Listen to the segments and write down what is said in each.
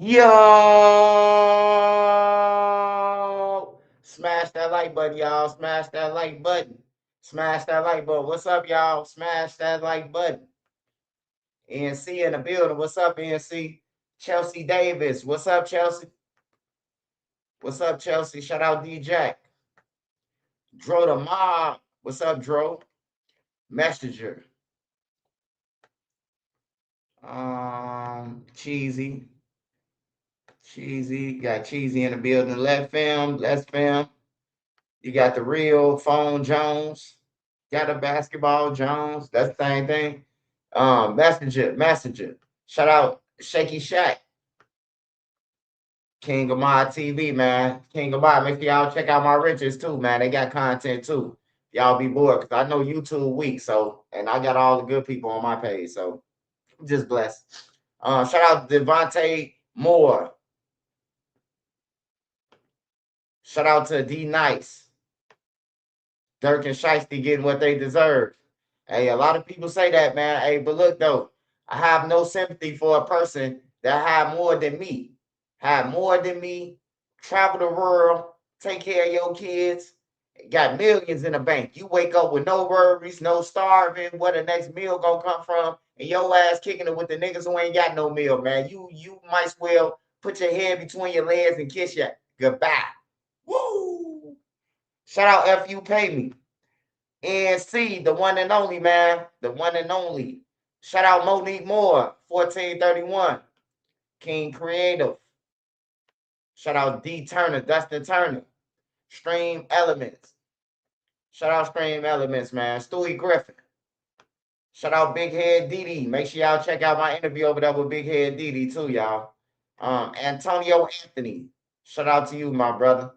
Yo! Smash that like button, y'all. Smash that like button. Smash that like button. What's up, y'all? Smash that like button. NC in the building. What's up, NC? Chelsea Davis. What's up, Chelsea? What's up, Chelsea? Shout out D Jack. Dro the Mob. What's up, Dro? Messenger. Cheesy. Cheesy. Got Cheesy in the building. Left fam. Left fam. You got the real phone Jones. Got a basketball Jones. That's the same thing. Messenger. Shout out Shaky Shack. King of My TV, man. King of My. Make sure y'all check out my riches too, man. They got content too. Y'all be bored because I know YouTube weak, so and I got all the good people on my page, so I'm just blessed. Shout out Devontae Moore. Shout out to D Nice. Dirk and Shiesty getting what they deserve. Hey, a lot of people say that, man. Hey, but look though, I have no sympathy for a person that have more than me. Have more than me, travel the world, take care of your kids, got millions in the bank. You wake up with no worries, no starving, where the next meal gonna come from, and your ass kicking it with the niggas who ain't got no meal, man. You might as well put your head between your legs and kiss you goodbye. Woo! Shout out FU Pay Me. And C, the one and only, man. The one and only. Shout out Monique Moore, 1431. King Creative. Shout out D Turner, Dustin Turner. Stream Elements. Shout out Stream Elements, man. Stewie Griffin. Shout out Big Head DD. Make sure y'all check out my interview over there with Big Head DD too, y'all. Antonio Anthony. Shout out to you, my brother.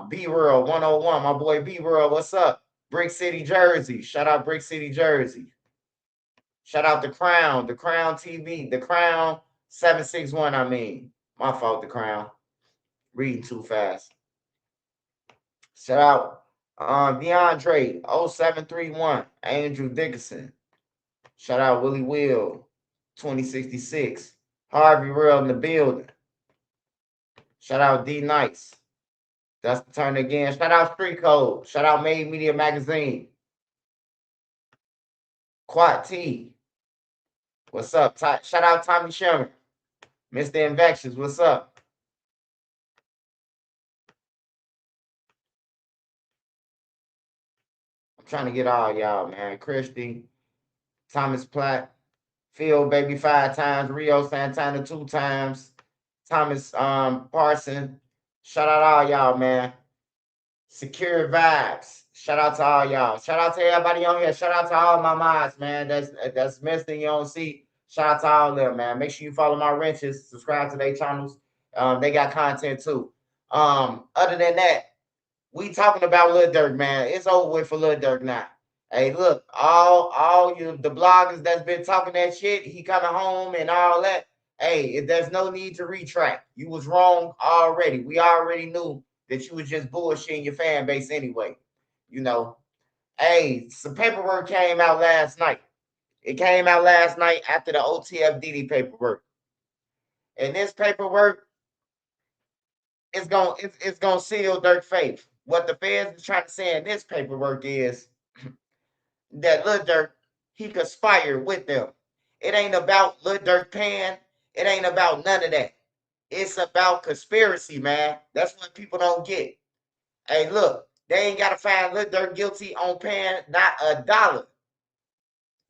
B World 101, my boy B World, what's up? Brick City, Jersey. Shout out Brick City, Jersey. Shout out the Crown TV, the Crown 761. I mean, my fault, the Crown. Reading too fast. Shout out DeAndre 0731, Andrew Dickinson. Shout out Willie Will 2066. Harvey Real in the building. Shout out D Nice. That's the turn again. Shout out Street Code. Shout out Made Media Magazine. Quad T. What's up? Shout out Tommy Sherman. Mr. Infections. What's up? I'm trying to get all y'all, man. Christy, Thomas Platt, Phil Baby 5 times, Rio Santana 2 times, Thomas Parson. Shout out all y'all, man. Secure Vibes. Shout out to all y'all. Shout out to everybody on here. Shout out to all my mods, man. That's missed and you don't see. Shout out to all of them, man. Make sure you follow my wrenches. Subscribe to their channels. They got content too. Other than that, we talking about Lil Durk, man. It's over with for Lil Durk now. Hey, look, all you the bloggers that's been talking that shit, he coming home and all that. Hey, there's no need to retract. You was wrong already. We already knew that you was just bullshitting your fan base anyway. You know. Hey, some paperwork came out last night. It came out last night after the OTFDD paperwork. And this paperwork it's gonna seal Dirk fate. What the feds is trying to say in this paperwork is that Lil Durk he conspired with them. It ain't about Lil Durk paying. It ain't about none of that. It's about conspiracy, man. That's what people don't get. Hey, look, they ain't gotta find Lil Durk guilty on paying not a dollar,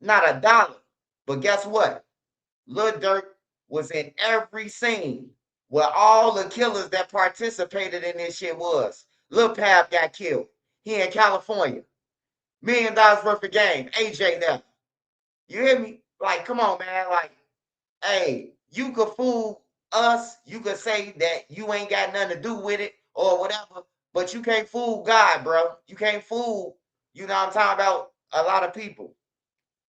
not a dollar. But guess what? Lil Durk was in every scene where all the killers that participated in this shit was. Lil Pab got killed. He in California. $1 million worth of game. AJ there. You hear me? Like, come on, man. Like, hey, you could fool us. You could say that you ain't got nothing to do with it or whatever, but you can't fool God, bro. You can't fool, you know what I'm talking about, a lot of people.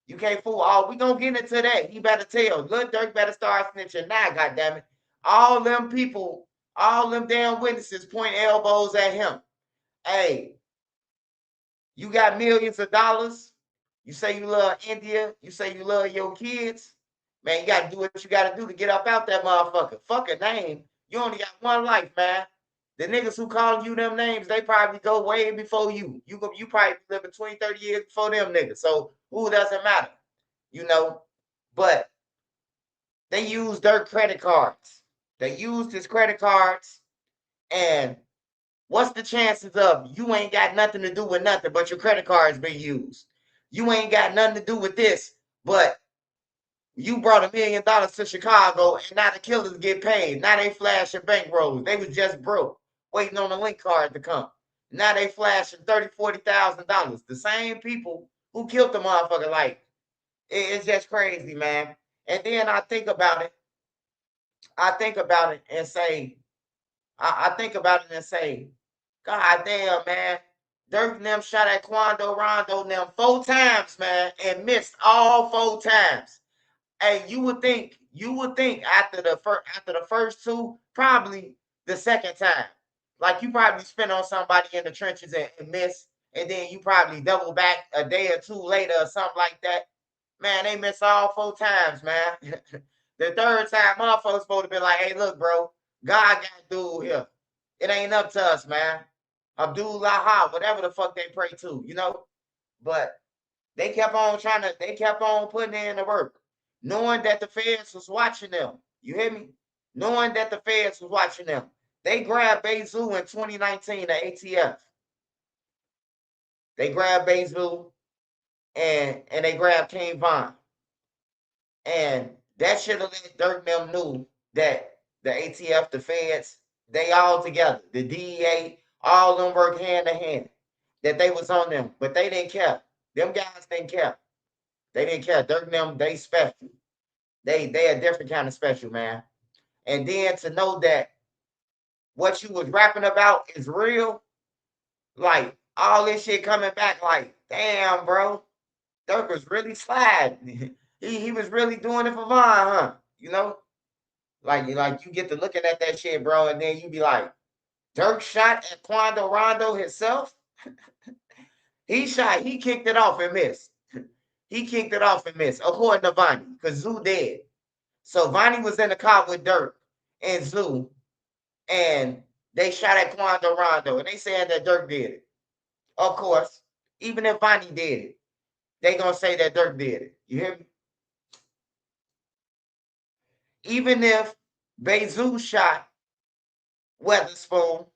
You can't fool. Oh, we gonna get into that. He better tell. Lil Durk better start snitching now, goddammit. All them people, all them damn witnesses point elbows at him. Hey, you got millions of dollars. You say you love India. You say you love your kids. Man, you gotta do what you gotta do to get up out that motherfucker. Fuck a name. You only got one life, man. The niggas who calling you them names, they probably go way before you. You probably live between 30 years before them niggas. So who doesn't matter? You know? But they used their credit cards. They used his credit cards. And what's the chances of you ain't got nothing to do with nothing, but your credit card's been used? You ain't got nothing to do with this, but you brought $1 million to Chicago, and now the killers get paid. Now they flashing bankrolls. They was just broke, waiting on the link card to come. Now they flashing $30,000, $40,000. The same people who killed the motherfucker. Like, it's just crazy, man. And then I think about it. I think about it and say, I think about it and say, God damn, man. Dirk and them shot at Quando Rondo and them 4 times, man, and missed all 4 times. Hey, you would think after the first two, probably the second time. Like you probably spin on somebody in the trenches and miss, and then you probably double back a day or two later or something like that. Man, they miss all 4 times, man. The third time, motherfuckers supposed to be like, hey, look, bro, God got dude here. It ain't up to us, man. Abdullah, whatever the fuck they pray to, you know? But they kept on they kept on putting in the work, knowing that the feds was watching them. You hear me? Knowing that the feds was watching them. They grabbed Bayzoo in 2019 at ATF. They grabbed Bayzoo and they grabbed King Von. And that should have let Dirk them knew that the ATF, the feds, they all together. The DEA, all of them work hand in hand. That they was on them. But they didn't care. Them guys didn't care. They didn't care. Dirk and them, they special. They a different kind of special, man. And then to know that what you was rapping about is real, like all this shit coming back, like, damn, bro, Dirk was really sliding. he was really doing it for Vaughn, huh? You know? Like you get to looking at that shit, bro, and then you be like, Dirk shot at Quando Rondo himself. He kicked it off and missed. He kicked it off and missed, according to Vonnie, because Zoo dead. So Vonnie was in the car with Dirk and Zoo, and they shot at Quando Rondo, and they said that Dirk did it. Of course, even if Vonnie did it, they gonna say that Dirk did it. You hear me? Even if Bayzoo shot Weatherspoon,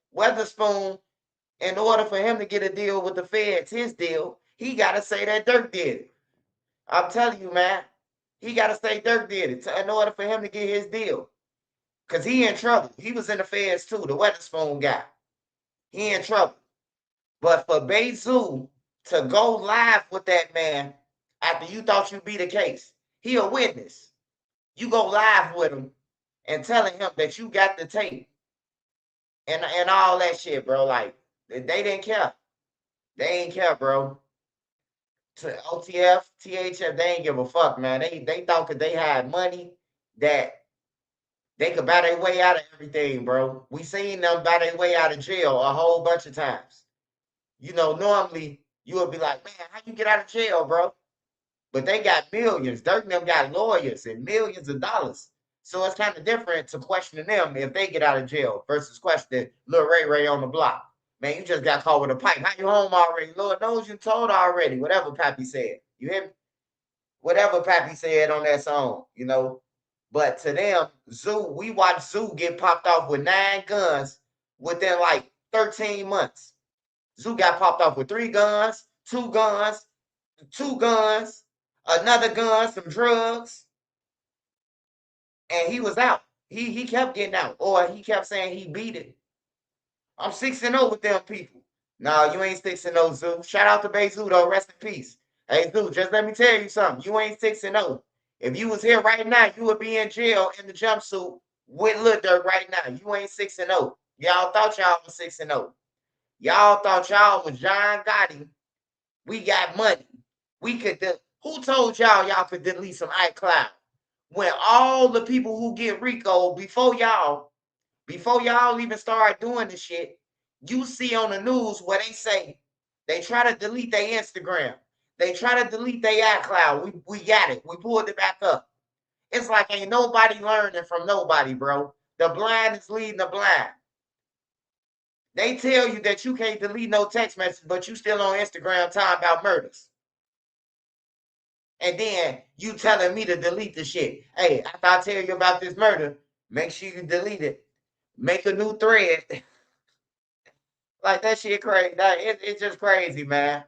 in order for him to get a deal with the feds, his deal, he gotta say that Dirk did it. I'm telling you, man. He gotta say Dirk did it in order for him to get his deal. Cause he in trouble. He was in the feds too, the Weatherspoon guy. He in trouble. But for Bayzoo to go live with that man after you thought you'd be the case, he a witness. You go live with him and telling him that you got the tape and all that shit, bro. Like they didn't care. They ain't care, bro. To OTF, THF, they ain't give a fuck, man. They thought that they had money that they could buy their way out of everything, bro. We seen them buy their way out of jail a whole bunch of times. You know, normally you would be like, man, how you get out of jail, bro? But they got millions. Dirk and them got lawyers and millions of dollars. So it's kind of different to questioning them if they get out of jail versus questioning Lil Ray Ray on the block. Man, you just got caught with a pipe. How you home already? Lord knows you told already. Whatever Pappy said. You hear me? Whatever Pappy said on that song, you know. But to them, Zoo, we watched Zoo get popped off with 9 guns within like 13 months. Zoo got popped off with 3 guns, 2 guns, 2 guns, another gun, some drugs, and he was out. He kept getting out, or he kept saying he beat it. I'm 6-0 with them people. No, you ain't 6-0, Zoo. Shout out to Bayzoo, though. Rest in peace. Hey, Zoo, just let me tell you something. You ain't 6-0. If you was here right now, you would be in jail in the jumpsuit with Lil Durk right now. You ain't 6-0. Y'all thought y'all was 6-0. Y'all thought y'all was John Gotti. We got money. We could. Who told y'all could delete some iCloud? When all the people who get RICO before y'all even start doing this shit, you see on the news where they say they try to delete their Instagram. They try to delete their iCloud. We got it. We pulled it back up. It's like ain't nobody learning from nobody, bro. The blind is leading the blind. They tell you that you can't delete no text message, but you still on Instagram talking about murders. And then you telling me to delete the shit. Hey, after I tell you about this murder, make sure you delete it. Make a new thread. Like that shit crazy. It's just crazy, man.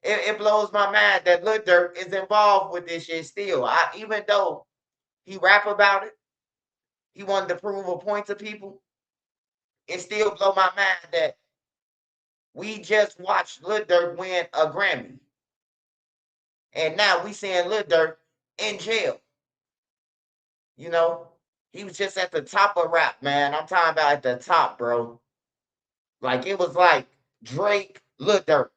It blows my mind that Lil Durk is involved with this shit still. Even though he rap about it, he wanted to prove a point to people. It still blow my mind that we just watched Lil Durk win a Grammy, and now we seeing Lil Durk in jail. You know, he was just at the top of rap, man. I'm talking about at the top, bro. Like it was like Drake, Lil Durk.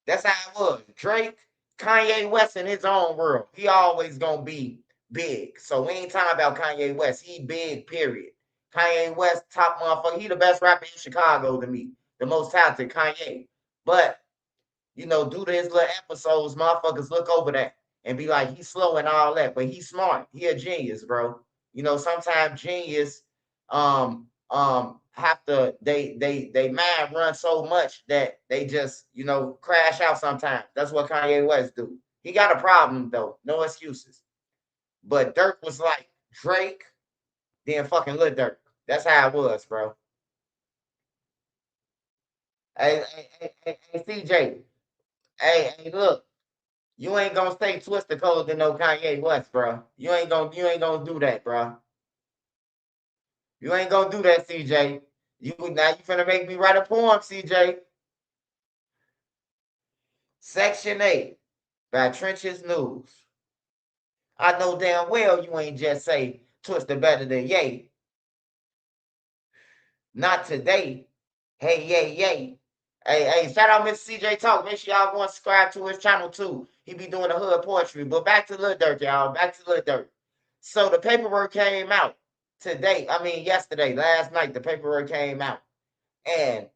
That's how it was. Drake, Kanye West in his own world. He always gonna be big. So we ain't talking about Kanye West. He big, period. Kanye West, top motherfucker. He the best rapper in Chicago to me. The most talented Kanye. But due to his little episodes, motherfuckers look over that and be like, he's slow and all that, but he's smart. He a genius, bro. Sometimes genius have to they mind run so much that they just, crash out sometimes. That's what Kanye West do. He got a problem though, no excuses. But Dirk was like Drake, then fucking Lil Durk. That's how it was, bro. Hey, CJ. Hey, look. You ain't gonna stay twisted cold to no Kanye West, bro. You ain't gonna do that, bro. You ain't gonna do that, CJ. You finna make me write a poem, CJ. Section 8 by Trenches News. I know damn well you ain't just say Twister better than Ye. Not today. Hey, yay, yay. Hey, shout out Mr. CJ Talk. Make sure y'all go and subscribe to his channel too. He be doing the hood poetry. But back to Lil Durk, y'all. Back to Lil Durk. So the paperwork came out yesterday, last night, the paperwork came out. And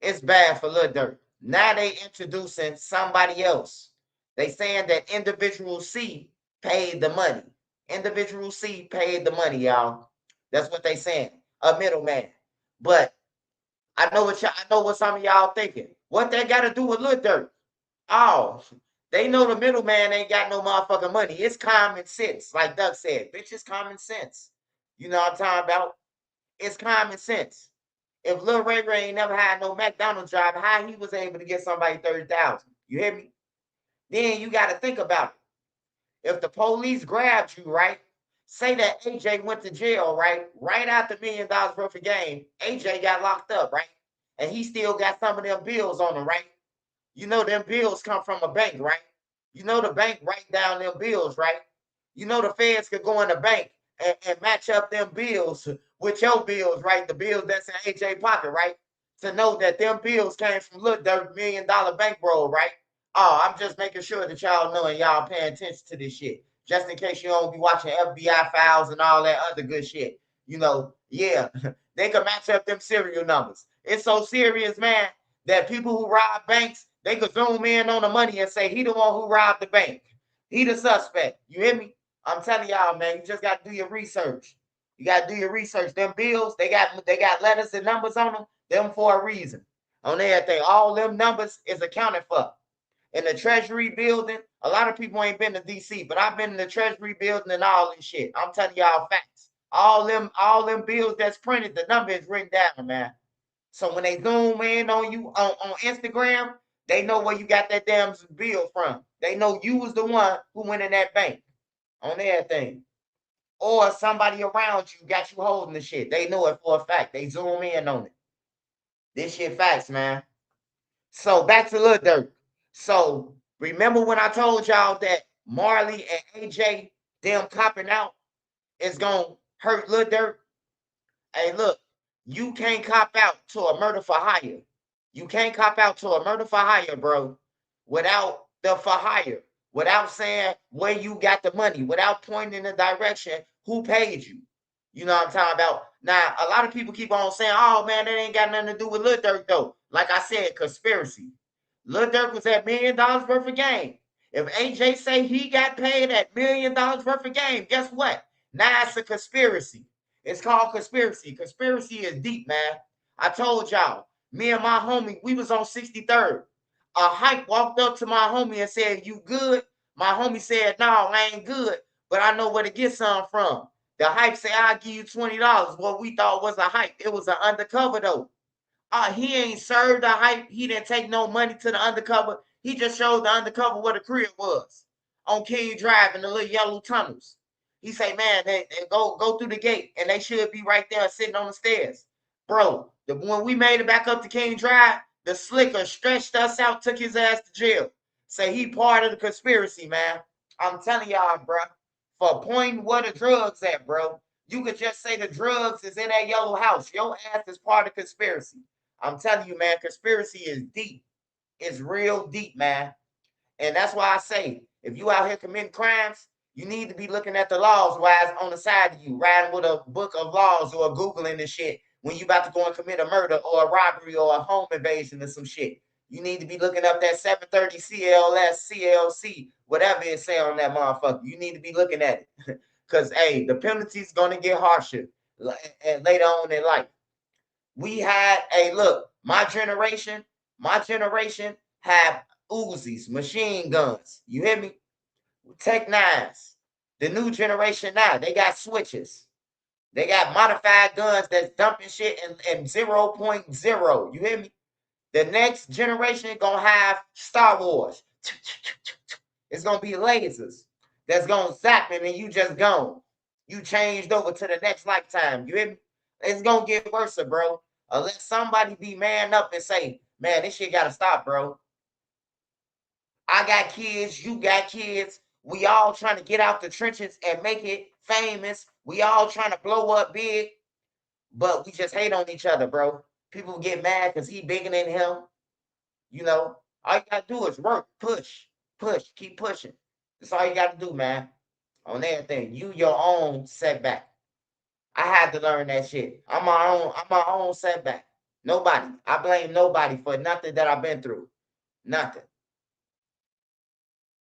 it's bad for Lil Durk. Now they introducing somebody else. They saying that Individual C paid the money. Individual C paid the money, y'all. That's what they saying. A middleman. But I know what some of y'all thinking. What they got to do with Lil Durk? Oh, they know the middleman ain't got no motherfucking money. It's common sense, like Duck said. Bitch, it's common sense. You know what I'm talking about? It's common sense. If Lil Ray Ray ain't never had no McDonald's job, how he was able to get somebody 30,000? You hear me? Then you got to think about it. If the police grabbed you, right? Say that AJ went to jail, right? Right after $1 million worth of game, AJ got locked up, right? And he still got some of them bills on him, right? Them bills come from a bank, right? The bank write down them bills, right? The feds could go in the bank and match up them bills with your bills, right? The bills that's in AJ pocket, right? To know that them bills came from Lil Durk $1 million bankroll, right? Oh, I'm just making sure that y'all know and y'all paying attention to this shit. Just in case you don't be watching FBI files and all that other good shit. Yeah, they can match up them serial numbers. It's so serious, man, that people who rob banks, they could zoom in on the money and say he the one who robbed the bank. He the suspect. You hear me? I'm telling y'all, man, you just got to do your research. You got to do your research. Them bills, they got letters and numbers on them for a reason. On everything, all them numbers is accounted for. In the Treasury building, a lot of people ain't been to DC, but I've been in the Treasury building and all this shit. I'm telling y'all facts. All them bills that's printed, the number is written down, man. So when they zoom in on you on Instagram, they know where you got that damn bill from. They know you was the one who went in that bank on everything. Or somebody around you got you holding the shit. They know it for a fact. They zoom in on it. This shit facts, man. So back to Lil Durk. So remember when I told y'all that Marley and AJ them copping out is gonna hurt Lil Durk? Hey, look, you can't cop out to a murder for hire. You can't cop out to a murder for hire, bro, without the for hire, without saying where you got the money, without pointing in the direction who paid you. You know what I'm talking about? Now, a lot of people keep on saying, oh man, that ain't got nothing to do with Lil Durk, though. Like I said, conspiracy. Lil Durk was at $1 million worth of game. If AJ say he got paid at $1 million worth of game, guess what? Now it's a conspiracy. It's called conspiracy. Conspiracy is deep, man. I told y'all, me and my homie, we was on 63rd. A hype walked up to my homie and said, "You good?" My homie said, "No, I ain't good, but I know where to get some from." The hype said, "I'll give you $20." What we thought was a hype. It was an undercover though. He ain't served the hype. He didn't take no money to the undercover. He just showed the undercover where the crib was on King Drive in the little yellow tunnels. He say, "Man, they go through the gate, and they should be right there sitting on the stairs." Bro, when we made it back up to King Drive, the slicker stretched us out, took his ass to jail. Say he part of the conspiracy, man. I'm telling y'all, bro. For pointing where the drugs at, bro. You could just say the drugs is in that yellow house. Your ass is part of conspiracy. I'm telling you, man, conspiracy is deep. It's real deep, man. And that's why I say, if you out here committing crimes, you need to be looking at the laws wise on the side of you, riding with a book of laws or Googling this shit when you about to go and commit a murder or a robbery or a home invasion or some shit. You need to be looking up that 730 CLS, CLC, whatever it say on that motherfucker. You need to be looking at it. Because, hey, the penalty's going to get harsher later on in life. We had a look, my generation have Uzis, machine guns. You hear me? Tech nines. The new generation now, they got switches. They got modified guns that's dumping shit in 0.0. You hear me? The next generation gonna have Star Wars. It's gonna be lasers that's gonna zap it and you just gone. You changed over to the next lifetime. You hear me? It's gonna get worse, bro. Unless somebody be man up and say, "Man, this shit gotta stop, bro. I got kids, you got kids. We all trying to get out the trenches and make it famous. We all trying to blow up big, but we just hate on each other, bro. People get mad because he bigger than him. You know, all you gotta do is work, push, keep pushing. That's all you gotta do, man. On everything. You your own setback. I had to learn that shit. I'm my own setback. Nobody. I blame nobody for nothing that I've been through. Nothing.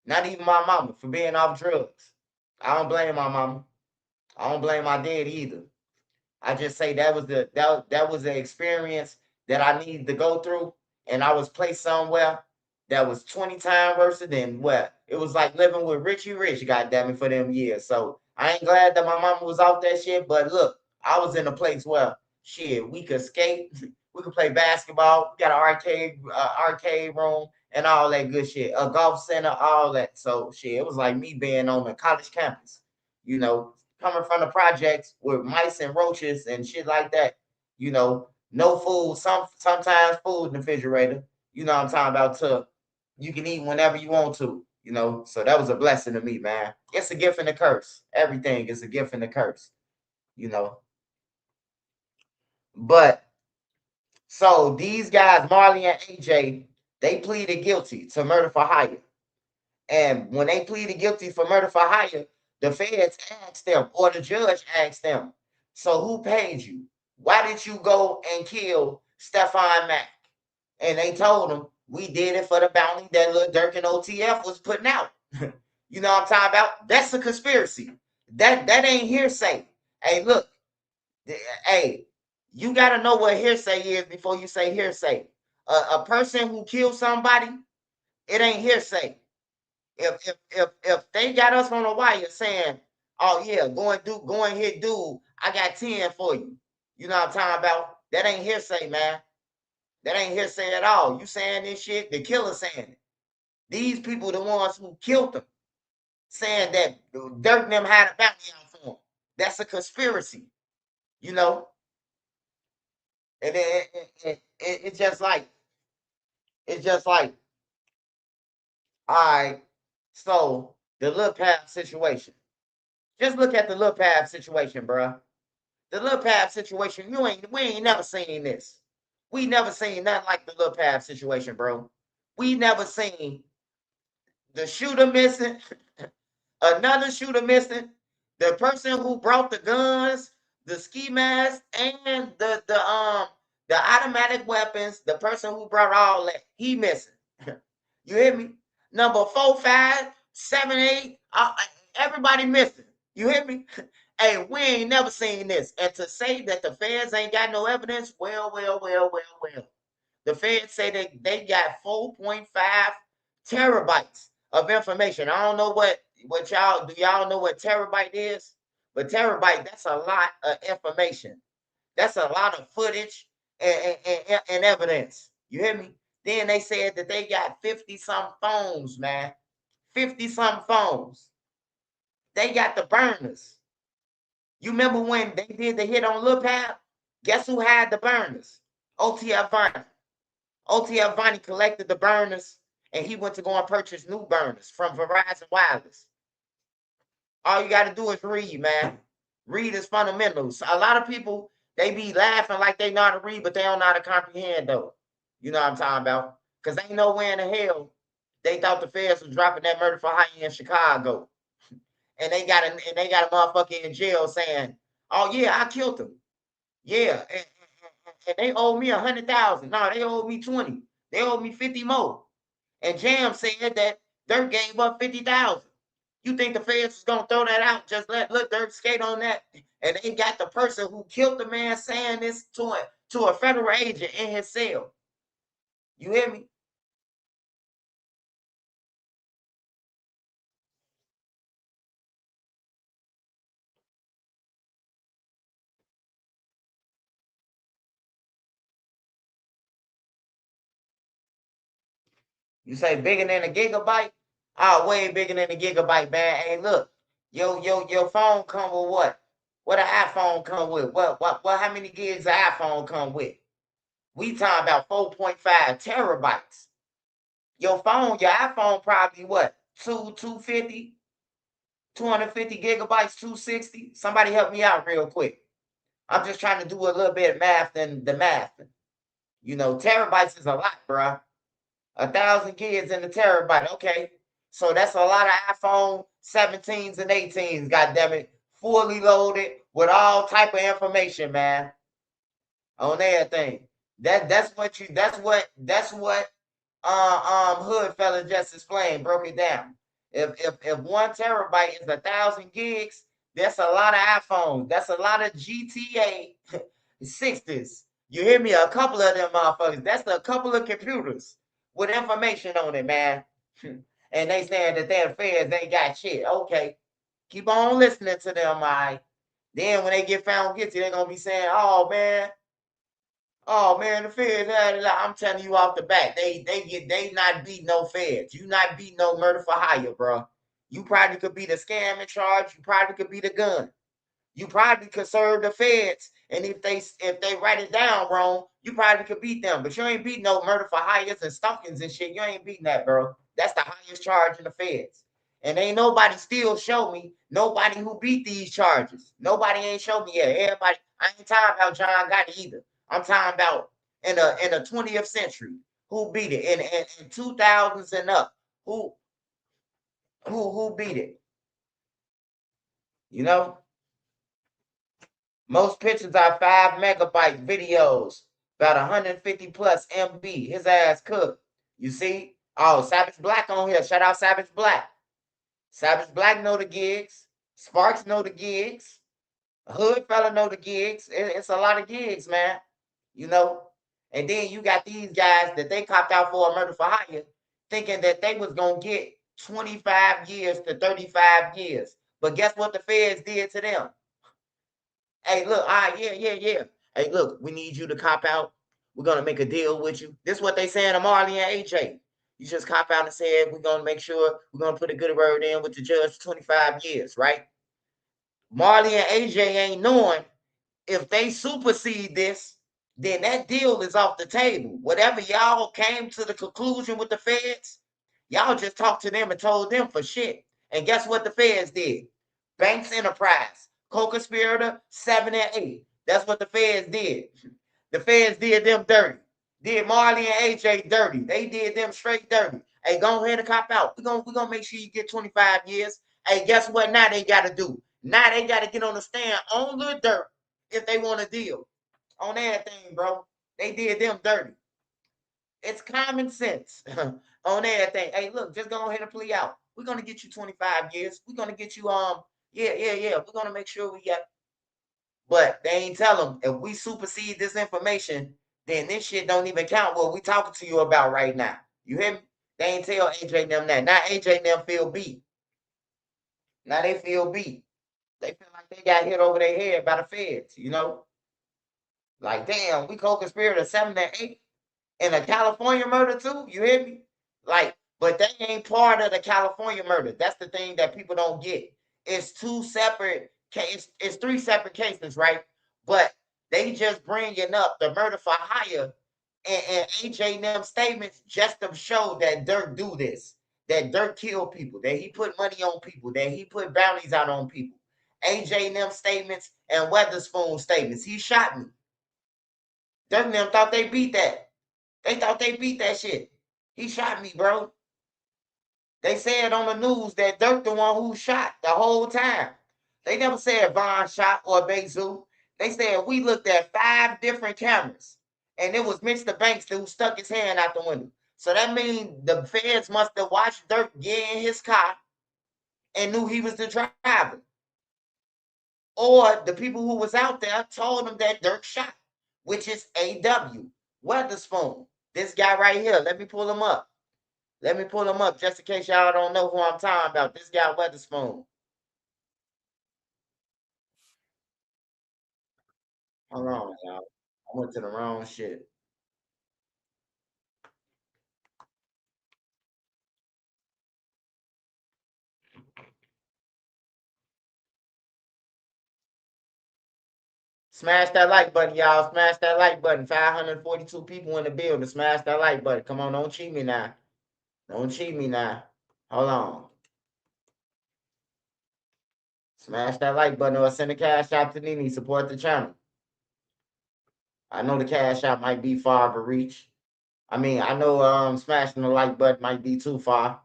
Not even my mama for being off drugs. I don't blame my mama. I don't blame my dad either. I just say that was the experience that I needed to go through, and I was placed somewhere that was 20 times worse than what it was like living with Richie Rich. Goddamn it, for them years. So I ain't glad that my mama was off that shit. But look, I was in a place where shit we could skate, we could play basketball. We got an arcade room, and all that good shit. A golf center, all that. So shit, it was like me being on a college campus. You know, coming from the projects with mice and roaches and shit like that. You know, no food. Sometimes food in the refrigerator. You know what I'm talking about? To you can eat whenever you want to. You know, so that was a blessing to me, man. It's a gift and a curse. Everything is a gift and a curse. You know, but so these guys, Marley and AJ, they pleaded guilty to murder for hire. And when they pleaded guilty for murder for hire, the feds asked them, or the judge asked them, "So who paid you? Why did you go and kill Stefan Mack?" And they told him, "We did it for the bounty that Lil Durk and OTF was putting out." You know what I'm talking about? That's a conspiracy. That ain't hearsay. Hey, look, hey, you gotta know what hearsay is before you say hearsay. A person who killed somebody, it ain't hearsay. If they got us on a wire saying, "Oh yeah, go and hit dude, I got 10 for you." You know what I'm talking about? That ain't hearsay, man. That ain't hearsay at all. You saying this shit, the killer saying it. These people the ones who killed them, saying that Dirk and them had a bounty out for him. That's a conspiracy, you know? And it's just like, it's just like, all right, so the Lil Pap situation. Just look at the Lil Pap situation, bruh. The Lil Pap situation, we ain't never seen this. We never seen nothing like the Lil Pap situation, bro. We never seen the shooter missing, another shooter missing, the person who brought the guns, the ski mask, and the automatic weapons, the person who brought all that, he missing. You hear me? number 4, 5, 7, 8. Everybody missing. You hear me? Hey, we ain't never seen this. And to say that the feds ain't got no evidence, well. The feds say that they got 4.5 terabytes of information. I don't know what y'all know what terabyte is? But terabyte, that's a lot of information. That's a lot of footage and evidence. You hear me? Then they said that they got 50 some phones, man. 50 some phones. They got the burners. You remember when they did the hit on Lil Pap? Guess who had the burners? OTF Vonnie. OTF Vonnie collected the burners and he went to go and purchase new burners from Verizon Wireless. All you got to do is read, man. Read is fundamentals. A lot of people, they be laughing like they know how to read, but they don't know how to comprehend, though. You know what I'm talking about? Because ain't nowhere in the hell they thought the feds was dropping that murder for hire in Chicago. And they got a motherfucker in jail saying, "Oh yeah, I killed him." Yeah, and they owe me 100,000. No, they owe me 20. They owe me 50 more. And Jam said that Durk gave up 50,000. You think the feds is gonna throw that out? Just let Lil Durk skate on that, and they got the person who killed the man saying this to a federal agent in his cell. You hear me? You say bigger than a gigabyte? Oh, way bigger than a gigabyte, man. Hey, look, your phone come with what? What an iPhone come with? What? How many gigs an iPhone come with? We talking about 4.5 terabytes. Your phone, your iPhone probably what? 250, 250 gigabytes, 260. Somebody help me out real quick. I'm just trying to do a little bit of math and the math. You know, terabytes is a lot, bro. 1,000 gigs in the terabyte. Okay. So that's a lot of iPhone 17s and 18s, God damn it. Fully loaded with all type of information, man. On everything. That's what Hood fella just explained, broke it down. If 1 terabyte is 1,000 gigs, that's a lot of iPhones. That's a lot of GTA 60s. You hear me? A couple of them motherfuckers. That's a couple of computers with information on it, man. And they saying that their feds ain't got shit. Okay. Keep on listening to them, all right? Then when they get found guilty, they're gonna be saying, "Oh man, the feds had it." I'm telling you off the bat, they not beat no feds. You not beat no murder for hire, bro. You probably could be the scam in charge. You probably could be the gun. You probably could serve the feds, and if they write it down wrong, you probably could beat them. But you ain't beat no murder for hires and stalkings and shit. You ain't beating that, bro. That's the highest charge in the feds. And ain't nobody still show me nobody who beat these charges. Nobody ain't show me yet. Everybody, I ain't talking about John Gotti either. I'm talking about in the 20th century who beat it in 2000s and up. Who who beat it? You know, most pictures are 5 megabyte videos, about 150 plus MB. His ass cooked. You see? Oh, Savage Black on here. Shout out Savage Black. Savage Black know the gigs. Sparks know the gigs. Hood fella know the gigs. It's a lot of gigs, man. You know? And then you got these guys that they copped out for a murder for hire, thinking that they was gonna get 25 years to 35 years. But guess what the feds did to them? Hey, look, all right, yeah. Hey, look, we need you to cop out. We're gonna make a deal with you. This is what they saying to Marley and AJ. You just cop out and said we're gonna make sure we're gonna put a good word in with the judge for 25 years, right? Marley and AJ ain't knowing if they supersede this, then that deal is off the table. Whatever y'all came to the conclusion with the feds, y'all just talked to them and told them for shit. And guess what the feds did? Banks Enterprise, co-conspirator 7 and 8. That's what the feds did. The feds did them dirty. Did Marley and AJ dirty. They did them straight dirty. Hey, go ahead and cop out. We're gonna make sure you get 25 years. Hey, guess what now they gotta do? Now they gotta get on the stand on the dirt if they want to deal. On everything, bro. They did them dirty. It's common sense on everything. Hey, look, just go ahead and plea out. We're gonna get you 25 years. We're gonna get you yeah. We're gonna make sure we get. But they ain't tell them if we supersede this information, then this shit don't even count what we talking to you about right now. You hear me? They ain't tell AJ them that. Now AJ them feel beat. Now they feel beat. They feel like they got hit over their head by the feds, you know? Like, damn, we co-conspirators 7 and 8 in a California murder too. You hear me? Like, but they ain't part of the California murder. That's the thing that people don't get. It's two separate case. It's three separate cases, right? But they just bringing up the murder for hire and AJ and them statements just to show that Durk do this, that Durk kill people, that he put money on people, that he put bounties out on people. AJ and them statements and Weatherspoon statements. He shot me. Durk and them thought they beat that. They thought they beat that shit. He shot me, bro. They said on the news that Durk the one who shot the whole time. They never said Von shot or Bayzoo. They said we looked at 5 different cameras, and it was Mr. Banks who stuck his hand out the window. So that means the feds must have watched Durk get in his car and knew he was the driver. Or the people who was out there told them that Durk shot, which is AW, Weatherspoon. This guy right here. Let me pull him up. Let me pull him up just in case y'all don't know who I'm talking about. This guy Weatherspoon. Hold on, y'all. I went to the wrong shit. Smash that like button, y'all. Smash that like button. 542 people in the building. Smash that like button. Come on, don't cheat me now. Don't cheat me now. Hold on. Smash that like button or send a cash out to Nene. Support the channel. I know the cash out might be far of a reach. I mean, I know smashing the like button might be too far.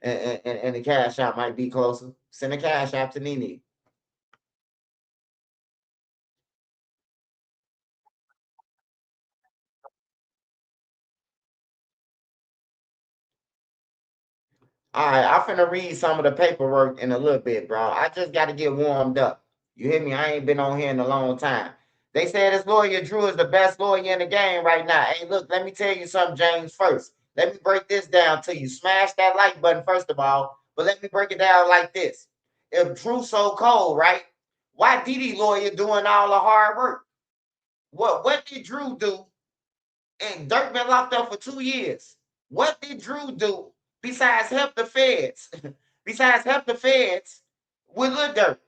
And the cash out might be closer. Send a cash out to Nene. All right, I'm finna read some of the paperwork in a little bit, bro. I just got to get warmed up. You hear me? I ain't been on here in a long time. They said this lawyer Drew is the best lawyer in the game right now. Hey, look, let me tell you something, James. First, let me break this down to you. Smash that like button first of all, but let me break it down like this. If Drew so cold, right? Why Diddy lawyer doing all the hard work? What did Drew do and Dirk been locked up for 2 years? What did Drew do besides help the feds? Besides help the feds with Lil Durk?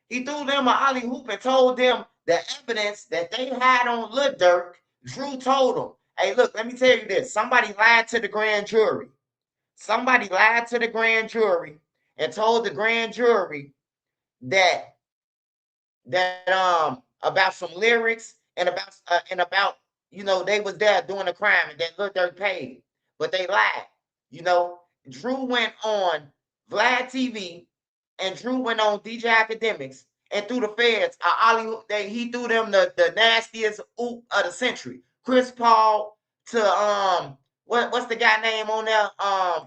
He threw them a alley hoop and told them the evidence that they had on Lil Durk. Drew told them, "Hey, look, let me tell you this. Somebody lied to the grand jury. Somebody lied to the grand jury and told the grand jury that about some lyrics and about they was there doing a crime and then Lil Durk paid, but they lied. You know, Drew went on Vlad TV and Drew went on DJ Academics and threw the feds. He threw them the nastiest oop of the century. Chris Paul to what's the guy name on there?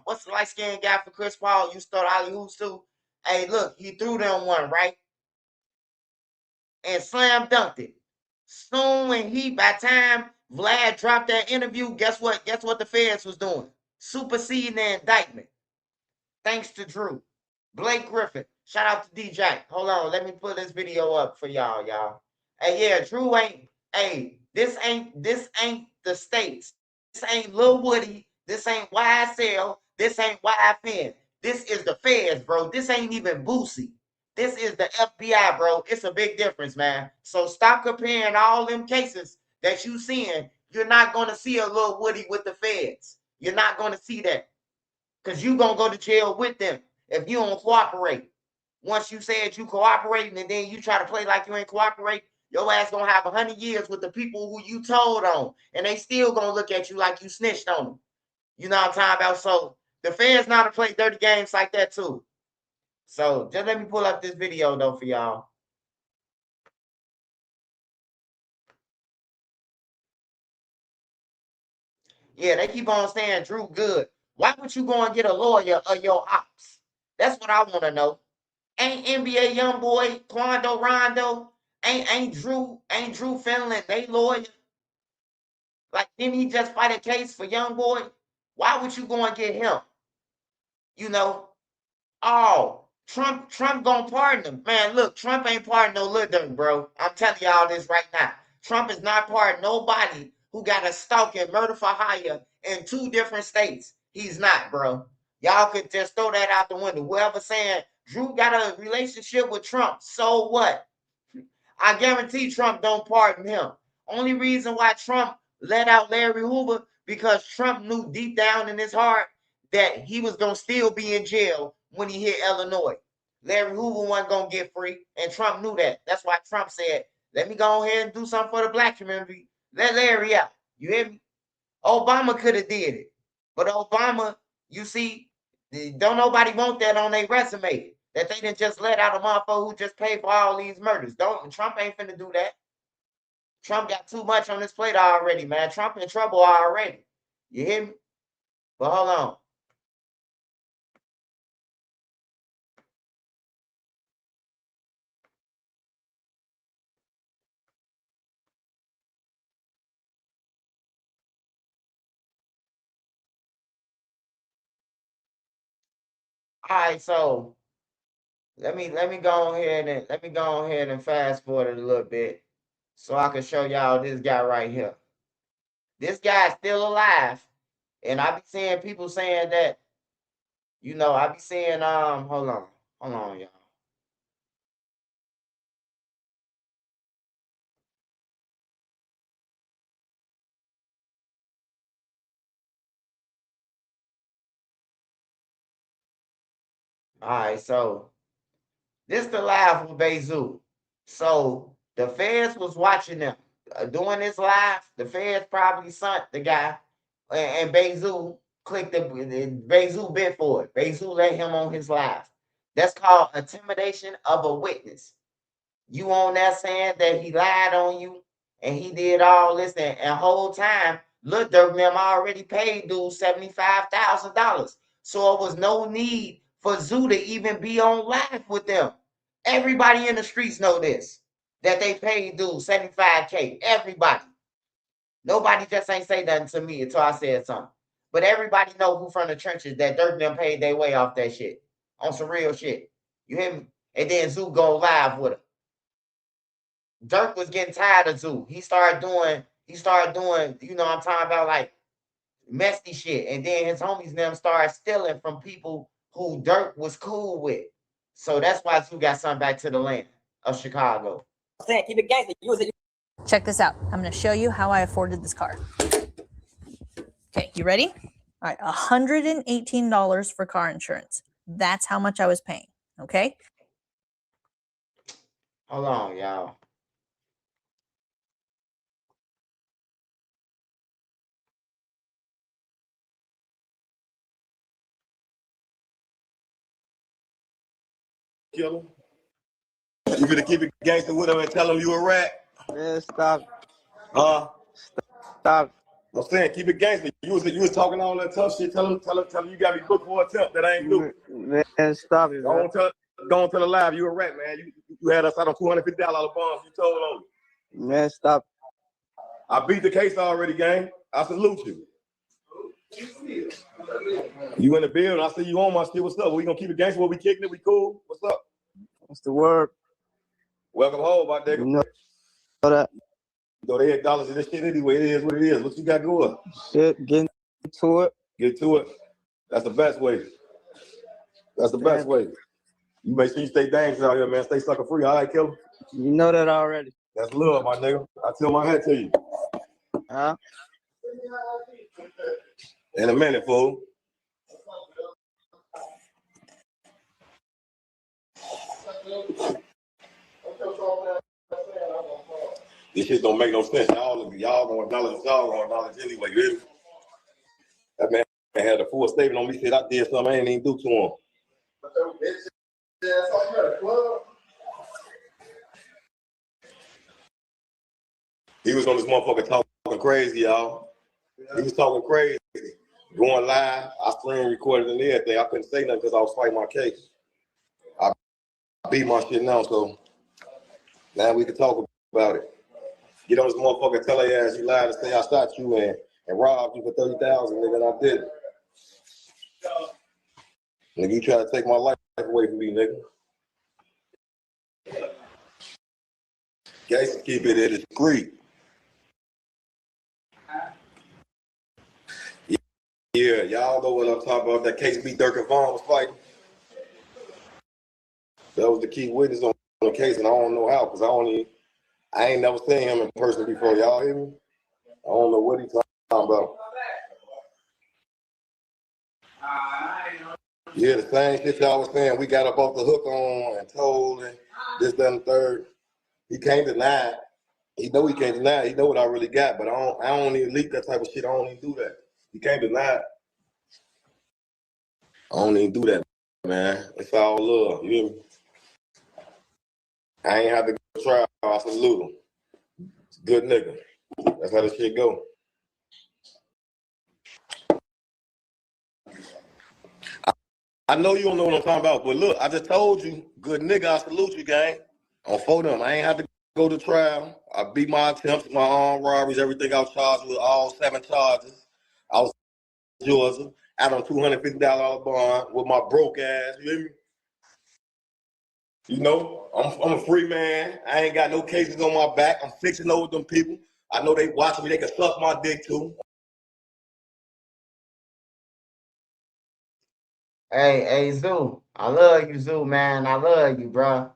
What's the light skinned guy for Chris Paul? You start alley hoops too. Hey, look, he threw them one right and slam dunked it. Soon when by time Vlad dropped that interview, guess what? Guess what the feds was doing? Superseding the indictment. Thanks to Drew. Blake Griffin. Shout out to DJ. Hold on, let me put this video up for y'all. Hey, yeah, Drew ain't. Hey, this ain't the states. This ain't Lil Woody. This ain't YSL. This ain't YFN. This is the feds, bro. This ain't even Boosie. This is the FBI, bro. It's a big difference, man. So stop comparing all them cases that you seeing. You're not gonna see a Lil Woody with the feds. You're not gonna see that because you're gonna go to jail with them if you don't cooperate. Once you said you cooperating and then you try to play like you ain't cooperating, your ass gonna have 100 years with the people who you told on, and they still gonna look at you like you snitched on them. You know what I'm talking about? So the fans know how to play dirty games like that too. So just let me pull up this video though for y'all. Yeah, they keep on saying Drew good. Why would you go and get a lawyer of your ops? That's what I want to know. Ain't NBA young boy Quando Rondo? Ain't Drew Finland they lawyer? Like, didn't he just fight a case for young boy? Why would you go and get him? You know, oh, Trump gonna pardon him. Man, look, Trump ain't pardon no Lil Durk, bro. I'm telling y'all this right now. Trump is not pardon nobody who got a stalk and murder for hire in 2 different states. He's not, bro. Y'all could just throw that out the window. Whoever saying Drew got a relationship with Trump, so what? I guarantee Trump don't pardon him. Only reason why Trump let out Larry Hoover because Trump knew deep down in his heart that he was gonna still be in jail when he hit Illinois. Larry Hoover wasn't gonna get free, and Trump knew that. That's why Trump said, "Let me go ahead and do something for the black community. Let Larry out." You hear me? Obama could have did it, but Obama, you see, don't nobody want that on their resume. That they didn't just let out a motherfucker who just paid for all these murders. Don't Trump ain't finna do that. Trump got too much on his plate already, man. Trump in trouble already. You hear me? But hold on. All right, so let me go ahead and fast forward a little bit so I can show y'all this guy right here. This guy's still alive, and I be seeing people saying that, I be seeing hold on, y'all. All right, so this the live with Bayzoo. So the feds was watching them doing this live. The feds probably sent the guy, and Bayzoo clicked the Bayzoo bid for it. Bayzoo let him on his live. That's called intimidation of a witness. You on that saying that he lied on you and he did all this and whole time, Lil Durk them already paid dude $75,000. So it was no need for Zoo to even be on live with them. Everybody in the streets know this. That they paid dude 75K. Everybody. Nobody just ain't say nothing to me until I said something. But everybody know who from the trenches that Durk them paid their way off that shit. On some real shit. You hear me? And then Zoo go live with him. Durk was getting tired of Zoo. He started doing, I'm talking about like messy shit. And then his homies and them started stealing from people who Durk was cool with. So that's why Zoo got something back to the land of Chicago. Keep it gangster. Check this out. I'm going to show you how I afforded this car. Okay, you ready? All right, $118 for car insurance. That's how much I was paying. Okay. Hold on, y'all. Kill him. You gonna keep it gangster with him and tell him you a rat? Man, stop. Huh? Stop. I'm saying keep it gangster. You was talking all that tough shit. Tell him you got me booked for a attempt that I ain't do. Man, stop it, man. Go on to the live. You a rat, man. You had us out on $250 bonds. You told on me. Man, stop. I beat the case already, gang. I salute you. You in the building. I see you on my shit. What's up? We gonna keep it gangster? What we kicking it? We cool? What's up? What's the word? Welcome home, my nigga. You know that. They had dollars in this shit anyway. It is what it is. What you got going? Shit, get to it. Get to it. That's the best way. That's the best way. You make sure you stay dangerous out here, man. Stay sucker free. All right, killer? You know that already. That's love, my nigga. I tell my hat to you. Huh? In a minute, fool. This shit don't make no sense. Y'all gonna acknowledge anyway. You hear me? That man had a full statement on me. Said I did something I ain't even do to him. He was on this motherfucker talking crazy, y'all. He was talking crazy, going live. I screen recorded and everything. I couldn't say nothing because I was fighting my case. I beat my shit now, so now we can talk about it. Get on this motherfucker, tell her ass you lied and say I shot you and robbed you for 30,000, nigga, and I did it. Nigga, you try to take my life away from me, nigga. Guys, keep it discreet. Yeah, y'all know what I'm talking about. That case B. Durk and Vaughn was fighting. That was the key witness on the case, and I don't know how, because I ain't never seen him in person before. Y'all hear me? I don't know what he's talking about. Yeah, the same shit y'all was saying. We got up off the hook on and told and this, that, and the third. He can't deny it. He know he can't deny it. He know what I really got, but I don't even leak that type of shit. I don't even do that. He can't deny it. I don't even do that, man. It's all love. You hear me? I ain't have to go to trial. I salute him. It's a good nigga. That's how this shit go. I know you don't know what I'm talking about, but look, I just told you, good nigga, I salute you, gang. On for them. I ain't have to go to trial. I beat my attempts, my armed robberies, everything I was charged with, all 7 charges. I was in Georgia, out on $250 bond with my broke ass, you hear me? You know, I'm a free man. I ain't got no cases on my back. I'm fixing over them people. I know they watching me. They can suck my dick too. Hey, Zoo. I love you, Zoo, man. I love you, bro.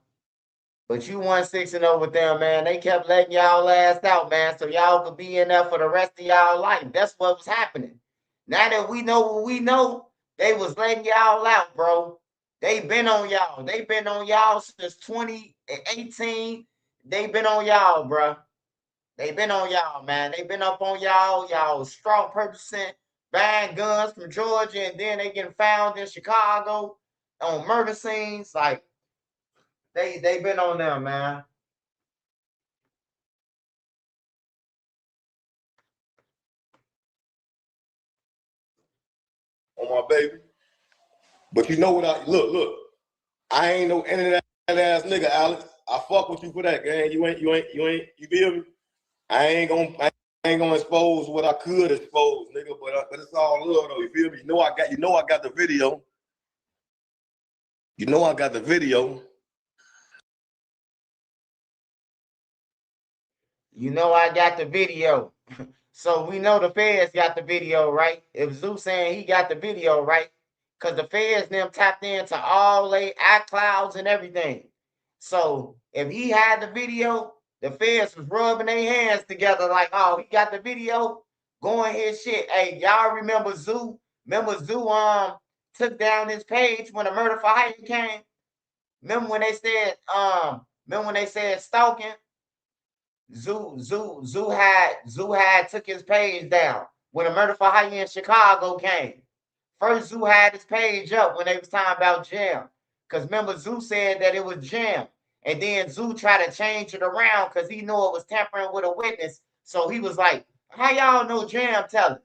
But you 1-6-0 with them, man. They kept letting y'all last out, man, so y'all could be in there for the rest of y'all life. That's what was happening. Now that we know what we know, they was letting y'all out, bro. They been on y'all. They been on y'all since 2018. They been on y'all, bro. They been on y'all, man. They been up on y'all. Y'all straw purchasing, buying guns from Georgia, and then they getting found in Chicago on murder scenes. Like they been on them, man. On my baby. But you know what look. I ain't no internet ass nigga, Alex. I fuck with you for that, gang. You feel me? I ain't gonna expose what I could expose, nigga, but it's all love though, you feel me? You know I got the video. You know I got the video. You know I got the video. So we know the feds got the video, right? If Zoo saying he got the video, right? Because the feds them tapped into all their iClouds and everything. So if he had the video, the feds was rubbing their hands together like, oh, he got the video, going his shit. Hey, y'all remember Zoo? Remember Zoo took down his page when the murder for hire came? Remember when they said stalking? Zoo had took his page down when the murder for hire in Chicago came. First, Zoo had his page up when they was talking about Jam. Because remember, Zoo said that it was Jam. And then Zoo tried to change it around because he knew it was tampering with a witness. So he was like, how y'all know Jam telling?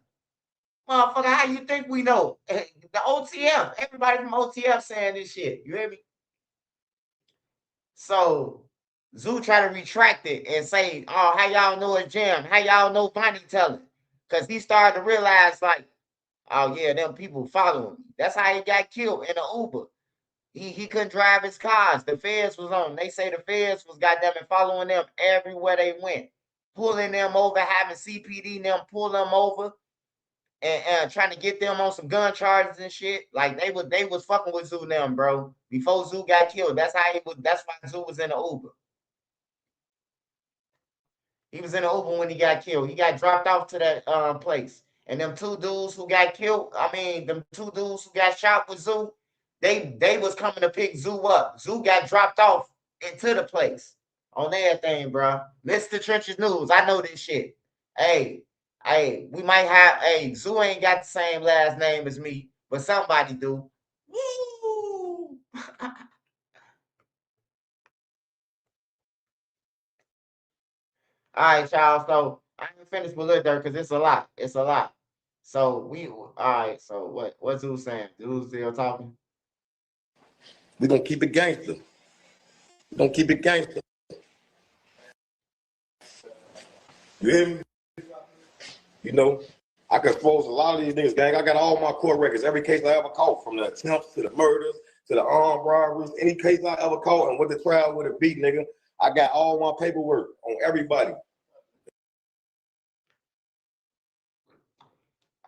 Motherfucker, how you think we know? The OTF. Everybody from OTF saying this shit. You hear me? So Zoo try to retract it and say, oh, how y'all know it's Jam? How y'all know Bonnie telling? Because he started to realize, like, oh yeah, them people following me. That's how he got killed in an Uber. He couldn't drive his cars. The feds was on. They say the feds was goddamn following them everywhere they went, pulling them over, having CPD them pull them over, and trying to get them on some gun charges and shit. Like they was fucking with Zoo them, bro. Before Zoo got killed. That's how he was. That's why Zoo was in the Uber. He was in the Uber when he got killed. He got dropped off to that place. And them 2 dudes who got killed, them 2 dudes who got shot with Zoo, they was coming to pick Zoo up. Zoo got dropped off into the place on everything, bro. Mr. Trenches News, I know this shit. Hey, we might have, Zoo ain't got the same last name as me, but somebody do. Woo! All right, y'all. So I ain't finished with Lil Durk because it's a lot. It's a lot. So we all right. So what's Zeus saying? Zeus still talking? We gonna keep it gangster. We gonna keep it gangster. You hear me? You know, I can expose a lot of these niggas, gang. I got all my court records, every case I ever caught, from the attempts to the murders to the armed robberies, any case I ever caught and what the trial would have beat, nigga. I got all my paperwork on everybody.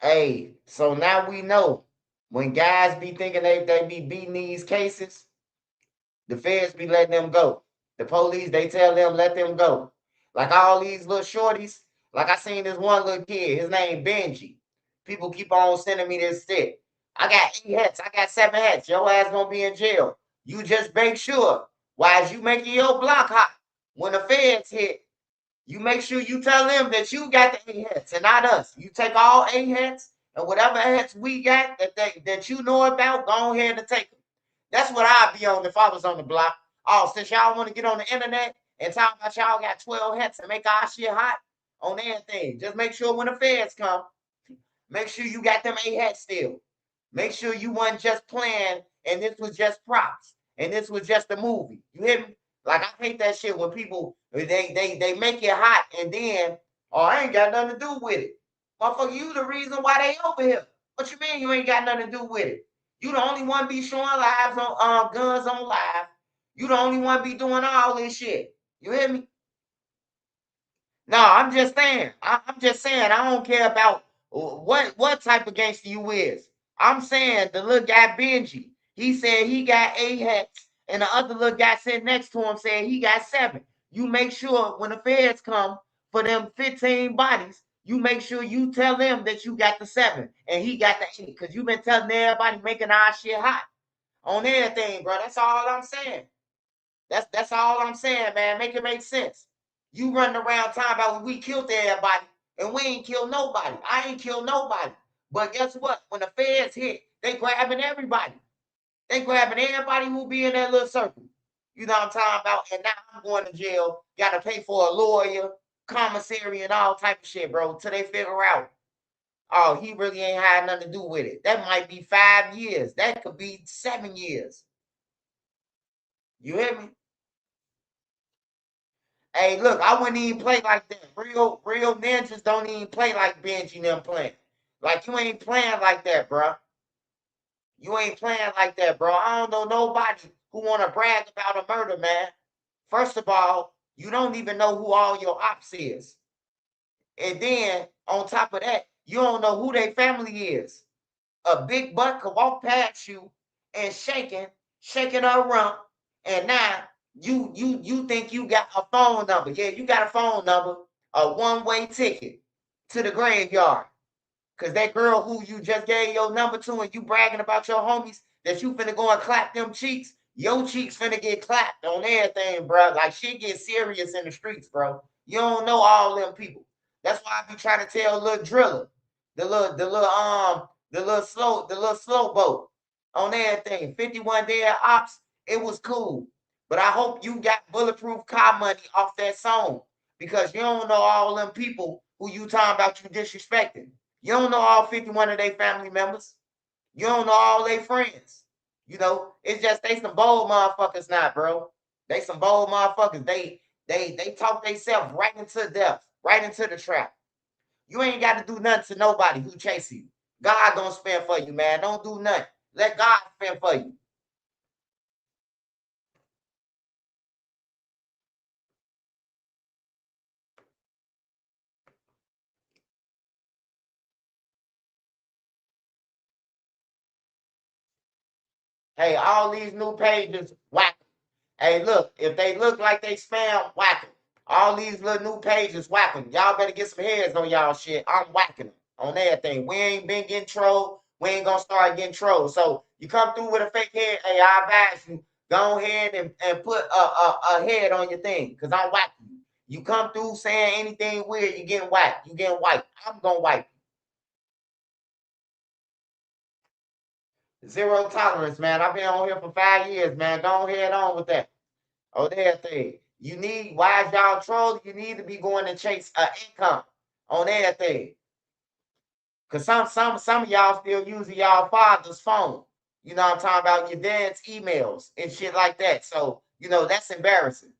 Hey, so now we know when guys be thinking they be beating these cases, the feds be letting them go. The police, they tell them let them go. Like all these little shorties. Like I seen this one little kid, his name Benji. People keep on sending me this stick. I got 8 hats. I got 7 hats. Your ass gonna be in jail. You just make sure. Why is you making your block hot? When the feds hit, you make sure you tell them that you got the 8 hats and not us. You take all 8 hats and whatever hats we got that you know about, go ahead and take them. That's what I'd be on if I was on the block. Oh, since y'all want to get on the internet and talk about y'all got 12 hats and make our shit hot on everything, just make sure when the feds come, make sure you got them 8 hats still. Make sure you wasn't just playing and this was just props and this was just a movie. You hear me? Like I hate that shit when people they make it hot and then I ain't got nothing to do with it. Motherfucker, you the reason why they over here. What you mean you ain't got nothing to do with it? You the only one be showing lives on guns on live. You the only one be doing all this shit. You hear me? No, I'm just saying. I'm just saying. I don't care about what type of gangster you is. I'm saying the little guy Benji. He said he got 8 hats, and the other little guy sitting next to him said he got 7. You make sure when the feds come for them 15 bodies, you make sure you tell them that you got the 7 and he got the 8, because you've been telling everybody making our shit hot on everything, bro. That's all I'm saying. That's all I'm saying, man. Make it make sense. You running around talking about we killed everybody, and we ain't killed nobody. I ain't killed nobody. But guess what? When the feds hit, they grabbing everybody. They grabbing everybody who be in that little circle. You know what I'm talking about? And now I'm going to jail. Got to pay for a lawyer, commissary, and all type of shit, bro, till they figure out. Oh, he really ain't had nothing to do with it. That might be 5 years. That could be 7 years. You hear me? Hey, look, I wouldn't even play like that. Real ninjas don't even play like Benji and them playing. Like you ain't playing like that, bro. You ain't playing like that, bro. I don't know nobody who wanna brag about a murder, man. First of all, you don't even know who all your ops is. And then on top of that, you don't know who their family is. A big butt could walk past you and shaking her rump, and now you think you got a phone number. Yeah, you got a phone number, a one-way ticket to the graveyard. Cause that girl who you just gave your number to and you bragging about your homies that you finna go and clap them cheeks, your cheeks finna get clapped on everything, bro. Like shit get serious in the streets, bro. You don't know all them people. That's why I be trying to tell little driller, the little slow boat on everything. 51 dead ops, it was cool. But I hope you got bulletproof car money off that song. Because you don't know all them people who you talking about you disrespecting. You don't know all 51 of their family members. You don't know all their friends. You know, it's just they some bold motherfuckers now, bro. They some bold motherfuckers. They talk themselves right into death, right into the trap. You ain't got to do nothing to nobody who chase you. God gonna spend for you, man. Don't do nothing. Let God spend for you. Hey, all these new pages, whack. Hey, look, if they look like they spam, whack them. All these little new pages, whack them. Y'all better get some heads on y'all shit. I'm whacking them on everything. We ain't been getting trolled. We ain't gonna start getting trolled. So you come through with a fake head, hey, I advise you, go ahead and put a head on your thing, because I'm whacking you. You come through saying anything weird, you getting whacked. You getting wiped. I'm gonna wipe you. Zero tolerance, man. I've been on here for 5 years, man. Go ahead on with that. Oh, that thing. You need, why is y'all trolling? You need to be going to chase income. on everything. Cause some of y'all still using y'all father's phone. You know what I'm talking about? Your dad's emails and shit like that. So, that's embarrassing.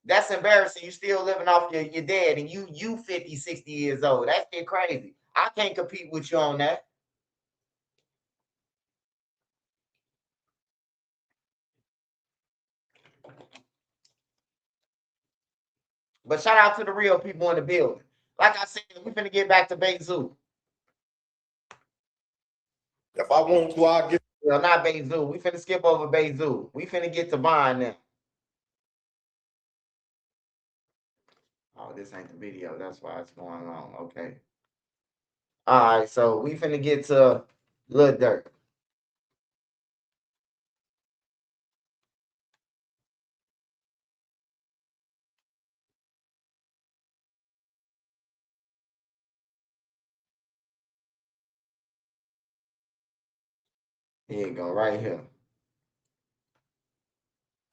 That's embarrassing. You still living off your dad and you 50, 60 years old. That's shit crazy. I can't compete with you on that. But shout out to the real people in the building. Like I said, we finna get back to Bayzoo. If I want to, I'll get. Well, not Bayzoo. We finna skip over Bayzoo. We finna get to Vine now. Oh, this ain't the video. That's why it's going on. Okay. All right, so we finna get to Lil Durk. Here you go, right here.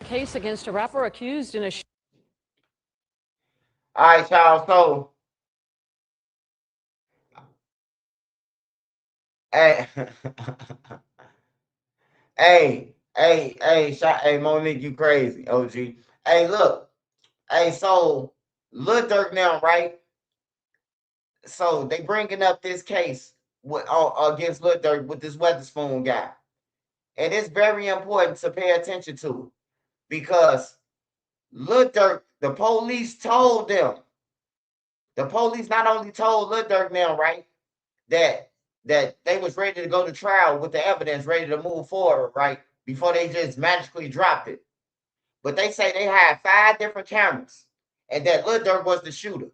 Case against a rapper accused in a All right, y'all. So, hey, hey, Monique, you crazy, OG. Hey, look. Hey, so Lil Durk now, right? So they bringing up this case with against Lil Durk with this Weatherspoon guy, and it's very important to pay attention to because Lil Durk, the police told them. The police not only told Lil Durk now, right, that they was ready to go to trial with the evidence, ready to move forward, right, before they just magically dropped it. But they say they had 5 different cameras, and that Lil Durk was the shooter,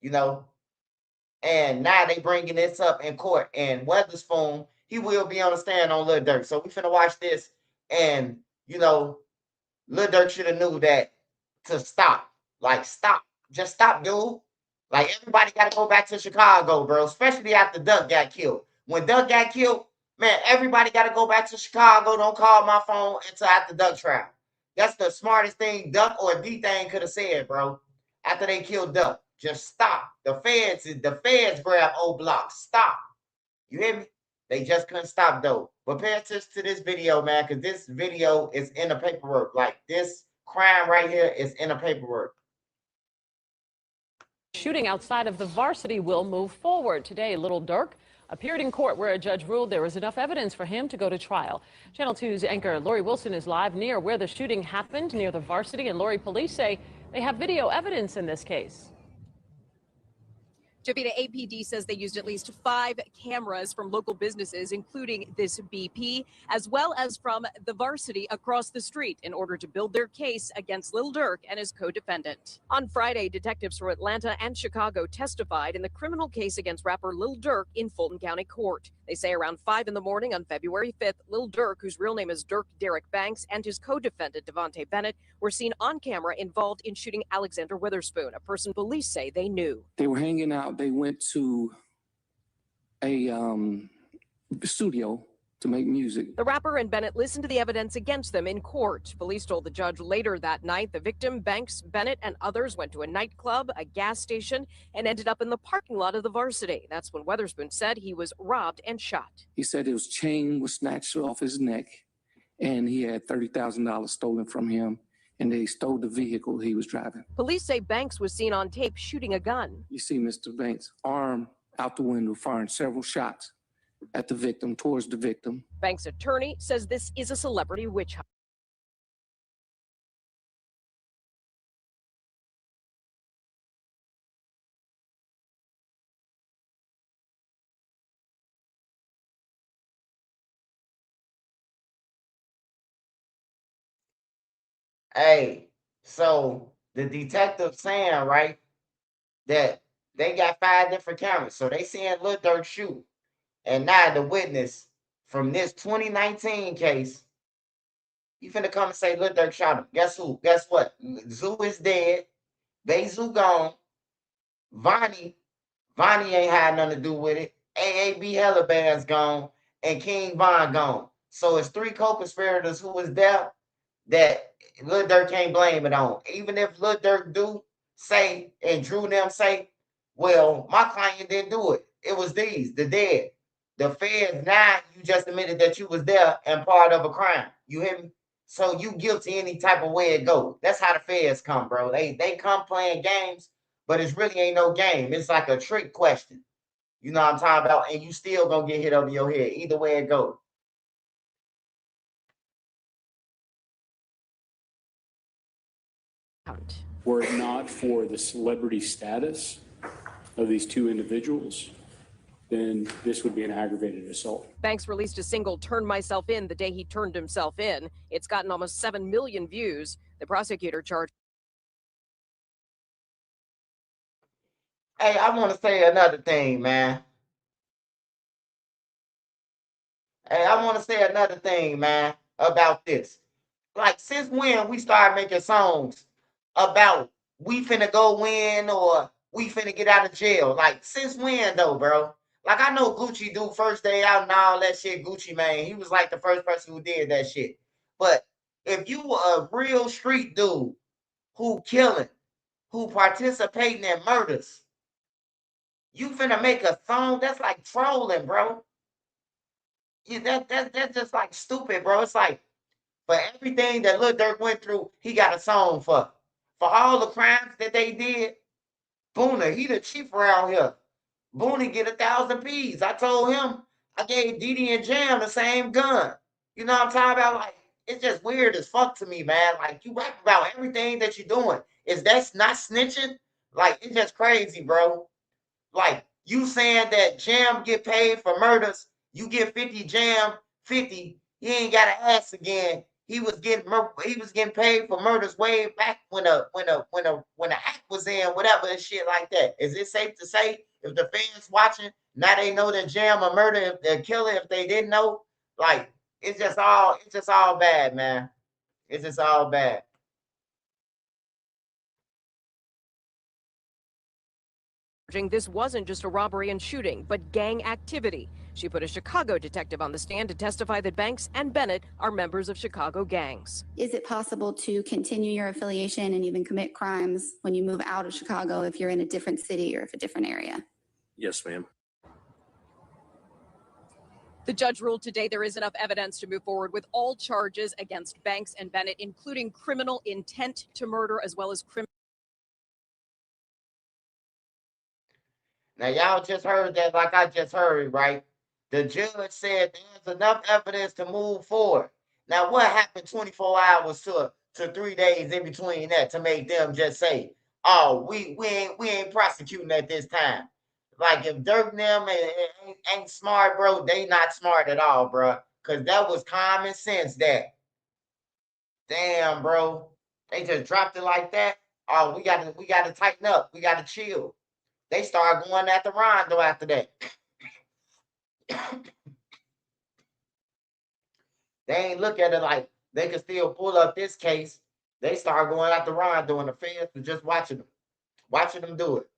you know. And now they bringing this up in court. And Weatherspoon, he will be on the stand on Lil Durk. So we finna watch this, and Lil Durk should have knew that to stop. Like, stop. Just stop, dude. Like, everybody got to go back to Chicago, bro, especially after Duck got killed. When Duck got killed, man, everybody got to go back to Chicago. Don't call my phone until after Duck trial. That's the smartest thing Duck or D-Thing could have said, bro, after they killed Duck. Just stop. The feds grab old blocks. Stop. You hear me? They just couldn't stop though. But pay attention to this video, man, because this video is in the paperwork. Like this crime right here is in the paperwork. shooting outside of the Varsity will move forward. Today, Lil Durk appeared in court where a judge ruled there was enough evidence for him to go to trial. Channel 2's anchor Lori Wilson is live near where the shooting happened, near the Varsity, and Lori, police say they have video evidence in this case. Javita, APD says they used at least 5 cameras from local businesses, including this BP, as well as from the Varsity across the street in order to build their case against Lil Durk and his co-defendant. On Friday, detectives from Atlanta and Chicago testified in the criminal case against rapper Lil Durk in Fulton County Court. They say around 5 in the morning on February 5th, Lil Durk, whose real name is Dirk Derek Banks, and his co-defendant Devontae Bennett were seen on camera involved in shooting Alexander Witherspoon, a person police say they knew. They were hanging out. They went to a studio to make music. The rapper and Bennett listened to the evidence against them in court. Police told the judge later that night the victim, Banks, Bennett, and others went to a nightclub, a gas station, and ended up in the parking lot of the Varsity. That's when Witherspoon said he was robbed and shot. He said his chain was snatched off his neck, and he had $30,000 stolen from him, and they stole the vehicle he was driving. Police say Banks was seen on tape shooting a gun. You see Mr. Banks' arm out the window firing several shots at the victim, towards the victim. Banks' attorney says this is a celebrity witch hunt. Hey, so the detective saying, right, that they got 5 different cameras. So they seeing Lil Durk shoot. And now the witness from this 2019 case, you finna come and say Lil Durk shot him. Guess who? Guess what? Zoo is dead. Bayzoo gone. Vonnie ain't had nothing to do with it. AAB Hella Band's gone. And King Von gone. So it's 3 co-conspirators who was there that Lil Durk can't blame it on. Even if Lil Durk do say and Drew them say Well, my client didn't do it. It was these, the dead. The feds, now you just admitted that you was there and part of a crime. You hear me? So you guilty any type of way it go. That's how the feds come, bro. They come playing games, but it really ain't no game. It's like a trick question. You know what I'm talking about? And you still gonna get hit over your head. Either way it goes. Were it not for the celebrity status of these two individuals, then this would be an aggravated assault. Banks released a single "Turn Myself In" the day he turned himself in. It's gotten almost 7 million views. The prosecutor charged. Hey, I want to say another thing, man. Hey, I want to say another thing, man, about this. Like, since when we started making songs about we finna go win or we finna get out of jail? Like, since when though, bro? Like, I know Gucci do first day out and all that shit. Gucci Mane, he was like the first person who did that shit. But if you were a real street dude who killing, who participating in murders, you finna make a song that's like trolling, bro. Yeah, that's just like stupid, bro. It's like for everything that Lil Durk went through, he got a song for. For all the crimes that they did, Boona, he the chief around here. Boona get 1,000 P's. I told him I gave Didi and Jam the same gun. You know what I'm talking about? Like, it's just weird as fuck to me, man. Like, you rap about everything that you're doing. Is that not snitching? Like, it's just crazy, bro. Like, you saying that Jam get paid for murders, you get 50 Jam, 50, he ain't got to ask again. He was getting paid for murders way back when the act was in, whatever and shit like that. Is it safe to say if the fans watching now they know that Jam a murder, if they're killer, if they didn't know? Like, it's just all bad, man. It's just all bad. This wasn't just a robbery and shooting, but gang activity. She put a Chicago detective on the stand to testify that Banks and Bennett are members of Chicago gangs. Is it possible to continue your affiliation and even commit crimes when you move out of Chicago if you're in a different city or if a different area? Yes, ma'am. The judge ruled today there is enough evidence to move forward with all charges against Banks and Bennett, including criminal intent to murder as well as criminal. Now, y'all just heard that like I just heard, right? The judge said there's enough evidence to move forward. Now, what happened 24 hours to 3 days in between that to make them just say, oh, we ain't prosecuting at this time? Like, if Dirk and them ain't smart, bro, they not smart at all, bro. Because that was common sense that. Damn, bro. They just dropped it like that. Oh, we gotta tighten up. We gotta chill. They started going after Rondo after that. They ain't look at it like they can still pull up this case. They start going after Rondo and the feds for just watching them do it.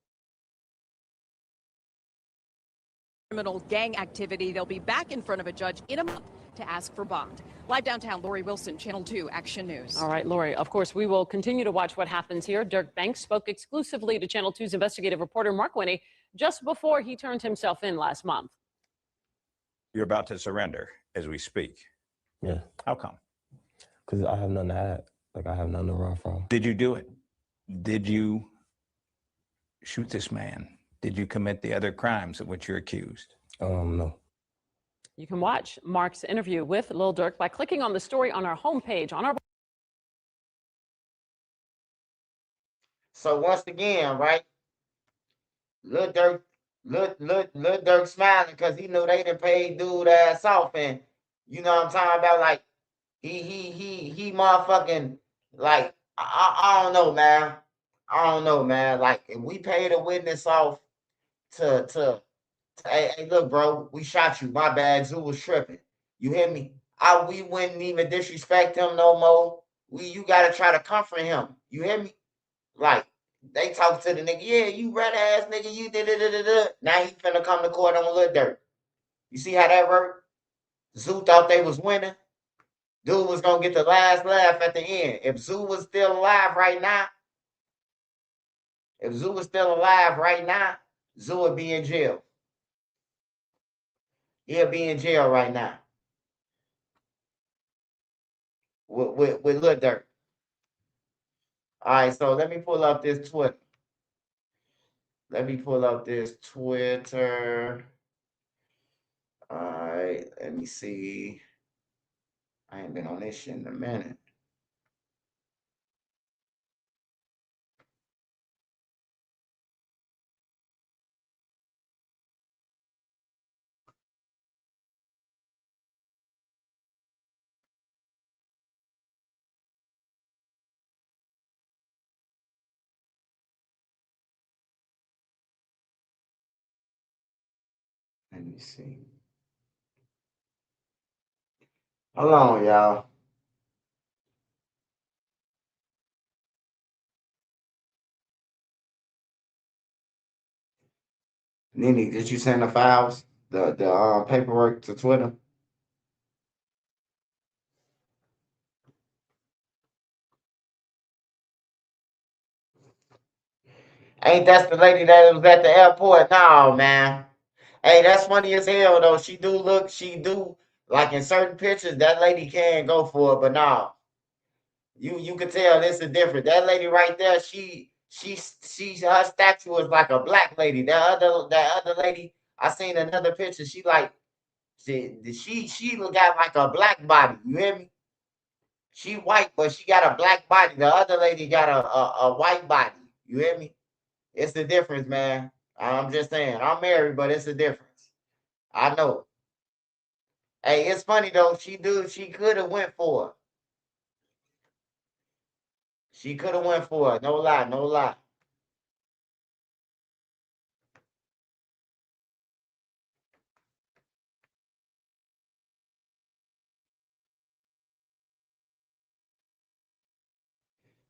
Criminal gang activity. They'll be back in front of a judge in a month to ask for bond. Live downtown, Lori Wilson, Channel 2 Action News. All right, Lori, of course, we will continue to watch what happens here. Dirk Banks spoke exclusively to Channel 2's investigative reporter Mark Winnie just before he turned himself in last month. You're about to surrender as we speak. Yeah. How come? Because I have nothing to add. Like, I have nothing to run from. Did you do it? Did you shoot this man? Did you commit the other crimes of which you're accused? No. You can watch Mark's interview with Lil Durk by clicking on the story on our homepage on our. So once again, right? Lil Durk smiling because he knew they done paid dude ass off, and you know what I'm talking about. Like he motherfucking like I don't know, man. I don't know, man. Like if we paid a witness off to hey, look, bro, we shot you. My bad. Zoo was tripping. You hear me? We wouldn't even disrespect him no more. You gotta try to comfort him. You hear me? Like they talk to the nigga, yeah, you red ass nigga, you did it. Now he finna come to court on Lil Durk. You see how that worked? Zoo thought they was winning. Dude was gonna get the last laugh at the end. If Zoo was still alive right now, Zoo would be in jail. He'll be in jail right now with Lil Durk. All right, so let me pull up this Twitter. Let me pull up this Twitter. All right, let me see. I ain't been on this shit in a minute. Let me see. Hold on, y'all. Nene, did you send the files, the paperwork to Twitter? Ain't that the lady that was at the airport? No, man. Hey, that's funny as hell though. She do like in certain pictures that lady can go for it, but no. You could tell this is different. That lady right there, she her statue is like a black lady. That other lady, I seen another picture. She got like a black body. You hear me? She white, but she got a black body. The other lady got a white body. You hear me? It's the difference, man. I'm just saying. I'm married, but it's a difference. I know. Hey, it's funny though. She could have went for it. She could have went for it. No lie, no lie.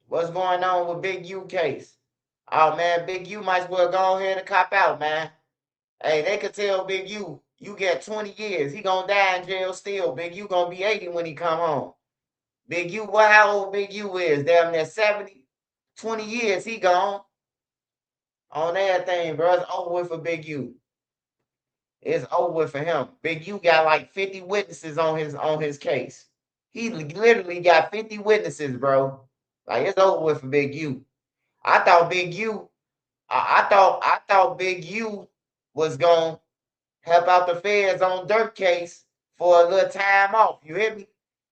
What's going on with Big U case? Oh man, Big U might as well go ahead and cop out, man. Hey, they could tell Big U, you get 20 years. He gonna die in jail still. Big U gonna be 80 when he come home. Big U, what how old Big U is? Damn near 70. 20 years, he gone. On everything, bro. It's over with for Big U. It's over with for him. Big U got like 50 witnesses on his case. He literally got 50 witnesses, bro. Like it's over with for Big U. I thought Big U, I thought Big U was gonna help out the feds on Durk case for a little time off. You hear me?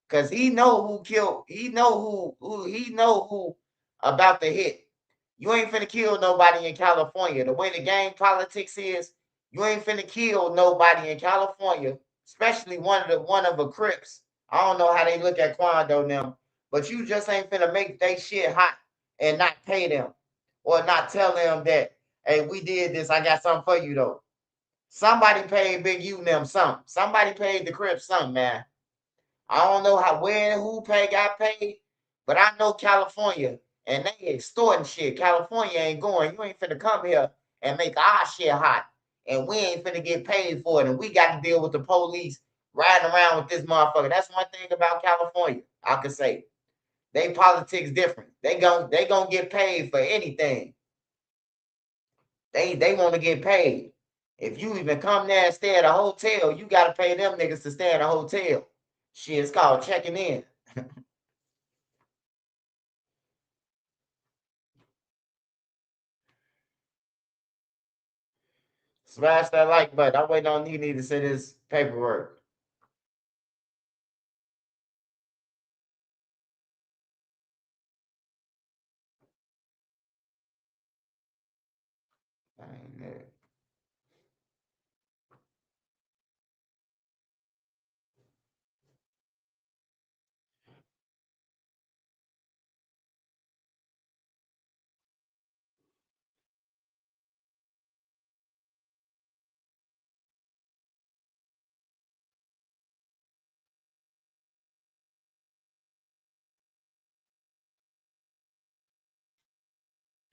Cause he know who killed. He know who about the hit. You ain't finna kill nobody in California. The way the game politics is, you ain't finna kill nobody in California, especially one of the Crips. I don't know how they look at Quando now, but you just ain't finna make they shit hot and not pay them or not tell them that, hey, we did this. I got something for you though. Somebody paid Big U and them something. Somebody paid the Crips something, man. I don't know how where and who got paid, but I know California and they extorting shit. California ain't going. You ain't finna come here and make our shit hot, and we ain't finna get paid for it. And we got to deal with the police riding around with this motherfucker. That's one thing about California. I could say they politics different. They gonna get paid for anything. They want to get paid. If you even come there and stay at a hotel, you got to pay them niggas to stay at a hotel. Shit, it's called checking in. Smash that like button. I'm waiting on Nene to send his paperwork.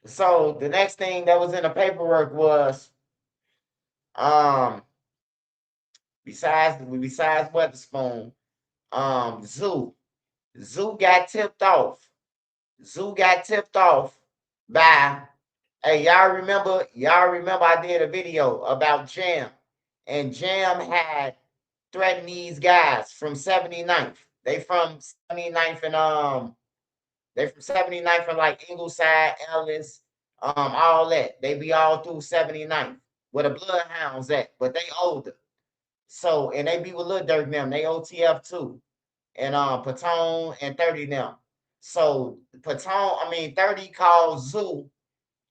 So the next thing that was in the paperwork was um besides Weatherspoon, Zoo. Zoo got tipped off. Zoo got tipped off by Hey, y'all remember I did a video about Jam, and Jam had threatened these guys from 79th. They from 79th and they from 79th and like Ingleside, Ellis, all that. They be all through 79th where the Bloodhounds at, but they older. So and they be with Lil Durk them. They OTF too. And Patone and 30 them. So 30 called Zoo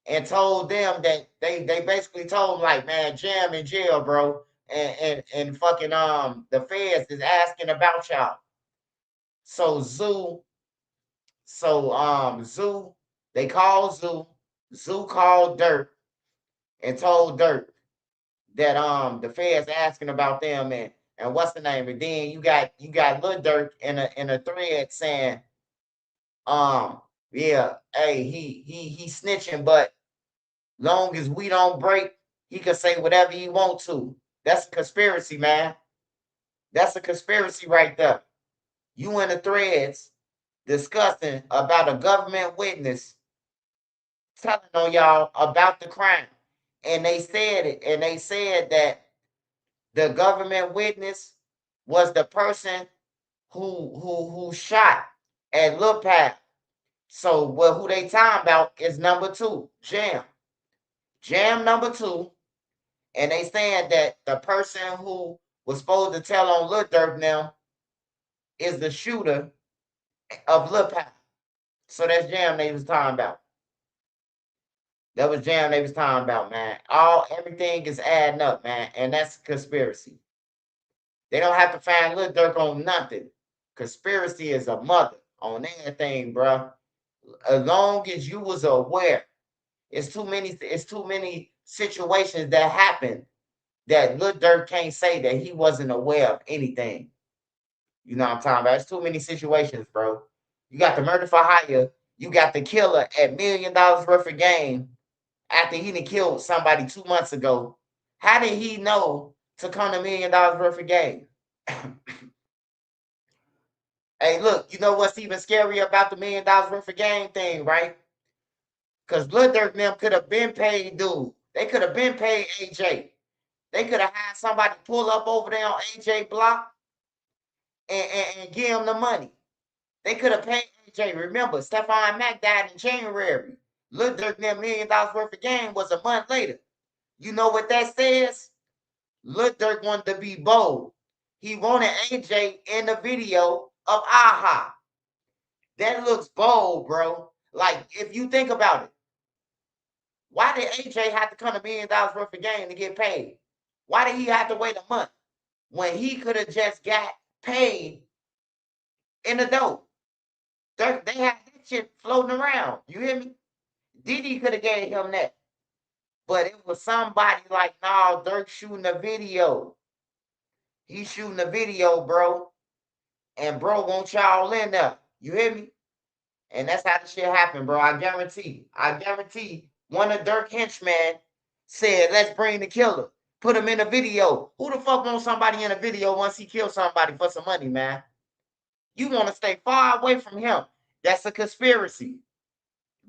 and told them that they basically told him like, man, Jam in jail, bro. And fucking the feds is asking about y'all. So Zoo, they called Zoo. Zoo called Durk and told Durk that the feds asking about them and what's the name? And then you got Lil Durk in a thread saying, yeah, hey, he snitching, but long as we don't break, he can say whatever he want to. That's a conspiracy, man. That's a conspiracy right there. You in the threads discussing about a government witness telling on y'all about the crime. And they said it, and they said that the government witness was the person who shot at Lil Pap. So well, who they talking about is number 2, Jam. Jam number 2. And they saying that the person who was supposed to tell on Lil Durk now is the shooter of Lil Pap. So that's Jam they was talking about. That was Jam they was talking about, man. Everything is adding up, man, and that's a conspiracy. They don't have to find Lil Durk on nothing. Conspiracy is a mother on anything, bro. As long as you was aware, it's too many situations that happen that Lil Durk can't say that he wasn't aware of anything. You know what I'm talking about? It's too many situations, bro. You got the murder for hire. You got the killer at $1 million worth of game after he done killed somebody 2 months ago. How did he know to come to $1 million worth of game? Hey, look, you know what's even scarier about the $1 million worth of game thing, right? Because Lil Durk and them could have been paid, dude. They could have been paid AJ. They could have had somebody pull up over there on AJ block and give him the money. They could have paid AJ. Remember, Stephon Mack died in January. Lil Durk and them $1 million worth of game was a month later. You know what that says? Lil Durk wanted to be bold. He wanted AJ in the video of AHA. That looks bold, bro. Like, if you think about it, why did AJ have to come to $1 million worth of game to get paid? Why did he have to wait a month when he could have just got paid in the dope? They had that shit floating around. You hear me? Diddy could have gave him that. But it was somebody like, nah, Durk shooting a video. He's shooting a video, bro. And bro want y'all in there. You hear me? And that's how the shit happened, bro. I guarantee one of Durk henchmen said, let's bring the killer. Put him in a video. Who the fuck wants somebody in a video once he kills somebody for some money, man? You want to stay far away from him. That's a conspiracy.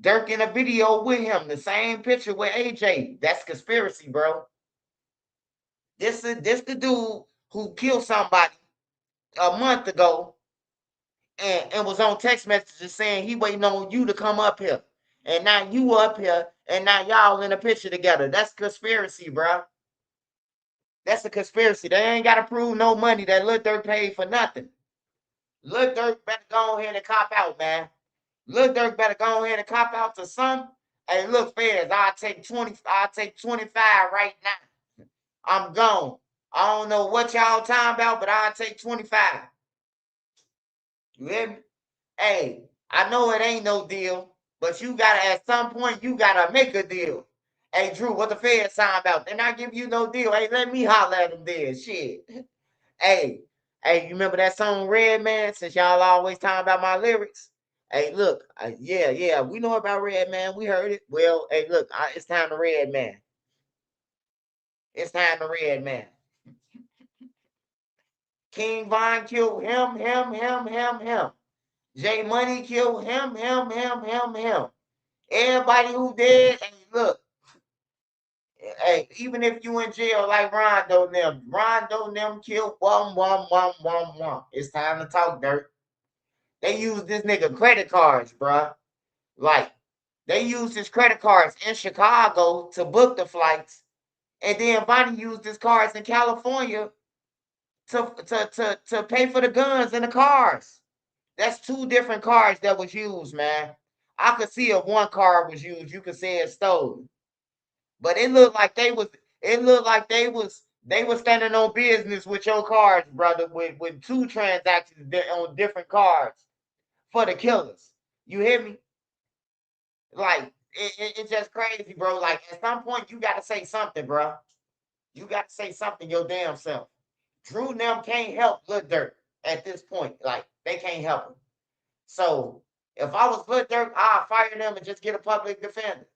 Durk in a video with him, the same picture with AJ. That's conspiracy, bro. This the dude who killed somebody a month ago and was on text messages saying he waiting on you to come up here. And now you up here and now y'all in a picture together. That's conspiracy, bro. That's a conspiracy. They ain't got to prove no money that Lil Durk paid for nothing. Lil Durk better go ahead and cop out, man. Lil Durk better go ahead and cop out to some. Hey, look, feds, I'll take 25 right now. I'm gone. I don't know what y'all talking about, but I'll take 25. You hear me? Hey, I know it ain't no deal, but you gotta at some point you gotta make a deal. Hey, Drew, what the feds talking about? They're not giving you no deal. Hey, let me holler at them then. Shit. Hey, you remember that song Red Man? Since y'all always talking about my lyrics. Hey, look, yeah, we know about Red Man. We heard it. Well, hey, look, it's time to Red Man. It's time to Red Man. King Von killed him. J Money killed him. Everybody who dead, hey, look, hey, even if you in jail like Rondo them killed one. It's time to talk, Dirk. They use this nigga credit cards, bruh. Like, they used his credit cards in Chicago to book the flights, and then Bonnie used his cards in California to pay for the guns and the cars. That's two different cards that was used, man. I could see if one card was used, you could say it's stolen. But it looked like they was standing on business with your cards, brother, with two transactions on different cards for the killers. You hear me? Like it's just crazy, bro. Like at some point you gotta say something, bro. You gotta say something your damn self. Drew and them can't help Lil Durk at this point. Like they can't help him. So if I was Lil Durk, I'd fire them and just get a public defender.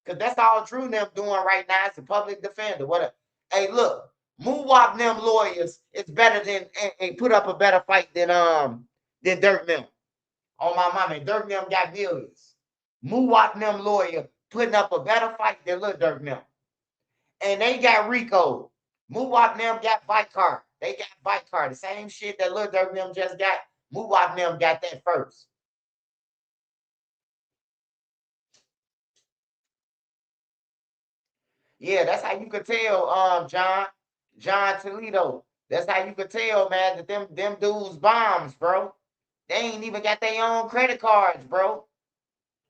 Cause that's all Drew and them doing right now is a public defender. What a hey look, Moonwalk them lawyers is better than and put up a better fight than Dirk them. On my mama, Dirk them got millions. Moonwalk them lawyer putting up a better fight than Lil Durk them. And they got Rico. Moonwalk them got Vicar. They got Vicar. The same shit that Lil Durk them just got. Moonwalk them got that first. Yeah, that's how you could tell, John Toledo. That's how you could tell, man, that them dudes bombs, bro. They ain't even got their own credit cards, bro.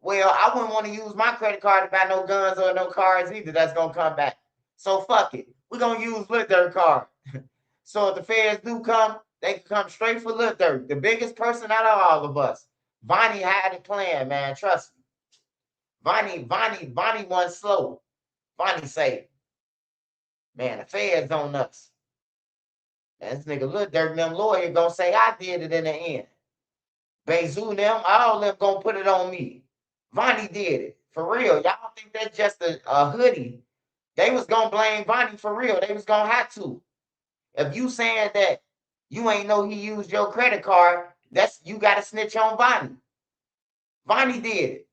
Well, I wouldn't want to use my credit card to buy no guns or no cars either. That's gonna come back. So fuck it. We're gonna use Lil Durk card. So if the feds do come, they can come straight for Lil Durk, the biggest person out of all of us. Vonnie had a plan, man. Trust me. Vonnie wasn't slow. Vonnie say, man, the feds on us. And this nigga Lil Durk them lawyer gonna say I did it in the end. Bayzoo them, all them gonna put it on me. Vonnie did it. For real. Y'all think that's just a hoodie. They was gonna blame Vonnie for real. They was gonna have to. If you saying that you ain't know he used your credit card, that's you gotta snitch on Vonnie. Vonnie did it.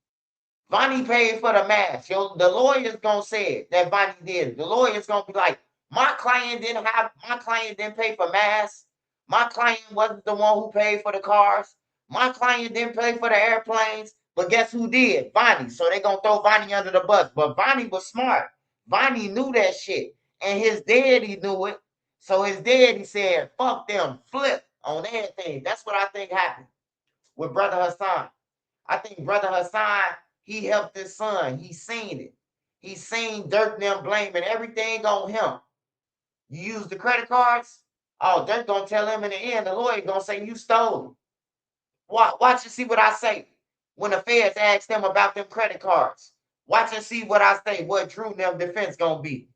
Vonnie paid for the mask. The lawyer's gonna say it that Vonnie did it. The lawyer's gonna be like, my client didn't pay for masks. My client wasn't the one who paid for the cars. My client didn't pay for the airplanes. But guess who did? Vonnie. So they gonna throw Vonnie under the bus. But Vonnie was smart. Vonnie knew that shit. And his daddy knew it. So his daddy said, fuck them, flip on everything. That's what I think happened with Brother Hassan. I think Brother Hassan, he helped his son. He seen it. He seen Dirk them blaming everything on him. You use the credit cards? Oh, Dirk gonna tell him in the end, the lawyer gonna say you stole them. Watch and see what I say. When the feds ask them about them credit cards. Watch and see what I say, what Drew them defense gonna be.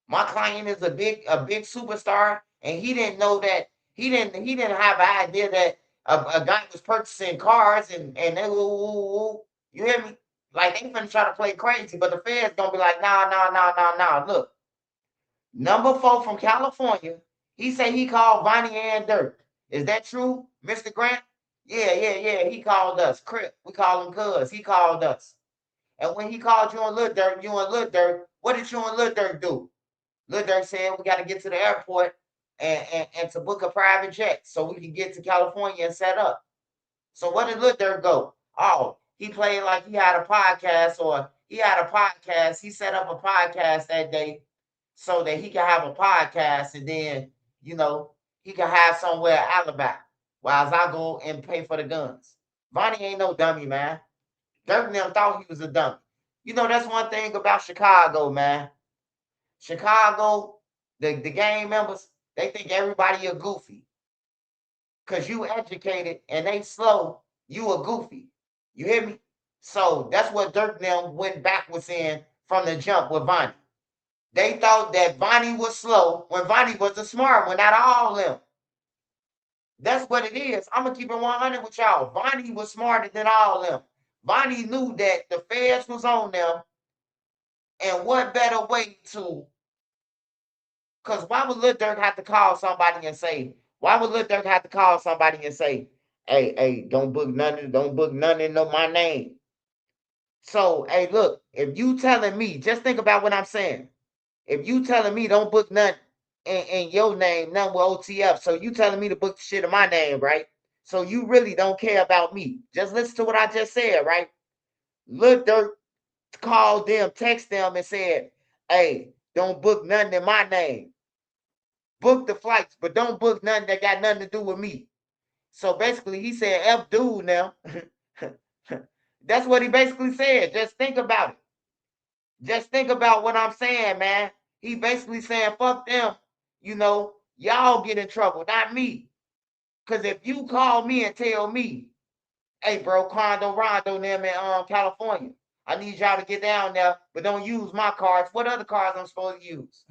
My client is a big superstar, and he didn't know that he didn't have an idea that a guy was purchasing cars and you hear me? Like they finna try to play crazy, but the feds gonna be like, nah. Look, number 4 from California, he said he called Vonnie and Dirk. Is that true, Mr. Grant? Yeah. He called us. Crip. We call him Cuz. He called us. And when he called you and Lil Durk, what did you and Lil Durk do? Lil Durk said we got to get to the airport and to book a private jet so we can get to California and set up. So what did Lil Durk go? Oh, he played like he had a podcast He set up a podcast that day so that he can have a podcast and then, he can have somewhere alibi while I go and pay for the guns. Vonnie ain't no dummy, man. Dirk and them thought he was a dummy. That's one thing about Chicago, man. Chicago, the gang members, they think everybody a goofy. Because you educated and they slow, you a goofy. You hear me? So that's what Dirk and them went backwards in from the jump with Vonnie. They thought that Vonnie was slow when Vonnie was the smart one out of all of them. That's what it is. I'm going to keep it 100 with y'all. Vonnie was smarter than all of them. Vonnie knew that the feds was on them, and what better way to, because why would Lil Durk have to call somebody and say, hey, don't book nothing of my name. So, hey, look, if you telling me, just think about what I'm saying. If you telling me don't book nothing in your name, nothing with OTF, so you telling me to book the shit in my name, right? So you really don't care about me. Just listen to what I just said, right? Lil Durk called them, text them, and said, hey, don't book nothing in my name. Book the flights, but don't book nothing that got nothing to do with me. So basically, he said, F dude now. That's what he basically said. Just think about it. Just think about what I'm saying, man. He basically saying, fuck them. You know, y'all get in trouble, not me. Because if you call me and tell me, hey, bro, Condo Rondo them in California, I need y'all to get down there, but don't use my cards. What other cards I'm supposed to use?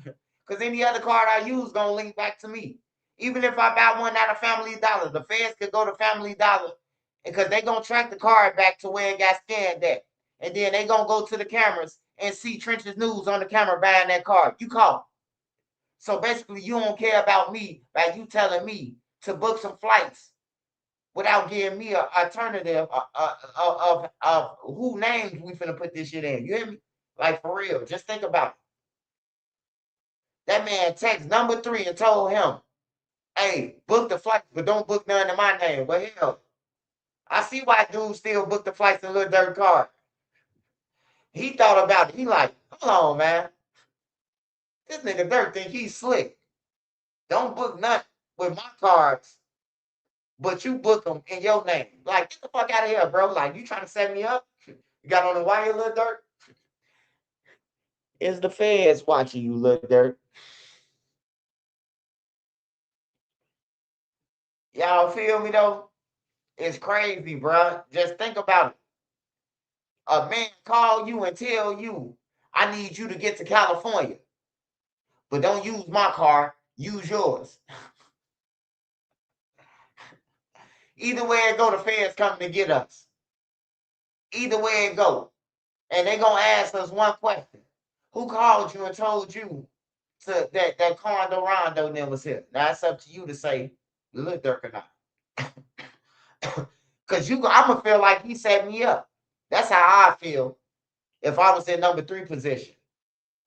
Because any other card I use going to link back to me. Even if I buy one out of Family Dollar, the feds could go to Family Dollar because they going to track the card back to where it got scanned at. And then they going to go to the cameras and see Trench's News on the camera buying that card. You call. So basically, you don't care about me by you telling me to book some flights without giving me an alternative of who names we finna put this shit in. You hear me? Like, for real. Just think about it. That man text number 3 and told him, hey, book the flights, but don't book none in my name. But hell, I see why dudes still book the flights in Lil Durk card. He thought about it. He like, hold on, man. This nigga Durk think he's slick. Don't book nothing with my cards, but you book them in your name. Like, get the fuck out of here, bro. Like, you trying to set me up? You got on the wire, Lil Durk? Is the feds watching you, Lil Durk? Y'all feel me, though? It's crazy, bro. Just think about it. A man call you and tell you, I need you to get to California, but don't use my car, use yours. Either way it go, the feds coming to get us. Either way it go. And they gonna ask us one question. Who called you and told you that Condo Rondo then was here? Now it's up to you to say Lil Durk or not. Cause I'ma feel like he set me up. That's how I feel if I was in number 3 position.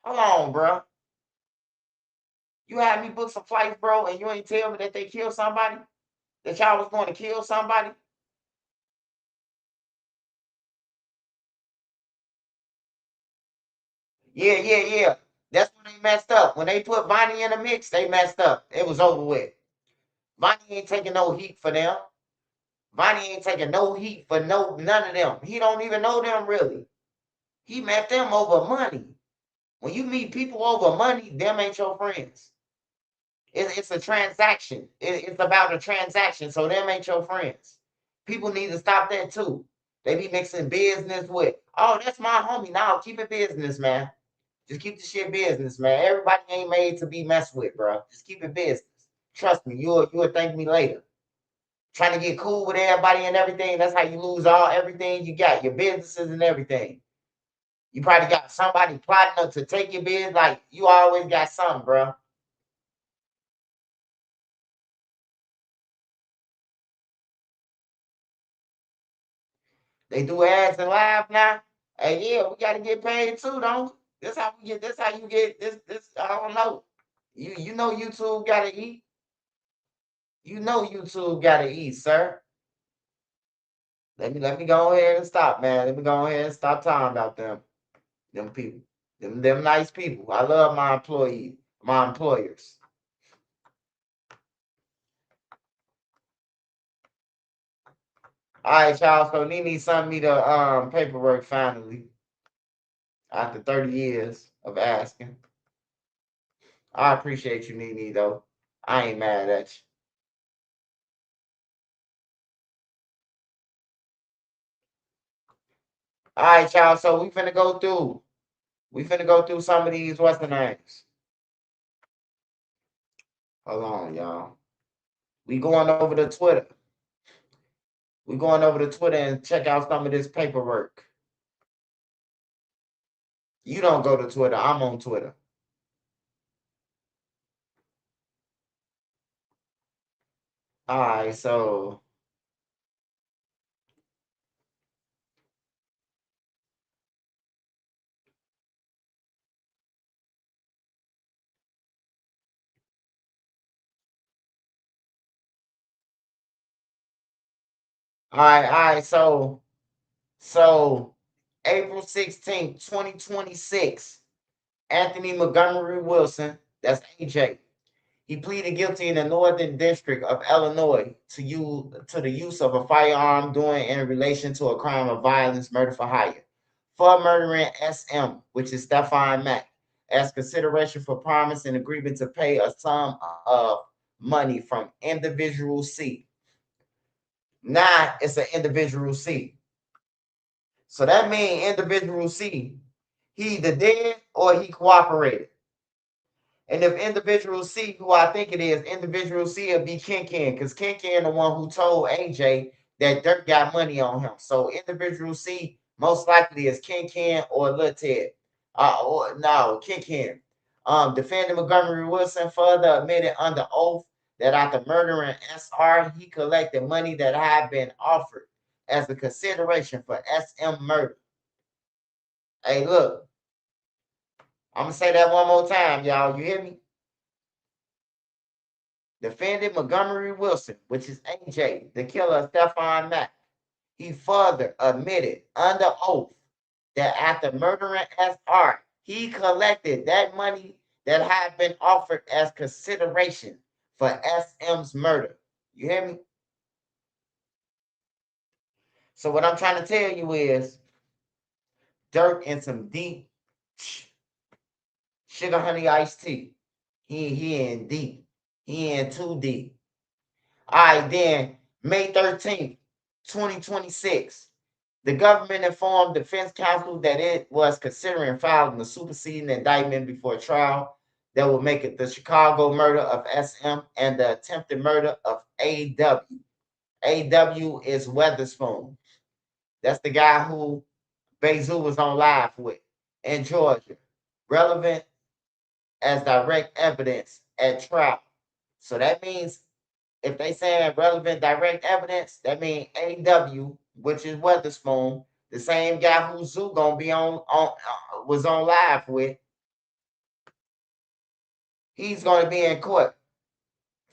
Hold on, bro. You had me book some flights, bro, and you ain't tell me that they killed somebody? That y'all was going to kill somebody? Yeah. That's when they messed up. When they put Bonnie in the mix, they messed up. It was over with. Bonnie ain't taking no heat for them. Bonnie ain't taking no heat for none of them. He don't even know them really. He met them over money. When you meet people over money, them ain't your friends. It's a transaction. It's about a transaction, so them ain't your friends. People need to stop that too. They be mixing business with, oh, that's my homie. Now keep it business, man. Just keep the shit business, man. Everybody ain't made to be messed with, bro. Just keep it business. Trust me, you'll thank me later. Trying to get cool with everybody and everything, that's how you lose everything you got, your businesses and everything. You probably got somebody plotting up to take your biz. Like, you always got something, bro. They do ads and live now. Hey, yeah, we gotta get paid too, don't we? This how you get this I don't know. You know YouTube gotta eat. You know YouTube gotta eat, sir. Let me go ahead and stop, man. Let me go ahead and stop talking about them. Them people. Them nice people. I love my employers. All right, y'all. So Nene sent me the paperwork finally after 30 years of asking. I appreciate you, Nene, though. I ain't mad at you. All right, y'all. So we finna go through. We finna go through some of these what's the names. Hold on, y'all. We going over to Twitter. We going over to Twitter and check out some of this paperwork. You don't go to Twitter. I'm on Twitter. All right, so All right. So April 16th, 2026, Anthony Montgomery Wilson, that's AJ. He pleaded guilty in the Northern District of Illinois to the use of a firearm doing in relation to a crime of violence, murder for hire, for murdering SM, which is Stefan Mack, as consideration for promise and agreement to pay a sum of money from individual C. Now it's an individual C. So that means individual C, he either dead or he cooperated. And if individual C, who I think it is, individual C will be Ken because Ken the one who told AJ that Dirk got money on him. So individual C most likely is Ken or Lil Ted. Or no, Ken. Defendant Montgomery Wilson further admitted under oath that after murdering SR, he collected money that had been offered as a consideration for SM murder. Hey, look, I'm gonna say that one more time, y'all. You hear me? Defendant Montgomery Wilson, which is AJ, the killer of Stefan Mack, he further admitted under oath that after murdering SR, he collected that money that had been offered as consideration for SM's murder. You hear me? So what I'm trying to tell you is Dirk in some deep sugar honey iced tea. He in deep. He in too deep. All right, then May 13th, 2026. The government informed defense counsel that it was considering filing a superseding indictment before trial that would make it the Chicago murder of SM and the attempted murder of AW. AW is Weatherspoon. That's the guy who Bayzoo was on live with in Georgia. Relevant as direct evidence at trial. So that means if they saying relevant direct evidence, that means AW, which is Weatherspoon, the same guy who Zoo gonna be was on live with. He's gonna be in court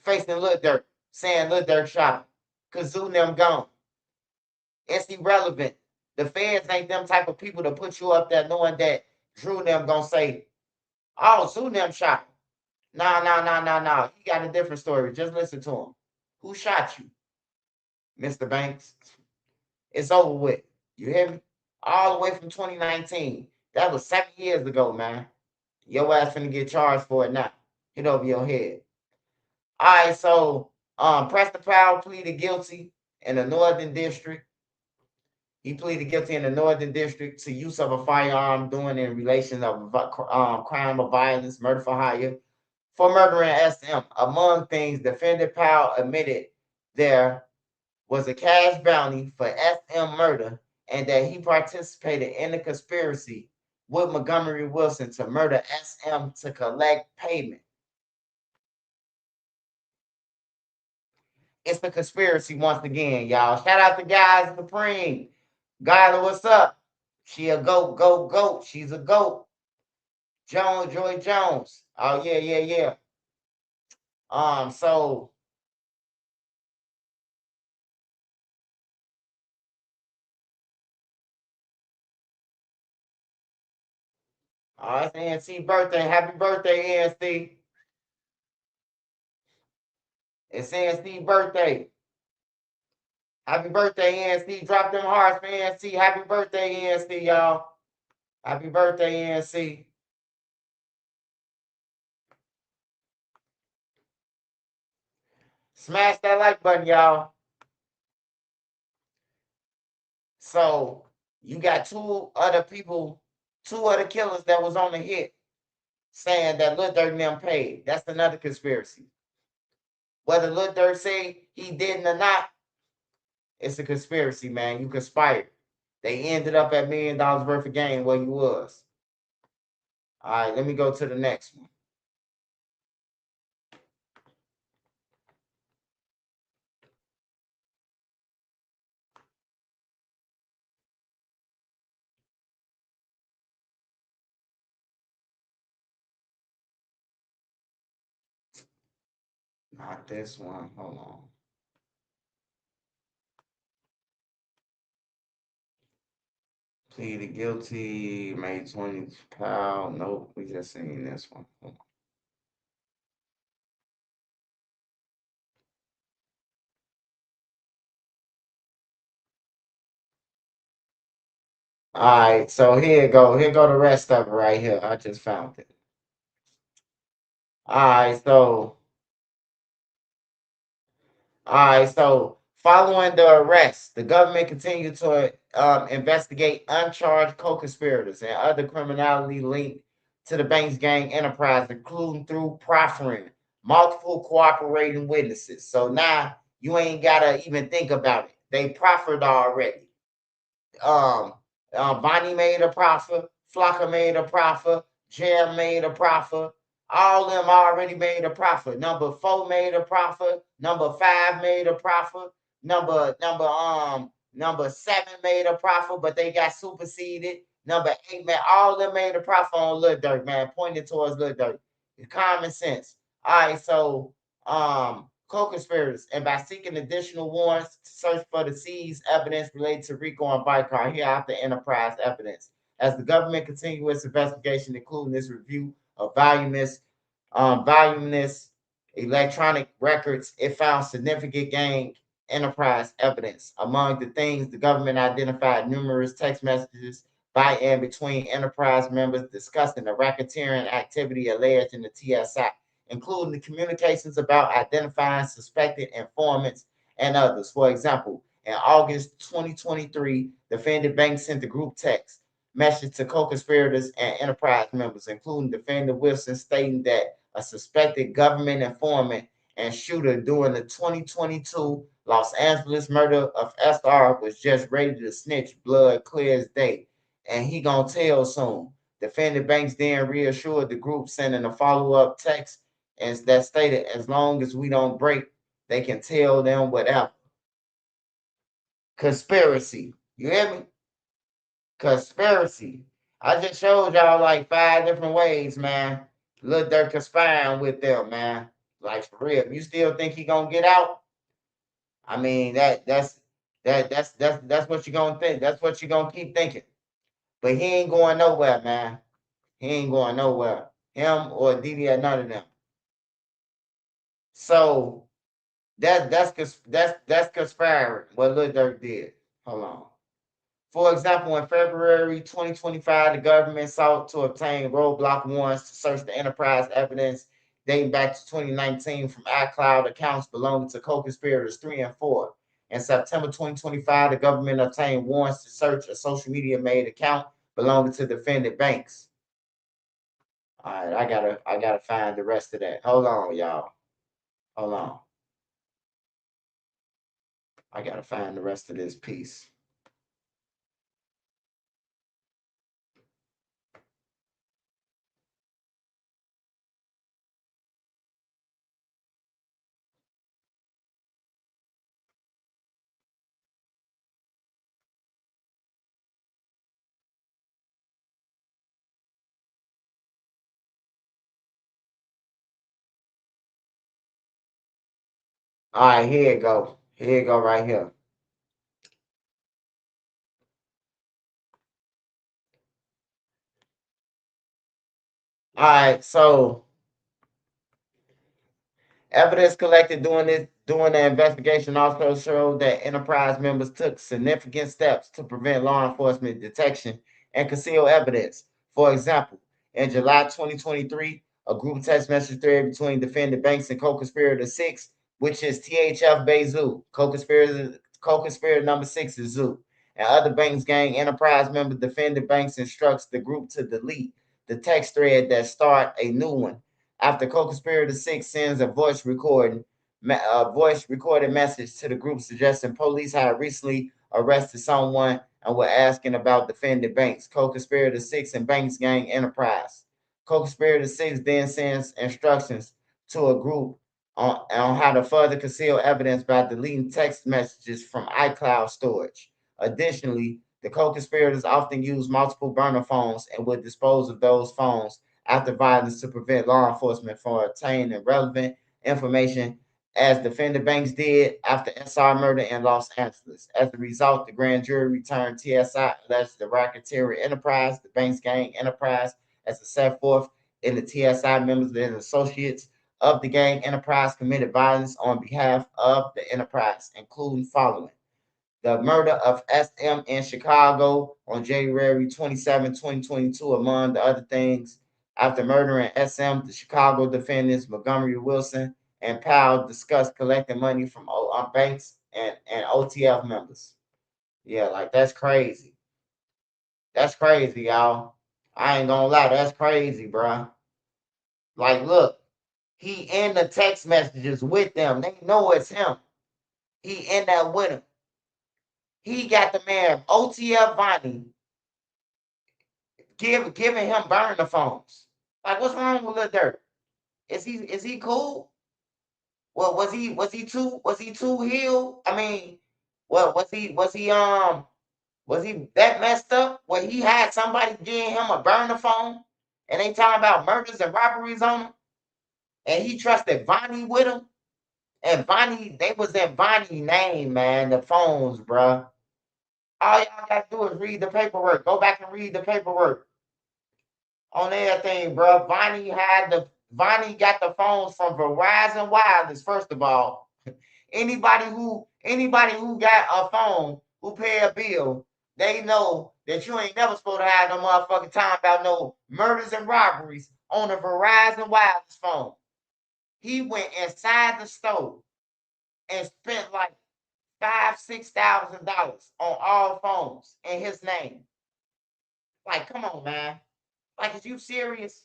facing Lil Durk, saying Lil Durk shot him, cause Zoo and them gone. It's irrelevant. The feds ain't them type of people to put you up there knowing that Drew and them gonna say, "Oh, Zoo and them shot him." No. He got a different story. Just listen to him. Who shot you, Mr. Banks? It's over with. You hear me? All the way from 2019. That was 7 years ago, man. Your ass finna get charged for it now. Hit over your head. All right, so Preston Powell pleaded guilty in the Northern District. He pleaded guilty in the Northern District to use of a firearm doing in relation of crime of violence, murder for hire, for murdering SM. Among things, defendant Powell admitted there was a cash bounty for SM murder and that he participated in the conspiracy with Montgomery Wilson to murder SM to collect payment. It's the conspiracy once again, y'all. Shout out to Guys Supreme. Gyla, what's up? She a goat. She's a goat. Joy Jones. Oh, yeah. So it's ANC birthday. Happy birthday, ANC. It's ANC birthday. Happy birthday, ANC. Drop them hearts for ANC. Happy birthday, ANC, y'all. Happy birthday, ANC. Smash that like button, y'all. So you got two other killers that was on the hit saying that Lil Durk and them paid. That's another conspiracy. Whether Lil Durk say he didn't or not, it's a conspiracy, man. You conspired. They ended up at $1 million worth of game where you was. All right, let me go to the next one. Not this one. Hold on. Pleaded guilty, May 20th. Pal. Nope, we just seen this one. All right, so here you go. Here go the rest of it right here. I just found it. All right, so following the arrest, the government continued to investigate uncharged co-conspirators and other criminality linked to the bank's gang enterprise, including through proffering multiple cooperating witnesses. So now you ain't gotta even think about it. They proffered already. um, Bonnie made a profit, Flocka made a profit, Jam made a profit. All of them already made a profit. Number 4 made a profit. Number 5 made a profit. Number 7 made a profit, but they got superseded. Number 8, man, all of them made a profit on Lil Durk, man, pointed towards Lil Durk. Common sense. All right, so co-conspirators, and by seeking additional warrants to search for the seized evidence related to Rico and Vicar hereafter enterprise evidence. As the government continues its investigation, including this review of voluminous electronic records, it found significant gang enterprise evidence. Among the things, the government identified numerous text messages by and between enterprise members discussing the racketeering activity alleged in the TSI, including the communications about identifying suspected informants and others. For example, in August 2023, the defendant bank sent a group text message to co-conspirators and enterprise members, including defendant Wilson, stating that a suspected government informant and shooter during the 2022 Los Angeles murder of SR was just ready to snitch, blood clear as day, and he gonna tell soon. Defendant Banks then reassured the group, sending a follow-up text and that stated, as long as we don't break, they can tell them whatever. Conspiracy. You hear me? Conspiracy. I just showed y'all like 5 different ways, man. Look, they're conspiring with them, man. Like for real. You still think he gonna get out? I mean, that's what you're gonna think. That's what you're gonna keep thinking. But he ain't going nowhere, man. He ain't going nowhere. Him or Didi or none of them. So that's conspiring what Lil Durk did. Hold on. For example, in February 2025, the government sought to obtain roadblock warrants to search the enterprise evidence dating back to 2019 from iCloud accounts belonging to co-conspirators 3 and 4. In September 2025, the government obtained warrants to search a social media made account belonging to defendant banks. All right, I gotta find the rest of that. Hold on, y'all. Hold on. I gotta find the rest of this piece. All right, here you go. Here you go, right here. All right, so evidence collected during the investigation also showed that enterprise members took significant steps to prevent law enforcement detection and conceal evidence. For example, in July 2023, a group text message thread between defendant Banks and co-conspirator 6, which is THF Bayzoo, co-conspirator number 6 is Zoo, and other Banks gang enterprise members, defendant Banks instructs the group to delete the text thread that start a new one after co-conspirator 6 sends a voice recorded message to the group suggesting police had recently arrested someone and were asking about defendant Banks. Co-conspirator 6 and Banks gang enterprise. Co-conspirator 6 then sends instructions to a group on how to further conceal evidence by deleting text messages from iCloud storage. Additionally, the co-conspirators often use multiple burner phones and would dispose of those phones after violence to prevent law enforcement from obtaining relevant information as defendant banks did after SR murder in Los Angeles. As a result, the grand jury returned TSI alleged the racketeering enterprise, the Banks gang enterprise, as set forth in the TSI members and associates of the gang enterprise committed violence on behalf of the enterprise, including following: the murder of SM in Chicago on January 27, 2022, among the other things. After murdering SM, the Chicago defendants Montgomery Wilson and Powell discussed collecting money from banks and OTF members. Yeah, like that's crazy. That's crazy, y'all. I ain't gonna lie, that's crazy, bro. Like, look, he in the text messages with them. They know it's him. He in that with him. He got the man OTF Bonnie giving him burner phones. Like, what's wrong with Lil Durk? Is he cool? Well, was he too healed? I mean, well, was he that messed up where he had somebody giving him a burner phone and they talking about murders and robberies on him, and he trusted Bonnie with him, and Bonnie, they was in Bonnie's name, man, the phones, bruh. All y'all gotta do is read the paperwork. Go back and read the paperwork on everything, bro. Vonnie got the phones from Verizon Wireless. First of all, anybody who got a phone who pay a bill, they know that you ain't never supposed to have no motherfucking time about no murders and robberies on a Verizon Wireless phone. He went inside the store and spent like $5,000-$6,000 on all phones in his name. Like, come on, man. Like, is you serious?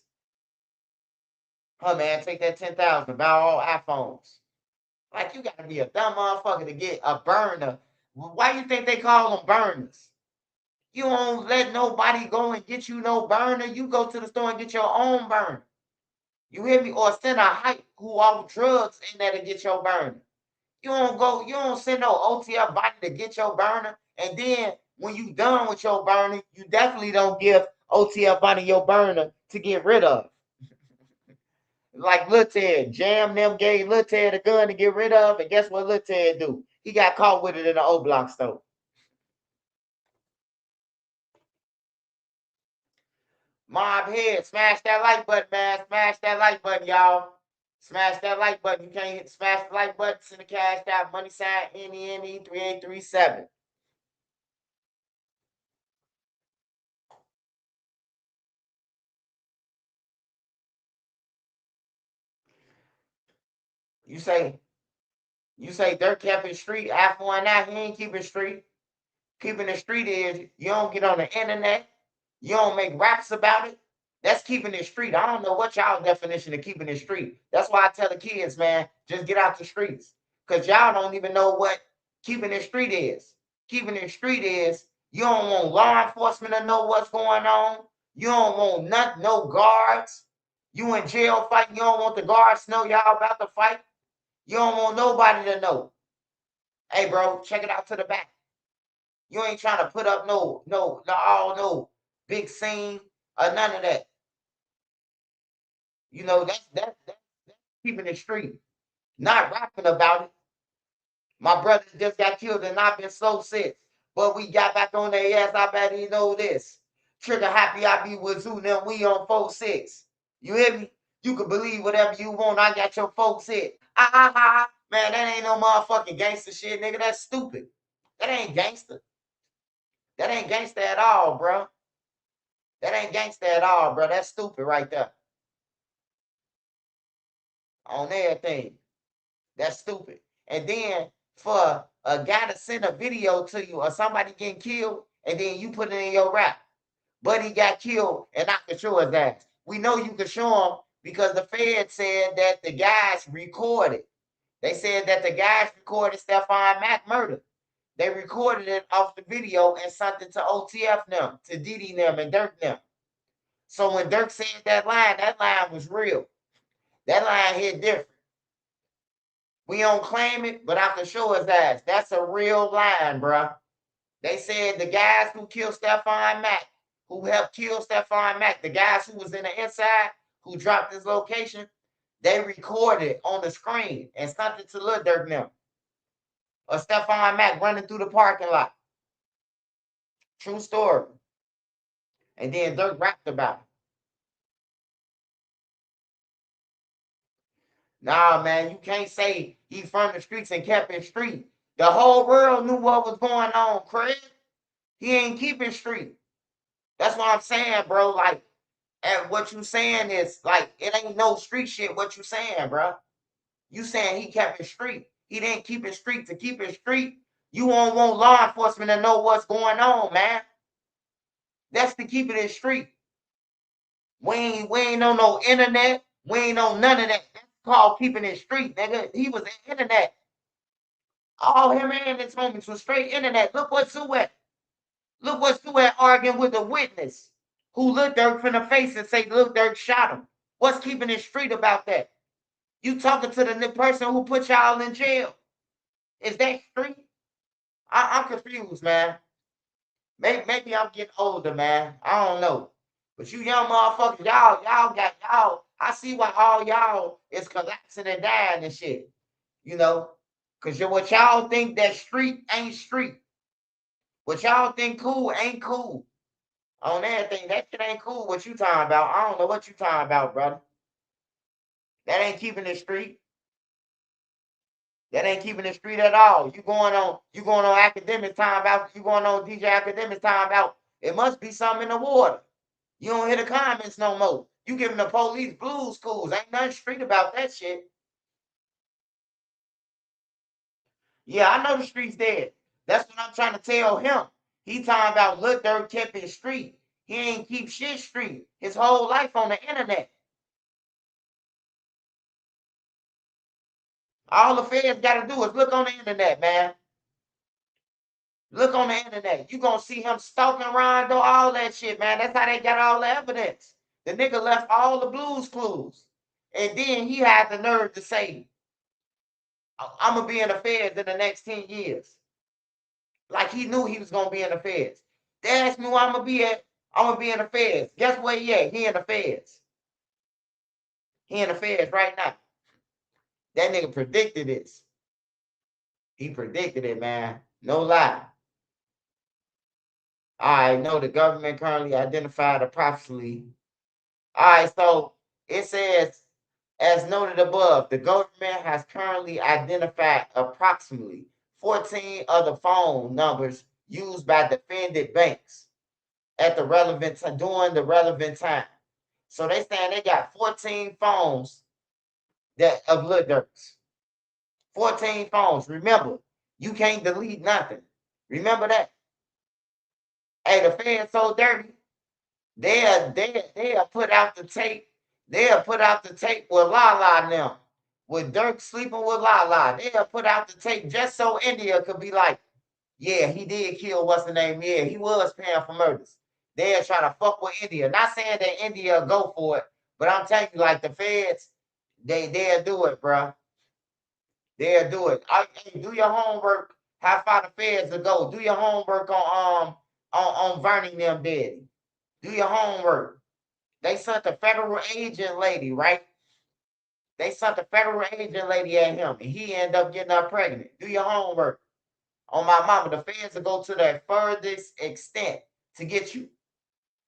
Oh man, take that 10,000, buy all iPhones. Like, you gotta be a dumb motherfucker to get a burner. Why you think they call them burners? You don't let nobody go and get you no burner. You go to the store and get your own burner. You hear me? Or send a hype who off drugs in there to get your burner. You don't send no OTF body to get your burner. And then when you done with your burner, you definitely don't give OTF body your burner to get rid of. Like Lil Ted, Jam them gave Lil Ted a gun to get rid of, and guess what Lil Ted do? He got caught with it in the O Block store. Mob head, smash that like button, man. Smash that like button, y'all. Smash that like button. You can't hit smash the like button. Send the cash out. Money sign NENE 3837. You say Dirk kept it street. After one out, he ain't keeping street. Keeping the street is you don't get on the internet. You don't make raps about it. That's keeping it street. I don't know what y'all definition of keeping it street. That's why I tell the kids, man, just get out the streets. Because y'all don't even know what keeping it street is. Keeping it street is you don't want law enforcement to know what's going on. You don't want no guards. You in jail fighting. You don't want the guards to know y'all about to fight. You don't want nobody to know. Hey, bro, check it out to the back. You ain't trying to put up no big scene or none of that. You know, that's keeping it street. Not rapping about it. My brother just got killed and I've been so sick. But we got back on their ass. I bet he know this. Trigger happy I be with Zoo. Then we on 4-6. You hear me? You can believe whatever you want. I got your folks hit. Man, that ain't no motherfucking gangster shit, nigga. That's stupid. That ain't gangster. That ain't gangster at all, bro. That ain't gangster at all, bro. That's stupid right there. On everything. That's stupid. And then for a guy to send a video to you or somebody getting killed, and then you put it in your rap. But he got killed and I can show his ass. We know you can show him because the Fed said that the guys recorded. They said that the guys recorded Stephon Mack murder. They recorded it off the video and sent it to OTF them, to Diddy them and Dirk them. So when Dirk said that line was real. That line hit different. We don't claim it, but I can show his ass. That's a real line, bro. They said the guys who killed Stephon Mack, who helped kill Stephon Mack, the guys who was in the inside, who dropped his location, they recorded on the screen and sent it to Lil Durk now. Or Stephon Mack running through the parking lot. True story. And then Durk rapped about it. Nah, man, you can't say he from the streets and kept it street. The whole world knew what was going on, Craig. He ain't keeping street. That's what I'm saying, bro. Like, and what you saying is, like, it ain't no street shit what you saying, bro. You saying he kept it street. He didn't keep it street to keep it street. You won't want law enforcement to know what's going on, man. That's to keep it in street. We ain't on no internet. We ain't on none of that. That's called keeping it street, nigga. He was in internet. All him and his homies was straight internet. Look what Sue at. Look what Sue at arguing with a witness who Lil Durk from the face and say Lil Durk shot him. What's keeping it street about that? You talking to the person who put y'all in jail. Is that street? I'm confused, man. Maybe I'm getting older, man. I don't know. But you young motherfuckers, y'all. I see why all y'all is collapsing and dying and shit. You know? Because what y'all think that street ain't street. What y'all think cool ain't cool. On everything, that shit ain't cool what you talking about. I don't know what you talking about, brother. That ain't keeping it street. That ain't keeping it street at all. You going on academic time about, you going on DJ academic time about, it must be something in the water. You don't hear the comments no more. You giving the police blues clues. Ain't nothing street about that shit. Yeah, I know the street's dead. That's what I'm trying to tell him. He talking about Lil Durk kept it street. He ain't keep shit street. His whole life on the internet. All the feds got to do is look on the internet, man. Look on the internet. You gonna see him stalking Rondo, all that shit, man. That's how they got all the evidence. The nigga left all the blues clues. And then he had the nerve to say, I'm gonna be in the feds in the next 10 years. Like he knew he was gonna be in the feds. They asked me where I'm gonna be at. I'm gonna be in the feds. Guess where he at? He in the feds. He in the feds right now. That nigga predicted this. He predicted it, man. No lie. I know the government currently identified approximately. All right, so it says, as noted above, the government has currently identified approximately 14 other phone numbers used by defended banks at the relevant time during the relevant time. So they saying they got 14 phones that of Lil Durk's. 14 phones. Remember, you can't delete nothing. Remember that. Hey, the fans so dirty. They'll put out the tape. They'll put out the tape with Lala now. With Durk sleeping with Lala. They'll put out the tape just so India could be like, yeah, he did kill what's the name. Yeah, he was paying for murders. They'll try to fuck with India. Not saying that India will go for it, but I'm telling you, like the feds, they'll do it, bro. They'll do it. Do your homework. How far the feds will go? Do your homework on burning them dead. Do your homework. They sent the federal agent lady, right? They sent the federal agent lady at him, and he ended up getting her pregnant. Do your homework. On my mama, the feds will go to their furthest extent to get you.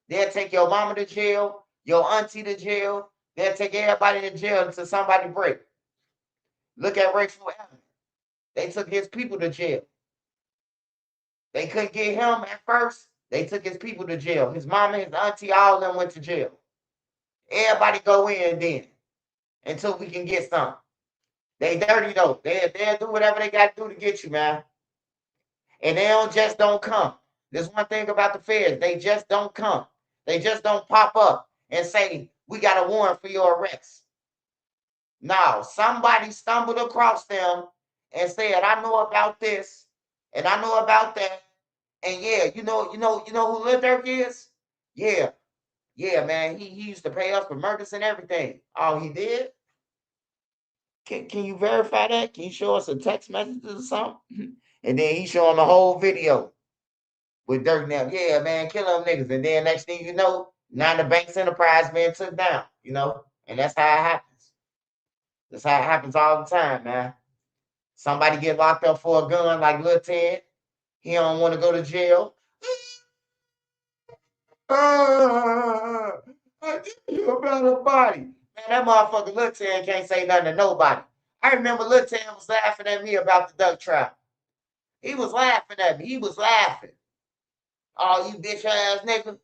They'll take your mama to jail, your auntie to jail. They'll take everybody to jail until somebody break. Look at Rachel Allen. They took his people to jail. They couldn't get him at first. They took his people to jail. His mama, his auntie, all of them went to jail. Everybody go in then until we can get some. They dirty though. They'll do whatever they got to do to get you, man. And they don't come. There's one thing about the feds. They just don't come. They just don't pop up and say, we got a warrant for your arrest. No, somebody stumbled across them and said, I know about this and I know about that. And yeah, you know who Lil Durk is? Yeah. Yeah, man. He used to pay us for murders and everything. Oh, he did? Can you verify that? Can you show us a text message or something? And then he's showing the whole video with Durk now. Yeah, man, kill them niggas. And then next thing you know, now the bank's enterprise being took down, and that's how it happens. That's how it happens all the time, man. Somebody get locked up for a gun like Lil Ted. He don't want to go to jail. I tell you about a body. Man, that motherfucker Lil Ted can't say nothing to nobody. I remember Lil Ted was laughing at me about the duck trap. He was laughing at me. He was laughing. Oh, you bitch ass nigga.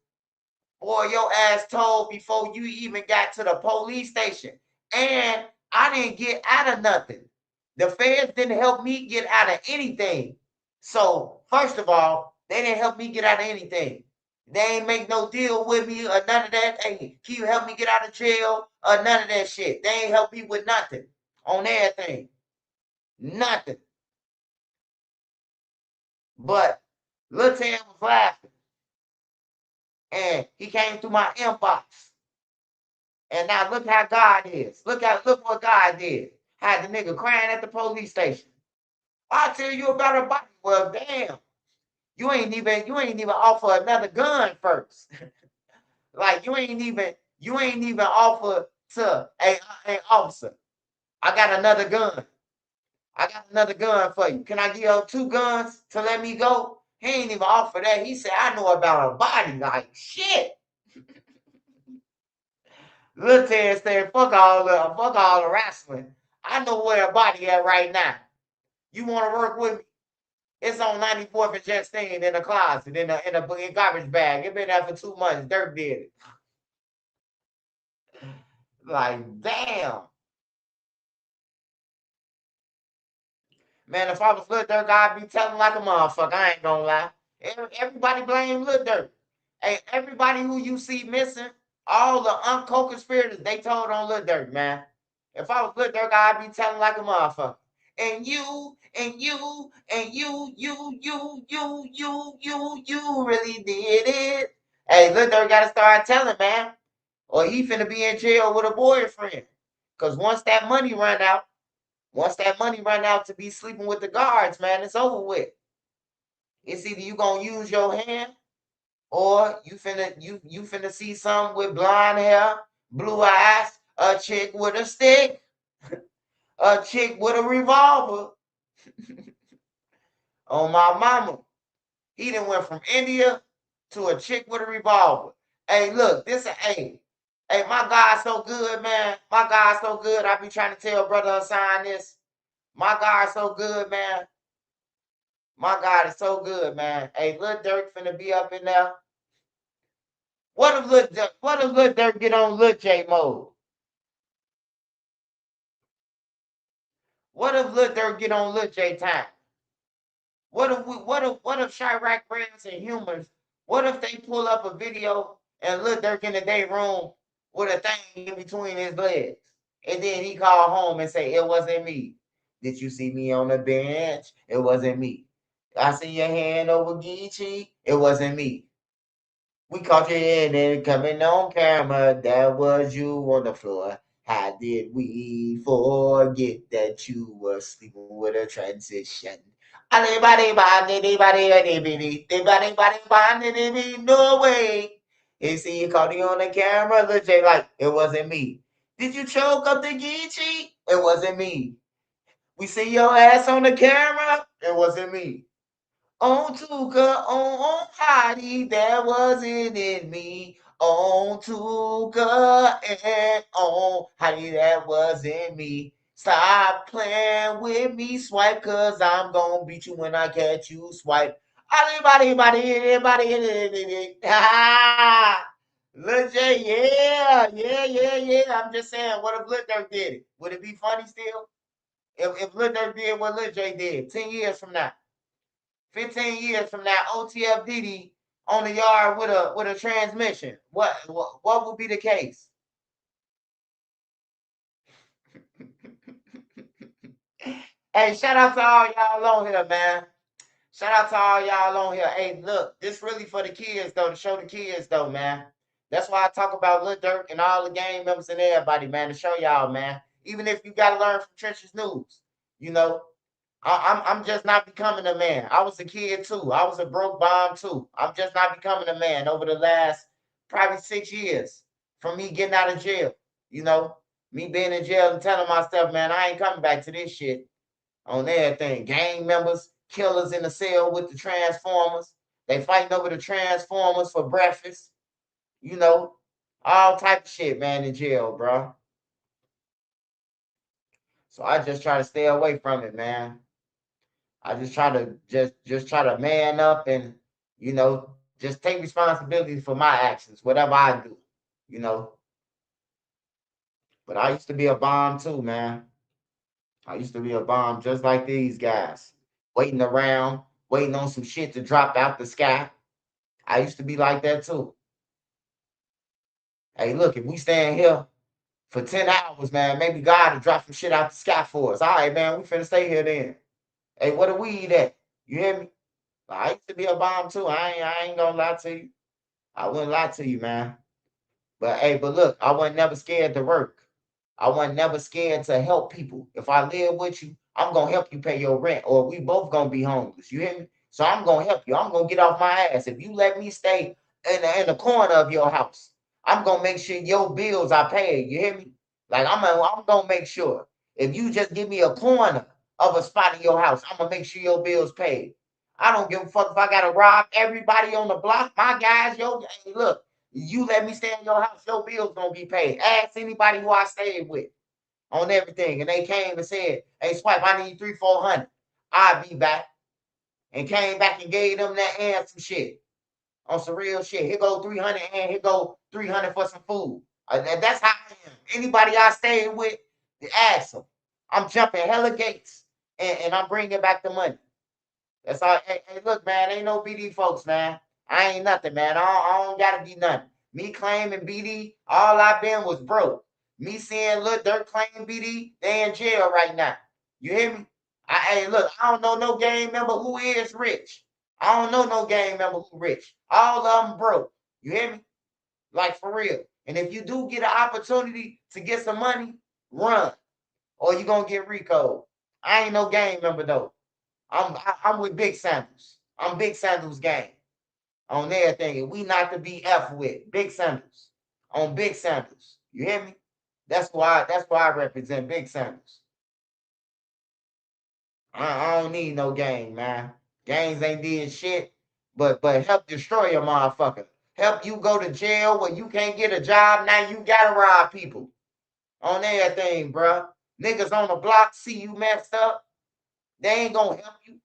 Boy, your ass told before you even got to the police station. And I didn't get out of nothing. The feds didn't help me get out of anything. So, first of all, they didn't help me get out of anything. They ain't make no deal with me or none of that. Hey, can you help me get out of jail or none of that shit? They ain't help me with nothing on everything. Nothing. But Lil Tam was laughing. And he came through my inbox. And now look how God is. Look what God did. Had the nigga crying at the police station. I'll tell you about a body. Well, damn. You ain't even offer another gun first. Like you ain't even offer to a officer. I got another gun. I got another gun for you. Can I give you 2 guns to let me go? He ain't even offer that. He said, I know about a body. Like shit. Lil Ted said, fuck all the wrestling. I know where a body at right now. You want to work with me? It's on 94th and Justine in a closet, in a garbage bag. It been there for 2 months. Dirk did it. Like, damn. Man, if I was Lil Durk, I'd be telling like a motherfucker. I ain't gonna lie. Everybody blame Lil Durk. Hey, everybody who you see missing, all the co-conspirators, they told on Lil Durk, man. If I was Lil Durk, I'd be telling like a motherfucker. And you really did it. Hey, Lil Durk gotta start telling, man. Or he finna be in jail with a boyfriend. Cause once that money run out to be sleeping with the guards, man, it's over with. It's either you gonna use your hand or you finna see something with blonde hair, blue eyes, a chick with a stick, a chick with a revolver. On my mama. He done went from India to a chick with a revolver. Hey, look, hey, my God's so good, man. My God's so good. I be trying to tell Brother Hassan this. My God's so good, man. My God is so good, man. Hey, Lil Durk finna be up in there. What if Lil Durk get on Lil J mode? What if Lil Durk get on Lil J time? What if Chirac Brands and Humans, what if they pull up a video and Lil Durk in the day room with a thing in between his legs? And then he call home and say, it wasn't me. Did you see me on the bench? It wasn't me. I see your hand over Geechee. It wasn't me. We caught you in it coming on camera. That was you on the floor. How did we forget that you were sleeping with a transition? No way. You see, you caught you on the camera. Look, Jay, like, it wasn't me. Did you choke up the Geechee? It wasn't me. We see your ass on the camera. It wasn't me. On Tuka, on Heidi, that wasn't in me. On Tuka and on Heidi, that wasn't me. Stop playing with me, swipe, cause I'm gonna beat you when I catch you, swipe. Anybody, Lil J, yeah. I'm just saying, what if Lil Durk did it? Would it be funny still? If Lil Durk did what Lil J did 10 years from now. 15 years from now, OTFDD on the yard with a transmission. What would be the case? Hey, shout out to all y'all on here, man. Shout out to all y'all on here. Hey, look, this really for the kids though, to show the kids though, man. That's why I talk about Lil Durk and all the gang members and everybody, man, to show y'all, man. Even if you gotta learn from Trenches News, you know, I'm just not becoming a man. I was a kid too. I was a broke bomb too. I'm just not becoming a man over the last probably 6 years from me getting out of jail. You know, Me being in jail and telling myself, man, I ain't coming back to this shit on everything. Gang members, killers in the cell with the Transformers. They fighting over the Transformers for breakfast. You know, all type of shit, man, in jail, bro. So I just try to stay away from it, man. I just try to just try to man up and, just take responsibility for my actions, whatever I do, you know. But I used to be a bomb too, man. I used to be a bomb just like these guys, waiting around, waiting on some shit to drop out the sky. I used to be like that too. Hey, look, if we stand here for 10 hours, man, maybe God will drop some shit out the sky for us. All right, man, we finna stay here then. Hey, what do we eat at? You hear me? I used to be a bomb too. I ain't gonna lie to you. I wouldn't lie to you, man. But hey, but look, I wasn't never scared to work. I wasn't never scared to help people. If I live with you, I'm gonna help you pay your rent, or we both gonna be homeless. You hear me? So I'm gonna help you. I'm gonna get off my ass. If you let me stay in the corner of your house, I'm gonna make sure your bills are paid. You hear me? Like I'm gonna make sure. If you just give me a corner of a spot in your house, I'm gonna make sure your bills paid. I don't give a fuck if I gotta rob everybody on the block. My guys, hey, look. You let me stay in your house, your bills gonna be paid. Ask anybody who I stayed with on everything. And they came and said, hey, Swipe, I need 300-400. I'll be back. And came back and gave them that and some shit. On some real shit. Here go 300 and here go 300 for some food. That's how I am. Anybody I stayed with, ask them. I'm jumping hella gates and I'm bringing back the money. That's all. Hey, look, man, ain't no BD folks, man. I ain't nothing, man. I don't gotta be nothing. Me claiming BD, all I been was broke. Me seeing Lil Durk claim BD, they in jail right now. You hear me? Hey, look, I don't know no gang member who is rich. I don't know no gang member who rich. All of them broke. You hear me? Like for real. And if you do get an opportunity to get some money, run, or you gonna get Rico. I ain't no gang member though. I'm with Big Sandals. I'm Big Sandals gang on everything. And we not to be F with. Big Sandals. On Big Sandals. You hear me? That's why I represent Big Sandals. I don't need no gang, man. Gangs ain't did shit, but help destroy a motherfucker. Help you go to jail when you can't get a job. Now you gotta rob people on everything, bruh. Niggas on the block see you messed up. They ain't gonna help you.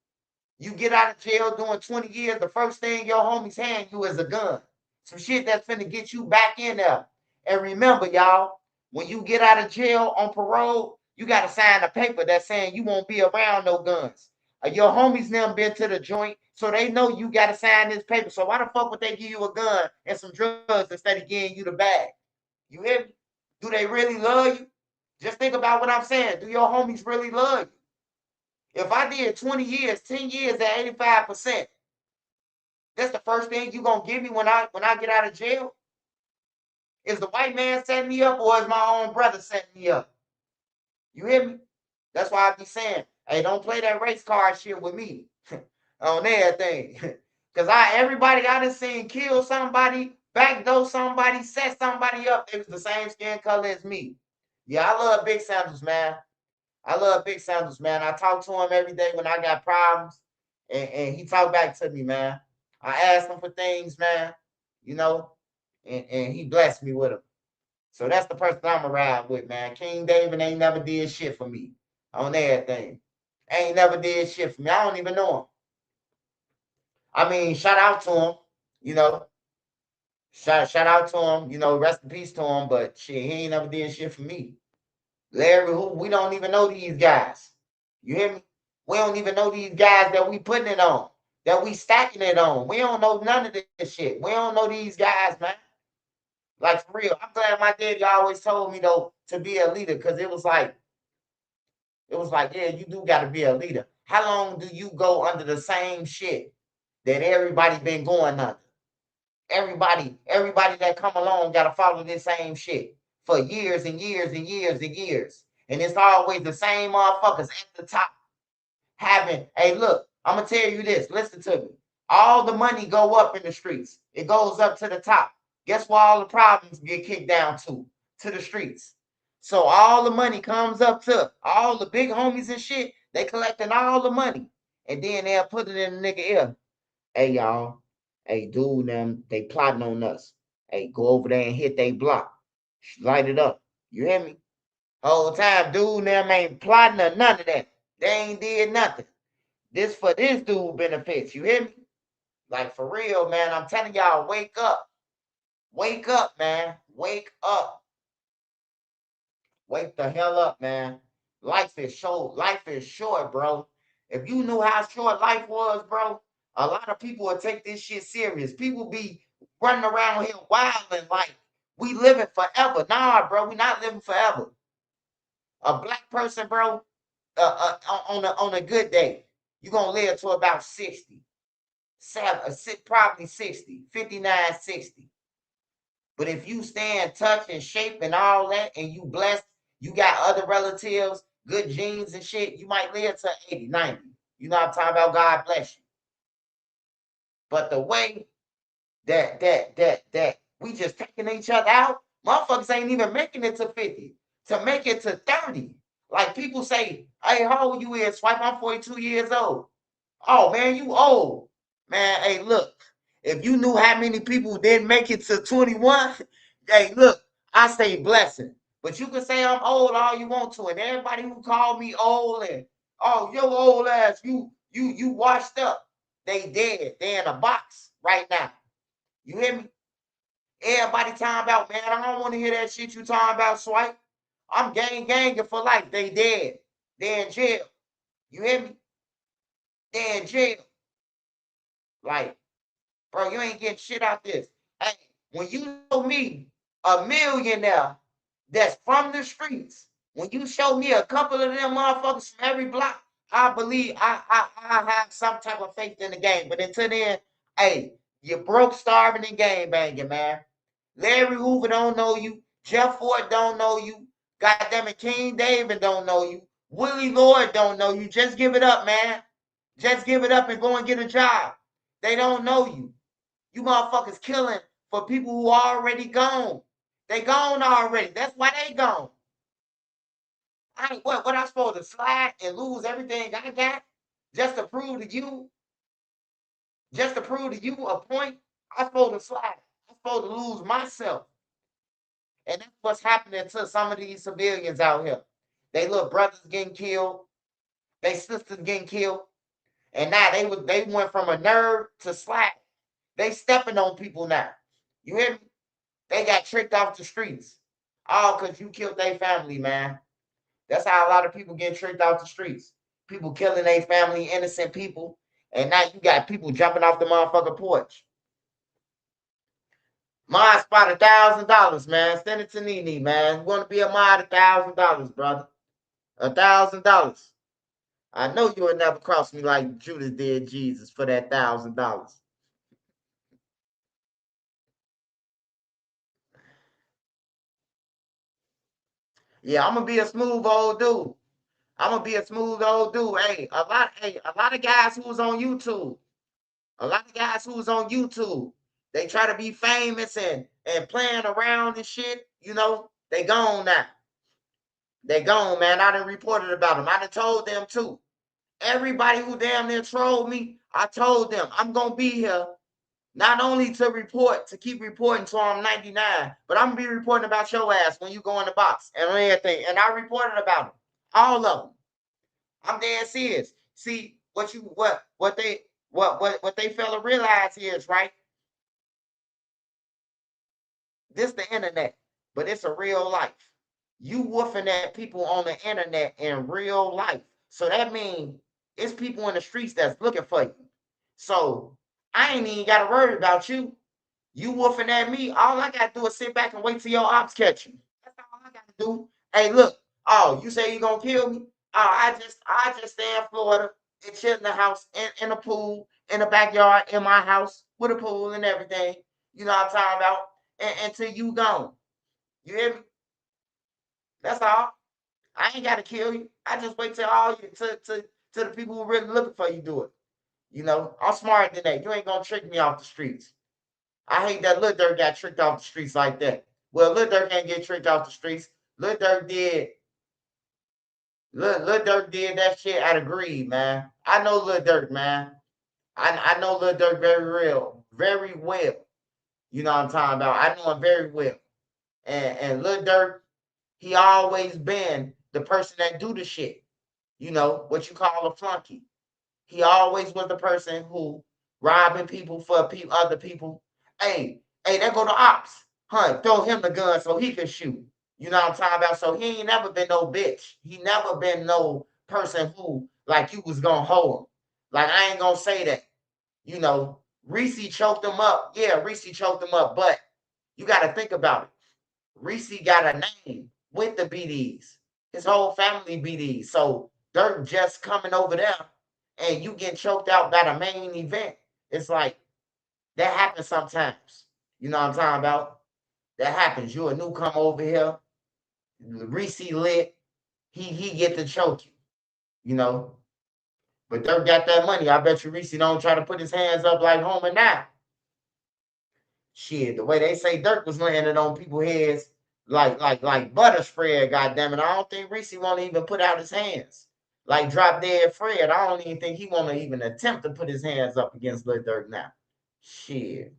You get out of jail doing 20 years, the first thing your homies hand you is a gun. Some shit that's finna get you back in there. And remember, y'all, when you get out of jail on parole, you gotta sign a paper that's saying you won't be around no guns. Your homies never been to the joint, so they know you gotta sign this paper. So why the fuck would they give you a gun and some drugs instead of giving you the bag? You hear me? Do they really love you? Just think about what I'm saying. Do your homies really love you? If I did 20 years, 10 years at 85%, that's the first thing you gonna give me when I get out of jail? Is the white man setting me up or is my own brother setting me up? You hear me? That's why I be saying, hey, don't play that race card shit with me on everything. Cause everybody I done seen kill somebody, backdoor somebody, set somebody up, it was the same skin color as me. Yeah, I love Big Sandals, man. I love Big Sandals, man. I talk to him every day when I got problems, and he talk back to me, man. I ask him for things, man, you know, and he blessed me with them. So that's the person I'm around with, man. King David ain't never did shit for me on everything. Ain't never did shit for me. I don't even know him. I mean, shout out to him, you know. Shout out to him, rest in peace to him, but shit, he ain't never did shit for me. Larry, who we don't even know these guys. You hear me? We don't even know these guys that we putting it on, that we stacking it on. We don't know none of this shit. We don't know these guys, man. Like for real. I'm glad my daddy always told me though to be a leader, because it was like, yeah, you do gotta be a leader. How long do you go under the same shit that everybody been going under? Everybody that come along gotta follow this same shit for years and years and years and years. And it's always the same motherfuckers at the top hey, look, I'm gonna tell you this, listen to me. All the money go up in the streets. It goes up to the top. Guess where all the problems get kicked down to the streets. So all the money comes up to all the big homies and shit. They collecting all the money. And then they'll put it in the nigga ear. Hey, y'all. Hey, dude, them, they plotting on us. Hey, go over there and hit they block. Light it up. You hear me? Whole time, dude, them ain't plotting or none of that. They ain't did nothing. This for this dude benefits. You hear me? Like, for real, man. I'm telling y'all, wake up. Wake up, man. Wake up. Wake the hell up, man. Life is short, bro. If you knew how short life was, bro, a lot of people would take this shit serious. People be running around here wilding like we living forever. Nah, bro, we not living forever. A black person, bro, on a good day, you gonna live to about 60. Probably 60, 59, 60. But if you stay in touch and shape and all that, and you blessed, you got other relatives, good genes and shit, you might live to 80, 90. You know what I'm talking about? God bless you. But the way that we just taking each other out, motherfuckers ain't even making it to 50. To make it to 30. Like people say, hey, how old you is? Swipe, I'm 42 years old. Oh man, you old. Man, hey, look. If you knew how many people didn't make it to 21, hey, look, I say blessing. But you can say I'm old all you want to, and everybody who called me old and oh, your old ass, you washed up. They dead. They in a box right now. You hear me? Everybody talking about, man, I don't want to hear that shit you talking about, Swipe. I'm ganging for life. They dead. They in jail. You hear me? They in jail. Like, bro, you ain't getting shit out this. Hey, when you show me a millionaire that's from the streets, when you show me a couple of them motherfuckers from every block, I believe I have some type of faith in the game. But until then, hey, you broke, starving, and game banging, man. Larry Hoover don't know you. Jeff Ford don't know you. Goddamn it, King David don't know you. Willie Lord don't know you. Just give it up, man. Just give it up and go and get a job. They don't know you. You motherfuckers killing for people who are already gone. They gone already. That's why they gone. I ain't what I supposed to slide and lose everything I got just to prove to you, a point? I supposed to slide. I supposed to lose myself. And that's what's happening to some of these civilians out here. They little brothers getting killed, they sisters getting killed, and now they went from a nerve to slack. They stepping on people now. You hear me? They got tricked off the streets. All because you killed their family, man. That's how a lot of people get tricked off the streets. People killing their family, innocent people, and now you got people jumping off the motherfucking porch. Mod spot $1,000, man. Send it to Nene, man. You want to be a mod? $1,000, brother. $1,000. I know you would never cross me like Judas did Jesus for that $1,000. Yeah, I'm gonna be a smooth old dude. I'm gonna be a smooth old dude. Hey, a lot of guys who was on YouTube, they try to be famous and playing around and shit. You know, they gone now. They gone, man. I done reported about them. I done told them too. Everybody who damn near trolled me, I told them I'm gonna be here not only to report, to keep reporting till I'm 99, but I'm gonna be reporting about your ass when you go in the box and everything. And I reported about them, all of them. I'm dead serious. See what they fail to realize is right. This the internet, but it's a real life. You woofing at people on the internet in real life. So that means it's people in the streets that's looking for you. So I ain't even got to worry about you. You woofing at me. All I got to do is sit back and wait till your ops catch you. That's all I got to do. Hey, look. Oh, you say you gonna kill me? Oh, I just stay in Florida and chill in the house, in a pool, in the backyard, in my house with a pool and everything. You know what I'm talking about? Until you gone. You hear me? That's all. I ain't gotta kill you. I just wait till all you to the people who really looking for you do it. You know, I'm smarter than that. You ain't gonna trick me off the streets. I hate that Lil Durk got tricked off the streets like that. Well, Lil Durk can't get tricked off the streets. Lil Durk did Lil Durk did that shit out of greed, man. I know Lil Durk, man. I know Lil Durk very well. You know what I'm talking about. I know him very well. And Lil Durk, he always been the person that do the shit. You know, what you call a flunky. He always was the person who robbing people for other people. Hey, there go the ops. Huh, throw him the gun so he can shoot. You know what I'm talking about? So he ain't never been no bitch. He never been no person who, like, you was gonna hold him. Like, I ain't gonna say that. You know, Reese choked him up. Yeah, Reese choked him up, but you gotta think about it. Reese got a name with the BDs. His whole family BDs. So Dirk just coming over there and you get choked out by the main event. It's like that happens sometimes. You know what I'm talking about? That happens. You a newcomer over here. Reese lit. He get to choke you. You know. But Dirk got that money. I bet you Reese don't try to put his hands up like Homer now. Shit, the way they say Dirk was landing on people's heads like butter spread, goddamn it. I don't think Reese won't even put out his hands. Like Drop Dead Fred. I don't even think he wanna even attempt to put his hands up against Lil Durk now. Shit.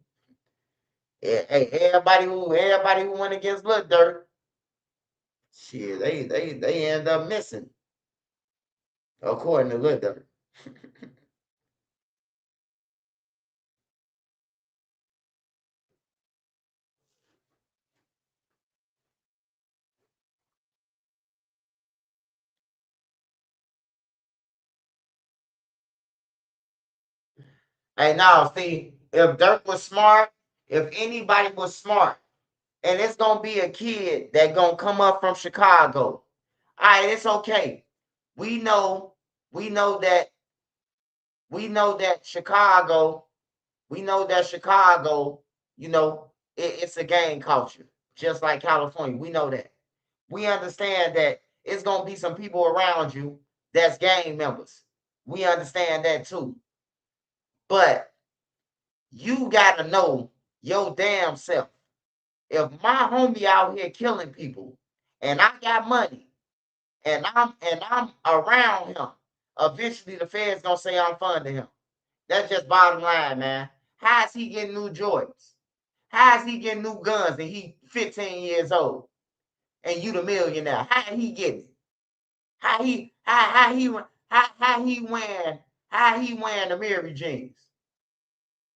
Hey, everybody who went against Lil Durk, shit, they end up missing, according to Lil Durk. Hey, now see, if Dirk was smart, if anybody was smart, and it's gonna be a kid that gonna come up from Chicago. All right, it's okay. We know, we know that, we know that Chicago, we know that Chicago, it's a gang culture, just like California. We know that. We understand that it's gonna be some people around you that's gang members. We understand that too. But you gotta know your damn self. If my homie out here killing people and I got money and I'm around him, eventually the Fed's gonna say I'm funding him. That's just bottom line, man. How is he getting new Jordans? How is he getting new guns and he 15 years old and you the millionaire? How he getting it? How he wearing the Mary jeans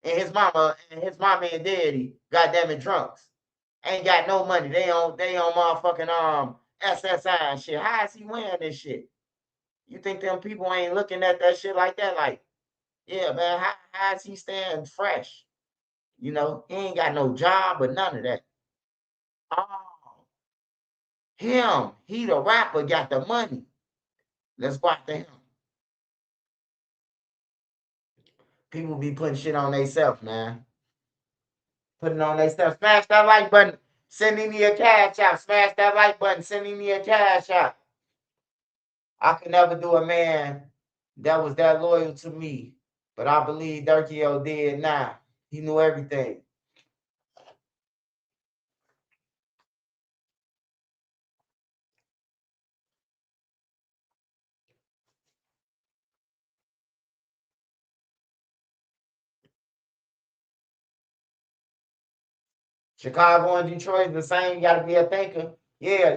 and his mama and daddy goddamn it drunks ain't got no money. They on motherfucking SSI and shit. How is he wearing this shit? You think them people ain't looking at that shit like that? Like, yeah, man, how is he staying fresh? He ain't got no job or none of that. Oh, he the rapper got the money. Let's go after him. People be putting shit on themselves, man. Putting on themselves. Smash that like button. Sending me a cash out. Smash that like button. Sending me a cash out. I could never do a man that was that loyal to me. But I believe Durkio did now. He knew everything. Chicago and Detroit the same. You gotta be a thinker. Yeah.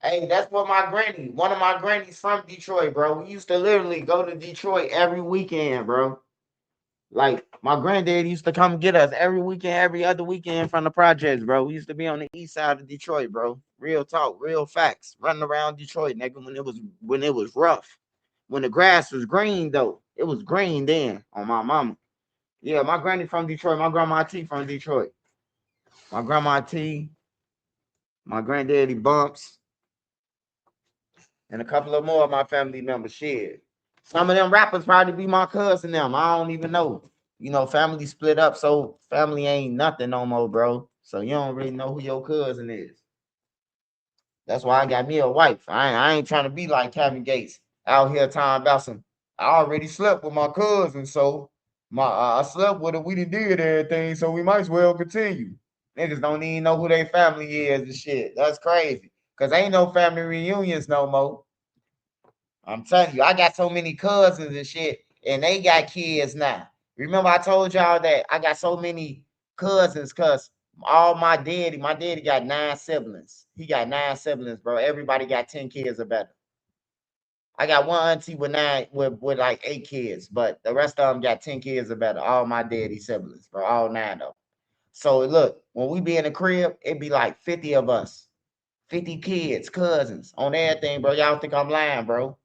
Hey, that's what one of my grannies from Detroit, bro. We used to literally go to Detroit every weekend, bro. Like my granddad used to come get us every weekend, every other weekend from the projects, bro. We used to be on the east side of Detroit, bro. Real talk, real facts. Running around Detroit, nigga, when it was rough. When the grass was green though. It was green then on my mama. Yeah, my granny from Detroit, my grandma T from Detroit. My grandma T, my granddaddy Bumps, and a couple of more of my family members. Shit. Some of them rappers probably be my cousin them. I don't even know. Family split up, so family ain't nothing no more, bro. So you don't really know who your cousin is. That's why I got me a wife. I ain't trying to be like Kevin Gates out here talking about some. I already slept with my cousin, so I slept with her. We done did everything, so we might as well continue. Niggas don't even know who their family is and shit. That's crazy. Cause ain't no family reunions no more. I'm telling you, I got so many cousins and shit, and they got kids now. Remember, I told y'all that I got so many cousins, cause my daddy got 9 siblings. He got 9 siblings, bro. Everybody got 10 kids or better. I got one auntie with with like 8 kids, but the rest of them got 10 kids or better. All my daddy siblings, bro. All 9 of them. So look, when we be in the crib, it be like 50 of us, 50 kids, cousins on everything, bro. Y'all think I'm lying, bro?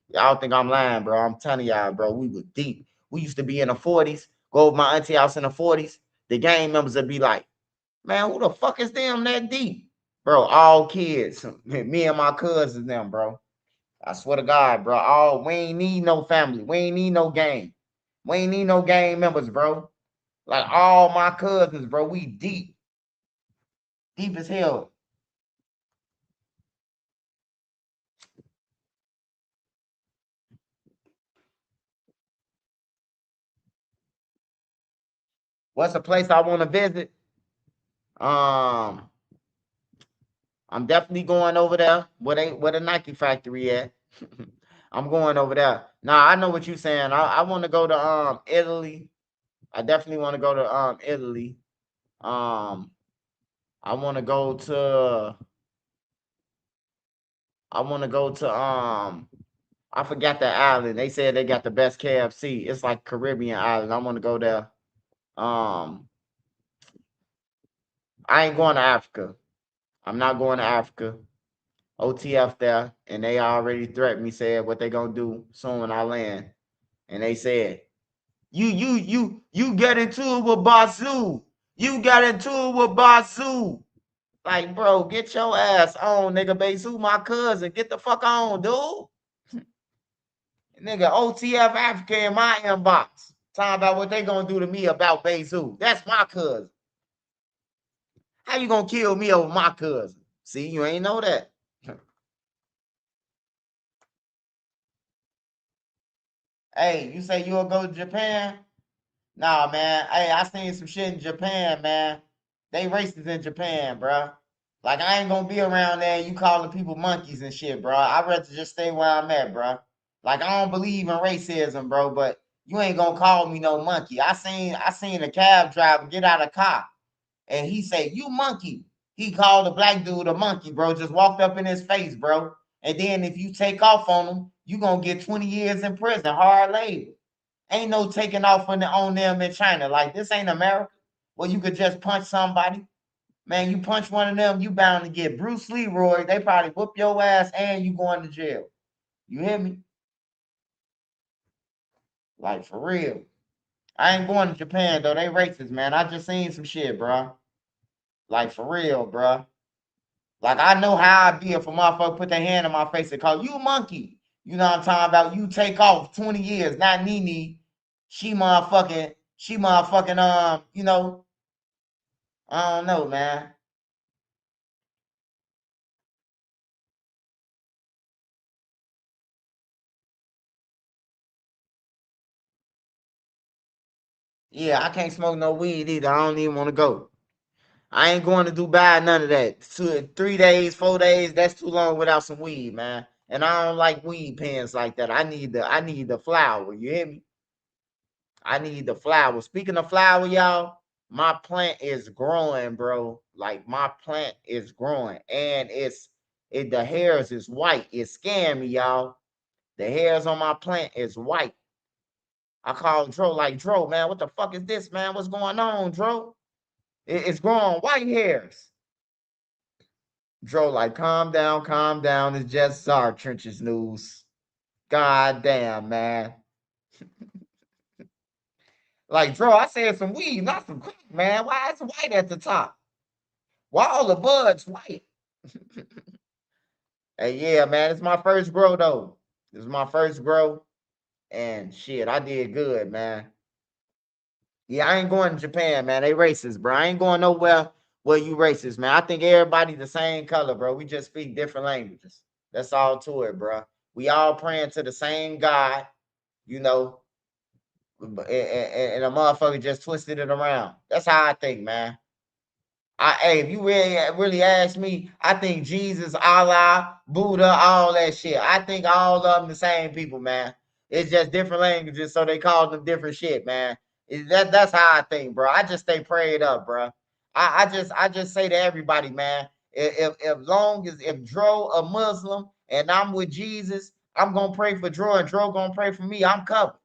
Y'all think I'm lying, bro. I'm telling y'all, bro. We were deep. We used to be in the 40s, go over my auntie house in the 40s. The gang members would be like, man, who the fuck is them that deep? Bro, all kids. Me and my cousins, them, bro. I swear to God, bro. We ain't need no family. We ain't need no gang. We ain't need no gang members, bro. Like all my cousins, bro. We deep. Deep as hell. What's a place I want to visit? Um, I'm definitely going over there. Where the Nike factory at? I'm going over there. Nah, I know what you're saying. I want to go to Italy. I definitely want to go to Italy. Um, I want to go to. I want to go to I forgot the island. They said they got the best KFC. It's like Caribbean island. I want to go there. Um, I ain't going to Africa. I'm not going to Africa. OTF there, and they already threatened me, said what they gonna do soon when I land. And they said, you get into it with Bayzoo. You got into it with Bayzoo. Like, bro, get your ass on, nigga. Bayzoo, my cousin. Get the fuck on, dude. Nigga, OTF Africa in my inbox. Talking about what they gonna do to me about Bayzoo. That's my cousin. How you gonna kill me over my cousin? See, you ain't know that. Hey, you say you'll go to Japan? Nah, man. Hey, I seen some shit in Japan, man. They racist in Japan, bro. Like, I ain't gonna be around there and you calling people monkeys and shit, bro. I'd rather just stay where I'm at, bro. Like, I don't believe in racism, bro, but you ain't gonna call me no monkey. I seen a cab driver get out of the car and he said, "You monkey." He called the black dude a monkey, bro. Just walked up in his face, bro. And then if you take off on him, you gonna get 20 years in prison, hard labor. Ain't no taking off on them in China. Like, this ain't America where you could just punch somebody. Man, you punch one of them, you bound to get Bruce Leroy. They probably whoop your ass and you going to jail. You hear me? Like, for real. I ain't going to Japan though. They racist, man. I just seen some shit, bro. Like, for real, bro. Like, I know how I be if a motherfucker put their hand in my face and call you a monkey. You know what I'm talking about? You take off 20 years, not Nene. She motherfucking, I don't know, man. Yeah, I can't smoke no weed either. I don't even want to go. I ain't going to Dubai, none of that. 3 days, 4 days, that's too long without some weed, man. And I don't like weed pens like that. I need the flower. You hear me? I need the flower. Speaking of flower, y'all, my plant is growing, bro. Like my plant is growing. And the hairs is white. It's scaring me, y'all. The hairs on my plant is white. I call Dro like, Dro, man, what the fuck is this, man? What's going on, Dro? It's growing white hairs. Dro, like, calm down, calm down. It's just Czar Trenches news. God damn, man. Like, Dro, I said some weed, not some crack, man. Why it's white at the top? Why all the buds white? Hey, yeah, man, it's my first grow, though. This is my first grow. And shit, I did good, man. Yeah, I ain't going to Japan, man. They racist, bro. I ain't going nowhere where you racist, man. I think everybody the same color, bro. We just speak different languages. That's all to it, bro. We all praying to the same God, you know, and a motherfucker just twisted it around. That's how I think, man. Hey, if you really ask me, I think Jesus, Allah, Buddha, all that shit. I think all of them the same people, man. It's just different languages, so they call them different shit, man. That's how I think, bro. I just stay prayed up, bro. I just say to everybody, man, if long as if Dro a Muslim and I'm with Jesus, I'm gonna pray for Dro and Dro gonna pray for me. I'm covered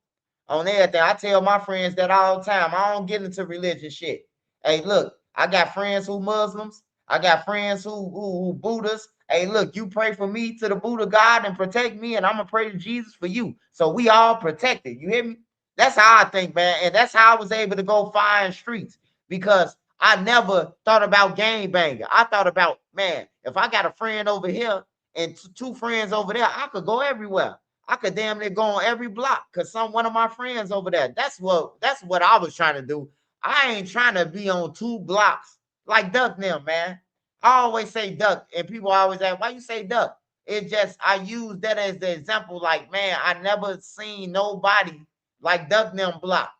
on everything. I tell my friends that all the time. I don't get into religion shit. Hey, look, I got friends who Muslims. I got friends who Buddhists. Hey, look, you pray for me to the Buddha God and protect me, and I'm gonna pray to Jesus for you. So we all protected. You hear me? That's how I think, man. And that's how I was able to go fire in streets because I never thought about gang banging. I thought about, man, if I got a friend over here and two friends over there, I could go everywhere. I could damn near go on every block because one of my friends over there. That's what I was trying to do. I ain't trying to be on 2 blocks like Duck them, man. I always say Duck, and people always ask, why you say Duck? It just I use that as the example, like, man, I never seen nobody like Duck them block.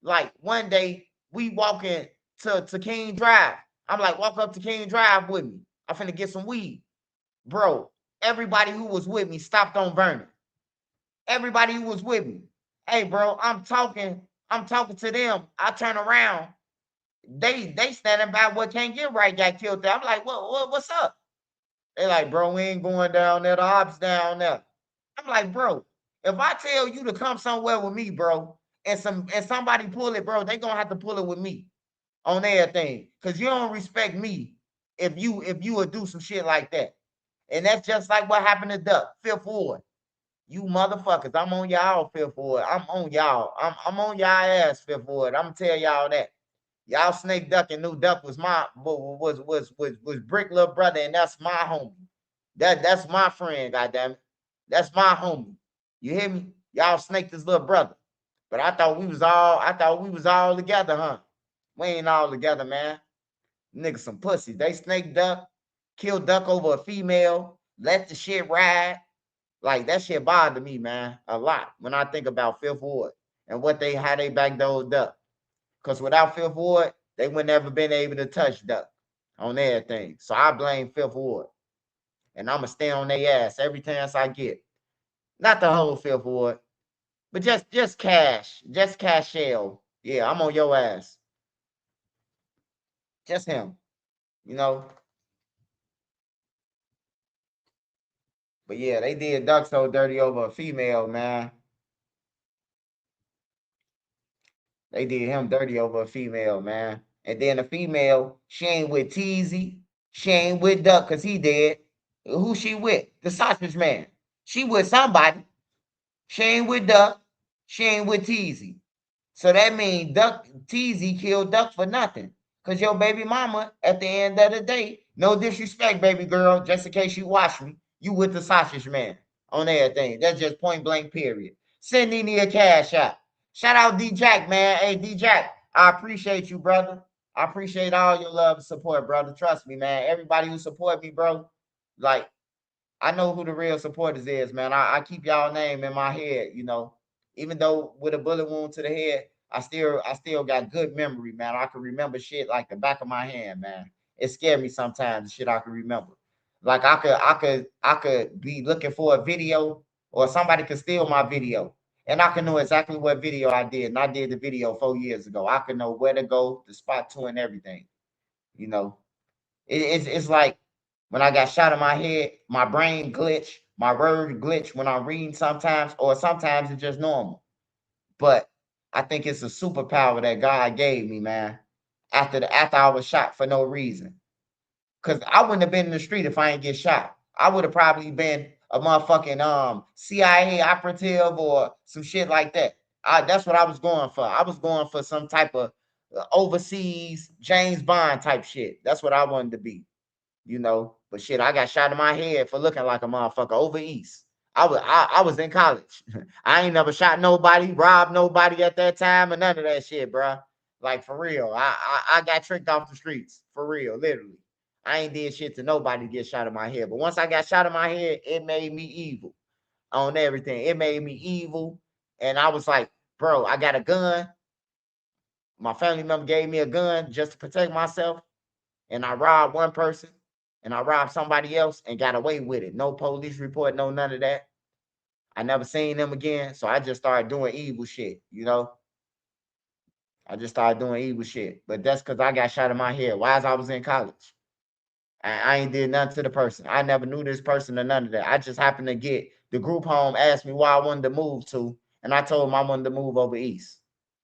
Like one day we walking to King Drive. I'm like, walk up to King Drive with me. I'm finna get some weed. Bro, everybody who was with me stopped on burning. Everybody who was with me. Hey, bro, I'm talking to them. I turn around. They standing by what can't get right got killed there. I'm like, what's up? They like, bro, we ain't going down there. The ops down there. I'm like, bro, if I tell you to come somewhere with me, bro, and somebody pull it, bro, they gonna have to pull it with me on everything. Cause you don't respect me if you would do some shit like that. And that's just like what happened to Duck, Fifth Ward. You motherfuckers, I'm on y'all, Fifth Ward. I'm on y'all. I'm on y'all ass, Fifth Ward. I'm gonna tell y'all that. Y'all Snake Duck and New Duck was Brick little brother, and that's my homie. That's my friend, goddamn it. That's my homie. You hear me? Y'all snaked his little brother. But I thought we was all together, huh? We ain't all together, man. Niggas some pussies. They snake Duck, killed Duck over a female, let the shit ride. Like that shit bothered me, man, a lot when I think about Fifth Ward and how they backdoored Duck. Because without Fifth Ward, they would never been able to touch Duck on everything. So I blame Fifth Ward. And I'ma stay on their ass every chance I get. Not the whole Fifth Ward, but just Cash. Just Cash Shell. Yeah, I'm on your ass. Just him. You know. But yeah, they did Duck so dirty over a female, man. They did him dirty over a female, man. And then the female, she ain't with Teasy. She ain't with Duck because he dead. Who she with? The sausage man. She with somebody. She ain't with Duck. She ain't with Teasy. So that means Duck Teasy killed Duck for nothing. Cause your baby mama, at the end of the day, no disrespect, baby girl, just in case you watch me, you with the sausage man on everything. That's just point blank, period. Send Nene a cash out. Shout out D Jack, man. Hey, D Jack, I appreciate you, brother. I appreciate all your love and support, brother. Trust me, man. Everybody who support me, bro, like I know who the real supporters is, man. I keep y'all name in my head, Even though with a bullet wound to the head, I still got good memory, man. I can remember shit like the back of my hand, man. It scared me sometimes, the shit I can remember. Like I could be looking for a video or somebody could steal my video. And I can know exactly what video I did. And I did the video 4 years ago. I could know where to go, the spot to, and everything. You know, it's like when I got shot in my head, my brain glitch, my word glitch when I'm reading sometimes, or sometimes it's just normal. But I think it's a superpower that God gave me, man. After I was shot for no reason, because I wouldn't have been in the street if I didn't get shot. I would have probably been a motherfucking CIA operative or some shit like that. That's what I was going for. I was going for some type of overseas James Bond type shit. That's what I wanted to be. But shit, I got shot in my head for looking like a motherfucker over east. I was in college. I ain't never shot nobody, robbed nobody at that time, or none of that shit, bro. Like for real. I got tricked off the streets. For real, literally. I ain't did shit to nobody to get shot in my head. But once I got shot in my head, it made me evil on everything. It made me evil. And I was like, bro, I got a gun. My family member gave me a gun just to protect myself. and I robbed one person and I robbed somebody else and got away with it. No police report, no none of that. I never seen them again. So I just started doing evil shit, you know? I just started doing evil shit. But that's because I got shot in my head. Why as I was in college? I ain't did nothing to the person. I never knew this person or none of that. I just happened to get the group home, asked me where I wanted to move to, and I told them I wanted to move over east.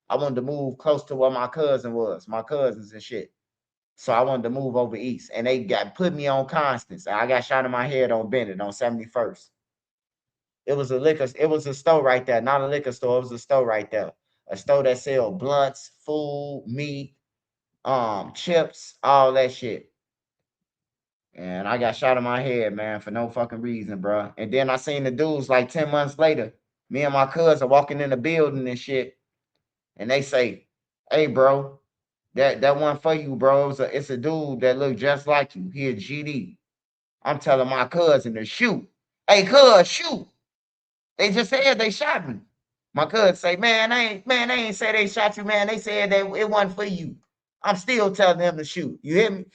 I wanted to move close to where my cousin was, my cousins and shit. So I wanted to move over east, and they got put me on Constance. I got shot in my head on Bennett on 71st. It was a store right there, not a liquor store. It was a store right there, a store that sell blunts, food, meat, chips, all that shit. And I got shot in my head, man, for no fucking reason, bro. And then I seen the dudes like 10 months later. Me and my cousin walking in the building and shit, and they say, "Hey, bro, that one for you, bro. It's a dude that look just like you. He a GD." I'm telling my cousin to shoot. Hey, cuz, shoot. They just said they shot me. My cousin say, they ain't say they shot you, man. They said that it wasn't for you. I'm still telling him to shoot. You hear me?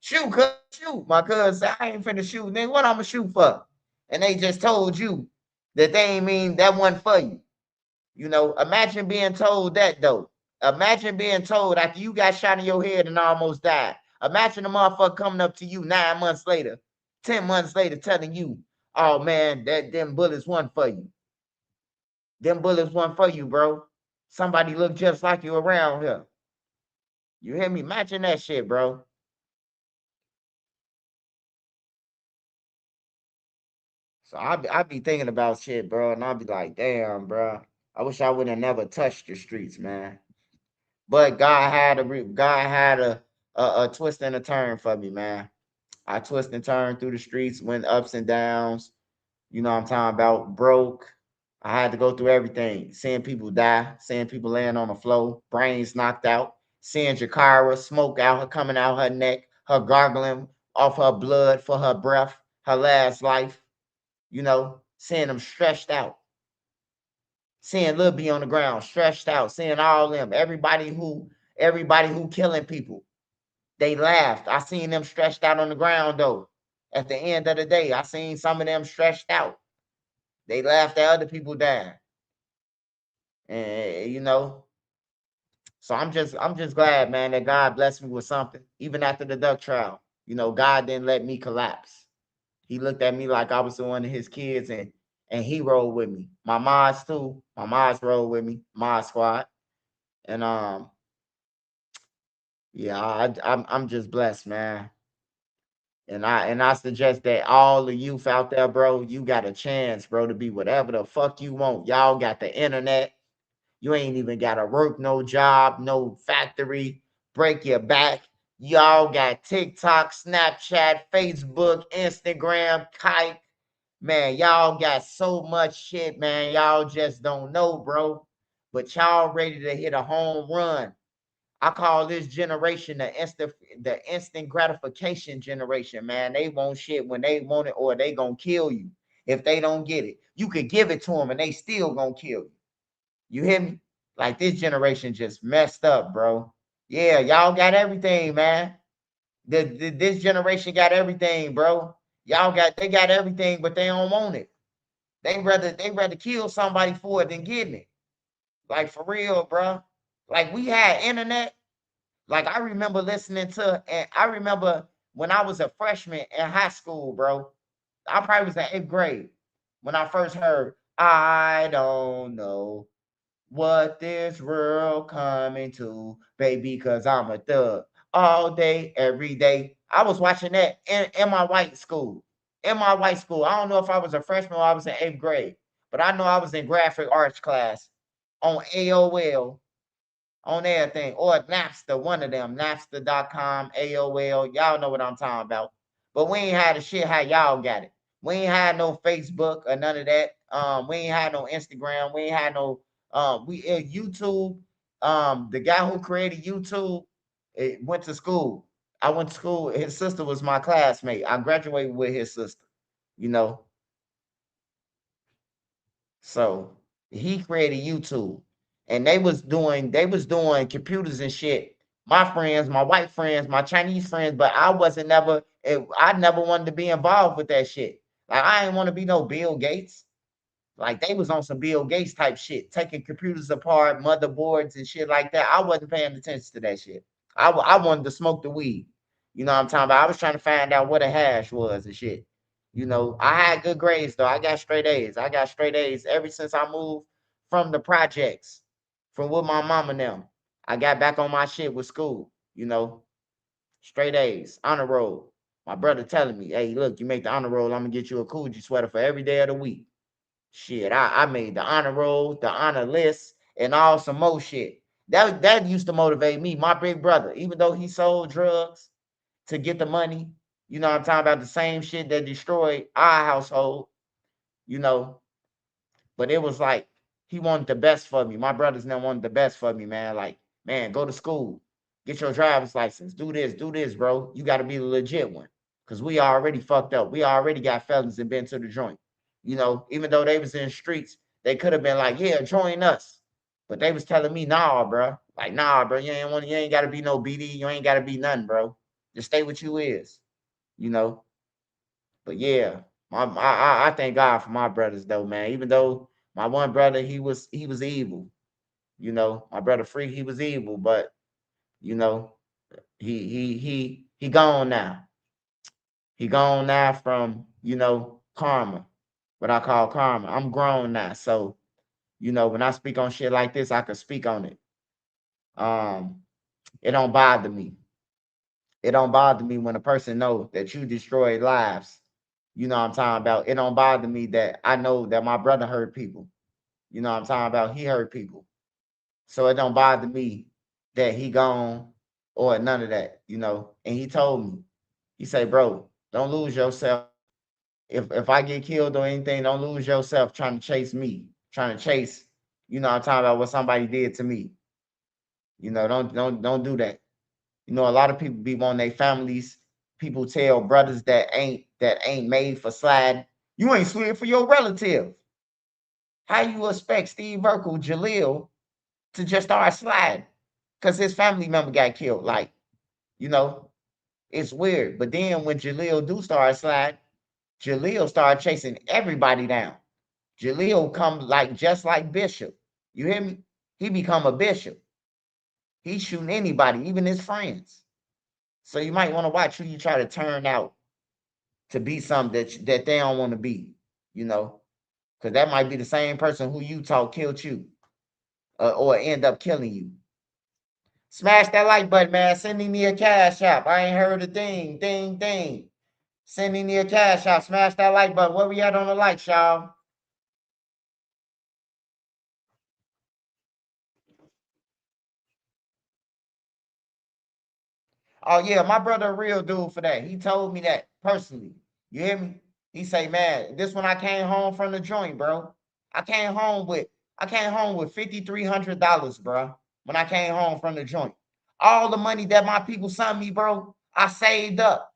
Shoot, cuz, shoot. My cousin said, I ain't finna shoot. Nigga, what I'ma shoot for? And they just told you that they ain't mean that wasn't for you. You know, imagine being told that though. Imagine being told after you got shot in your head and almost died. Imagine a motherfucker coming up to you 9 months later, 10 months later, telling you, oh man, that them bullets weren't for you. Them bullets weren't for you, bro. Somebody look just like you around here. You hear me? Imagine that shit, bro. So I be thinking about shit, bro, and I'll be like, damn, bro. I wish I would have never touched the streets, man. But God had a twist and a turn for me, man. I twist and turn through the streets, went ups and downs. You know what I'm talking about? Broke. I had to go through everything. Seeing people die, seeing people laying on the floor, brains knocked out, seeing Jakara smoke out her coming out her neck, her gargling off her blood for her breath, her last life. You know, seeing them stretched out, seeing Lil B on the ground, stretched out, seeing all them, everybody who killing people. They laughed. I seen them stretched out on the ground though. At the end of the day, I seen some of them stretched out. They laughed at other people dying. And you know, so I'm just glad, man, that God blessed me with something. Even after the duck trial, you know, God didn't let me collapse. He looked at me like I was one of his kids, and he rolled with me. My mods too. My mods rolled with me. Mod squad. And yeah, I'm just blessed, man. And I suggest that all the youth out there, bro, you got a chance, bro, to be whatever the fuck you want. Y'all got the internet. You ain't even got to work no job, no factory, break your back. Y'all got TikTok, Snapchat, Facebook, Instagram, Kite. Man, y'all got so much shit, man. Y'all just don't know, bro. But y'all ready to hit a home run. I call this generation the instant gratification generation, man. They want shit when they want it, or they gonna kill you if they don't get it. You could give it to them and they still gonna kill you. You hear me? Like this generation just messed up, bro. Yeah, y'all got everything, man. This generation got everything, bro. They got everything, but they don't want it. They rather kill somebody for it than getting it. Like for real, bro. Like we had internet. Like I remember listening to, and I remember when I was a freshman in high school, bro. I probably was in 8th grade when I first heard, I don't know what this world coming to, baby, cause I'm a thug all day, every day. I was watching that in my white school. In my white school. I don't know if I was a freshman or I was in 8th grade, but I know I was in graphic arts class on AOL, on everything, or Napster, one of them, Napster.com, AOL. Y'all know what I'm talking about. But we ain't had the shit how y'all got it. We ain't had no Facebook or none of that. We ain't had no Instagram. We ain't had no YouTube. The guy who created YouTube, went to school. I went to school. His sister was my classmate. I graduated with his sister, you know. So he created YouTube, and they was doing computers and shit my friends, my white friends, my Chinese friends, but I wasn't never, I never wanted to be involved with that shit. Like, I didn't want to be no Bill Gates. Like, they was on some Bill Gates type shit, taking computers apart, motherboards and shit like that. I wasn't paying attention to that shit. I wanted to smoke the weed. You know what I'm talking about? I was trying to find out what a hash was and shit. You know, I had good grades though. I got straight A's. I got straight A's ever since I moved from the projects, from with my mom and them. I got back on my shit with school, you know, straight A's, honor roll. My brother telling me, hey, look, you make the honor roll, I'm gonna get you a Coogee sweater for every day of the week. Shit, I made the honor roll, the honor list, and all some more shit. That used to motivate me. My big brother, even though he sold drugs to get the money, you know, I'm talking about the same shit that destroyed our household, you know. But it was like he wanted the best for me. My brothers now wanted the best for me, man. Like, man, go to school, get your driver's license, do this, bro. You got to be the legit one, cause we already fucked up. We already got felons and been to the joint. You know, even though they was in the streets, they could have been like, yeah, join us. But they was telling me, nah, bro. Like, nah, bro, you ain't gotta be no BD, you ain't gotta be nothing, bro. Just stay what you is, you know. But yeah, I thank God for my brothers though, man. Even though my one brother, he was evil. You know, my brother Free, he was evil, but you know, he gone now. He gone now from, you know, karma. What I call karma. I'm grown now. So, you know, when I speak on shit like this, I can speak on it. Um, it don't bother me. It don't bother me when a person know that you destroyed lives. You know what I'm talking about? It don't bother me that I know that my brother hurt people. You know what I'm talking about? He hurt people. So it don't bother me that he gone or none of that, you know. And he told me, he said, bro, don't lose yourself. If I get killed or anything, don't lose yourself trying to chase me, trying to chase, you know what I'm talking about, what somebody did to me. You know, don't do that. You know, a lot of people be wanting their families. People tell brothers that ain't made for slide. You ain't slid for your relative. How you expect Steve Urkel, Jaleel, to just start sliding? Because his family member got killed. Like, you know, it's weird. But then when Jaleel do start sliding, Jaleel start chasing everybody down. Jaleel come like just like Bishop. You hear me? He become a bishop. He's shooting anybody, even his friends. So you might want to watch who you try to turn out to be something that they don't want to be, you know, because that might be the same person who you thought killed you, or end up killing you. Smash that like button, man. Sending me a cash app. I ain't heard a ding, ding, ding. Sending me a cash app. Smash that like button. Where we at on the likes, y'all? Oh yeah, my brother a real dude for that. He told me that personally. You hear me? He say, man, this when I came home from the joint, bro. I came home with $5,300, bro. When I came home from the joint. All the money that my people sent me, bro, I saved up.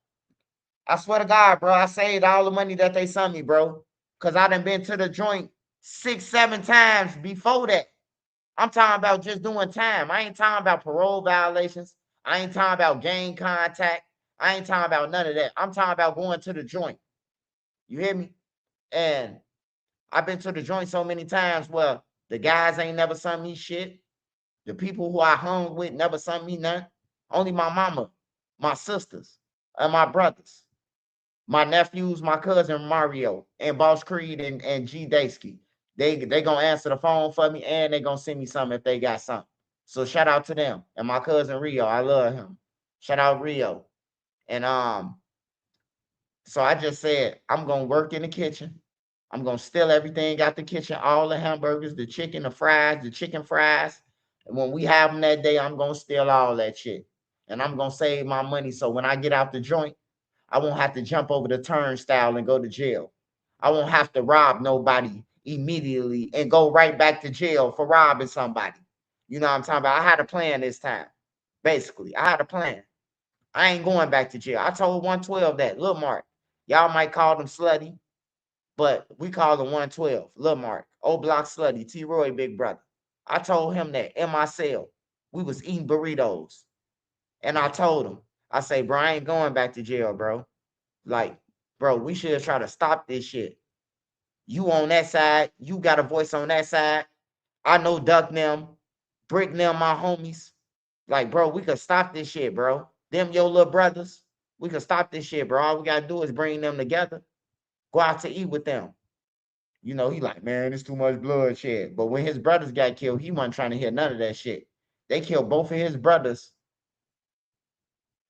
I swear to God, bro, I saved all the money that they sent me, bro. Cause I done been to the joint 6, 7 times before that. I'm talking about just doing time. I ain't talking about parole violations. I ain't talking about gang contact. I ain't talking about none of that. I'm talking about going to the joint. You hear me? And I've been to the joint so many times where the guys ain't never sent me shit. The people who I hung with never sent me nothing. Only my mama, my sisters, and my brothers. My nephews, my cousin Mario, and Boss Creed and G Daysky. They gonna answer the phone for me and they gonna send me something if they got something. So shout out to them. And my cousin Rio, I love him. Shout out Rio. And so I just said, I'm gonna work in the kitchen. I'm gonna steal everything out the kitchen, all the hamburgers, the chicken, the fries, the chicken fries. And when we have them that day, I'm gonna steal all that shit. And I'm gonna save my money. So when I get out the joint, I won't have to jump over the turnstile and go to jail. I won't have to rob nobody immediately and go right back to jail for robbing somebody. You know what I'm talking about? I had a plan this time. Basically, I had a plan. I ain't going back to jail. I told 112 that. Lil Mark. Y'all might call them slutty, but we call them 112. Lil Mark. Old Block Slutty. T. Roy, big brother. I told him that in my cell. We was eating burritos. And I told him, I say, bro, I ain't going back to jail, bro. Like, bro, we should try to stop this shit. You on that side, you got a voice on that side. I know Duck them, Brick them, my homies. Like, bro, we could stop this shit, bro. Them your little brothers. We could stop this shit, bro. All we gotta do is bring them together. Go out to eat with them. You know, he like, man, it's too much bloodshed. But when his brothers got killed, he wasn't trying to hear none of that shit. They killed both of his brothers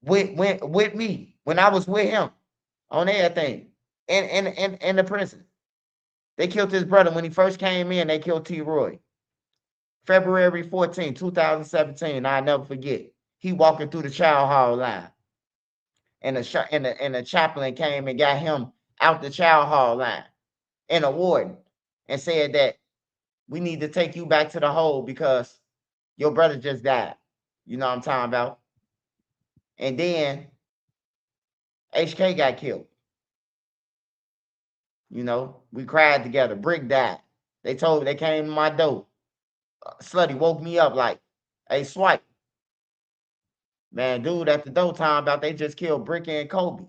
with me when I was with him on everything in the prison. They killed his brother when he first came in. They killed T. Roy. February 14, 2017. I'll never forget. He walking through the child hall line. And the chaplain came and got him out the child hall line and a warden and said that we need to take you back to the hole because your brother just died. You know what I'm talking about? And then HK got killed. You know, we cried together. Brick died. They came to my door. Slutty woke me up like, hey, Swipe. Man, dude at the door talking about they just killed Brick and Kobe.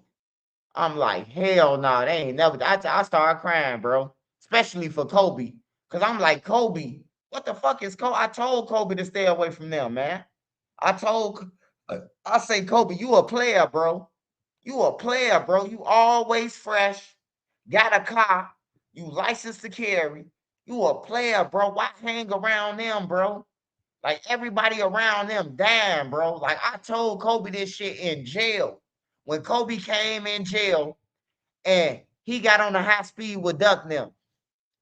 I'm like, hell no, they ain't never. I started crying, bro. Especially for Kobe. Because I'm like, Kobe, what the fuck is Kobe? I told Kobe to stay away from them, man. I say, Kobe, you a player, bro. You a player, bro. You always fresh. Got a car. You licensed to carry. You a player, bro. Why hang around them, bro? Like everybody around them dying, bro. Like I told Kobe this shit in jail. When Kobe came in jail and he got on the high speed with Duck them.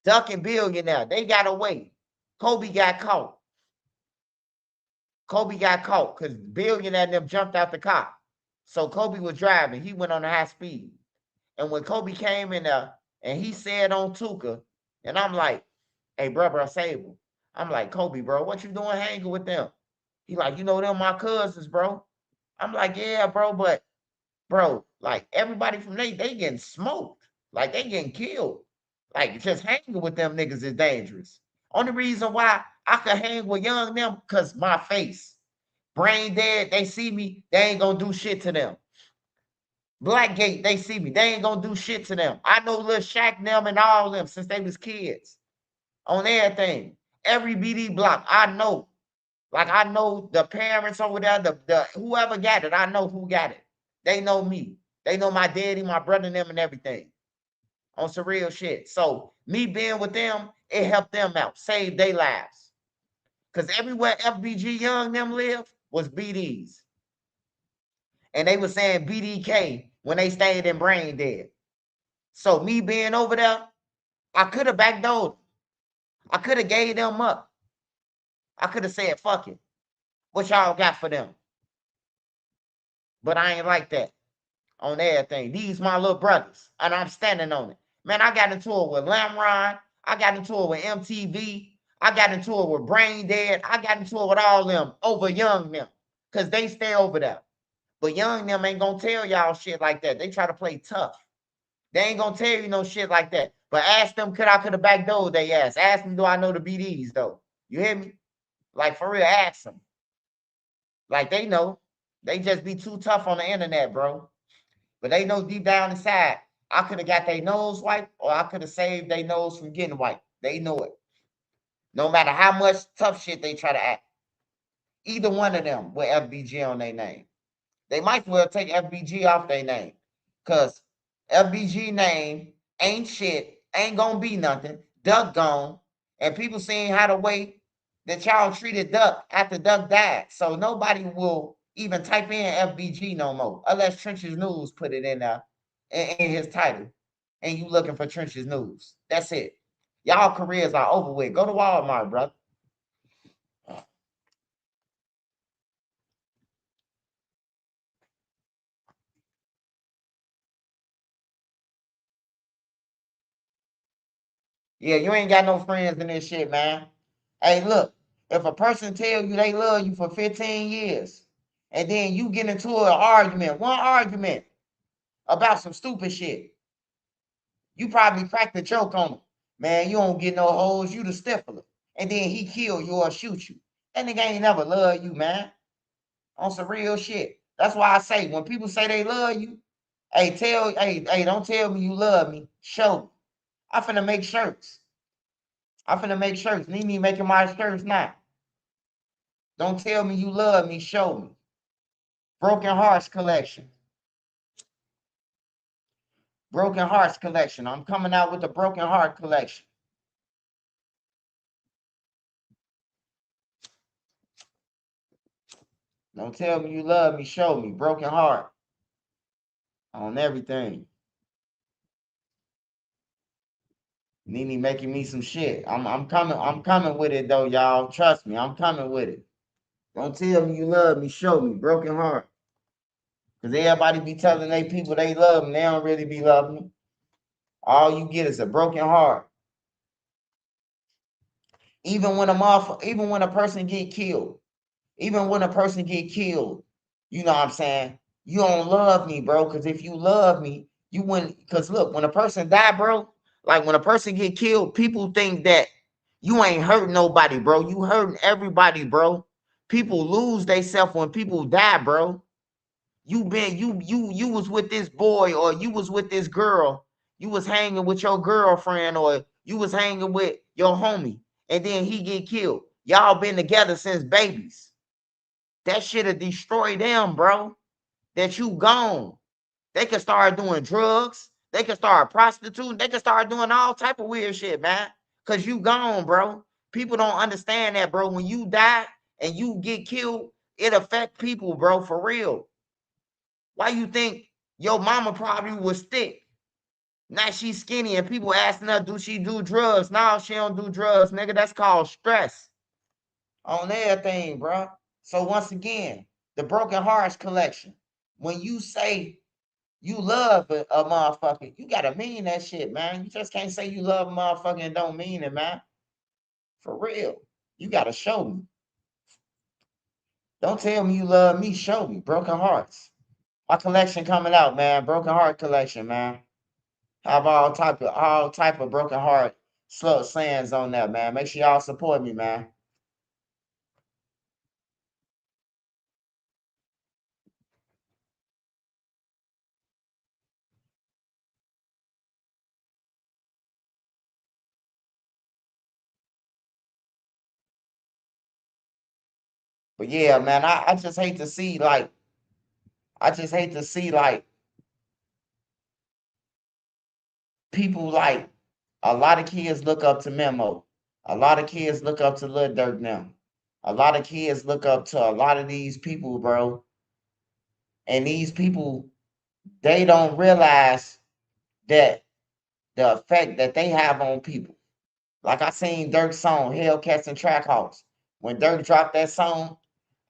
Duck and Billionaire, they got away. Kobe got caught. Kobe got caught because Billionaire and them jumped out the car. So Kobe was driving. He went on the high speed. And when Kobe came in there and he said on Tuka, and I'm like, hey, bro, save him. I'm like, Kobe, bro, what you doing hanging with them? He like, you know them my cousins, bro. I'm like, yeah, bro, but bro, like everybody from they getting smoked. Like they getting killed. Like just hanging with them niggas is dangerous. Only reason why I could hang with young them because my face. Brain dead, they see me, they ain't gonna do shit to them. Blackgate, they see me, they ain't gonna do shit to them. I know Lil Shaq them and all them since they was kids. On everything. Every BD block, I know. Like I know the parents over there, the whoever got it, I know who got it. They know me. They know my daddy, my brother, and them, and everything. On some real shit. So me being with them, it helped them out, saved their lives. Because everywhere FBG Young them lived was BDs. And they were saying BDK when they stayed in Brain Dead. So me being over there, I could have backdoored. I could have gave them up. I could have said, fuck it. What y'all got for them? But I ain't like that on everything. These my little brothers, and I'm standing on it. Man, I got into it with Lamron. I got into it with MTV. I got into it with Brain Dead. I got into it with all them over Young them because they stay over there. But Young them ain't going to tell y'all shit like that. They try to play tough. They ain't going to tell you no shit like that. But ask them, could I have backdoored they ass? Ask them, do I know the BDs, though? You hear me? Like, for real, ask them. Like, they know. They just be too tough on the internet, bro. But they know deep down inside, I could have got their nose wiped or I could have saved their nose from getting wiped. They know it. No matter how much tough shit they try to act. Either one of them with FBG on their name. They might as well take FBG off their name. Because FBG name ain't shit, ain't gonna be nothing. Duck gone. And people seeing how the way that y'all treated Duck after Duck died. So nobody will even type in FBG no more. Unless Trenches News put it in there in his title. And you looking for Trenches News. That's it. Y'all careers are over with. Go to Walmart, brother. Yeah, you ain't got no friends in this shit, man. Hey, look, if a person tell you they love you for 15 years, and then you get into an argument, one argument about some stupid shit, you probably crack the joke on him. Man, you don't get no hoes, you the stifler. And then he kill you or shoot you. That nigga ain't never love you, man. On some real shit. That's why I say when people say they love you, hey, don't tell me you love me. Show me. I finna make shirts. Need me making my shirts now. Don't tell me you love me. Show me. Broken Hearts collection. Broken Hearts collection. I'm coming out with the Broken Heart collection. Don't tell me you love me. Show me. Broken Heart. On everything. Nene making me some shit. I'm coming with it though, y'all. Trust me, I'm coming with it. Don't tell me you love me, show me. Broken Heart. Cause everybody be telling they people they love them, they don't really be loving them. All you get is a broken heart. Even when a person get killed, you know what I'm saying? You don't love me, bro. Cause if you love me, you wouldn't. Cause look, when a person die, bro, like when a person get killed, people think that you ain't hurting nobody, bro. You hurting everybody, bro. People lose themselves when people die, bro. You was with this boy or you was with this girl. You was hanging with your girlfriend or you was hanging with your homie, and then he get killed. Y'all been together since babies. That shit'll destroy them, bro. That you gone. They can start doing drugs. They can start prostituting. They can start doing all type of weird shit, man. Cause you gone, bro. People don't understand that, bro. When you die and you get killed, it affect people, bro, for real. Why you think your mama probably was thick? Now she's skinny and people asking her, do she do drugs? No, she don't do drugs, nigga. That's called stress on everything, bro. So once again, the Broken Hearts collection. When you say you love a motherfucker, you gotta mean that shit, man. You just can't say you love a motherfucker and don't mean it, man. For real. You gotta show me. Don't tell me you love me, show me. Broken Hearts. My collection coming out, man. Broken Heart collection, man. Have all type of Broken Heart slow sayings on that, man. Make sure y'all support me, man. But yeah, man, I just hate to see like people like a lot of kids look up to Memo. A lot of kids look up to Lil Durk now. A lot of kids look up to a lot of these people, bro. And these people, they don't realize that the effect that they have on people. Like I seen Dirk's song, Hellcats and Track House. When Dirk dropped that song,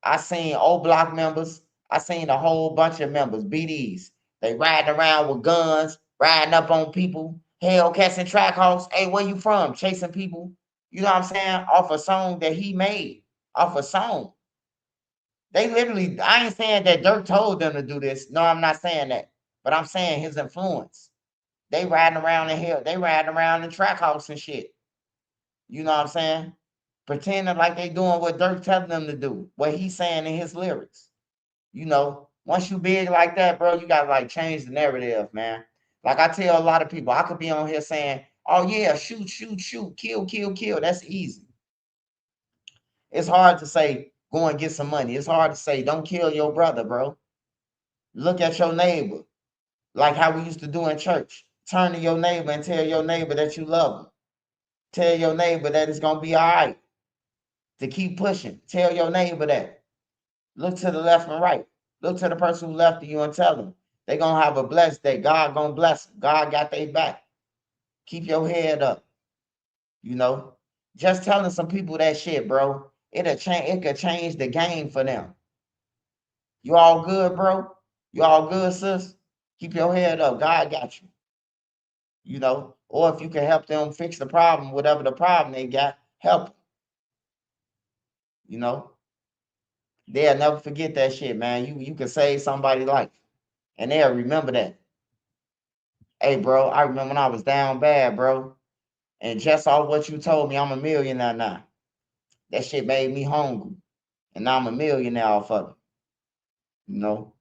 I seen O Block members. I seen a whole bunch of members, BDs. They riding around with guns, riding up on people. Hellcats and Track House. Hey, where you from? Chasing people. You know what I'm saying? Off a song that he made. Off a song. They literally, I ain't saying that Dirk told them to do this. No, I'm not saying that. But I'm saying his influence. They riding around in hell. They riding around in Track House and shit. You know what I'm saying? Pretending like they doing what Dirk telling them to do, what he's saying in his lyrics. You know, once you big like that, bro, you gotta like change the narrative, man. Like I tell a lot of people, I could be on here saying, oh yeah, shoot, shoot, shoot, kill, kill, kill. That's easy. It's hard to say, go and get some money. It's hard to say, don't kill your brother, bro. Look at your neighbor. Like how we used to do in church. Turn to your neighbor and tell your neighbor that you love him. Tell your neighbor that it's gonna be all right. To keep pushing. Tell your neighbor that. Look to the left and right. Look to the person who left you and tell them they gonna have a blessed day. God gonna bless them. God got their back. Keep your head up. You know, just telling some people that shit, bro. It'll change. It could change the game for them. You all good, bro? You all good, sis? Keep your head up. God got you. You know, or if you can help them fix the problem, whatever the problem they got, help them. You know, they'll never forget that shit, man. You can save somebody's life, and they'll remember that. Hey, bro, I remember when I was down bad, bro, and just off what you told me, I'm a millionaire now. That shit made me hungry, and now I'm a millionaire off of it. No.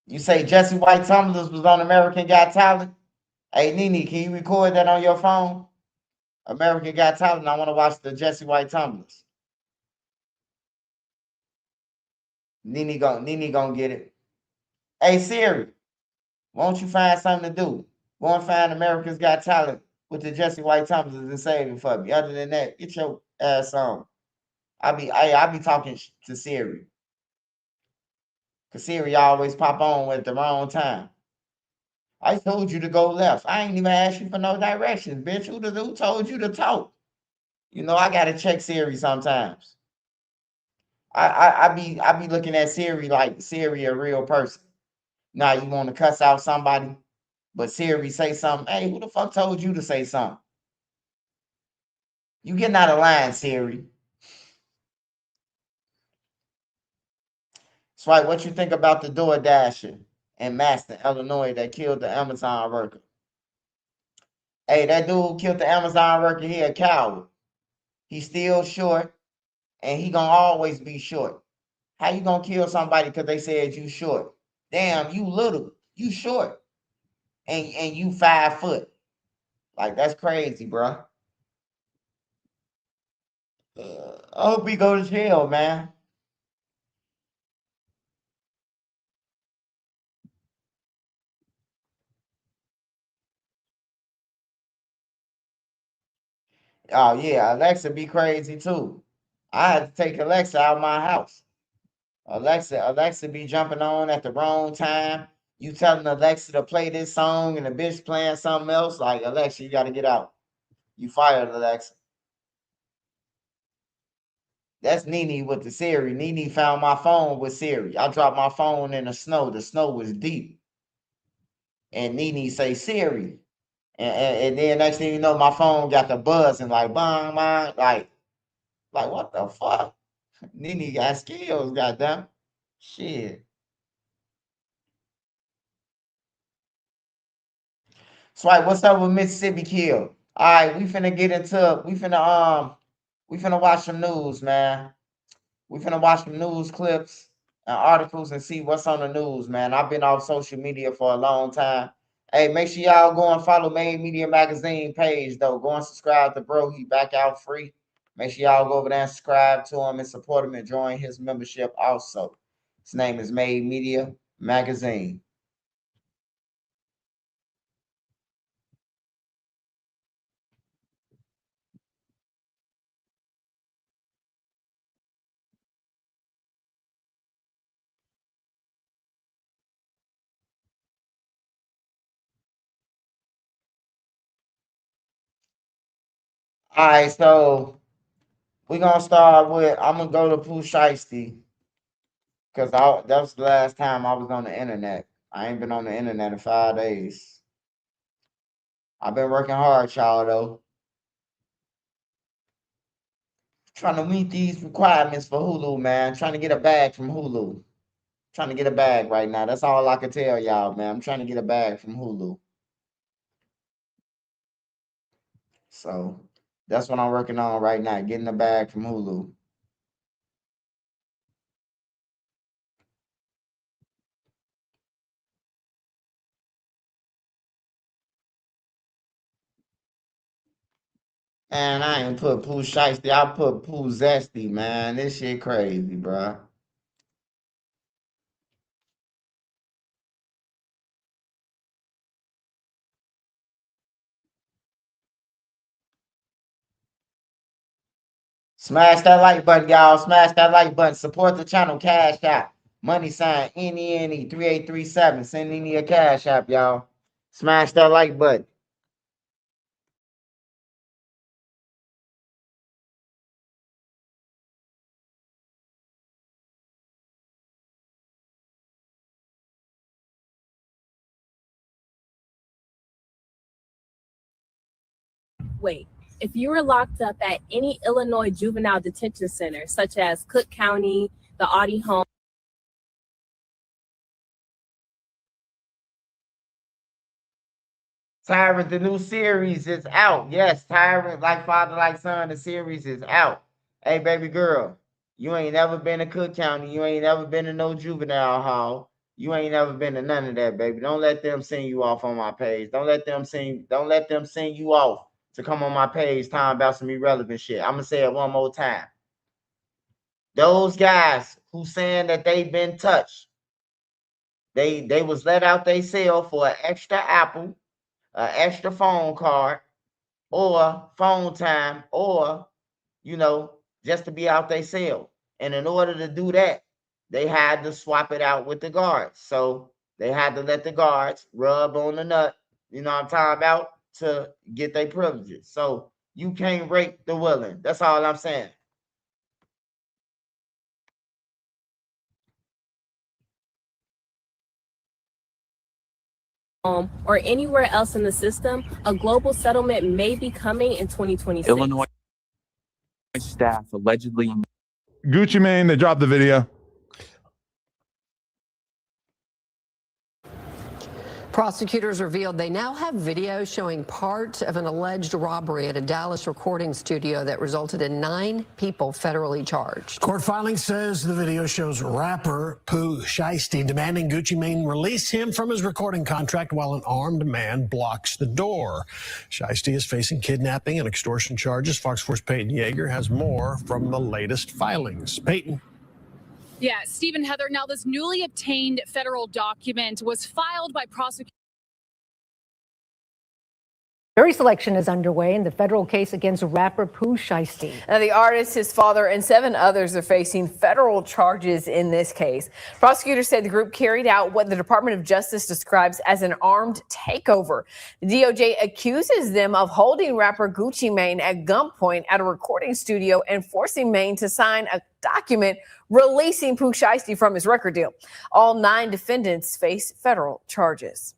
You say Jesse White Tumblers was on American Got Talent? Hey, Nene, can you record that on your phone? American Got Talent. I want to watch the Jesse White Tumblers. Nene gonna get it. Hey Siri, won't you find something to do? Go and find America's Got Talent with the Jesse White Tumblers and save it for me. Other than that, get your ass on. I be talking to Siri. Cause Siri always pop on at the wrong time. I told you to go left. I ain't even asked you for no directions, bitch. Who told you to talk? You know, I gotta check Siri sometimes. I be looking at Siri like Siri a real person. Now you want to cuss out somebody, but Siri say something. Hey, who the fuck told you to say something? You getting out of line, Siri. Swipe, what you think about the door dasher in Maston, Illinois that killed the Amazon worker? Hey, that dude who killed the Amazon worker, he a coward. He's still short, and he gonna always be short. How you gonna kill somebody because they said you short? Damn, you little, you short, and you 5 foot. Like that's crazy, bro. I hope he go to jail, man. Oh yeah, Alexa be crazy too. I had to take Alexa out of my house. Alexa be jumping on at the wrong time. You telling Alexa to play this song and the bitch playing something else. Like Alexa, you gotta get out. You fired, Alexa. That's Nene with the Siri. Nene found my phone with Siri. I dropped my phone in the snow. The snow was deep. And Nene say Siri. And then next thing you know, my phone got the buzzing like bang bang. Like what the fuck? Nene got skills, goddamn. Shit. Swipe, what's up with Mississippi Kill? All right, we finna watch some news, man. We finna watch some news clips and articles and see what's on the news, man. I've been off social media for a long time. Hey, make sure y'all go and follow Main Media Magazine page though. Go and subscribe to bro. He back out free. Make sure y'all go over there and subscribe to him and support him and join his membership also. His name is Main Media Magazine. All right, so we're gonna start with I'm gonna go to Pooh Shiesty because that was the last time I was on the internet. I ain't been on the internet in 5 days. I've been working hard, y'all though. Trying to meet these requirements for Hulu, man. Trying to get a bag from Hulu. Trying to get a bag right now. That's all I can tell y'all, man. I'm trying to get a bag from Hulu. So that's what I'm working on right now, getting a bag from Hulu. Man, I ain't put Pooh Shiesty. I put Pooh Zesty, man. This shit crazy, bro. Smash that like button, y'all. Smash that like button. Support the channel. Cash App. Money sign NENE 3837. Send Nene a Cash App, y'all. Smash that like button. Wait, if you were locked up at any Illinois juvenile detention center, such as Cook County, the Audie home. Tyrant, the new series is out. Yes, Tyrant, like Father, like Son, the series is out. Hey, baby girl, you ain't never been to Cook County. You ain't never been to no juvenile hall. You ain't never been to none of that, baby. Don't let them send you off on my page. Don't let them send you off to come on my page talking about some irrelevant shit. I'm gonna say it one more time. Those guys who saying that they've been touched, they was let out they cell for an extra apple, an extra phone card, or phone time, or just to be out they cell. And in order to do that, they had to swap it out with the guards. So they had to let the guards rub on the nut, you know what I'm talking about, to get their privileges. So you can't rape the willing. That's all I'm saying. Or anywhere else in the system, a global settlement may be coming in 2026. Illinois staff allegedly. Gucci Mane, they dropped the video. Prosecutors revealed they now have video showing part of an alleged robbery at a Dallas recording studio that resulted in 9 people federally charged. Court filing says the video shows rapper Pooh Shiesty demanding Gucci Mane release him from his recording contract while an armed man blocks the door. Shiesty is facing kidnapping and extortion charges. Fox 4's Peyton Yeager has more from the latest filings. Peyton. Yeah, Stephen, Heather, now this newly obtained federal document was filed by prosecutors. Jury selection is underway in the federal case against rapper Pooh Shiesty. Now, the artist, his father, and 7 others are facing federal charges in this case. Prosecutors say the group carried out what the Department of Justice describes as an armed takeover. The DOJ accuses them of holding rapper Gucci Mane at gunpoint at a recording studio and forcing Mane to sign a document releasing Pooh Shiesty from his record deal. All 9 defendants face federal charges.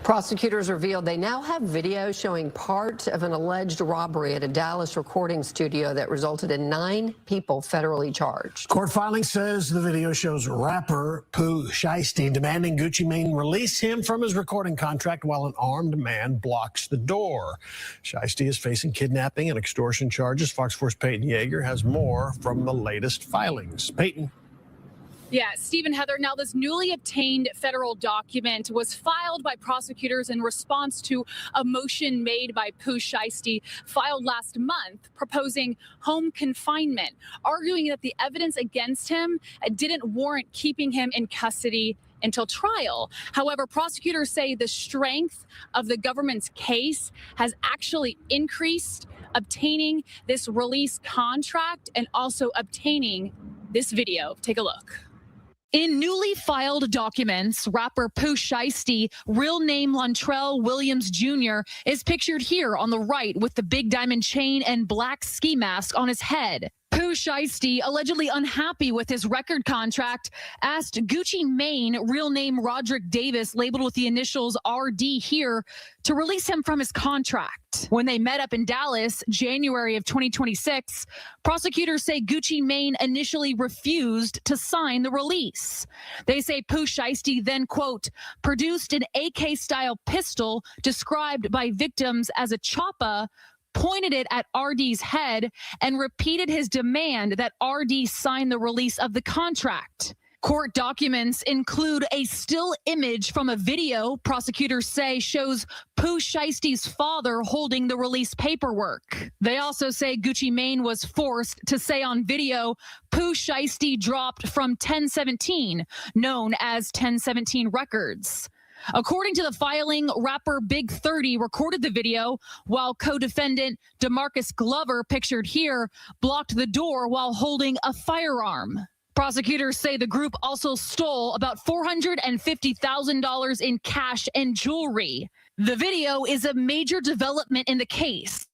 Prosecutors revealed they now have video showing part of an alleged robbery at a Dallas recording studio that resulted in 9 people federally charged. Court filing says the video shows rapper Pooh Shiesty demanding Gucci Mane release him from his recording contract while an armed man blocks the door. Shiesty is facing kidnapping and extortion charges. Fox 4's Peyton Yeager has more from the latest filings. Peyton. Yeah, Stephen, Heather, now this newly obtained federal document was filed by prosecutors in response to a motion made by Pooh Shiesty filed last month proposing home confinement, arguing that the evidence against him didn't warrant keeping him in custody until trial. However, prosecutors say the strength of the government's case has actually increased, obtaining this release contract and also obtaining this video. Take a look. In newly filed documents, rapper Pooh Shiesty, real name Lontrell Williams Jr., is pictured here on the right with the big diamond chain and black ski mask on his head. Pooh Shiesty, allegedly unhappy with his record contract, asked Gucci Mane, real name Roderick Davis, labeled with the initials RD here, to release him from his contract. When they met up in Dallas, January of 2026, prosecutors say Gucci Mane initially refused to sign the release. They say Pooh Shiesty then, quote, produced an AK-style pistol described by victims as a choppa, pointed it at RD's head, and repeated his demand that RD sign the release of the contract. Court documents include a still image from a video prosecutors say shows Pooh Shiesty's father holding the release paperwork. They also say Gucci Mane was forced to say on video Pooh Shiesty dropped from 1017, known as 1017 Records. According to the filing, rapper Big 30 recorded the video while co-defendant DeMarcus Glover, pictured here, blocked the door while holding a firearm. Prosecutors say the group also stole about $450,000 in cash and jewelry. The video is a major development in the case.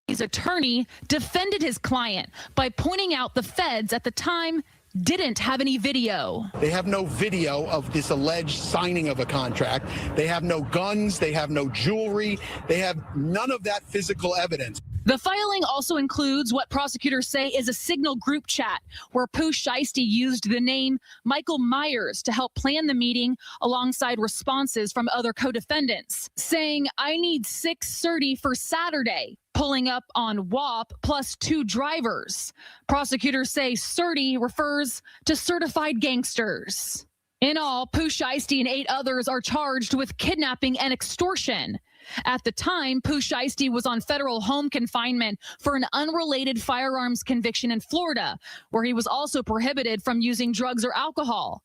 His attorney defended his client by pointing out the feds at the time didn't have any video. They have no video of this alleged signing of a contract. They have no guns. They have no jewelry. They have none of that physical evidence. The filing also includes what prosecutors say is a signal group chat where Pooh Shiesty used the name Michael Myers to help plan the meeting alongside responses from other co-defendants, saying, "I need 6:30 for Saturday," pulling up on WAP plus 2 drivers. Prosecutors say CERTI refers to certified gangsters. In all, Pooh Shiesty and 8 others are charged with kidnapping and extortion. At the time, Pooh Shiesty was on federal home confinement for an unrelated firearms conviction in Florida, where he was also prohibited from using drugs or alcohol.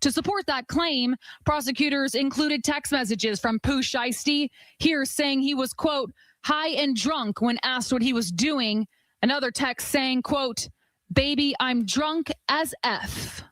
To support that claim, prosecutors included text messages from Pooh Shiesty, here saying he was, quote, high and drunk when asked what he was doing. Another text saying, quote, "Baby, I'm drunk as F."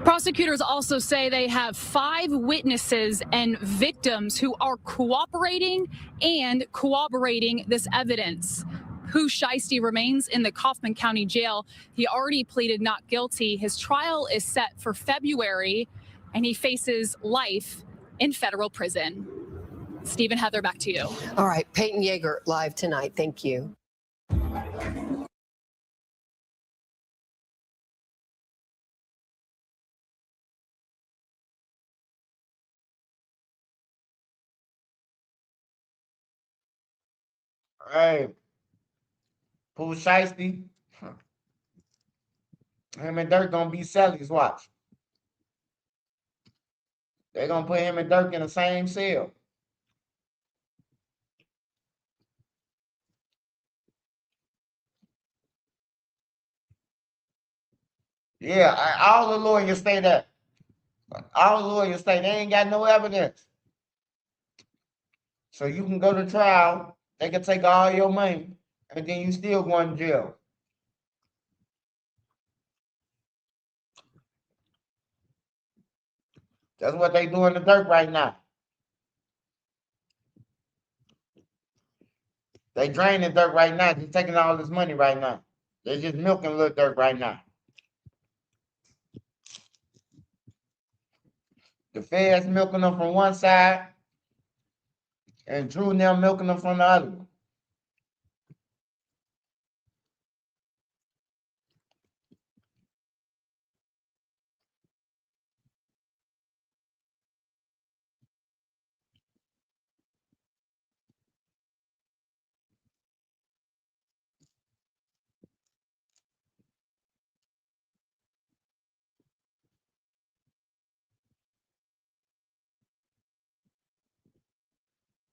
Prosecutors also say they have 5 witnesses and victims who are cooperating and corroborating this evidence. Pooh Shiesty remains in the Kaufman County Jail. He already pleaded not guilty. His trial is set for February, and he faces life in federal prison. Steve and Heather, back to you. All right, Peyton Yeager live tonight. Thank you. Hey, Pooh Shiesty. Him and Dirk gonna be Sally's watch. They're gonna put him and Dirk in the same cell. Yeah, all the lawyers say that. All the lawyers say they ain't got no evidence. So you can go to trial, they can take all your money, and then you still going to jail. That's what they doing to Dirk right now. They draining Dirk right now. They're taking all this money right now. They're just milking Lil Durk right now. The feds milking them from one side, and Drew now milking them from the other one.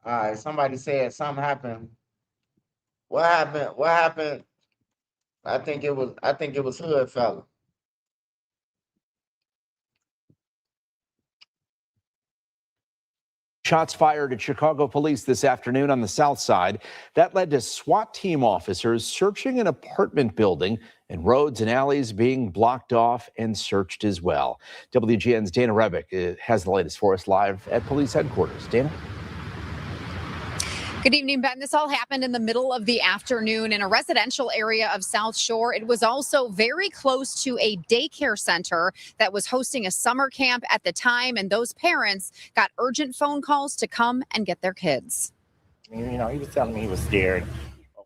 All right, somebody said something happened. What happened? What happened? I think it was Hood fella. Shots fired at Chicago police this afternoon on the south side. That led to SWAT team officers searching an apartment building and roads and alleys being blocked off and searched as well. WGN's Dana Rebick has the latest for us live at police headquarters. Dana? Good evening, Ben. This all happened in the middle of the afternoon in a residential area of South Shore. It was also very close to a daycare center that was hosting a summer camp at the time, and those parents got urgent phone calls to come and get their kids. You know, he was telling me he was scared.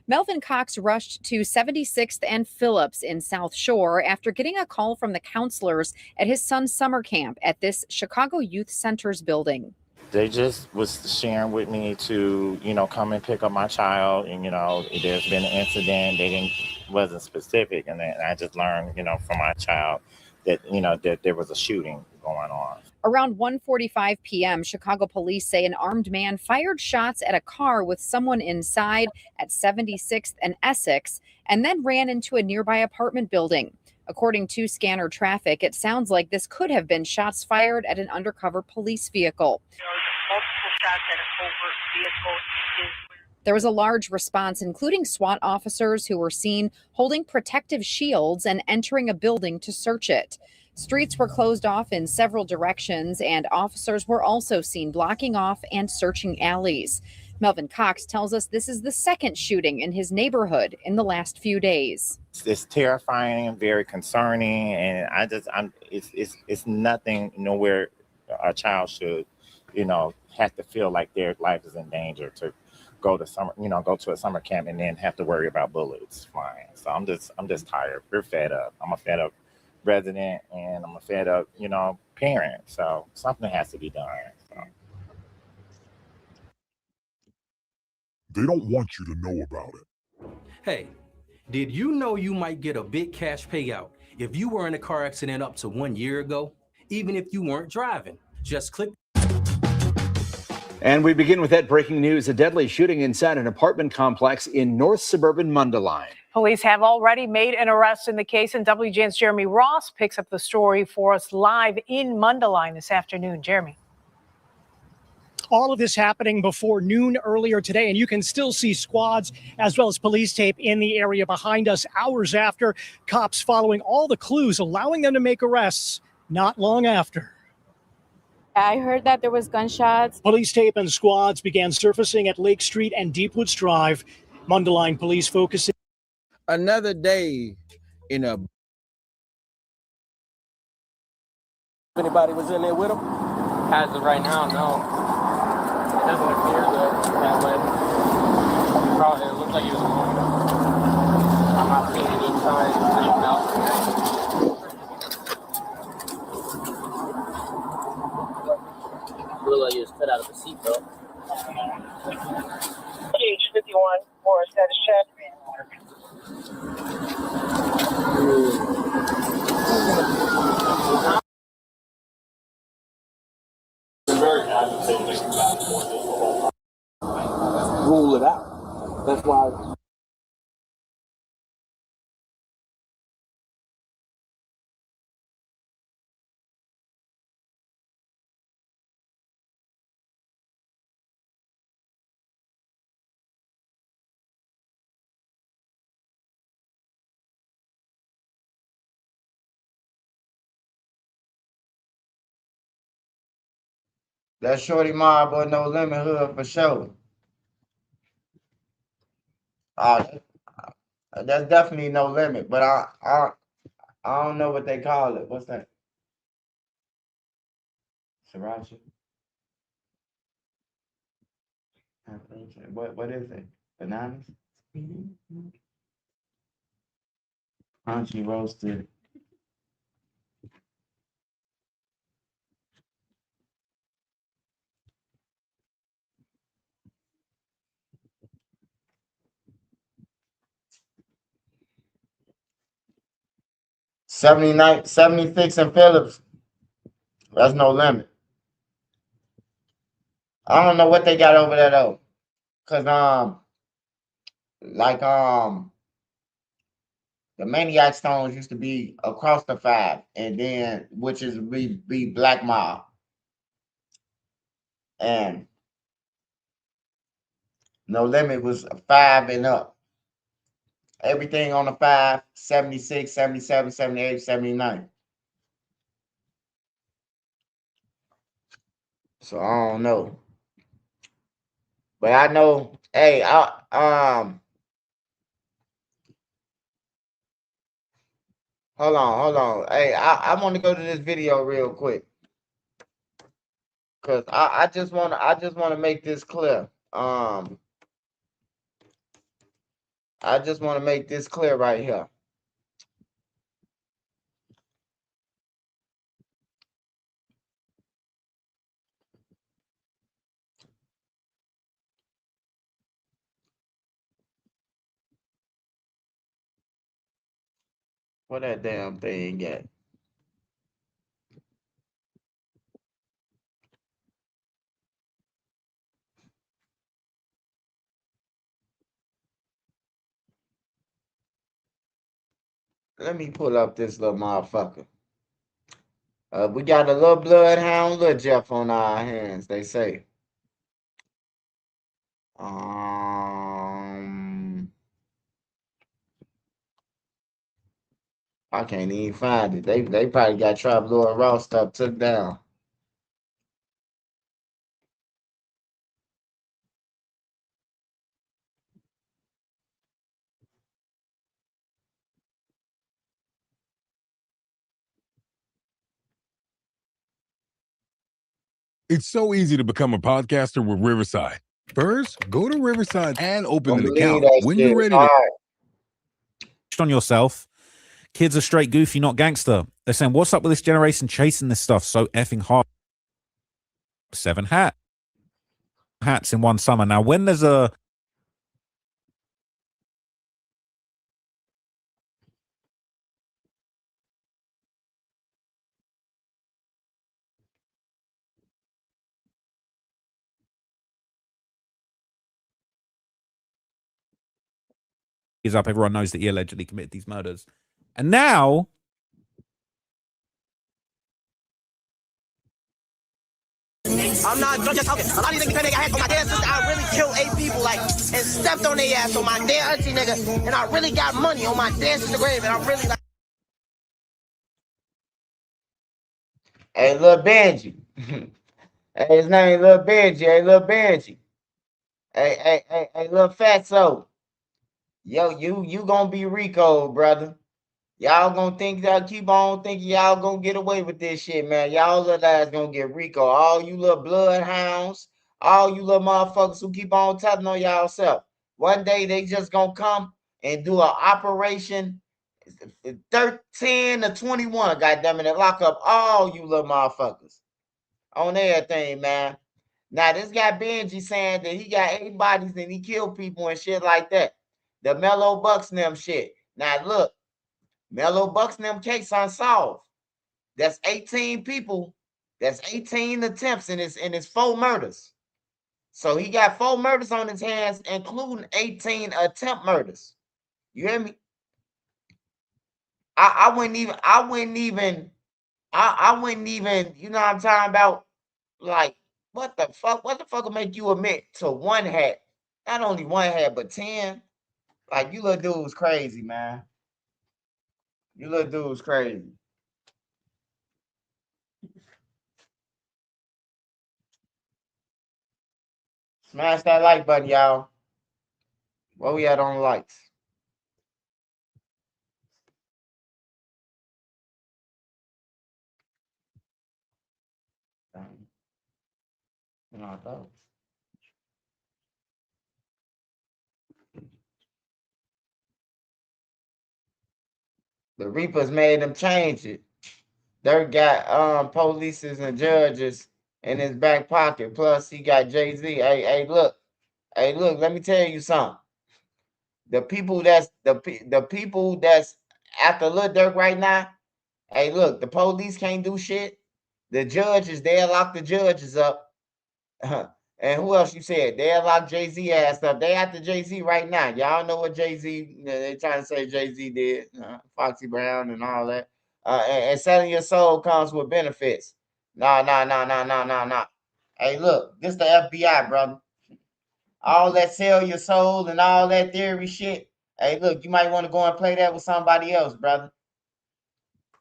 Melvin Cox rushed to 76th and Phillips in South Shore after getting a call from the counselors at his son's summer camp at this Chicago Youth Center's building. They just was sharing with me to, you know, come and pick up my child. And, you know, there's been an incident. They wasn't specific. And then I just learned, you know, from my child that, you know, that there was a shooting going on. Around 1:45 p.m., Chicago police say an armed man fired shots at a car with someone inside at 76th and Essex and then ran into a nearby apartment building. According to Scanner Traffic, it sounds like this could have been shots fired at an undercover police vehicle. There was a large response, including SWAT officers who were seen holding protective shields and entering a building to search it. Streets were closed off in several directions, and officers were also seen blocking off and searching alleys. Melvin Cox tells us this is the second shooting in his neighborhood in the last few days. It's terrifying, very concerning, and it's nothing nowhere a child should, you know, have to feel like their life is in danger to go to a summer camp and then have to worry about bullets flying. So I'm just tired. We're fed up. I'm a fed up resident and I'm a fed up, parent. So something has to be done. So. They don't want you to know about it. Hey, did you know you might get a big cash payout if you were in a car accident up to 1 year ago? Even if you weren't driving, just click. And we begin with that breaking news: a deadly shooting inside an apartment complex in north suburban Mundelein. Police have already made an arrest in the case, and WGN's Jeremy Ross picks up the story for us live in Mundelein this afternoon. Jeremy. All of this happening before noon earlier today, and you can still see squads as well as police tape in the area behind us hours after. Cops following all the clues, allowing them to make arrests not long after. I heard that there was gunshots. Police tape and squads began surfacing at Lake Street and Deepwoods Drive. Mundelein police focusing. Another day in a. Anybody was in there with him? As of right now, no. It doesn't appear that way. It looks like he was alone. I'm not seeing any signs of anyone else. Looked like he was cut out of the seat, though. TH51 for a status check. Very agitating. Rule it out. That's why. That Shorty Mob or No Limit Hood for sure. That's definitely No Limit, but I don't know what they call it. What's that? Sriracha? What is it? Bananas? Crunchy roasted. $79, $76 and Phillips. That's No Limit. I don't know what they got over there though. Cause the Maniac Stones used to be across the 5, and then which is be Black Mob. And No Limit was 5 and up. Everything on the 5, 76, 77, 78, 79. So I don't know. But I know, hey, hold on. Hey, I want to go to this video real quick. Cause I just wanna make this clear. I just want to make this clear right here. What that damn thing at? Let me pull up this little motherfucker. We got a little bloodhound, little Jeff on our hands, they say. I can't even find it. They probably got Trap Lord Raw stuff took down. It's so easy to become a podcaster with Riverside. First, go to Riverside and open Don't an believe account. that When shit. you're It's ready to hard. On yourself. Kids are straight goofy, not gangster. They're saying, what's up with this generation chasing this stuff so effing hard? 7 hats in one summer. Now, when there's a is up, everyone knows that he allegedly committed these murders. And now I'm not just talking. A lot of these niggas think I had on my damn sister. I really killed 8 people, like, and stepped on their ass on my damn auntie nigga. And I really got money on my damn sister grave. And I'm really like. Hey, Lil Benji. Hey, his name Lil Benji. Hey, Lil Benji. Hey, Lil Fatso. Yo, you gonna be Rico, brother. Y'all gonna think y'all keep on thinking y'all gonna get away with this shit, man. Y'all little ass gonna get Rico. All you little bloodhounds, all you little motherfuckers who keep on telling on y'all self. One day they just gonna come and do an operation 13 to 21, goddamn it, and lock up all you little motherfuckers on everything, man. Now this guy Benji saying that he got 8 bodies and he killed people and shit like that. The Mellow Bucks and them shit. Now look, Mellow Bucks and them case unsolved. That's 18 people. That's 18 attempts and it's 4 murders. So he got 4 murders on his hands, including 18 attempt murders. You hear me? I wouldn't even, you know what I'm talking about? Like, what the fuck will make you admit to 1 hat? Not only 1 hat, but 10. Like, you little dude's crazy, man. You little dude's crazy. Smash that like button, y'all. Where we at on likes? The Reapers made them change it. Dirk got polices and judges in his back pocket. Plus, he got Jay-Z. Hey, look. Hey, look, let me tell you something. The people that's after Lil Durk right now, hey, look, the police can't do shit. The judges, they'll lock the judges up. And who else you said? They'll lock Jay-Z ass up. They after Jay-Z right now. Y'all know what Jay-Z, they trying to say Jay-Z did. Foxy Brown and all that. And selling your soul comes with benefits. No. Hey, look, this the FBI, brother. All that sell your soul and all that theory shit. Hey, look, you might want to go and play that with somebody else, brother.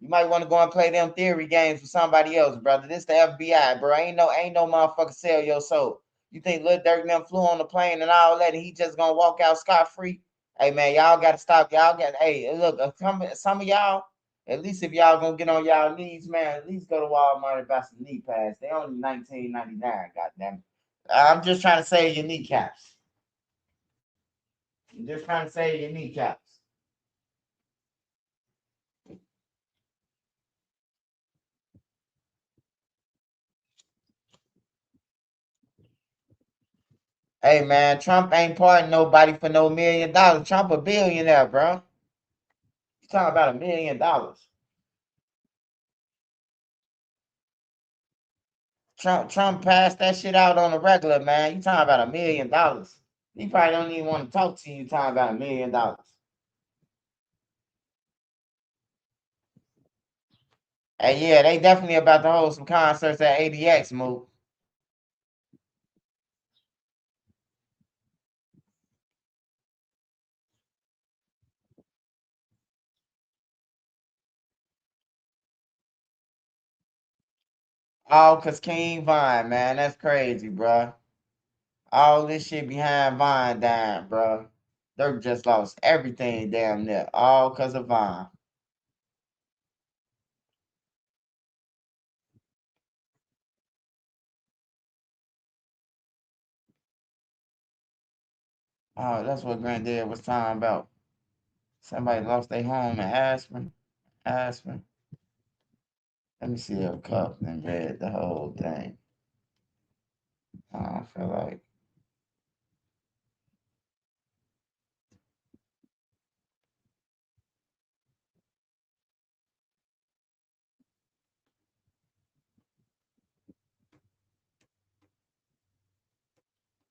You might want to go and play them theory games with somebody else, brother. This the FBI, bro. Ain't no motherfucker sell your soul. You think Lil Durk and them flew on the plane and all that, and he just gonna walk out scot-free? Hey, man, y'all gotta stop. Hey, look, some of y'all, at least if y'all gonna get on y'all knees, man, at least go to Walmart and buy some knee pads. They only $19.99, goddamn it. I'm just trying to save your kneecaps. I'm just trying to save your kneecaps. Hey, man, Trump ain't pardoning nobody for no $1 million. Trump a billionaire, bro. You talking about $1 million. Trump passed that shit out on the regular, man. You talking about $1 million. He probably don't even want to talk to you talking about $1 million. Hey, yeah, they definitely about to hold some concerts at ADX, move. All cause King Vine, man. That's crazy, bro. All this shit behind Vine dying, bro. Dirk just lost everything damn near. All cause of Vine. Oh, that's what Granddad was talking about. Somebody lost their home in Aspen. Aspen. Let me see a cup and read the whole thing. I feel like.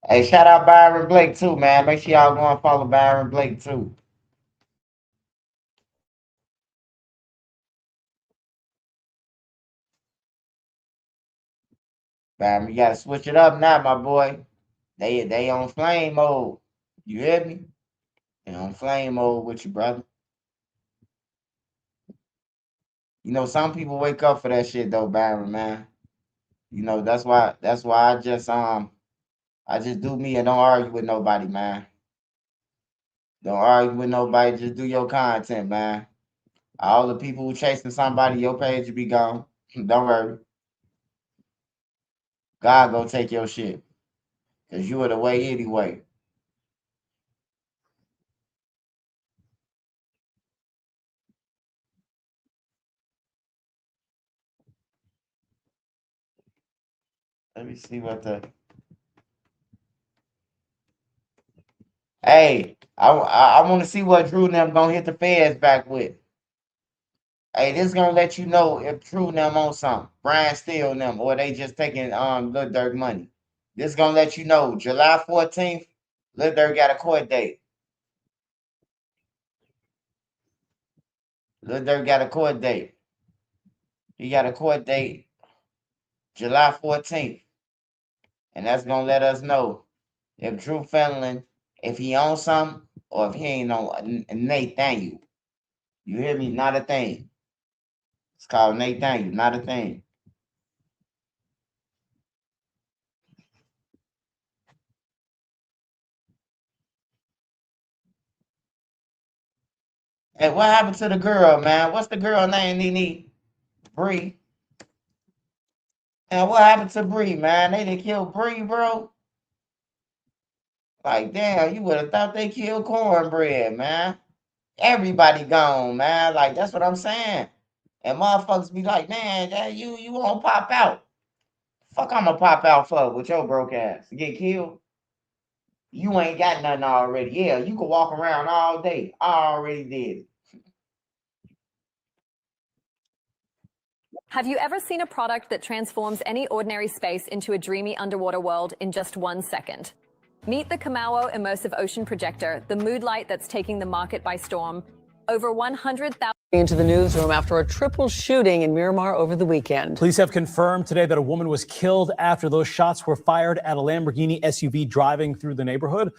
Hey, shout out Byron Blake too, man. Make sure y'all go and follow Byron Blake too. Byron, you gotta switch it up now, my boy. They on flame mode. You hear me? They on flame mode with you, brother. You know, some people wake up for that shit though, Byron, man. You know, that's why I just do me and don't argue with nobody, man. Don't argue with nobody, just do your content, man. All the people who chasing somebody, your page will be gone. Don't worry. God go take your shit. Cause you are the way anyway. Let me see what the. Hey, I want to see what Drew and them gonna hit the feds back with. Hey, this gonna let you know if Drew and them on something. Brian Steele and them, or they just taking Lil Durk money. This gonna let you know. July 14th, Lil Durk got a court date. Lil Durk got a court date. He got a court date July 14th. And that's gonna let us know if Drew Fenlon, if he on something or if he ain't on Nathaniel. You hear me? Not a thing. It's called Nathaniel, not a thing. Hey, what happened to the girl, man? What's the girl name, Nene? Bree. And what happened to Bree, man? They didn't kill Bree, bro. Like, damn, you would have thought they killed Cornbread, man. Everybody gone, man. Like, that's what I'm saying. And motherfuckers be like, man, you won't pop out. Fuck, I'm gonna pop out for with your broke ass. Get killed. You ain't got nothing already. Yeah, you can walk around all day. I already did it. Have you ever seen a product that transforms any ordinary space into a dreamy underwater world in just 1 second? Meet the Kamau Immersive Ocean Projector, the mood light that's taking the market by storm. Over 100,000 into the newsroom after a triple shooting in Miramar over the weekend. Police have confirmed today that a woman was killed after those shots were fired at a Lamborghini SUV driving through the neighborhood.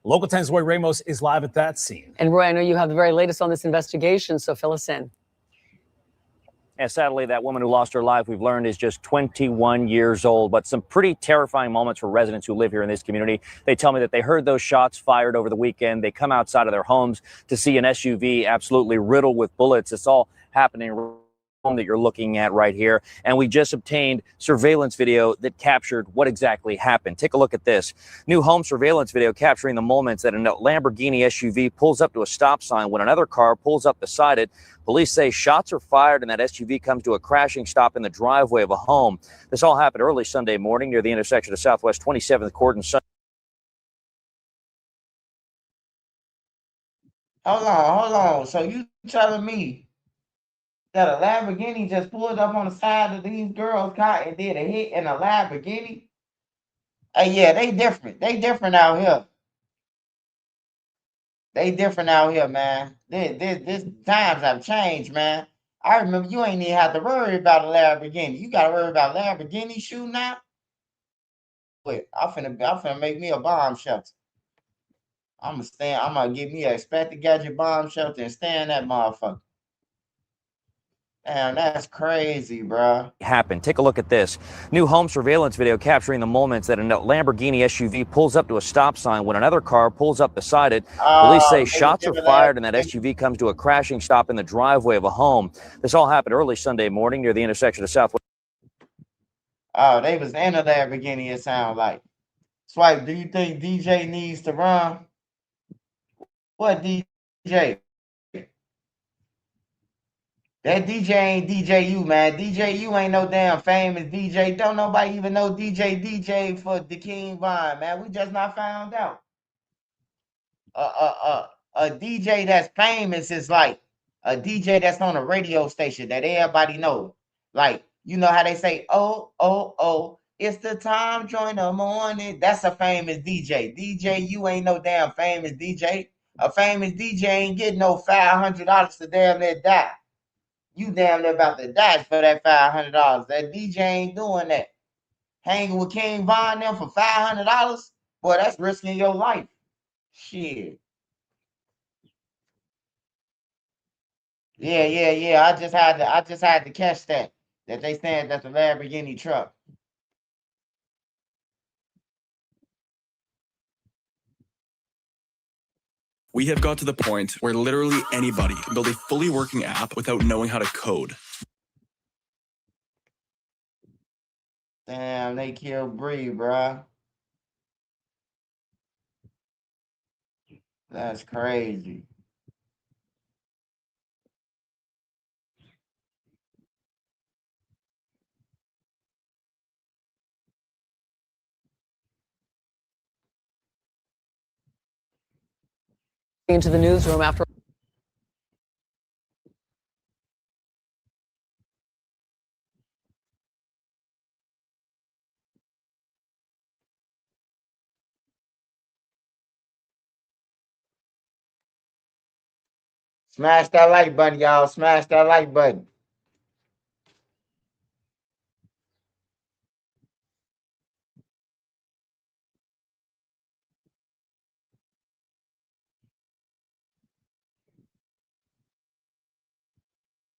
Local 10's Roy Ramos is live at that scene. And Roy, I know you have the very latest on this investigation, so fill us in. And sadly, that woman who lost her life, we've learned, is just 21 years old. But some pretty terrifying moments for residents who live here in this community. They tell me that they heard those shots fired over the weekend. They come outside of their homes to see an SUV absolutely riddled with bullets. It's all happening that you're looking at right here. And we just obtained surveillance video that captured what exactly happened. Take a look at this. New home surveillance video capturing the moments that a Lamborghini SUV pulls up to a stop sign when another car pulls up beside it. Police say shots are fired and that SUV comes to a crashing stop in the driveway of a home. This all happened early Sunday morning near the intersection of Southwest 27th Court and Sun. Hold on. So you telling me that a Lamborghini just pulled up on the side of these girls' car and did a hit in a Lamborghini? Hey, yeah, they different. They different out here. They different out here, man. This times have changed, man. I remember you ain't even have to worry about a Lamborghini. You got to worry about Lamborghini shooting out. Wait, I'm finna make me a bomb shelter. I'm gonna get me a expected gadget bomb shelter and stay in that motherfucker. Damn, that's crazy, bro. Happened. Take a look at this. New home surveillance video capturing the moments that a Lamborghini SUV pulls up to a stop sign when another car pulls up beside it. Police say shots are fired and that SUV comes to a crashing stop in the driveway of a home. This all happened early Sunday morning near the intersection of Southwest. Oh, they was in a Lamborghini, it sounds like. Swipe, do you think DJ needs to run? What DJ? That DJ ain't DJU, man. DJU ain't no damn famous DJ. Don't nobody even know DJ for the King Von, man. We just not found out. A DJ that's famous is like a DJ that's on a radio station that everybody knows. Like, you know how they say, oh, oh, oh, it's the time join the morning. That's a famous DJ. DJ, you ain't no damn famous DJ. A famous DJ ain't getting no $500 to damn near die. You damn near about to die for that $500. That DJ ain't doing that. Hanging with King Von them for $500, boy, that's risking your life. Shit. Yeah. I just had to catch that. That they saying that's a Lamborghini truck. We have got to the point where literally anybody can build a fully working app without knowing how to code. Damn, they killed Bree, bruh. That's crazy. Into the newsroom after. Smash that like button, y'all. Smash that like button.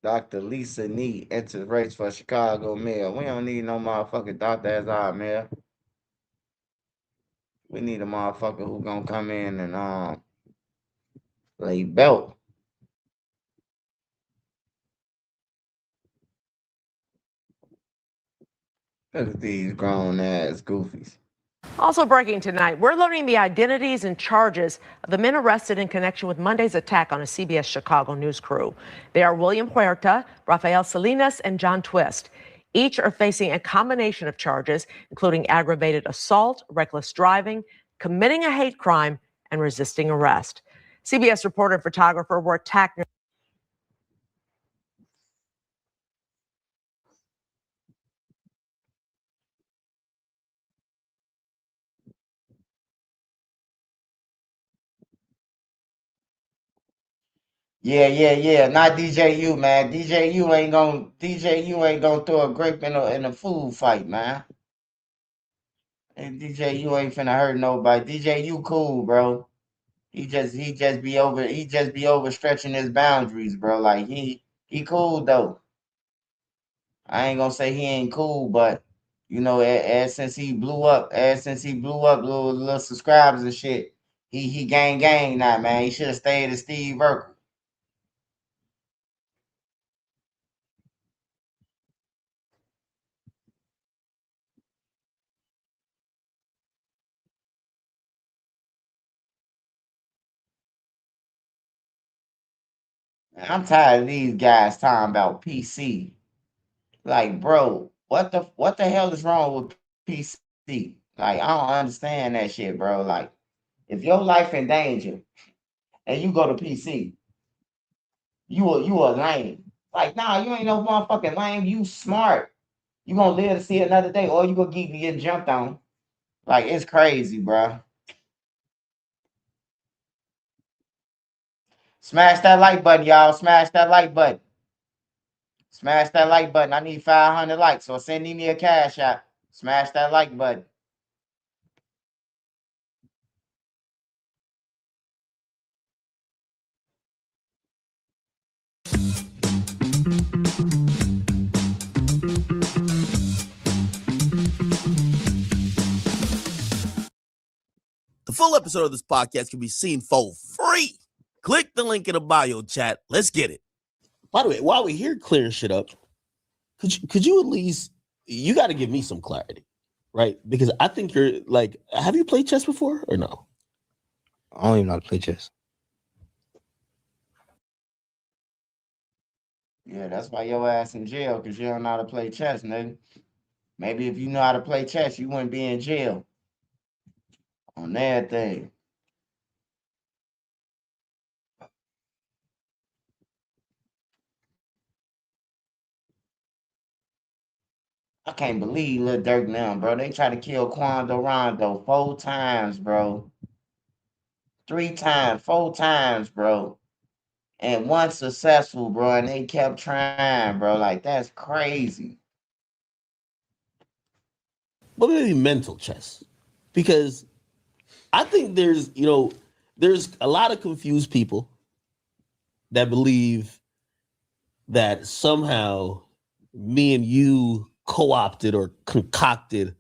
Dr. Lisa Neat enters race for Chicago mayor. We don't need no motherfucking doctor as our mayor. We need a motherfucker who gonna come in and lay belt. Look at these grown ass goofies. Also breaking tonight, we're learning the identities and charges of the men arrested in connection with Monday's attack on a CBS Chicago news crew. They are William Huerta, Rafael Salinas, and John Twist. Each are facing a combination of charges, including aggravated assault, reckless driving, committing a hate crime, and resisting arrest. CBS reporter and photographer were attacked. Yeah. Not DJU, man. DJU ain't gonna throw a grape in a food fight, man. And DJU ain't finna hurt nobody. DJU cool, bro. He just be overstretching his boundaries, bro. Like he cool though. I ain't gonna say he ain't cool, but you know, ever since he blew up, little subscribers and shit, he gang now, man. He should have stayed as Steve Urkel. I'm tired of these guys talking about PC. Like, bro, what the hell is wrong with PC? Like, I don't understand that shit, bro. Like, if your life in danger and you go to PC, you a lame. Like, nah, you ain't no motherfucking lame. You smart. You gonna live to see another day, or you gonna keep getting jumped on. Like, it's crazy, bro. Smash that like button, y'all. Smash that like button. Smash that like button. I need 500 likes, so send me a cash out. Smash that like button. The full episode of this podcast can be seen for free. Click the link in the bio chat. Let's get it. By the way, while we're here clearing shit up, could you at least, you got to give me some clarity, right? Because I think you're like, have you played chess before or no? I don't even know how to play chess. Yeah, that's why your ass in jail, because you don't know how to play chess, nigga. Maybe if you know how to play chess, you wouldn't be in jail on that thing. I can't believe Lil Durk now, bro. They try to kill Quando Rondo 4 times, bro. 3 times, 4 times, bro. And one successful, bro. And they kept trying, bro. Like, that's crazy. But maybe mental chess, because I think there's a lot of confused people that believe that somehow me and you co-opted or concocted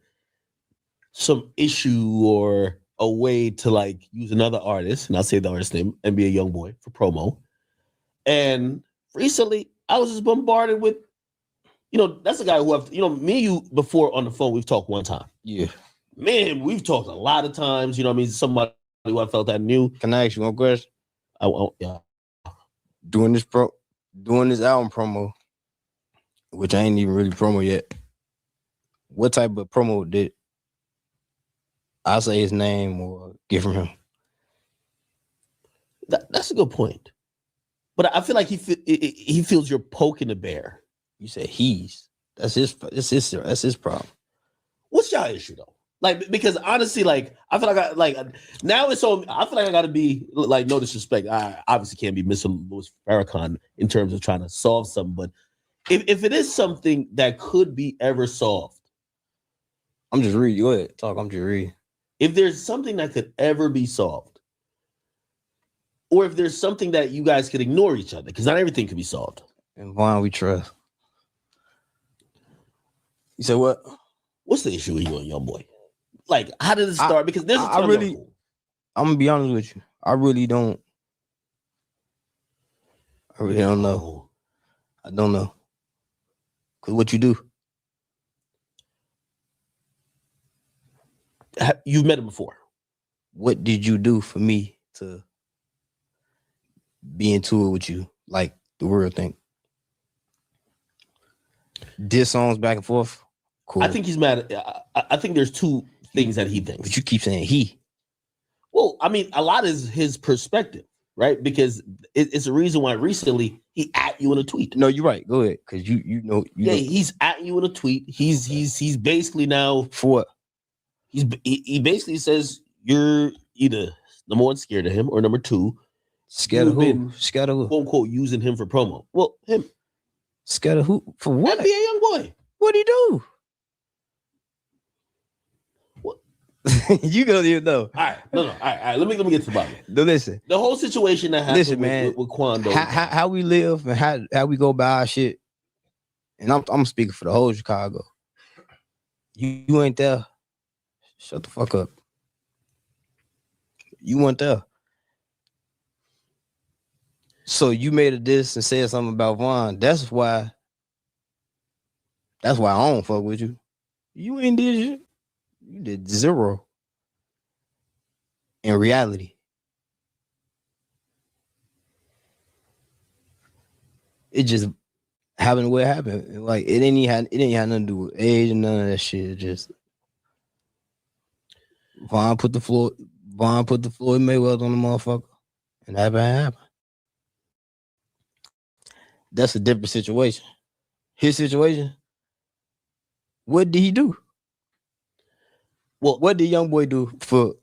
some issue or a way to like use another artist, and I'll say the artist name, NBA Youngboy, for promo. And recently, I was just bombarded with, that's a guy who me and you before on the phone, we've talked one time. Yeah. Man, we've talked a lot of times, somebody who I felt I knew. Can I ask you one question? Yeah. Doing this album promo, which I ain't even really promo yet. What type of promo did I say his name or get from him? That's a good point. But I feel like he feels you're poking the bear. You said that's his problem. What's y'all issue though? Like, because honestly, like, I feel like now it's so, I feel like I gotta be like, no disrespect. I obviously can't be Mr. Louis Farrakhan in terms of trying to solve something, but if it is something that could be ever solved, I'm just reading. Go ahead, talk. I'm just reading. If there's something that could ever be solved, or if there's something that you guys could ignore each other, because not everything can be solved. And Vaughn, we trust. You said what? What's the issue with you and Youngboy? Like, how did it start? Because there's I'm gonna be honest with you. I really don't know. I don't know. Cause what you do? You've met him before. What did you do for me to be into it with you? Like the real thing. Diss songs back and forth. Cool. I think he's mad. I think there's two things that he thinks. But you keep saying he. Well, I mean, a lot is his perspective, right? Because it's the reason why recently he at you in a tweet. No, you're right. Go ahead, because you know. He's at you in a tweet. He's basically now for what? He basically says you're either number one scared of him or number two scared of who? Scared of who? Quote unquote using him for promo. Well, him scared of who? For what? NBA Youngboy. What'd he do? You don't even know. All right, no. All right. Let me get to the bottom. No, listen. The whole situation that happened with Quando. How we live and how we go by our shit. And I'm speaking for the whole Chicago. You ain't there. Shut the fuck up. You weren't there. So you made a diss and said something about Vaughn. That's why I don't fuck with you. You ain't did shit. You did zero. In reality. It just happened the way it happened. Like it ain't have nothing to do with age and none of that shit. It just Vaughn put the Floyd Mayweather on the motherfucker. And that happened. That's a different situation. His situation, what did he do? Well, what did Youngboy do for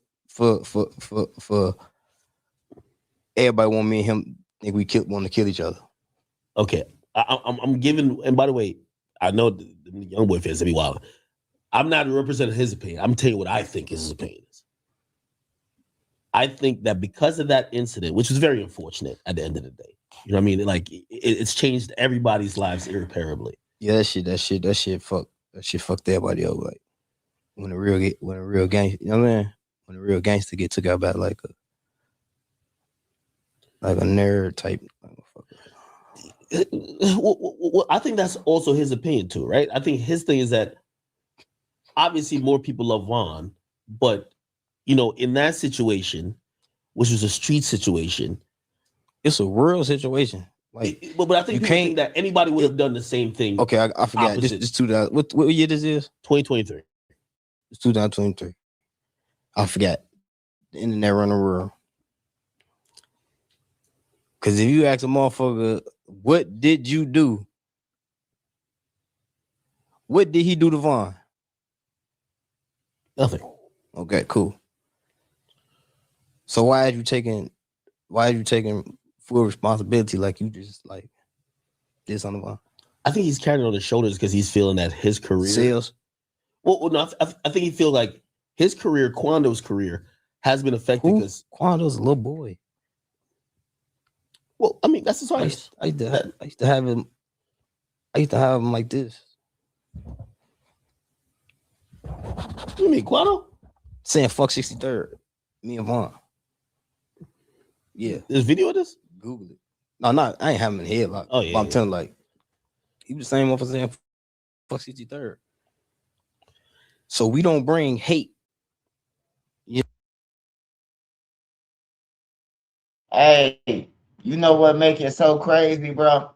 everybody want me and him think we want to kill each other? Okay, I'm giving, and by the way, I know the Youngboy fans to be wild. I'm not representing his opinion. I'm telling you what I think his opinion is. I think that because of that incident, which was very unfortunate at the end of the day, you know what I mean? Like it's changed everybody's lives irreparably. Yeah, that shit fucked everybody up. Like when a real gangster, you know what I mean? When a real gangster get took out by like a nerd type. Well, I think that's also his opinion too, right? I think his thing is that obviously more people love Vaughn, but in that situation, which was a street situation, it's a real situation. Like, but I think you people can't. think that anybody would have done the same thing. Okay, I forgot. This 2000. What year this is? 2023. It's 2023. I forgot. The internet run the world. Because if you ask a motherfucker, what did you do? What did he do to Vaughn? Nothing. Okay, cool. So why are you taking full responsibility like you just like this on the Vaughn? I think he's carrying it on his shoulders because he's feeling that his career sales. Well, no, I think he feels like his career, Quando's career, has been affected because Quando's a little boy. Well, I mean, that's his artist. I used to have him like this. You mean Quando? Saying fuck 63rd. Me and Vaughn. Yeah. There's video of this? Google it. No, I ain't having it in head like. Oh yeah. But I'm telling like he was the same motherfucker saying fuck 63rd. So we don't bring hate. Yeah. Hey, you know what make it so crazy, bro?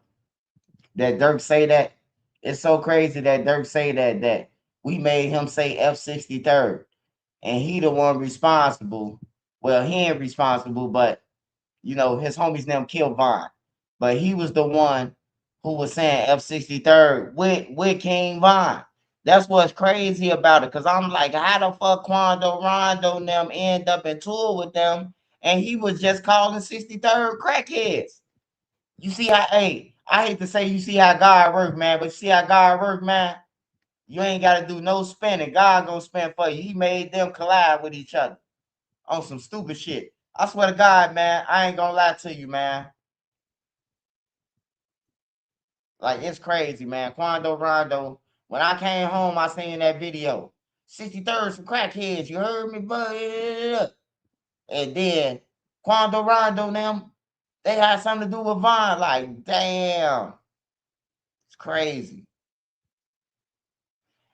That Durk say that? It's so crazy that Durk say that we made him say F63rd. And he the one responsible. Well, he ain't responsible, but you know, his homies them killed Vaughn. But he was the one who was saying F63rd with King Von. That's what's crazy about it. Cause I'm like, how the fuck Quando, Rondo, and them end up in tour with them? And he was just calling 63rd crackheads. You see how, hey, I hate to say you see how God work, man, but you see how God work, man. You ain't got to do no spinning. God gonna spin for you. He made them collide with each other on some stupid shit. I swear to God, man, I ain't gonna lie to you, man. Like, it's crazy, man. Quando Rondo. When I came home, I seen that video. 63rd some crackheads. You heard me, bud? And then Quando Rondo them, they had something to do with Vaughn. Like, damn. It's crazy.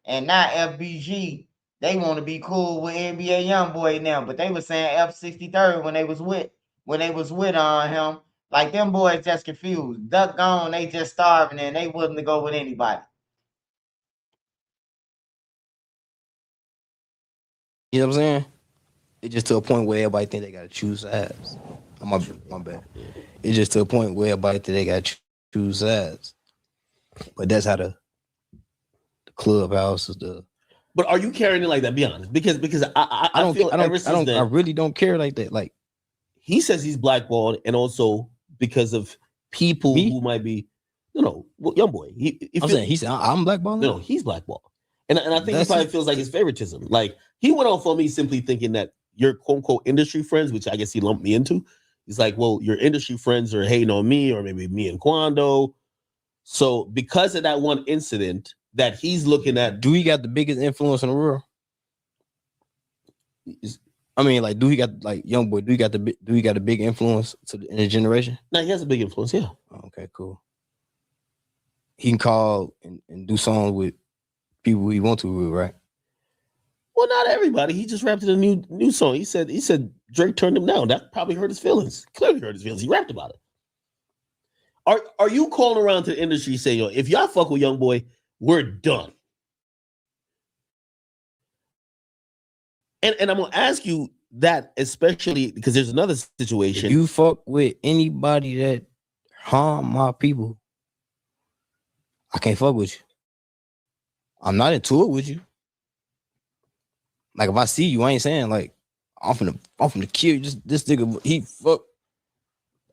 And now FBG, they want to be cool with NBA Youngboy now, but they were saying F63rd when they was with him. Like, them boys just confused. Duck gone, they just starving and they willing to go with anybody. You know what I'm saying? It's just to a point where everybody think they gotta choose sides. My bad. It's just to a point where everybody think they gotta choose sides. But that's how the clubhouse is the. But are you carrying it like that? Be honest, because I really don't care like that. Like, he says he's blackballed, and also because of people who might be, young boy. He said I'm blackballed. No, he's blackballed, and I think he probably feels like it's favoritism. Like, he went on for me simply thinking that your quote unquote industry friends, which I guess he lumped me into. He's like, well, your industry friends are hating on me, or maybe me and Quando. So because of that one incident that he's looking at, do he got the biggest influence in the world? I mean, like, do he got like young boy? Do he got a big influence in his generation? No, he has a big influence. Yeah. Okay, cool. He can call and do songs with people he want to with, right? Well, not everybody. He just rapped in a new song. He said Drake turned him down. That probably hurt his feelings. Clearly hurt his feelings. He rapped about it. Are you calling around to the industry saying, yo, if y'all fuck with young boy, we're done? And I'm gonna ask you that, especially because there's another situation. If you fuck with anybody that harm my people, I can't fuck with you. I'm not into it with you. Like, if I see you, I ain't saying like I'm finna kill you. This nigga, he fuck.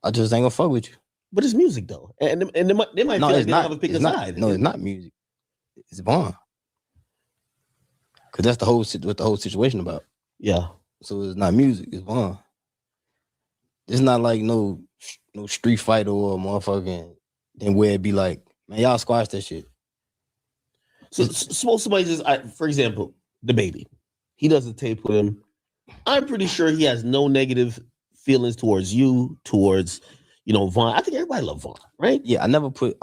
I just ain't gonna fuck with you. But it's music though, and they might feel like they have a pick a side. No, it's not music. It's Vaughn. Cause that's what the whole situation about. Yeah. So it's not music. It's Vaughn. It's not like no street fight or motherfucking. Then where it be like, man, y'all squash that shit. So somebody just, for example, the baby. He does a tape with him. I'm pretty sure he has no negative feelings towards you, towards Vaughn. I think everybody loves Vaughn, right? Yeah, I never put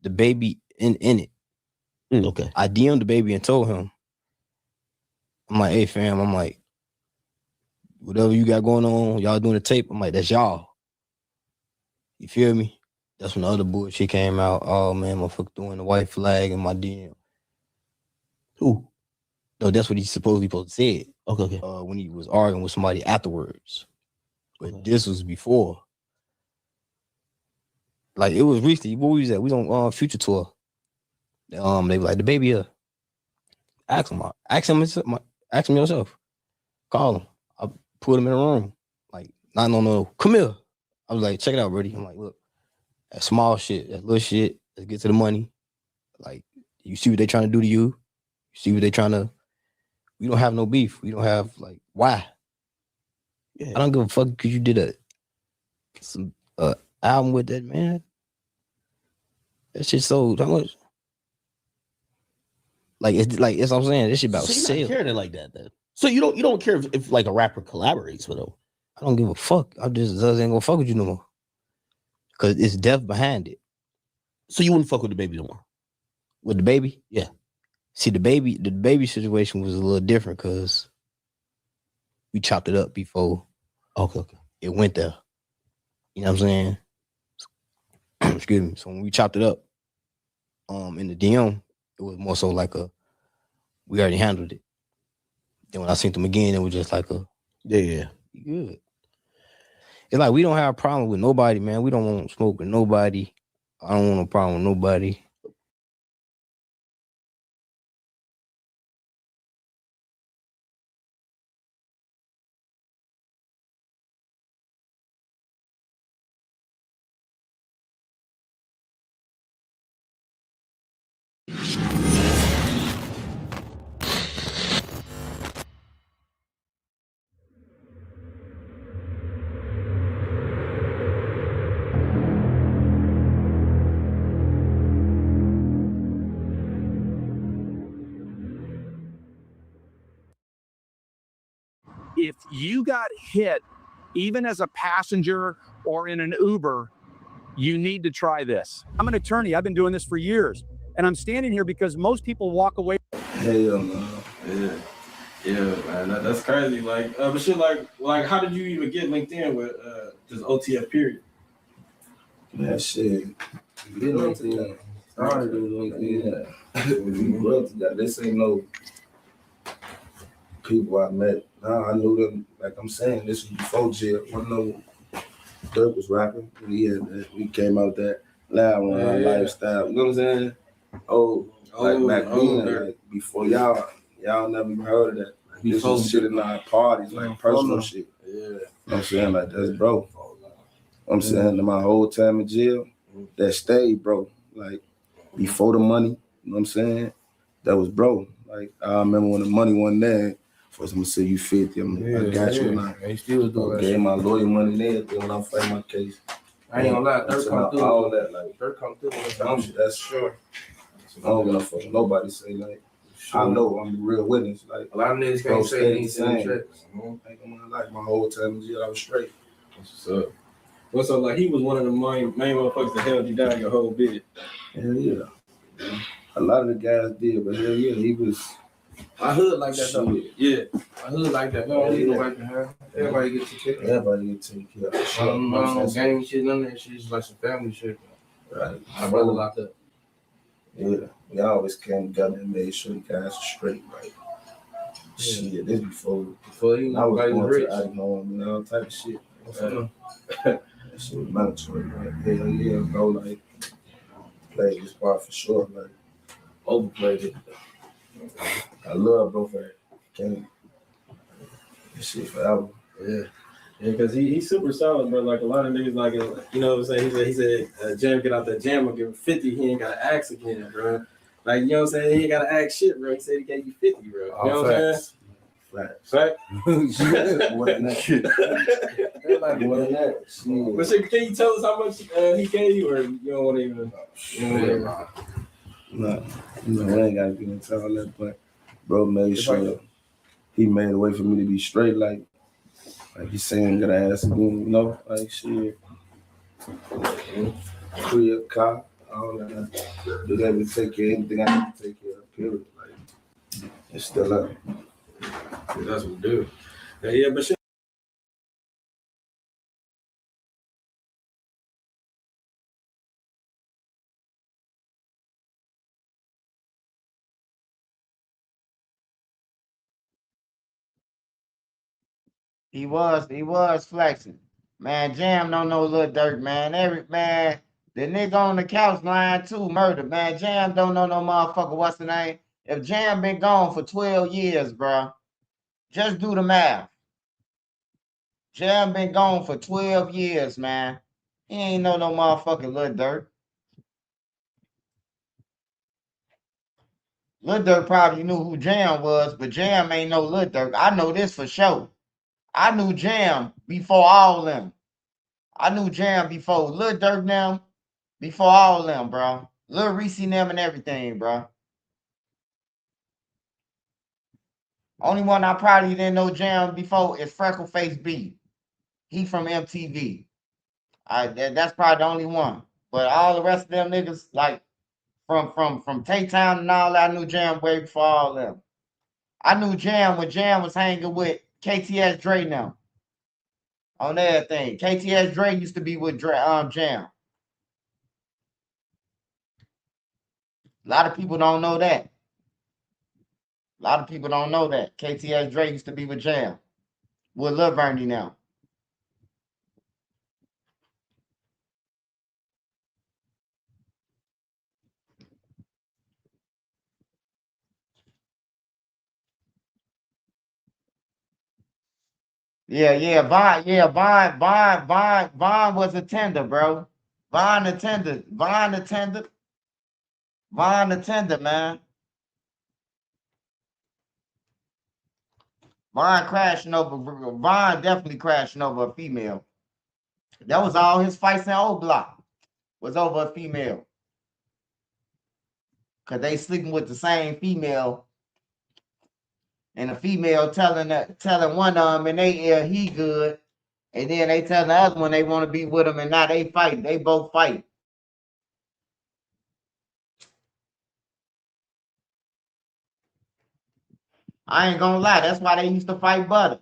the baby in it. Okay. I DM'd the baby and told him, I'm like, hey fam, I'm like, whatever you got going on, y'all doing the tape. I'm like, that's y'all. You feel me? That's when the other bullshit came out. Oh man, motherfucker throwing the white flag in my DM. Who? No, that's what he supposedly supposed to say. Okay. When he was arguing with somebody afterwards. But this was before. Like it was recently. Where we was at? We was on Future Tour. They were like, the baby here. Ask him yourself. Call him. I put him in a room. Like, no. Come here. I was like, check it out, Brady. I'm like, look, that small shit, that little shit. Let's get to the money. Like, you see what they trying to do to you. You see what they trying to. We don't have no beef. We don't have like why. Yeah. I don't give a fuck because you did some album with that man. That shit sold how much? It's what I'm saying. This shit about so you're sales. not caring like that then. So you don't care if like a rapper collaborates with him. I don't give a fuck. I just ain't gonna fuck with you no more. Cause it's death behind it. So you wouldn't fuck with the baby no more. With the baby? Yeah. See, the baby situation was a little different because we chopped it up before. Okay. It went there. You know what I'm saying? Excuse me. So when we chopped it up, in the DM, it was more so like we already handled it. Then when I seen them again, it was just like yeah. You good. It's like we don't have a problem with nobody, man. We don't want to smoke with nobody. I don't want no problem with nobody. If you got hit, even as a passenger or in an Uber, you need to try this. I'm an attorney. I've been doing this for years. And I'm standing here because most people walk away. Hell no. Yeah, man. That's crazy. Like, but shit, like, how did you even get linked in with just OTF period? Man, shit. Get linked in. Started with LinkedIn. We grew up together. This ain't no people I met. Nah, I knew them. Like I'm saying, this was before jail. I know Durk was rapping. We came out that loud on our lifestyle. You know what I'm saying? Like back then, like before y'all never even heard of that. Like, this was shit in our parties, like personal shit. Yeah. You know what I'm saying? Like that's bro. You know what I'm saying? My whole time in jail, that stayed, bro. Like before the money, you know what I'm saying? That was bro. Like I remember when the money wasn't there. First, I'm gonna say you 50. I got you. And I still do gave my lawyer money and everything when I'm fighting my case. I ain't gonna lie, Durk come through. All that, like Durk come through. That's sure. I don't give no fuck. Nobody say like. I know I'm the real witness. Like a lot of niggas can't say anything. Like my whole time in jail, I was straight. What's up? What's up? Like he was one of the main motherfuckers that held you down your whole bit. Hell yeah. A lot of the guys did, but hell yeah, he was. I hood like that though. Yeah, I hood like that. Everybody get taken care of. Everybody get taken care of. I don't know gang shit, none of that shit. It's like some family shit. Right. My brother locked up. Yeah, we always came together and made sure the guys were straight. Like shit, this before he I was going rich. to Idaho and all type of shit. That shit was mandatory. Like hell yeah, bro. Like played this part for sure. Like overplayed it. I love bro for that. Can't this shit forever. Yeah, because he's super solid, bro. Like a lot of niggas, like you know what I'm saying. He said, Jam get out that jam, will give him 50. He ain't gotta ask again, bro. Like you know what I'm saying. He ain't gotta ask shit, bro. He said he gave you 50, bro. You know what I'm saying? Fact. More than that. Like more than that. But shit, can you tell us how much he gave you, or you don't want to even? No, I ain't gotta get into all that, but bro made sure he made a way for me to be straight, like he's saying that I ask again, you know, like shit. Crib, car, all that. Do that to take care of anything I need to take care of, period. Like it's still up. That's what we do. Yeah, but shit. He was flexing. Man, Jam don't know Lil Durk, man. The nigga on the couch lying too, murdered. Man, Jam don't know no motherfucker. What's the name? If Jam been gone for 12 years, bro, just do the math. Jam been gone for 12 years, man. He ain't know no motherfucking Lil Durk. Lil Durk probably knew who Jam was, but Jam ain't no Lil Durk. I know this for sure. I knew Jam before all them. I knew Jam before Lil Durk them, before all them, bro. Lil Reese them and everything, bro. Only one I probably didn't know Jam before is Freckleface B. He from MTV. That's probably the only one. But all the rest of them niggas, like from Tay-Town and all that, I knew Jam way before all them. I knew Jam when Jam was hanging with KTS Dre now. On everything. KTS Dre used to be with Jam. A lot of people don't know that. A lot of people don't know that. KTS Dre used to be with Jam. With Lil Vernie now. Vaughn was a tender, bro. Vaughn the tender, man. Vaughn definitely crashing over a female. That was all his fights in O Block. Was over a female. Cause they sleeping with the same female. And the female telling one of them in their ear he good. And then they tell the other one they want to be with him, and now they fight. They both fight. I ain't gonna lie. That's why they used to fight Butter.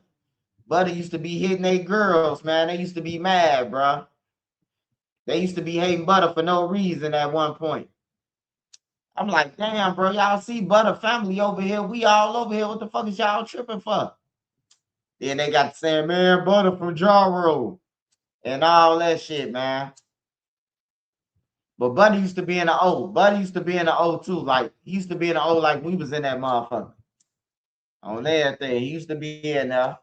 Butter used to be hitting they girls, man. They used to be mad, bro. They used to be hating Butter for no reason at one point. I'm like, damn, bro. Y'all see Butter family over here. We all over here. What the fuck is y'all tripping for? Then they got saying, man, Butter from Jaw Road. And all that shit, man. But Buddy used to be in the O. Buddy used to be in the O too. Like, he used to be in the O like we was in that motherfucker. On everything. He used to be in there.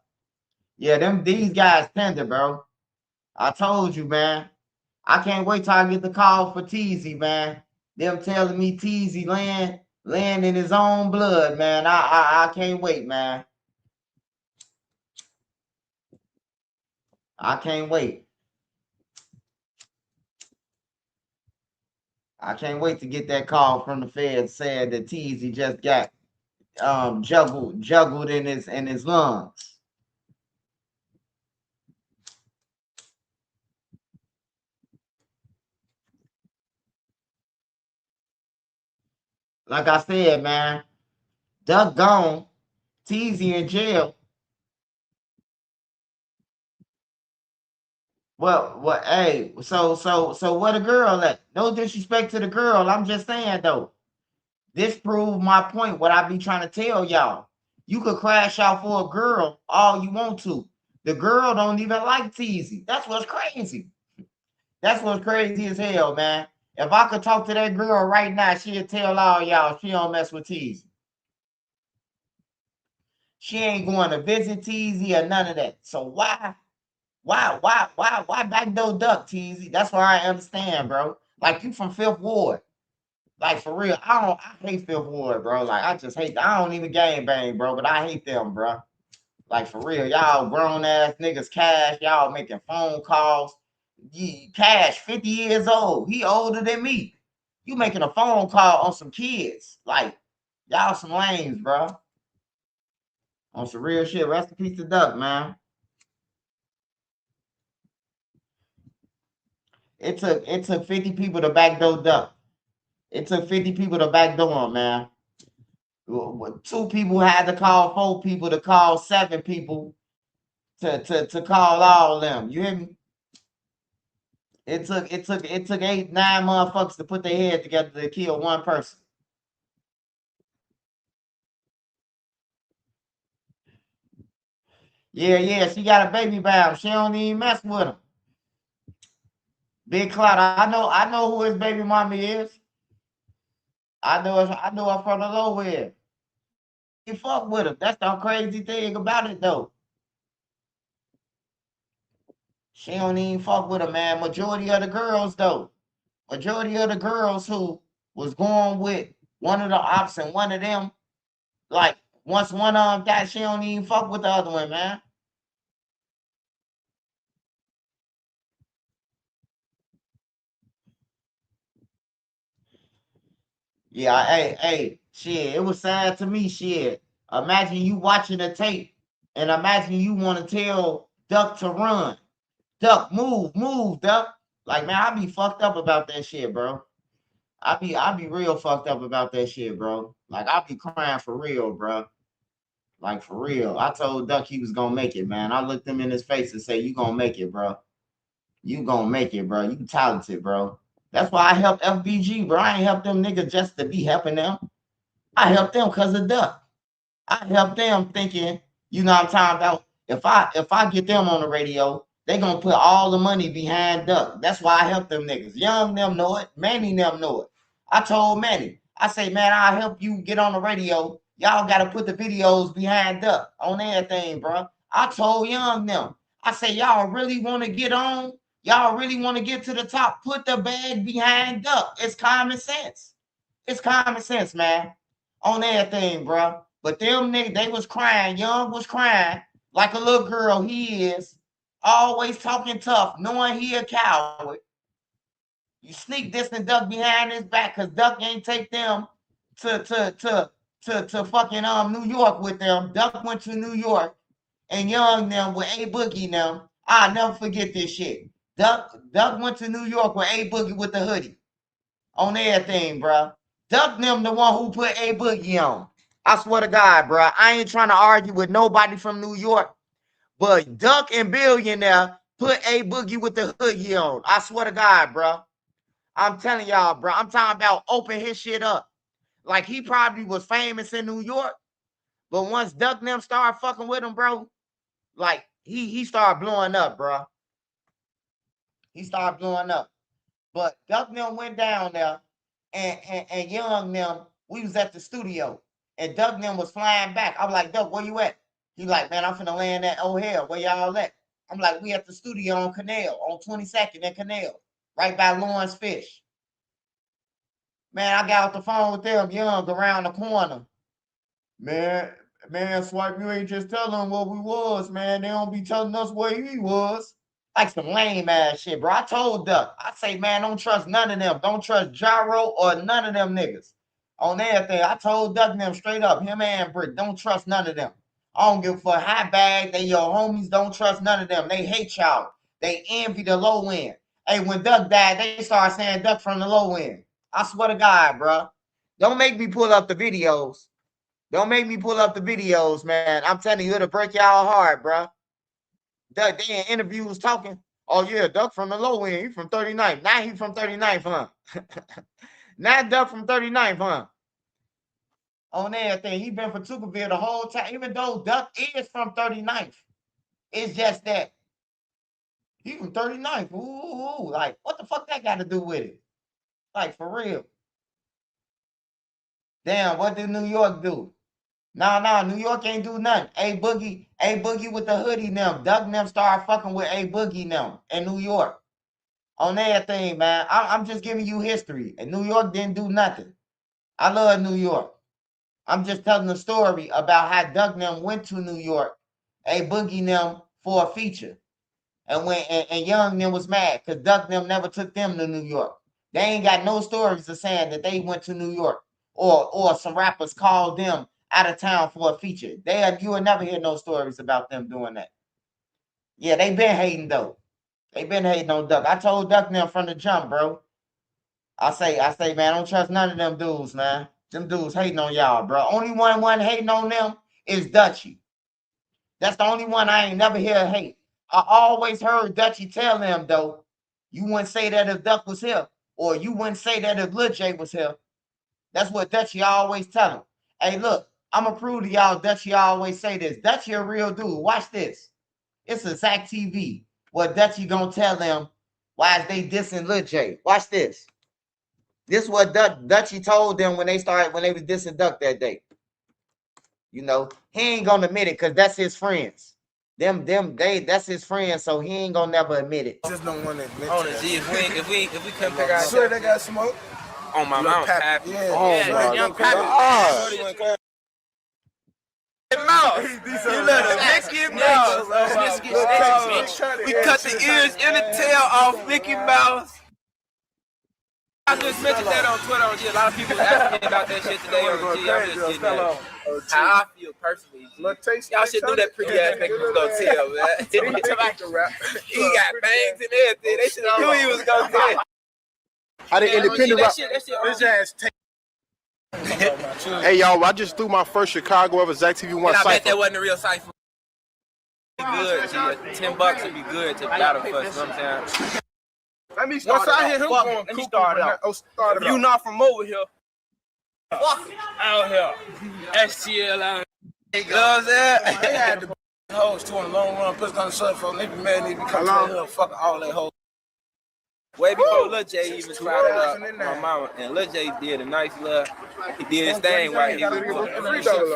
Yeah, these guys tender, bro. I told you, man. I can't wait till I get the call for Teasy, man. Them telling me Teasy land in his own blood, man. I can't wait, man. I can't wait. I can't wait to get that call from the feds saying that Teasy just got juggled in his lungs. Like I said, man, Duck gone, Teasy in jail. Well, hey, so where the girl at? No disrespect to the girl. I'm just saying though. This proved my point, what I be trying to tell y'all. You could crash out for a girl all you want to. The girl don't even like Teasy. That's what's crazy. That's what's crazy as hell, man. If I could talk to that girl right now, she'd tell all y'all she don't mess with Teasy. She ain't going to visit Teasy or none of that. So why backdoor duck, Teasy? That's what I understand, bro. Like, you from Fifth Ward. Like, for real, I hate Fifth Ward, bro. Like, I just hate, I don't even gang bang, bro, but I hate them, bro. Like, for real, y'all grown ass niggas Cash, y'all making phone calls. Cash, 50 years old. He older than me. You making a phone call on some kids. Like, y'all some lames, bro. On some real shit. Rest in peace to Duck, man. It took 50 people to backdoor Duck. It took 50 people to backdoor him, man. 2 people had to call 4 people to call 7 people to call all of them. You hear me? It took 8, 9 motherfuckers to put their head together to kill one person. Yeah, she got a baby by him. She don't even mess with him. Big Cloud, I know who his baby mommy is. I know her from the low end. He fuck with him. That's the crazy thing about it though. She don't even fuck with him, man. Majority of the girls though. Majority of the girls who was going with one of the ops and one of them, like once one of them died, she don't even fuck with the other one, man. Yeah, hey, shit. It was sad to me, shit. Imagine you watching the tape and imagine you want to tell Duck to run. Duck, move, Duck. Like, man, I be fucked up about that shit, bro. I be real fucked up about that shit, bro. Like, I be crying for real, bro. Like, for real. I told Duck he was gonna make it, man. I looked him in his face and said, you gonna make it, bro. You gonna make it, bro. You talented, bro. That's why I helped FBG, bro. I ain't helped them niggas just to be helping them. I helped them because of Duck. I helped them thinking, you know what I'm talking about. If I get them on the radio, they gonna put all the money behind Duck. That's why I help them niggas. Young them know it. Manny them know it. I told Manny, I say, man, I'll help you get on the radio. Y'all gotta put the videos behind Duck on everything, bro. I told Young them, I say, y'all really want to get on? Y'all really want to get to the top? Put the bag behind Duck. It's common sense. It's common sense, man. On everything, bro. But them niggas, they was crying. Young was crying like a little girl he is. Always talking tough, knowing he a coward. You sneak this and Duck behind his back because Duck ain't take them to fucking New York with them. Duck went to New York and Young them with A Boogie them. I'll never forget this shit. Duck went to New York with A Boogie with the hoodie on everything, bro. Duck them the one who put A Boogie on. I swear to God, bro. I ain't trying to argue with nobody from New York, but Duck and Billionaire put A Boogie with the hoodie on. I swear to God, bro. I'm telling y'all, bro. I'm talking about open his shit up. Like he probably was famous in New York, but once Duck and them started fucking with him, bro, like he started blowing up, bro. He started blowing up. But Duck and them went down there, and Young them, we was at the studio, and Duck and them was flying back. I was like, Duck, where you at? He like, man, I'm finna land at O'Hare. Where y'all at? I'm like, we at the studio on Canal, on 22nd and Canal, right by Lawrence Fish. Man, I got off the phone with them, Young, around the corner. Man, Swipe, you ain't just telling them what we was, man. They don't be telling us where he was. Like some lame ass shit, bro. I told Duck, I say, man, don't trust none of them. Don't trust Gyro or none of them niggas. On everything, I told Duck and them straight up, him and Brick, don't trust none of them. I don't give a fuck how bad they your homies. Don't trust none of them. They hate y'all. They envy the low end. Hey, when Duck died, they started saying Duck from the low end. I swear to God, bro. Don't make me pull up the videos. Don't make me pull up the videos, man. I'm telling you, it'll break y'all heart, bro. Duck, they in interviews talking. Oh, yeah, Duck from the low end. He from 39th. Now he from 39th, huh? Now Duck from 39th, huh? On everything. He been for Tuckerville the whole time. Even though Duck is from 39th. It's just that he from 39th. Ooh, like, what the fuck that got to do with it? Like, for real. Damn, what did New York do? Nah, New York ain't do nothing. A Boogie with the hoodie them. Duck and them started fucking with A Boogie them in New York. On everything, man. I'm just giving you history. And New York didn't do nothing. I love New York. I'm just telling the story about how Duck and them went to New York. A Boogie them for a feature. And when and Young them was mad because Duck and them never took them to New York. They ain't got no stories of saying that they went to New York. Or some rappers called them out of town for a feature. You will never hear no stories about them doing that. Yeah, they been hating though. They been hating on Duck. I told Duck them from the jump, bro. I say, man, don't trust none of them dudes, man. Them dudes hating on y'all, bro. Only one hating on them is Dutchy. That's the only one I ain't never hear hate. I always heard Dutchy tell them though, you wouldn't say that if Duck was here, or you wouldn't say that if Lil J was here. That's what Dutchy always tell him. Hey, look, I'm gonna prove to y'all Dutchy always say this. Dutchy a real dude. Watch this. It's a Zach TV. What Dutchy gonna tell them why is they dissing Lil J. Watch this. This is what Dutchy told them when they was dissing Duck that day. You know, he ain't gonna admit it because that's his friends. That's his friends, so he ain't gonna never admit it. Just don't want to admit On to the that. G, if we couldn't pick out Sure, they got smoke. on my mouth, Pappy. Yeah. Oh Yeah, my young God. Mouth. You let him Mickey Mouse. We cut the ears and the tail off Mickey Mouse. I just mentioned that on Twitter on G. A lot of people asking me about that shit today on the G. I'm just getting that. How I feel personally. Y'all should do that pretty ass Mickey was gonna tell, man. He got bangs and everything. They should have knew he was gonna tell. I did independent rap. His ass Hey y'all, I just threw my first Chicago ever Zach TV one and I bet cypher. that wasn't a real cipher. Good, G. $10 would be good to battle for us. You know what I'm saying? Let me start Once I it hear out. him Fuck going it. Let me cuckoo, start it man. out. Oh, start it If you out. not from over here, fuck out here. STL out. You know what I'm saying? They had the hoes too on the long run. Put on the shirt for them. They be mad. They be coming to the hood. Fuck all that hoes. Way before Lil J even tried to my mama, and Lil J did a nice little, he did his thing while he was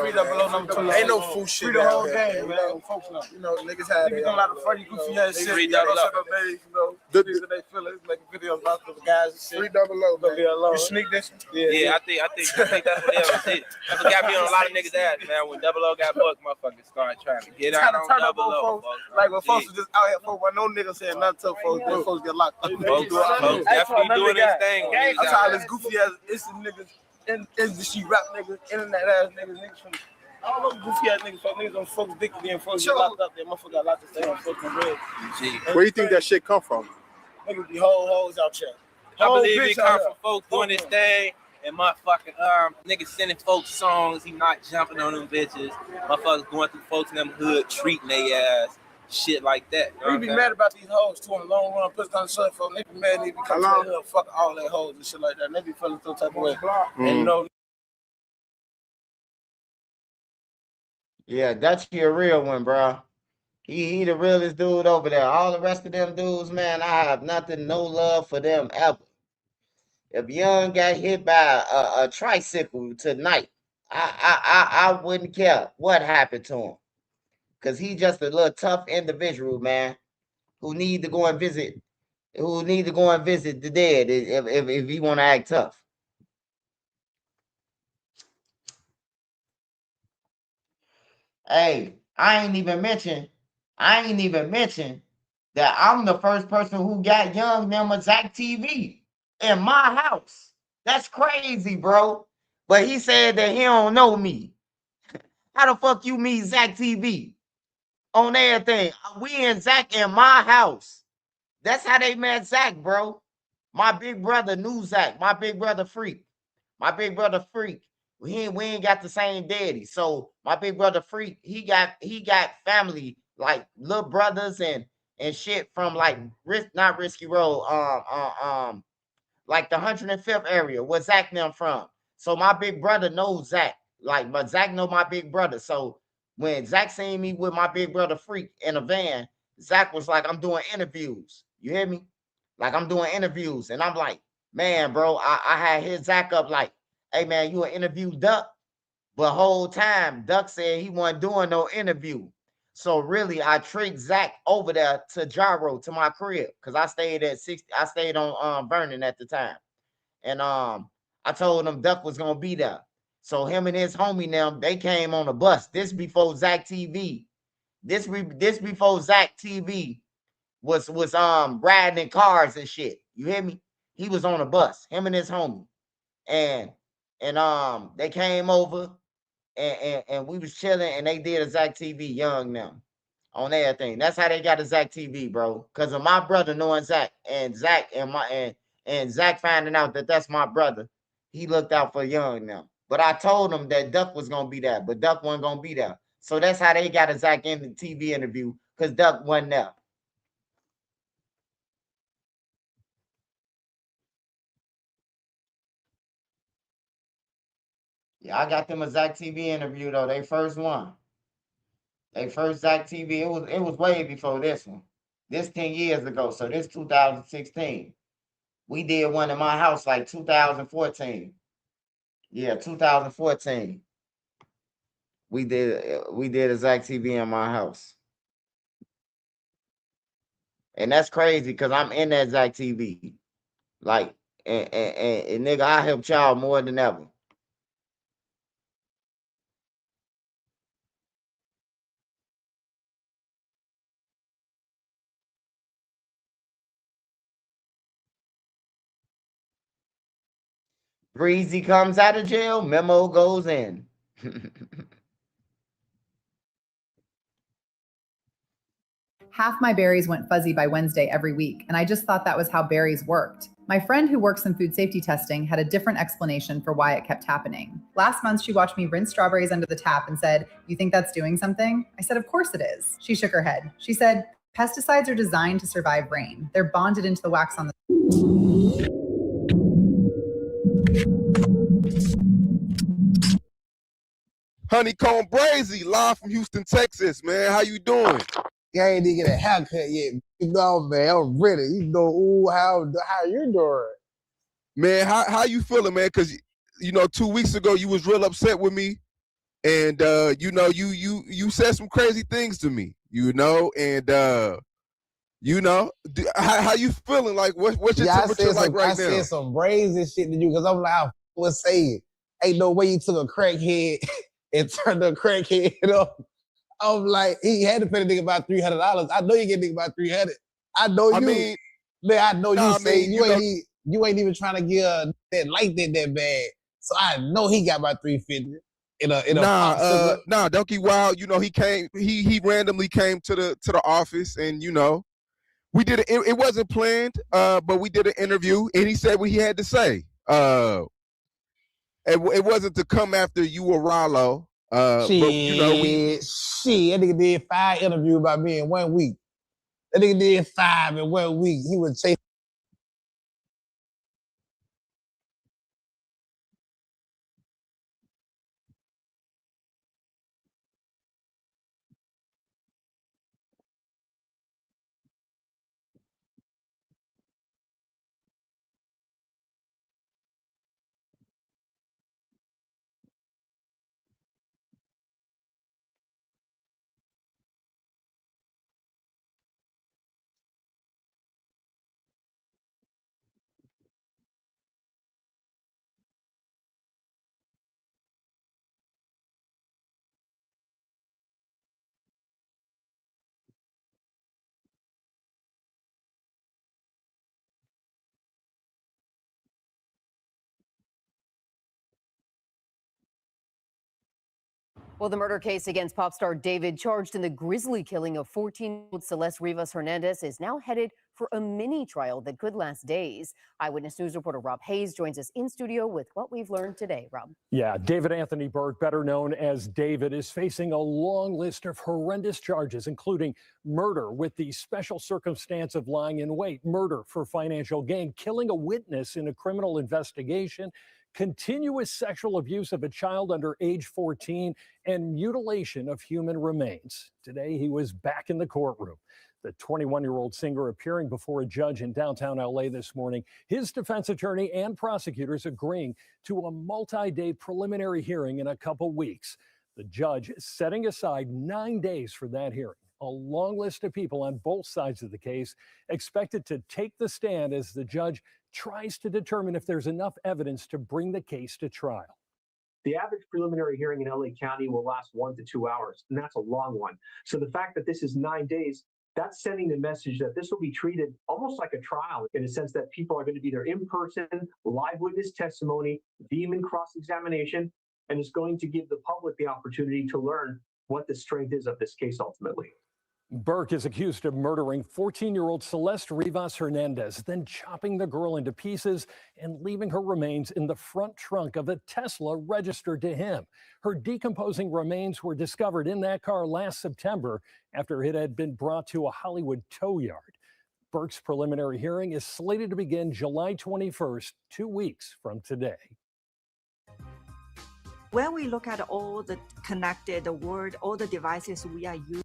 Free double O number 2. Ain't no fool shit Free the whole out there. game, man. Folks know. You know, niggas had Niggas don't like the funny, goofy ass shit. Free Y'all double don't O. set up names, you know. Niggas that they feel it, making videos about the guys and shit. Free double O, man. You sneak this? Yeah, I think that's what they was did. That's what got me on a lot of niggas' ass, man. When Double O got booked, motherfuckers started trying to get out on Turn up Double on O. folks. Like when folks was just out here, folks, when no niggas saying nothing to folks, then folks get locked up. Folks definitely doing this thing. when he I'm was out tired of there. this goofy ass instant niggas, industry rap niggas, internet ass niggas from all those goofy ass niggas, folks, niggas on folks' dick and folks get locked up. That motherfucker got locked up on fucking red. Where you think that shit come from? Niggas be hoes out here. I Whole believe bitch it out come here. from folks doing this thing and motherfucking niggas sending folks songs. He not jumping on them bitches. Motherfuckers going through folks in them hood treating they ass. Shit like that. You know We what be I'm mad about these hoes too on the long run, puts on the shirt for them. They be mad, they be coming to the hood, fuck all that hoes and shit like that. And they be feeling some type of way. And you know, Yeah, Dutchy a real one, bro. He the realest dude over there. All the rest of them dudes, man, I have nothing, no love for them ever. If Young got hit by a tricycle tonight, I wouldn't care what happened to him. Cause he just a little tough individual, man, who need to go and visit, the dead if he want to act tough. Hey, I ain't even mention that I'm the first person who got Young them a Zach TV in my house. That's crazy, bro. But he said that he don't know me. How the fuck you meet Zach TV? On everything. We in Zach in my house. That's how they met Zach, bro. My big brother knew Zach. My big brother Freak. We ain't got the same daddy. So my big brother Freak, he got family like little brothers and shit from like not Risky Road, like the 105th area where Zach and them from. So my big brother knows Zach. Like, but Zach know my big brother. So when Zach seen me with my big brother Freak in a van, Zach was like, I'm doing interviews. You hear me? Like I'm doing interviews. And I'm like, man, bro, I had hit Zach up like, hey man, you an interview Duck? But whole time, Duck said he wasn't doing no interview. So really, I tricked Zach over there to Gyro to my crib because I stayed at 60. I stayed on Vernon at the time, and I told him Duck was gonna be there. So him and his homie them they came on a bus. This before Zach TV. This before Zach TV was riding in cars and shit. You hear me? He was on a bus. Him and his homie, and they came over and we was chilling and they did a Zach TV Young now on everything. That's how they got a Zach TV, bro. Cause of my brother knowing Zach and Zach finding out that that's my brother. He looked out for Young now. But I told him that Duck was gonna be there, but Duck wasn't gonna be there. So that's how they got a Zach in the TV interview, because Duck wasn't there. Yeah, I got them a Zach TV interview though. They first one. They first Zach TV. It was way before this one. This 10 years ago. So this 2016. We did one in my house like 2014. Yeah, 2014. We did a Zach TV in my house. And that's crazy because I'm in that Zach TV. Like, and nigga, I help y'all more than ever. Breezy comes out of jail, memo goes in. Half my berries went fuzzy by Wednesday every week, and I just thought that was how berries worked. My friend who works in food safety testing had a different explanation for why it kept happening. Last month, she watched me rinse strawberries under the tap and said, "You think that's doing something?" I said, "Of course it is." She shook her head. She said, "Pesticides are designed to survive rain. They're bonded into the wax on the..." Honeycomb Brazy, live from Houston, Texas, man. How you doing? I ain't even get a haircut yet. You know, man, I'm ready. You know, ooh, how you doing? Man, how you feeling, man? Because, you know, 2 weeks ago, you was real upset with me. And, you know, you said some crazy things to me, you know? And, you know, how you feeling? Like, what's your temperature like right now? I said some brazy shit to you because I'm like, I was saying, ain't no way you took a crackhead and turned a crackhead up. I'm like, he had to pay the nigga about $300. I know you get nigga about $300. I know you. I mean, man, I know you say you ain't even trying to get that like that bad. So I know he got about $350 in a nah, Donkey Wild. You know, he randomly came to the office, and you know, we did it wasn't planned, but we did an interview, and he said what he had to say. It wasn't to come after you or Rollo. But you know, that nigga did 5 interviews by me in 1 week. That nigga did 5 in 1 week. He was chasing. Well, the murder case against pop star David, charged in the grisly killing of 14-year-old Celeste Rivas Hernandez, is now headed for a mini trial that could last days. Eyewitness News reporter Rob Hayes joins us in studio with what we've learned today. Rob. Yeah, David Anthony Burke, better known as David, is facing a long list of horrendous charges, including murder with the special circumstance of lying in wait, murder for financial gain, killing a witness in a criminal investigation, continuous sexual abuse of a child under age 14, and mutilation of human remains. Today, he was back in the courtroom. The 21-year-old singer appearing before a judge in downtown LA this morning, his defense attorney and prosecutors agreeing to a multi-day preliminary hearing in a couple weeks. The judge setting aside 9 days for that hearing. A long list of people on both sides of the case expected to take the stand as the judge tries to determine if there's enough evidence to bring the case to trial. The average preliminary hearing in LA County will last 1 to 2 hours, and that's a long one. So the fact that this is 9 days, that's sending the message that this will be treated almost like a trial, in a sense that people are going to be there in person, live witness testimony, vehement cross-examination, and it's going to give the public the opportunity to learn what the strength is of this case ultimately. Burke is accused of murdering 14-year-old Celeste Rivas Hernandez, then chopping the girl into pieces and leaving her remains in the front trunk of a Tesla registered to him. Her decomposing remains were discovered in that car last September after it had been brought to a Hollywood tow yard. Burke's preliminary hearing is slated to begin July 21st, 2 weeks from today. when we look at all the connected world, all the devices we are using.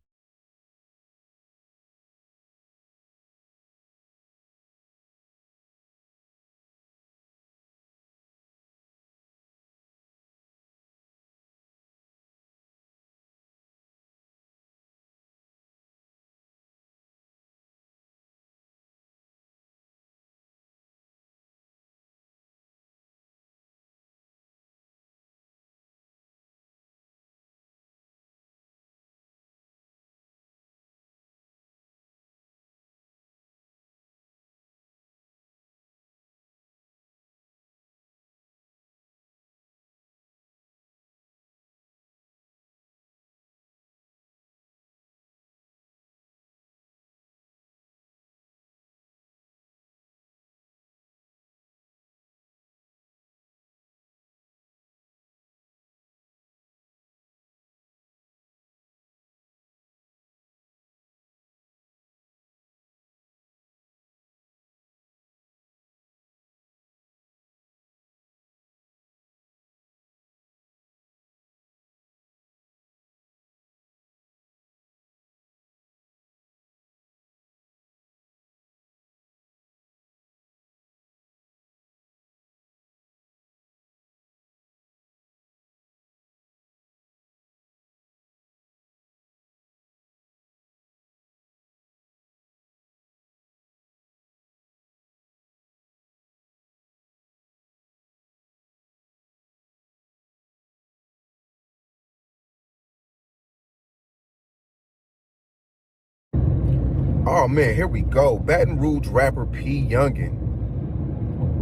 Oh man, here we go. Baton Rouge rapper P. Youngin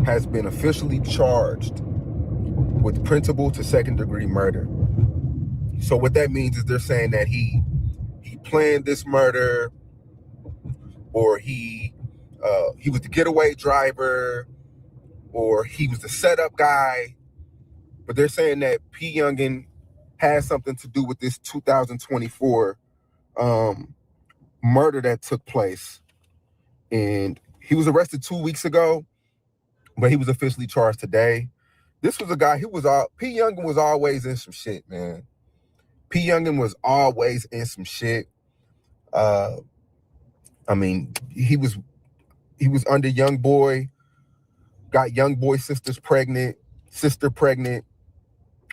has been officially charged with principal to second degree murder. So what that means is they're saying that he planned this murder, or he was the getaway driver, or he was the setup guy. But they're saying that P. Youngin has something to do with this 2024 murder that took place. And he was arrested 2 weeks ago, but he was officially charged today. This was a guy who was P. Youngin was always in some shit, man. P. Youngin was always in some shit. I mean, he was under Young Boy, got Young Boy's sister pregnant,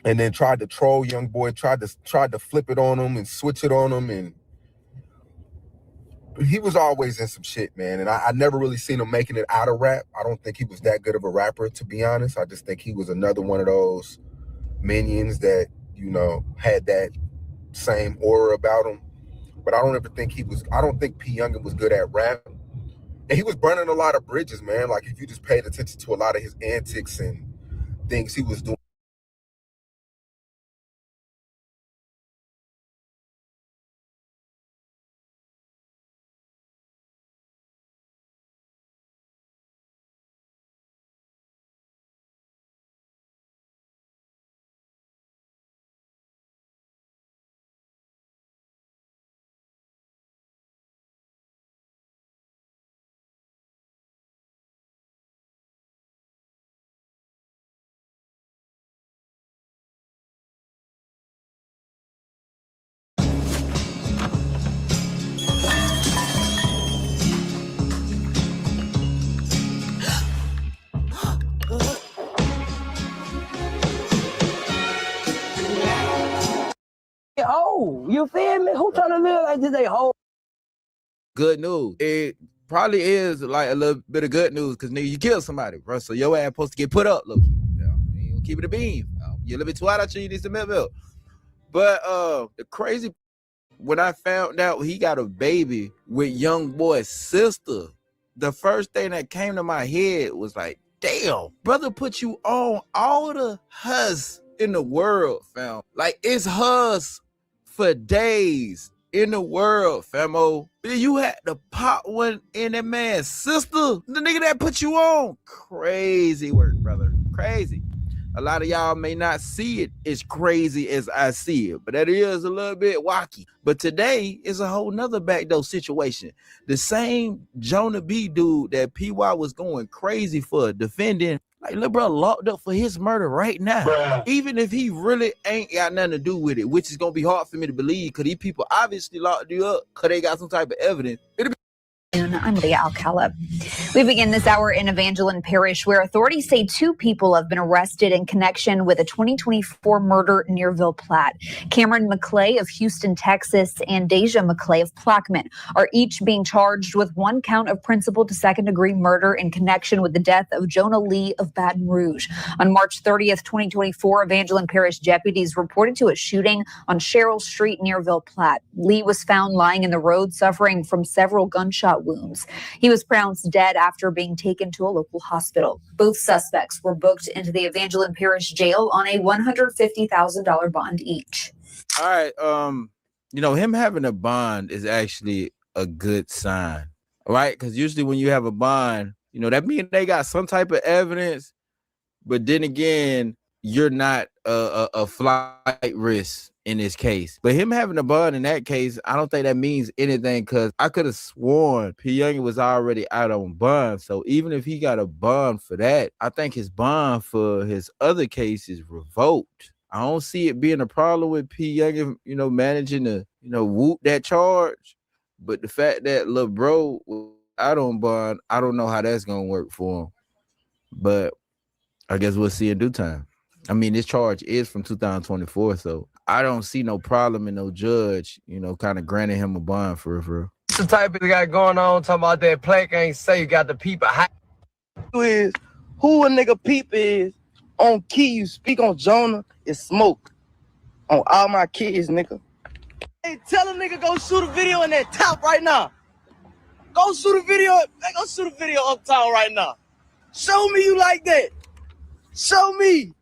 and then tried to troll Young Boy, tried to flip it on him and switch it on him, and he was always in some shit, man. And I never really seen him making it out of rap. I don't think he was that good of a rapper, to be honest. I just think he was another one of those minions that, you know, had that same aura about him. But I don't think P. Youngin was good at rap. And he was burning a lot of bridges, man. Like, if you just paid attention to a lot of his antics and things he was doing. Oh, you feel me? Who trying to live like this? They whole Good news. It probably is like a little bit of good news because nigga, you killed somebody, bro. So your ass supposed to get put up, look. Yeah, you gonna keep it a beam. You're a little bit too out, you need some milk. But the crazy, when I found out he got a baby with Young Boy's sister, the first thing that came to my head was like, damn, brother put you on all the hus in the world, fam. Like, it's hus for days in the world, famo. You had to pop one in that man's sister. The nigga that put you on. Crazy work, brother. Crazy. A lot of y'all may not see it as crazy as I see it, but that is a little bit wacky. But today is a whole nother backdoor situation. The same Jonah B dude that PY was going crazy for defending, Like, little bro locked up for his murder right now. Even if he really ain't got nothing to do with it, which is gonna be hard for me to believe, because these people obviously locked you up because they got some type of evidence. I'm Leah Alcala. We begin this hour in Evangeline Parish, where authorities say 2 people have been arrested in connection with a 2024 murder near Ville Platte. Cameron McClay of Houston, Texas, and Deja McClay of Plaquemine are each being charged with 1 count of principal to second-degree murder in connection with the death of Jonah Lee of Baton Rouge. On March 30th, 2024, Evangeline Parish deputies reported to a shooting on Sherrill Street near Ville Platte. Lee was found lying in the road, suffering from several gunshot wounds. He was pronounced dead after being taken to a local hospital. Both suspects were booked into the Evangeline Parish jail on a $150,000 bond each. All right, you know, him having a bond is actually a good sign, right? Because usually when you have a bond, you know, that means they got some type of evidence, but then again, you're not a flight risk in this case. But him having a bond in that case, I don't think that means anything, because I could have sworn P. Young was already out on bond. So even if he got a bond for that, I think his bond for his other case is revoked. I don't see it being a problem with P. Young, you know, managing to, you know, whoop that charge. But the fact that Lil Bro was out on bond, I don't know how that's going to work for him. But I guess we'll see in due time. I mean, this charge is from 2024, so I don't see no problem in no judge, you know, kind of granting him a bond for real. What's the type of guy going on talking about that plank ain't say you got the people high? Is who a nigga peep is on key, you speak on Jonah, is smoke. On all my kids, nigga. Hey, tell a nigga go shoot a video in that top right now. Go shoot a video, go shoot a video uptown right now. Show me you like that. Show me.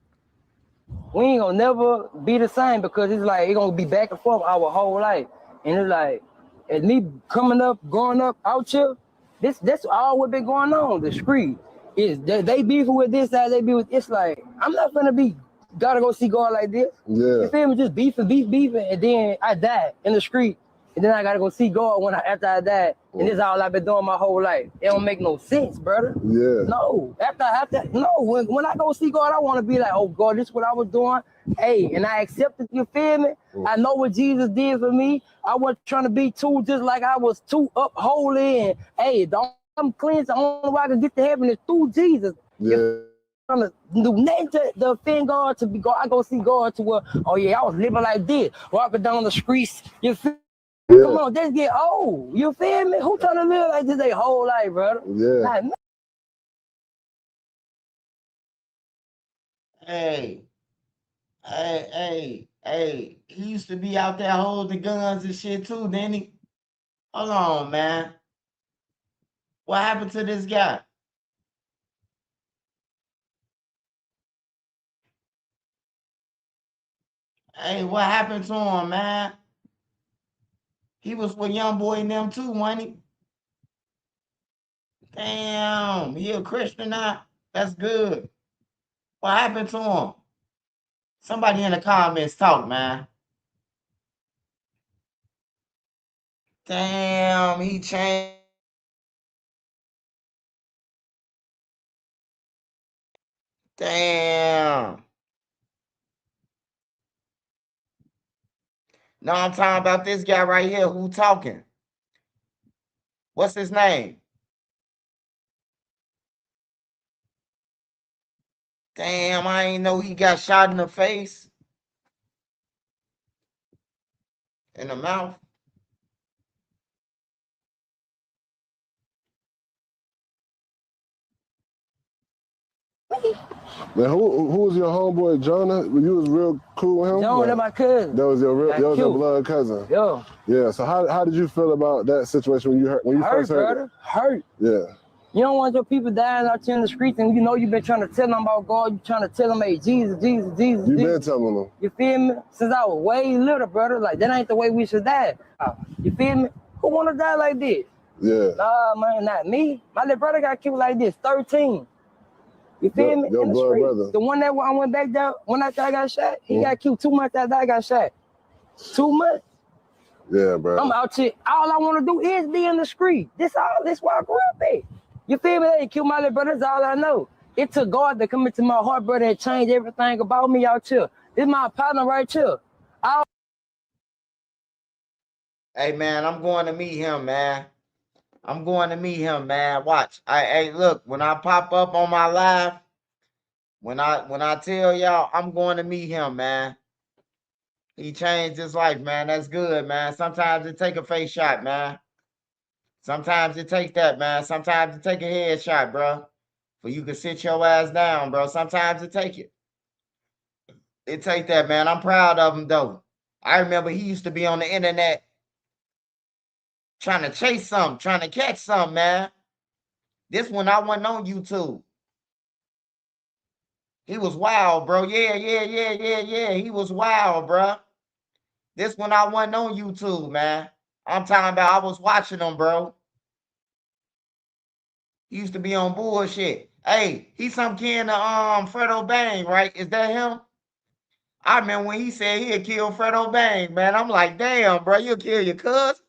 We ain't gonna never be the same, because it's like it's gonna be back and forth our whole life. And it's like, at me coming up, growing up out here, that's all what been going on. The street is they beefing with this side, they be with. It's like, I'm not gonna be gotta go see God like this. Yeah. You feel me? Just beefing, and then I died in the street. And then I gotta go see God after I died. And this is all I've been doing my whole life. It don't make no sense, brother. Yeah. No. When I go see God, I want to be like, oh God, this is what I was doing. Hey, and I accepted, you feel me? I know what Jesus did for me. I wasn't trying to be too just like I was too up holy, and hey, I'm cleansed. The only way I can get to heaven is through Jesus. Yeah. I'm gonna do nothing to offend God, to be God. I go see God to where, oh yeah, I was living like this, walking down the streets. You feel? Yeah. Come on, just get old. You feel me? Who trying to live like this their whole life, brother? Yeah. Like, Hey, he used to be out there holding guns and shit too, didn't he? Hold on, man. What happened to this guy? Hey, what happened to him, man? He was with Young Boy and them too, wasn't he? Damn, he a Christian now? That's good. What happened to him? Somebody in the comments talk, man. Damn, he changed. Damn. No, I'm talking about this guy right here who talking. What's his name? Damn, I ain't know he got shot in the face. In the mouth. Man, who was your homeboy, Jonah? You was real cool with him? Jonah, that's my cousin. That was your That's your cute. blood cousin. Yo. Yeah. So how did you feel about that situation when you first heard brother. it? Hurt. Yeah. You don't want your people dying out here in the streets, and you know you've been trying to tell them about God. You trying to tell them, hey, Jesus. You been telling them. You feel me? Since I was way little, brother. Like, that ain't the way we should die. You feel me? Who want to die like this? Yeah. Nah, man, not me. My little brother got killed like this, 13. You feel me? Your in the blood street. brother. The one that I went back down, when I got shot, he got killed 2 months after I got shot. 2 months. Yeah, bro. I'm out here. All I want to do is be in the street. This where I grew up at. You feel me? They killed my little brother. That's all I know. It took God to come into my heart, brother, and change everything about me out here. This my partner right here. Hey man, I'm going to meet him, man. I'm going to meet him, man. Watch. Hey, look, when I pop up on my live, when I tell y'all I'm going to meet him, man. He changed his life, man. That's good, man. Sometimes it take a face shot, man. Sometimes it takes that, man. Sometimes it take a headshot, bro. For you can sit your ass down, bro. Sometimes it take it. It take that, man. I'm proud of him, though. I remember he used to be on the internet trying to chase something, trying to catch something, man. This one I wasn't on YouTube. He was wild, bro. Yeah. He was wild, bro. This one I wasn't on YouTube, man. I'm talking about I was watching him, bro. He used to be on bullshit. Hey, he's some kin to Fredo Bang, right? Is that him? I remember when he said he'd kill Fredo Bang, man. I'm like, damn, bro, you'll kill your cousin?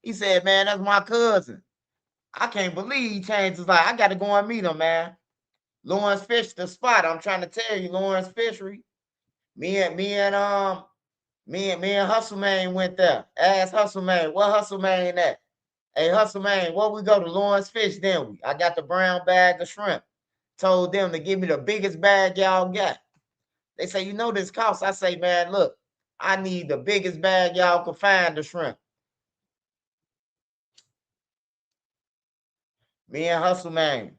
He said, man, that's my cousin. I can't believe he changed his life. I got to go and meet him, man. Lawrence Fish, the spot. I'm trying to tell you, Lawrence Fishery. Me and Hustle Man went there. Ask Hustle Man, what Hustle Man at? Hey, Hustle Man, where we go to Lawrence Fish, then we? I got the brown bag of shrimp. Told them to give me the biggest bag y'all got. They say, you know this cost. I say, man, look, I need the biggest bag y'all can find the shrimp. Me and Hustle Man.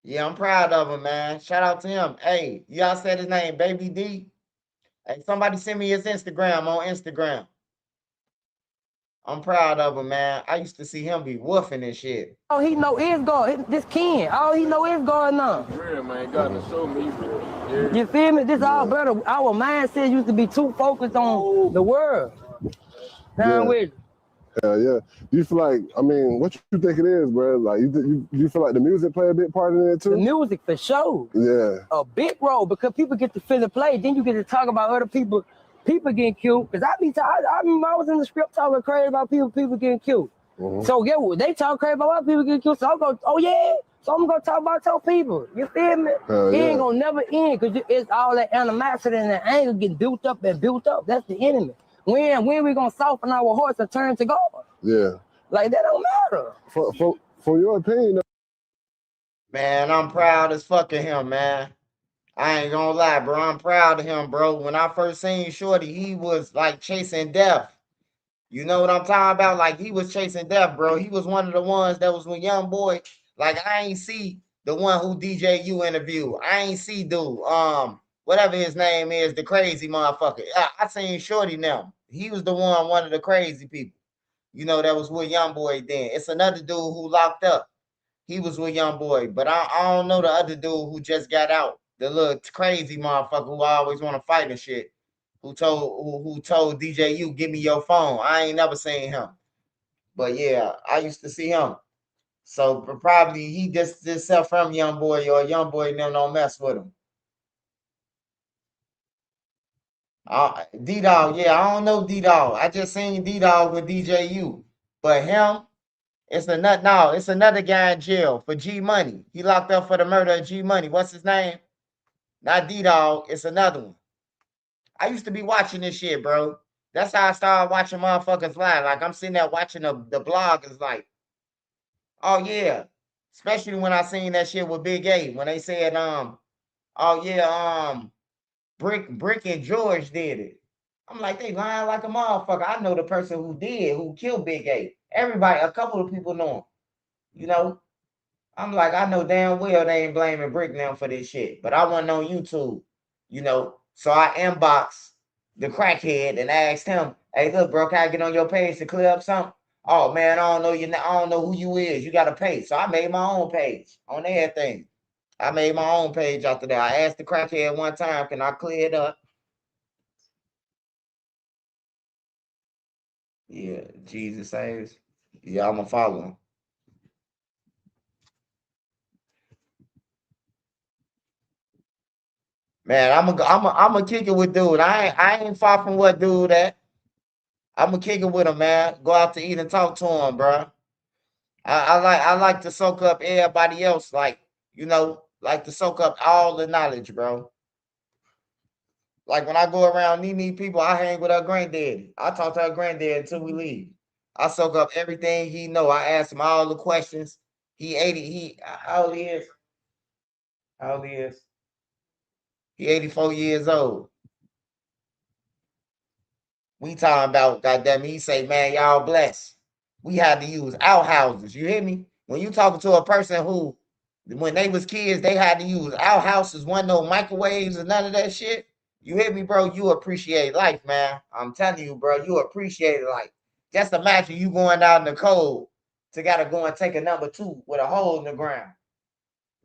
Yeah, I'm proud of him, man. Shout out to him. Hey, y'all said his name, Baby D. Hey, somebody send me his Instagram on Instagram. I'm proud of him, man. I used to see him be woofing and shit. All he know is God. This Ken. All he know is God now. Real, man. God to show me real. Yeah. You feel me? This all brother. Our mindset used to be too focused on the world. Down with it. Hell yeah. Do you feel like, I mean, what you think it is, bro? Like, you feel like the music play a big part in it too? The music for sure. Yeah. A big role because people get to feel and play. Then you get to talk about other people getting killed. Because I remember I was in the script talking crazy about people getting killed. So yeah, they talk crazy about other people getting killed. So I'm going, oh yeah. So I'm gonna talk about your people. You feel me? It ain't gonna never end because it's all that animosity and that anger getting built up and built up. That's the enemy. When we gonna soften our hearts and turn to God? Yeah. Like that don't matter. For your opinion, man, I'm proud as fuck of him, man. I ain't gonna lie, bro. I'm proud of him, bro. When I first seen Shorty, he was like chasing death. You know what I'm talking about? Like he was chasing death, bro. He was one of the ones that was with Young Boy. Like I ain't see the one who DJ you interviewed. I ain't see dude. Whatever his name is, the crazy motherfucker. I seen Shorty now. He was the one of the crazy people. You know, that was with Young Boy then. It's another dude who locked up. He was with Young Boy, but I don't know the other dude who just got out. The little crazy motherfucker who always want to fight and shit. Who told DJ you give me your phone. I ain't never seen him. But yeah, I used to see him. So probably he just self from Young Boy or Young Boy and them don't mess with him. D-Dog, yeah, I don't know D-Dog. I just seen D-Dog with DJU. But him, it's another guy in jail for G Money. He locked up for the murder of G Money. What's his name? Not D-Dog, it's another one. I used to be watching this shit, bro. That's how I started watching motherfuckers live. Like I'm sitting there watching the bloggers like, oh yeah. Especially when I seen that shit with Big A. When they said, oh yeah, Brick and George did it. I'm like, they lying like a motherfucker. I know the person who killed Big A. Everybody, a couple of people know him. You know? I'm like, I know damn well they ain't blaming Brick now for this shit. But I wasn't on YouTube, you know. So I inboxed the crackhead and asked him, hey, look, bro, can I get on your page to clear up something? Oh man, I don't know who you is. You gotta pay. So I made my own page on everything. I made my own page after that. I asked the crackhead one time, can I clear it up? Yeah, Jesus saves. Yeah, I'ma follow him. Man, I'm a kick it with dude. I ain't far from what dude at. I'm a kick it with him, man. Go out to eat and talk to him, bro. I like to soak up everybody else, like like to soak up all the knowledge, bro. Like when I go around Nene people, I hang with her granddaddy. I talk to her granddad until we leave. I soak up everything he know. I ask him all the questions. He 80. How old he is? How old he is? He 84 years old. We talking about goddamn. He say, man, y'all blessed. We had to use outhouses. You hear me? When you talking to a person who, when they was kids, they had to use outhouses, wasn't no microwaves and none of that shit. You hear me, bro? You appreciate life, man. I'm telling you, bro. You appreciate life. Just imagine you going out in the cold to gotta go and take a number 2 with a hole in the ground.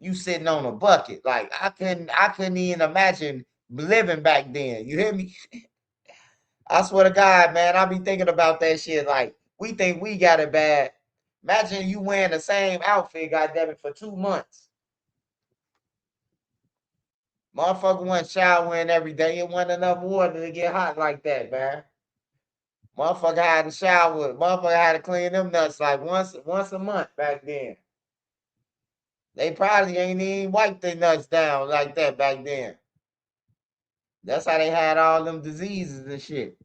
You sitting on a bucket. Like I couldn't even imagine living back then. You hear me? I swear to God, man, I be thinking about that shit. Like, we think we got it bad. Imagine you wearing the same outfit, goddammit, for 2 months. Motherfucker wasn't showering every day. It wasn't enough water to get hot like that, man. Motherfucker had to shower. Motherfucker had to clean them nuts like once a month back then. They probably ain't even wiped their nuts down like that back then. That's how they had all them diseases and shit.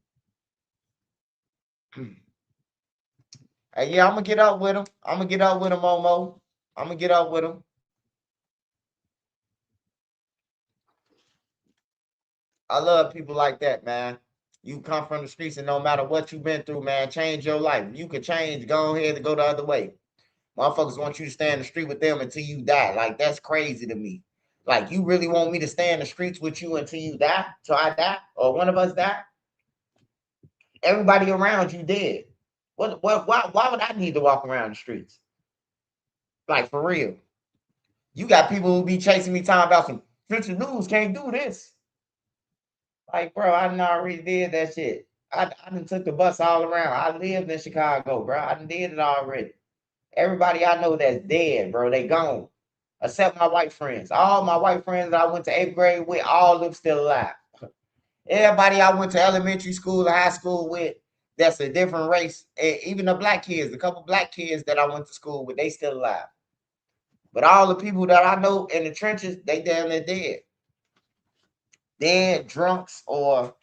Hey, yeah, I'm gonna get up with him. I'm gonna get up with him, Momo. I'm gonna get up with him. I love people like that, man. You come from the streets and no matter what you've been through, man, change your life. You can change, go ahead and go the other way. Motherfuckers want you to stay in the street with them until you die. Like, that's crazy to me. Like, you really want me to stay in the streets with you until you die? Till I die? Or one of us die? Everybody around you dead. Why would I need to walk around the streets? Like, for real. You got people who be chasing me talking about some future news can't do this. Like, bro, I done already did that shit. I done took the bus all around. I lived in Chicago, bro. I done did it already. Everybody I know that's dead, bro, they gone. Except my white friends. All my white friends that I went to 8th grade with, all of them still alive. Everybody I went to elementary school or high school with, that's a different race. Even the black kids, the couple black kids that I went to school with, they still alive. But all the people that I know in the trenches, they damn near dead. Dead, drunks, or,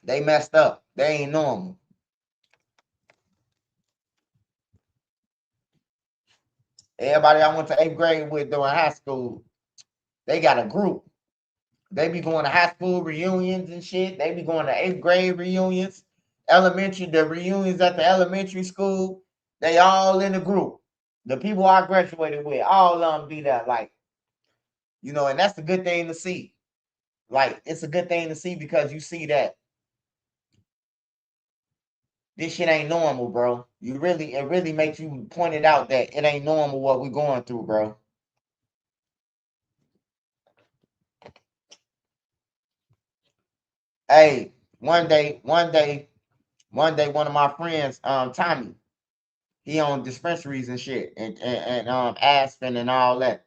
they messed up. They ain't normal. Everybody I went to 8th grade with during high school, they got a group. They be going to high school reunions and shit. They be going to 8th grade reunions, the reunions at the elementary school. They all in the group. The people I graduated with, all of them be there. Like, and that's a good thing to see. Like, it's a good thing to see because you see that this shit ain't normal, bro. It really makes you point it out that it ain't normal what we going through, bro. Hey, one day, one of my friends, Tommy, he owned dispensaries and shit, and Aspen and all that,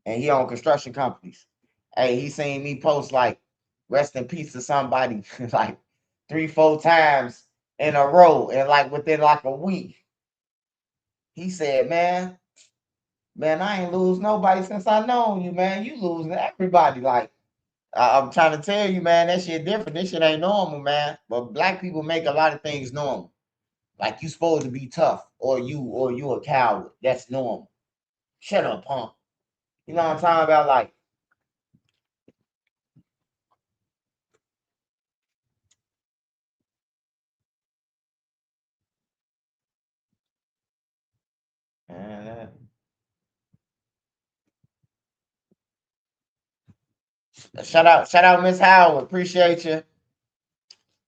and he owned construction companies. Hey, he seen me post like rest in peace to somebody like 3-4 times in a row, and like within like a week. He said, man, I ain't lose nobody since I known you, man. You losing everybody. Like, I'm trying to tell you, man, that shit different. This shit ain't normal, man. But black people make a lot of things normal. Like, you supposed to be tough, or you a coward. That's normal. Shut up, punk. You know what I'm talking about? Like, uh, shout out, Miss Howard. Appreciate you.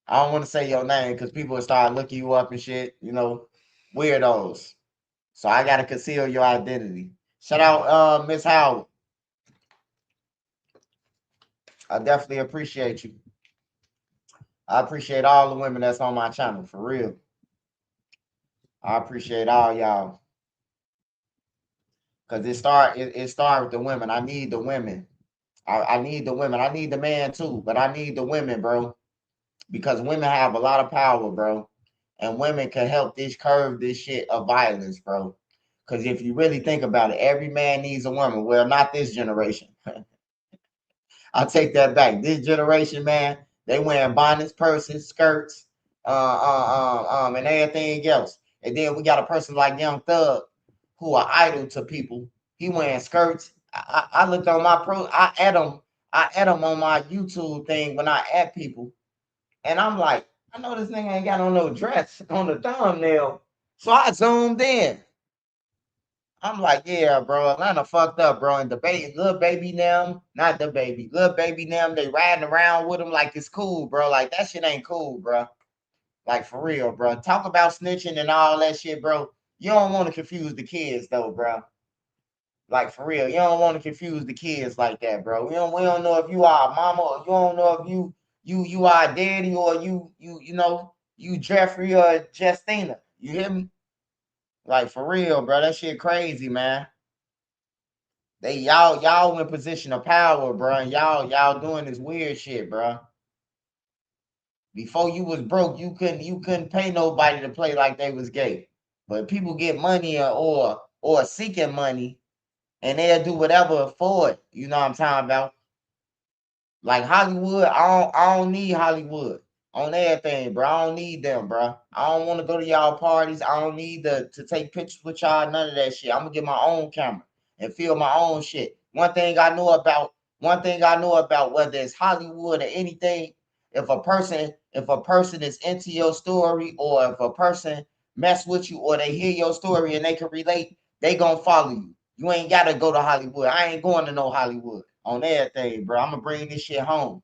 I don't want to say your name because people will start looking you up and shit. Weirdos. So I gotta conceal your identity. Shout out, Miss Howard. I definitely appreciate you. I appreciate all the women that's on my channel, for real. I appreciate all y'all. Cause it start with the women. I need the women. I need the women. I need the man too, but I need the women, bro. Because women have a lot of power, bro. And women can help curb this shit of violence, bro. Because if you really think about it, every man needs a woman. Well, not this generation. I'll take that back. This generation, man, they wearing bonnets, purses, skirts, and everything else. And then we got a person like Young Thug, who are idol to people. He wearing skirts. I looked on my I add him on my YouTube thing when I add people, and I'm like, I know this nigga ain't got on no dress on the thumbnail, so I zoomed in. I'm like, yeah, bro, Atlanta fucked up, bro. And the little baby them, not the baby, little baby them, they riding around with them like it's cool, bro. Like that shit ain't cool, bro. Like for real, bro. Talk about snitching and all that shit, bro. You don't want to confuse the kids though, bro. Like for real, you don't want to confuse the kids like that, bro. We don't know if you are a mama, or you don't know if you are a daddy, or you Jeffrey or Justina. You hear me? Like for real, bro. That shit crazy, man. Y'all in position of power, bro. And y'all doing this weird shit, bro. Before you was broke, you couldn't pay nobody to play like they was gay. But people get money or seeking money, and they'll do whatever for it. You know what I'm talking about? Like Hollywood, I don't need Hollywood on everything, bro. I don't need them, bro. I don't want to go to y'all parties. I don't need to take pictures with y'all. None of that shit. I'm gonna get my own camera and film my own shit. One thing I know about whether it's Hollywood or anything, if a person is into your story, or if a person mess with you, or they hear your story and they can relate, they gonna follow you. You ain't gotta go to Hollywood. I ain't going to no Hollywood on everything, bro. I'm gonna bring this shit home.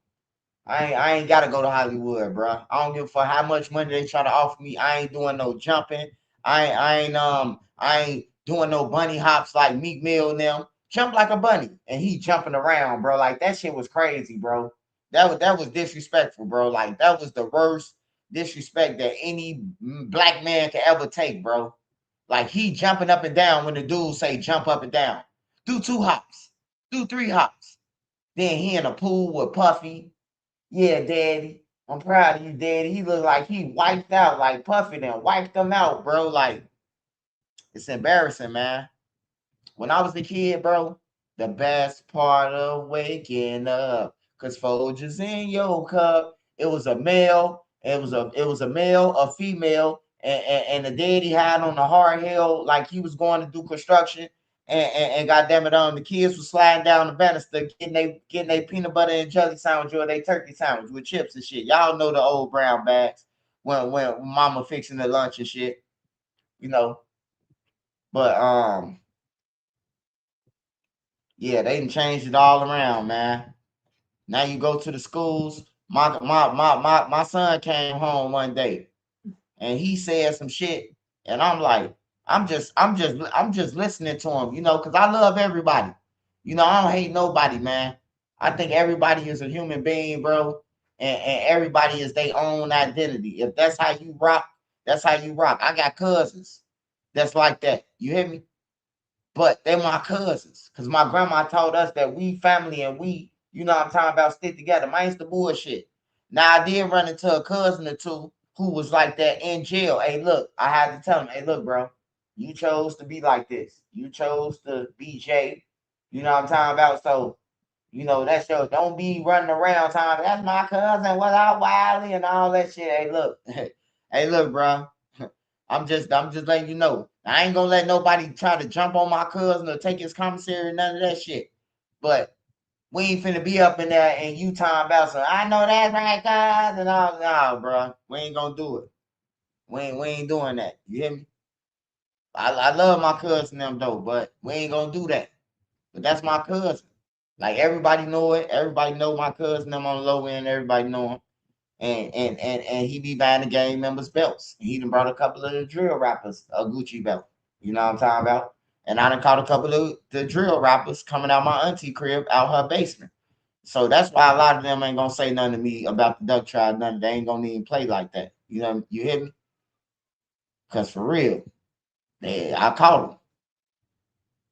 I ain't gotta go to Hollywood, bro. I don't give a fuck how much money they try to offer me. I ain't doing no jumping. I ain't doing no bunny hops like Meek Mill now. Jump like a bunny, and he jumping around, bro. Like that shit was crazy, bro. That was disrespectful, bro. Like that was the worst disrespect that any black man could ever take, bro. Like he jumping up and down when the dude say jump up and down. Do 2 hops. Do 3 hops. Then he in a pool with Puffy. Yeah, daddy. I'm proud of you, daddy. He looked like he wiped out, like Puffy then wiped them out, bro. Like, it's embarrassing, man. When I was a kid, bro, the best part of waking up, cause Folgers in your cup. It was a male, it was a male, a female, and the daddy had on the hard hill like he was going to do construction. And goddamn it, the kids were sliding down the banister, getting they peanut butter and jelly sandwich or they turkey sandwich with chips and shit. Y'all know the old brown bags when mama fixing the lunch and shit, you know. But yeah, they done changed it all around, man. Now you go to the schools. My son came home one day and he said some shit, and I'm like, I'm just listening to him, because I love everybody. I don't hate nobody, man. I think everybody is a human being, bro, and everybody is their own identity. If that's how you rock, that's how you rock. I got cousins that's like that. You hear me? But they're my cousins. Because my grandma told us that we family and we, what I'm talking about, stick together. Mine's the bullshit. Now, I did run into a cousin or two who was like that in jail. Hey, look, I had to tell him, hey, look, bro, you chose to be like this. You chose to be Jay. You know what I'm talking about? So, that's your, don't be running around talking, that's my cousin, what up, Wiley, and all that shit. Hey, look. Hey, look, bro. I'm just letting you know. I ain't gonna let nobody try to jump on my cousin or take his commissary, none of that shit. But we ain't finna be up in there and you talking about some, I know that's right, guys, and all. No, bro. We ain't gonna do it. We ain't doing that. You hear me? I love my cousin them though, but we ain't gonna do that. But that's my cousin. Like everybody know it. Everybody know my cousin them on the low end. Everybody know him. And he be buying the gang members belts. He done brought a couple of the drill rappers a Gucci belt. You know what I'm talking about? And I done caught a couple of the drill rappers coming out my auntie crib out her basement. So that's why a lot of them ain't gonna say nothing to me about the Duck Tribe. Nothing. They ain't gonna even play like that. You hear me? Cause for real, I caught them.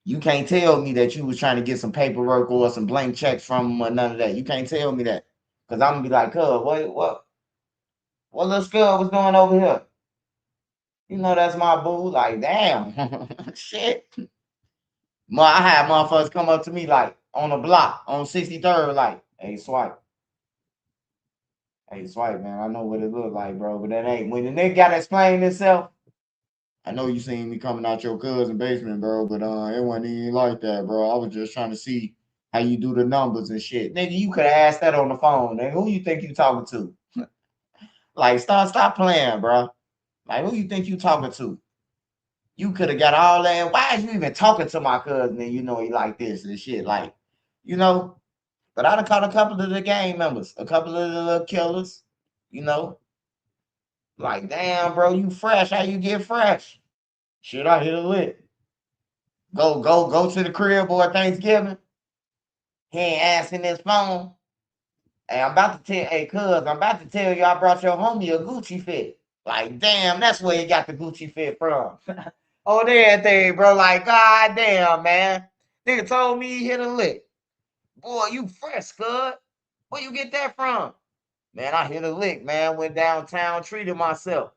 You can't tell me that you was trying to get some paperwork or some blank checks from him or none of that. You can't tell me that. Cause I'm gonna be like, cuz, what little skull was doing over here? You know that's my boo. Like, damn. Shit. I had motherfuckers come up to me like on the block, on 63rd, like, hey, swipe. Hey, swipe, man. I know what it look like, bro. But that ain't when the nigga gotta explain himself. I know you seen me coming out your cousin basement, bro, but it wasn't even like that, bro. I was just trying to see how you do the numbers and shit. Nigga, you could have asked that on the phone, nigga. Who you think you talking to? Like, stop playing, bro. Like, who you think you talking to? You could have got all that. Why is you even talking to my cousin and you know he like this and shit? Like, you know, but I done caught a couple of the gang members, a couple of the little killers, you know. Like, damn, bro, you fresh. How you get fresh? Shit, I hit a lick. Go to the crib boy Thanksgiving. He ain't answering his phone. Hey, I'm about to tell you I brought your homie a Gucci fit. Like, damn, that's where he got the Gucci fit from. Oh, everything, bro. Like, god damn, man. Nigga told me he hit a lick. Boy, you fresh, scud. Where you get that from? Man, I hit a lick, man. Went downtown, treated myself.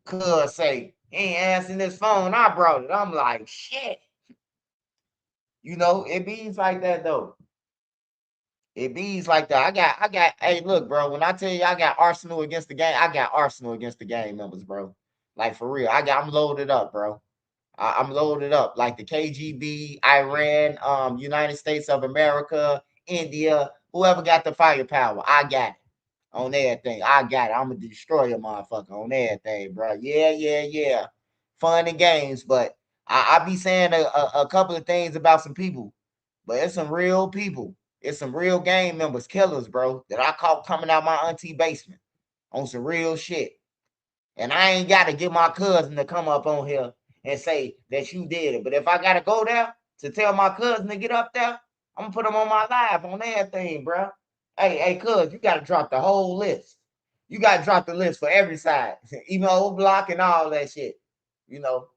Cuz say, he ain't answering his phone. I brought it. I'm like, shit. You know, it bees like that though. It bees like that. Hey, look, bro. When I tell you I got Arsenal against the game, I got Arsenal against the game members, bro. Like for real. I'm loaded up, bro. I'm loaded up. Like the KGB, Iran, United States of America, India, whoever got the firepower, I got it. On everything. I got it. I'm gonna destroy a motherfucker on everything, bro. Yeah. Fun and games, but I be saying a couple of things about some people, but it's some real people. It's some real gang members, killers, bro, that I caught coming out my auntie basement on some real shit. And I ain't got to get my cousin to come up on here and say that you did it. But if I got to go there to tell my cousin to get up there, I'm going to put him on my live on everything, bro. Hey, cuz, you got to drop the whole list. You got to drop the list for every side, even old block and all that shit. You know,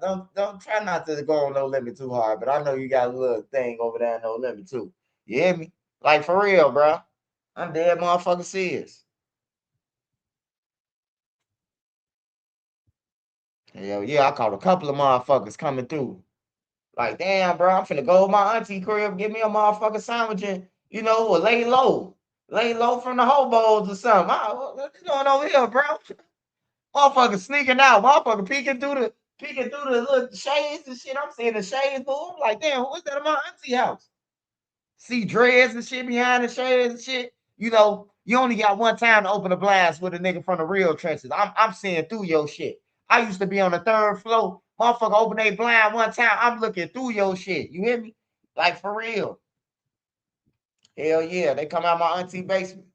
don't try not to go on No Limit too hard, but I know you got a little thing over there in No Limit too. You hear me? Like for real, bro. I'm dead motherfucker serious. Hell yeah, I caught a couple of motherfuckers coming through. Like, damn, bro, I'm finna go to my auntie crib, get me a motherfucking sandwich and, you know, or lay low. Lay low from the hobos or something. What's going on here, bro? Motherfucker sneaking out. Motherfucker peeking through the little shades and shit. I'm seeing the shades, boy. I'm like, damn, what's that in my auntie house? See dreads and shit behind the shades and shit. You know, you only got one time to open the blinds with a nigga from the real trenches. I'm seeing through your shit. I used to be on the third floor. Motherfucker open their blind one time. I'm looking through your shit. You hear me? Like for real. Hell yeah. They come out my auntie basement.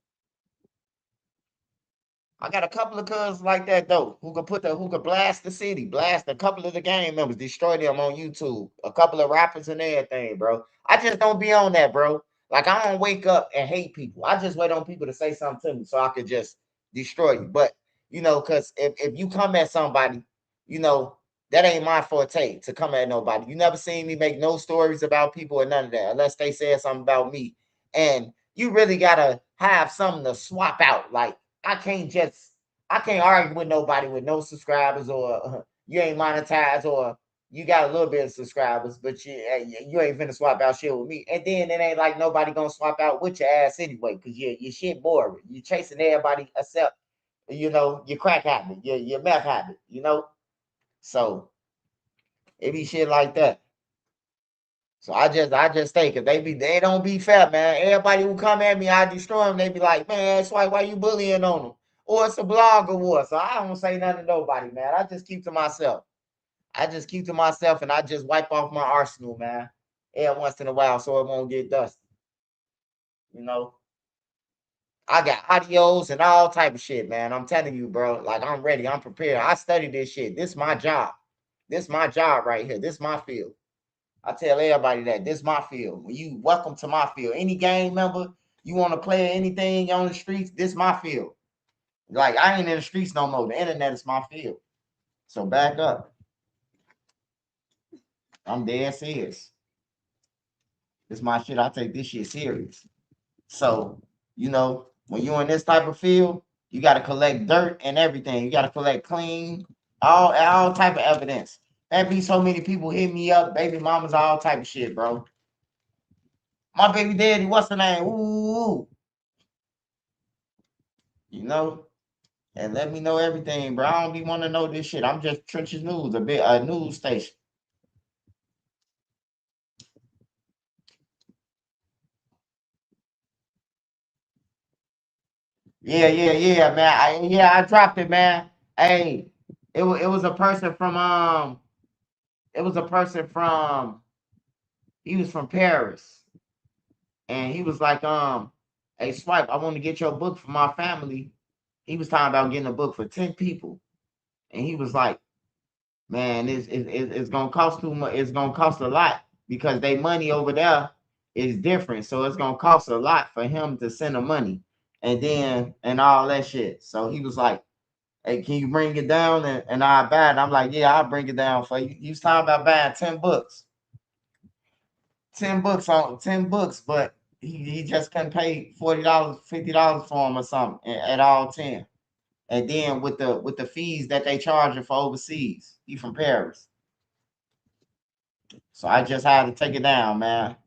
I got a couple of cousins like that though, who could blast the city, blast a couple of the gang members, destroy them on YouTube. A couple of rappers and everything, bro. I just don't be on that, bro. Like I don't wake up and hate people. I just wait on people to say something to me so I could just destroy you. But you know, cause if you come at somebody, you know, that ain't my forte to come at nobody. You never seen me make no stories about people or none of that, unless they said something about me. And you really gotta have something to swap out. Like I can't argue with nobody with no subscribers or you ain't monetized or you got a little bit of subscribers, but you ain't finna swap out shit with me. And then it ain't like nobody gonna swap out with your ass anyway, because your shit boring. You chasing everybody except, you know, your crack habit, your meth habit, you know? So it be shit like that. So I just think if they don't be fair, man. Everybody who come at me, I destroy them. They be like, man, that's why you bullying on them? Or it's a blog war. So I don't say nothing to nobody, man. I just keep to myself. And I just wipe off my arsenal, man. Every once in a while so it won't get dusty. You know? I got audios and all type of shit, man. I'm telling you, bro. Like I'm ready. I'm prepared. I study this shit. This my job. This my job right here. This my field. I tell everybody that this is my field. When you welcome to my field, any gang member you want to play anything on the streets, this is my field. Like I ain't in the streets no more. The internet is my field. So back up. I'm dead serious. It's my shit. I take this shit serious. So, you know, when you're in this type of field, you got to collect dirt and everything. You got to collect clean, all type of evidence. That be so many people hit me up, baby mamas, all type of shit, bro. My baby daddy, what's the name? Ooh, you know, and let me know everything, bro. I don't be want to know this shit. I'm just Trenches News, a news station. Yeah, man. I dropped it, man. Hey, it was a person from it was a person from he was from Paris, and he was like, hey, Swipe, I want to get your book for my family. He was talking about getting a book for 10 people, and he was like, man, it's gonna cost too much. It's gonna cost a lot because they money over there is different, so it's gonna cost a lot for him to send the money, and all that shit. So he was like, hey, can you bring it down and I'll buy it? I'm like, yeah, I'll bring it down for you. He was talking about buying 10 books. 10 books on 10 books, but he just couldn't pay $40, $50 for them or something at all 10. And then with the fees that they charging for overseas, he from Paris. So I just had to take it down, man.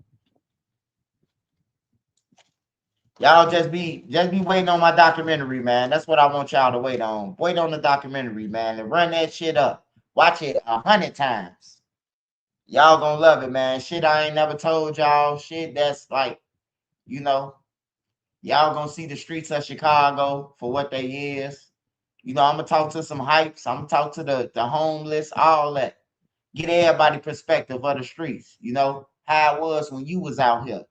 Y'all just be waiting on my documentary, man. That's what I want y'all to wait on. Wait on the documentary, man, and run that shit up. Watch it 100 times. Y'all gonna love it, man. Shit I ain't never told y'all. Shit that's like, you know, y'all gonna see the streets of Chicago for what they is. You know, I'm gonna talk to some hypes. I'm gonna talk to the homeless, all that. Get everybody perspective of the streets. You know how it was when you was out here.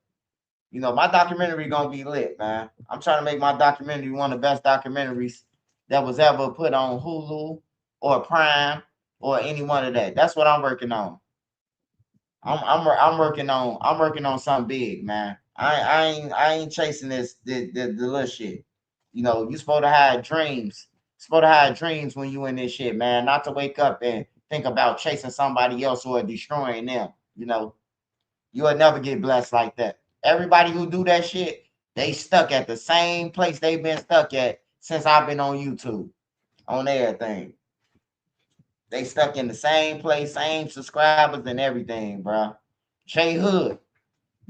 You know, my documentary gonna be lit, man. I'm trying to make my documentary one of the best documentaries that was ever put on Hulu or Prime or any one of that. That's what I'm working on. I'm working on something big, man. I ain't chasing the little shit. You know, you supposed to have dreams. Supposed to have dreams when you in this shit, man. Not to wake up and think about chasing somebody else or destroying them. You know, you'll never get blessed like that. Everybody who do that shit, they stuck at the same place they've been stuck at since I've been on YouTube, on everything. They stuck in the same place, same subscribers and everything, bro. Jay Hood.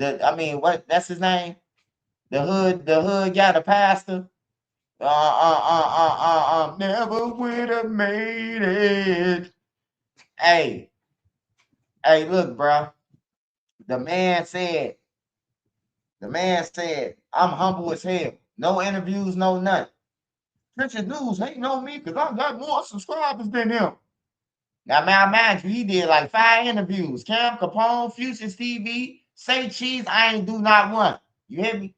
I mean, what? That's his name. The hood guy, the pastor. Never would have made it. Hey, look, bro. The man said, I'm humble as hell. No interviews, no nothing. Trenches News hating on me because I got more subscribers than him. Now, man, mind you, he did like 5 interviews. Cam Capone, Futures TV, Say Cheese, I ain't do not one. You hear me?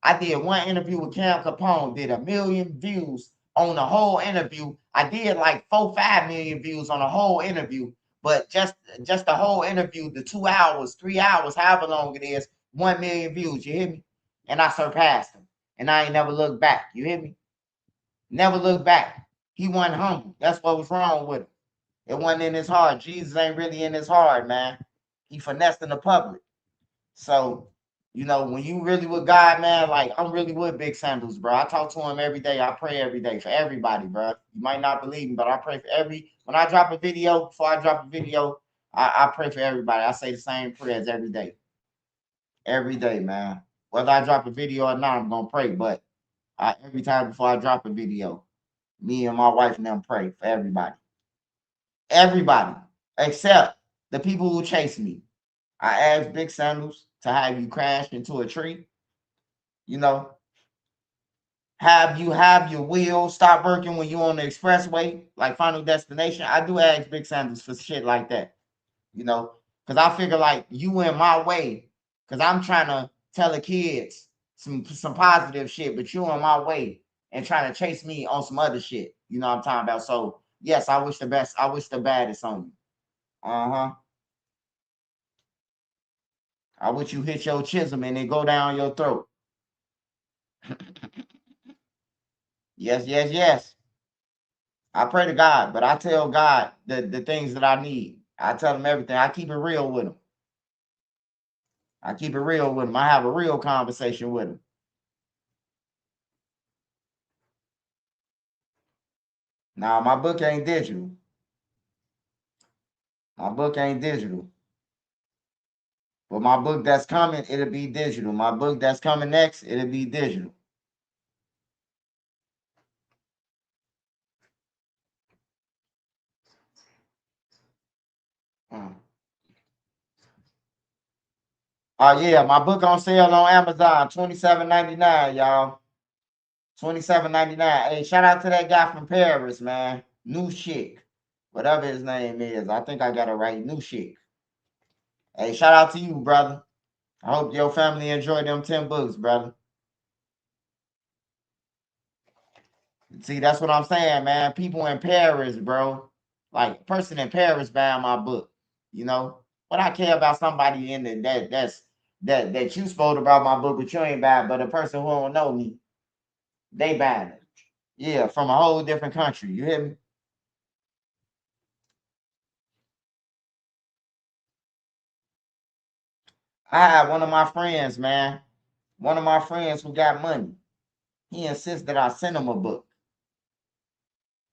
I did one interview with Cam Capone, did 1 million views on the whole interview. I did like 5 million views on the whole interview, but just the whole interview, the 2 hours, 3 hours, however long it is, 1 million views. You hear me? And I surpassed him, and I ain't never looked back. You hear me? Never looked back. He wasn't humble. That's what was wrong with him. It wasn't in his heart. Jesus ain't really in his heart, man. He finessed in the public. So, you know, when you really with God, man, like I'm really with Big Sandals, bro. I talk to him every day. I pray every day for everybody, bro. You might not believe me, but I pray for when I drop a video, before I drop a video, I pray for everybody. I say the same prayers every day. Every day, man. Whether I drop a video or not, I'm gonna pray. But every time before I drop a video, me and my wife and them pray for everybody. Everybody, except the people who chase me. I asked Big Sandals to have you crash into a tree. You know, have your wheels stop working when you're on the expressway, like Final Destination. I do ask Big Sandals for shit like that. You know, because I figure like you in my way, because I'm trying to tell the kids some positive shit, but you in my way and trying to chase me on some other shit. You know what I'm talking about? So yes, I wish the best. I wish the baddest on you. Uh-huh. I wish you hit your chisel and it go down your throat. Yes. I pray to God, but I tell God the things that I need. I tell them everything. I keep it real with them. I keep it real with them. I have a real conversation with them. Now, my book ain't digital. My book ain't digital. But my book that's coming, it'll be digital. My book that's coming next, it'll be digital. Oh yeah, my book on sale on Amazon, $27.99, y'all. $27.99. Hey, shout out to that guy from Paris, man. New Chick. Whatever his name is. I think I got it right. New Chick. Hey, shout out to you, brother. I hope your family enjoyed them 10 books, brother. See, that's what I'm saying, man. People in Paris, bro. Like, a person in Paris buying my book, you know? But I care about somebody in the that you spoke about my book, but you ain't buying, but a person who don't know me, they buying it. Yeah, from a whole different country. You hear me? I had one of my friends, man. One of my friends who got money. He insists that I send him a book.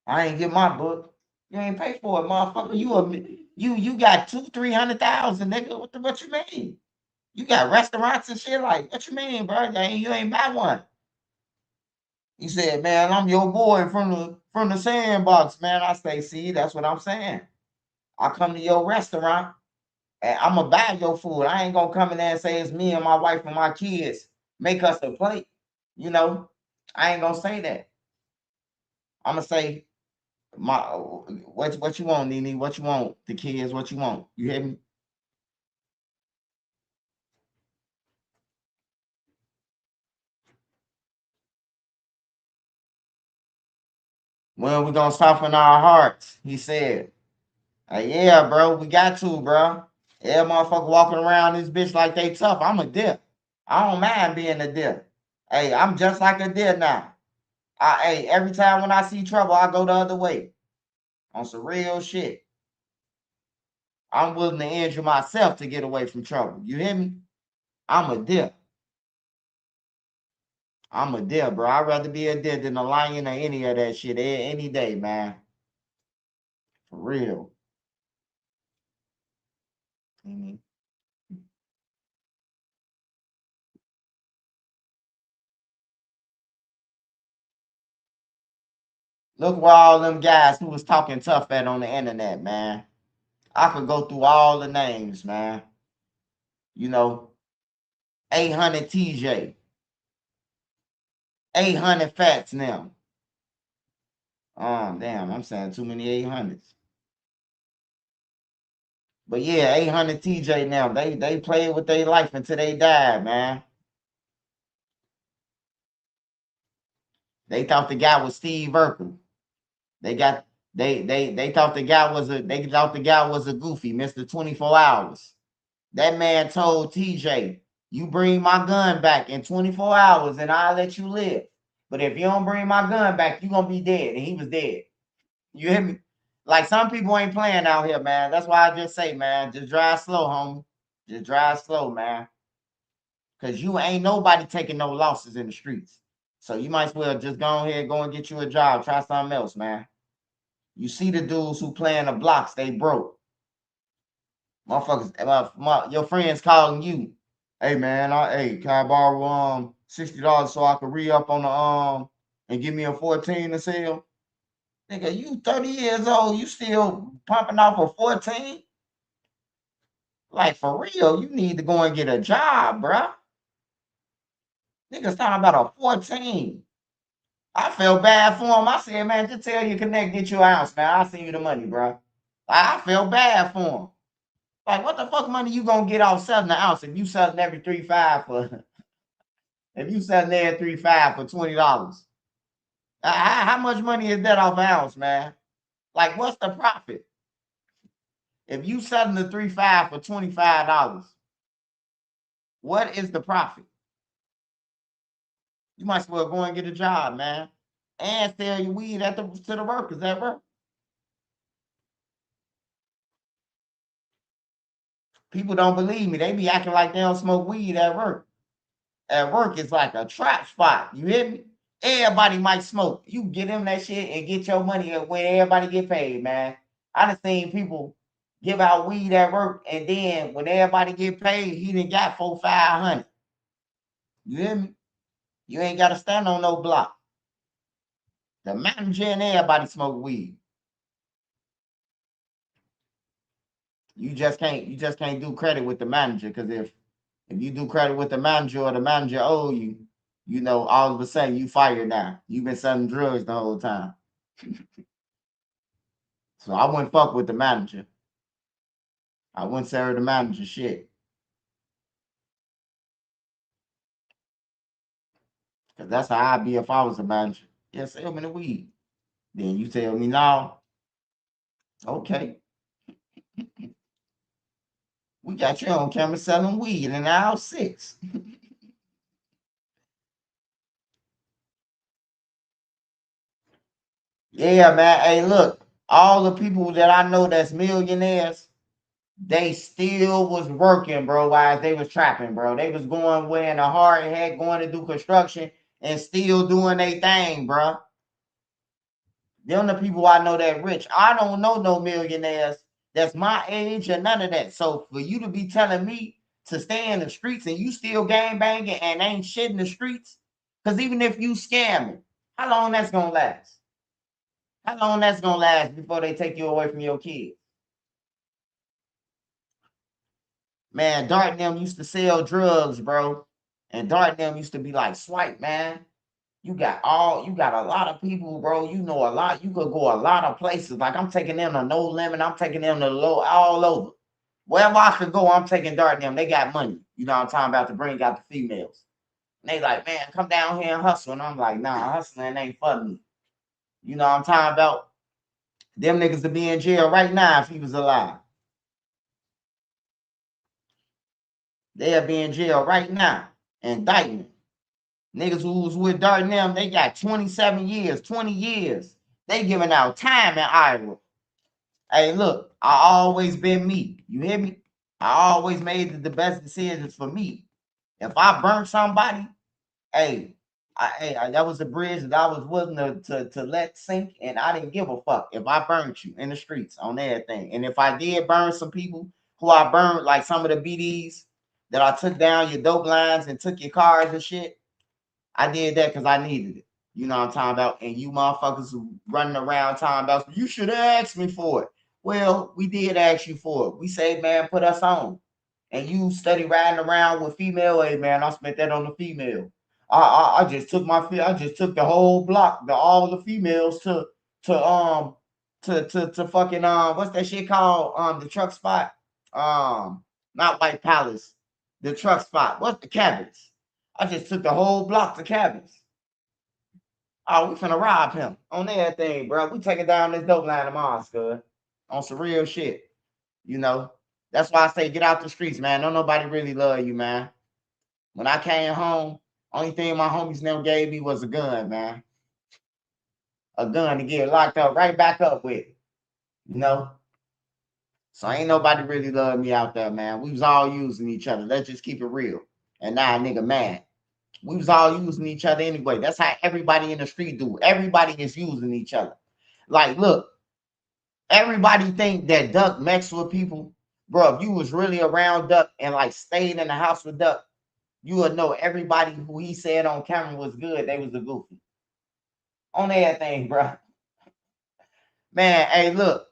I ain't get my book. You ain't pay for it, motherfucker. You got 200,000-300,000, nigga. What you mean? You got restaurants and shit. Like, what you mean, bro? You ain't buy one. He said, man, I'm your boy from the sandbox, man. I say, see, that's what I'm saying. I come to your restaurant and I'm gonna buy your food. I ain't gonna come in there and say it's me and my wife and my kids. Make us a plate. You know, I ain't gonna say that. I'm gonna say, what you want, Nene? What you want? The kids, what you want? You hear me? When we gonna soften our hearts? He said. Yeah, bro, we got to, bro. Yeah, motherfucker walking around this bitch like they tough. I'm a dip. I don't mind being a dip. Hey, I'm just like a dip now. Hey, every time when I see trouble, I go the other way. On some real shit. I'm willing to injure myself to get away from trouble. You hear me? I'm a dip. I'm a dip, bro. I'd rather be a dip than a lion or any of that shit any day, man. For real. Mhm. Look where all them guys who was talking tough at on the internet, man. I could go through all the names, man. You know, 800 TJ, 800 Fats now. Oh, damn, I'm saying too many 800s. But yeah, 800 TJ now. They played with their life until they died, man. They thought the guy was Steve Urkel. They thought the guy was a goofy, Mr. 24 Hours. That man told TJ, you bring my gun back in 24 hours and I'll let you live. But if you don't bring my gun back, you're gonna be dead. And he was dead. You hear me? Like some people ain't playing out here, man. That's why I just say, man, just drive slow, homie. Just drive slow, man. Cause you ain't nobody taking no losses in the streets. So you might as well just go ahead, go and get you a job. Try something else, man. You see the dudes who playing the blocks, they broke. Motherfuckers, your friends calling you. Hey man, hey, can I borrow $60 so I can re-up on the and give me a 14 to sell? Nigga, you 30 years old, you still pumping off a 14? Like for real, you need to go and get a job, bruh. Niggas talking about a 14. I felt bad for him. I said, man, just tell your connect, get you an ounce, man. I'll send you the money, bruh. I felt bad for him. Like, what the fuck money you gonna get off selling an ounce if you selling every 3.5 for if you selling every 3.5 for $20? How much money is that off an ounce, man? Like, what's the profit? If you selling the 3.5 for $25, what is the profit? You might as well go and get a job, man. And sell your weed to the workers at work. People don't believe me. They be acting like they don't smoke weed at work. At work, it's like a trap spot. You hear me? Everybody might smoke. You get them that shit and get your money when everybody get paid, man. I done seen people give out weed at work, and then when everybody get paid, he done got 400-500. You hear me? You ain't gotta stand on no block. The manager and everybody smoke weed. You just can't do credit with the manager, because if you do credit with the manager or the manager owe you, you know, all of a sudden you fired now. You've been selling drugs the whole time. So I wouldn't fuck with the manager. I wouldn't serve the manager shit. Because that's how I'd be if I was a manager. Yeah, sell me the weed. Then you tell me no. Okay. We got you on camera selling weed in aisle 6. Yeah, man. Hey, look, all the people that I know that's millionaires, they still was working, bro, while they was trapping, bro. They was going wearing a hard hat, going to do construction, and still doing their thing, bro. Them the people I know that rich. I don't know no millionaires that's my age or none of that. So for you to be telling me to stay in the streets and you still gang banging and ain't shit in the streets, because even if you scamming, how long that's gonna last? How long that's gonna last before they take you away from your kids? Man, Dart and them used to sell drugs, bro. And Dart and them used to be like, swipe, man. You got a lot of people, bro. You know a lot. You could go a lot of places. Like I'm taking them to No Limit. I'm taking them to low, all over. Wherever I could go, I'm taking Dart and them. They got money. You know what I'm talking about, to bring out the females. And they like, man, come down here and hustle. And I'm like, nah, hustling ain't for me. You know what I'm talking about? Them niggas would be in jail right now if he was alive. They'll be in jail right now. Indictment. Niggas who was with Dart and them, they got 27 years, 20 years. They giving out time in Iowa. Hey, look, I always been me. You hear me? I always made the best decisions for me. If I burnt somebody, hey, that was a bridge that I was willing to let sink, and I didn't give a fuck if I burnt you in the streets on everything. And if I did burn some people who I burned, like some of the BDs that I took down your dope lines and took your cars and shit, I did that because I needed it. You know what I'm talking about? And you motherfuckers running around talking about, you should have asked me for it. Well, we did ask you for it. We said, man, put us on. And you study riding around with female. Hey, man, I spent that on the female. I just took the whole block, all the females to fucking what's that shit called? The truck spot. Not White Palace. The truck spot. What's the cabins? I just took the whole block to cabins. Oh, we finna rob him on everything, bro. We taking down this dope line tomorrow, Scud. On some real shit. You know, that's why I say get out the streets, man. Don't nobody really love you, man. When I came home, only thing my homies never gave me was a gun, man. A gun to get locked up, right back up with. You know? So ain't nobody really love me out there, man. We was all using each other. Let's just keep it real. And now a nigga mad. We was all using each other anyway. That's how everybody in the street do. Everybody is using each other. Like, look, everybody think that Duck mess with people. Bro, if you was really around Duck and like stayed in the house with Duck, you would know everybody who he said on camera was good, they was a goofy. On everything, bro. Man, hey, look.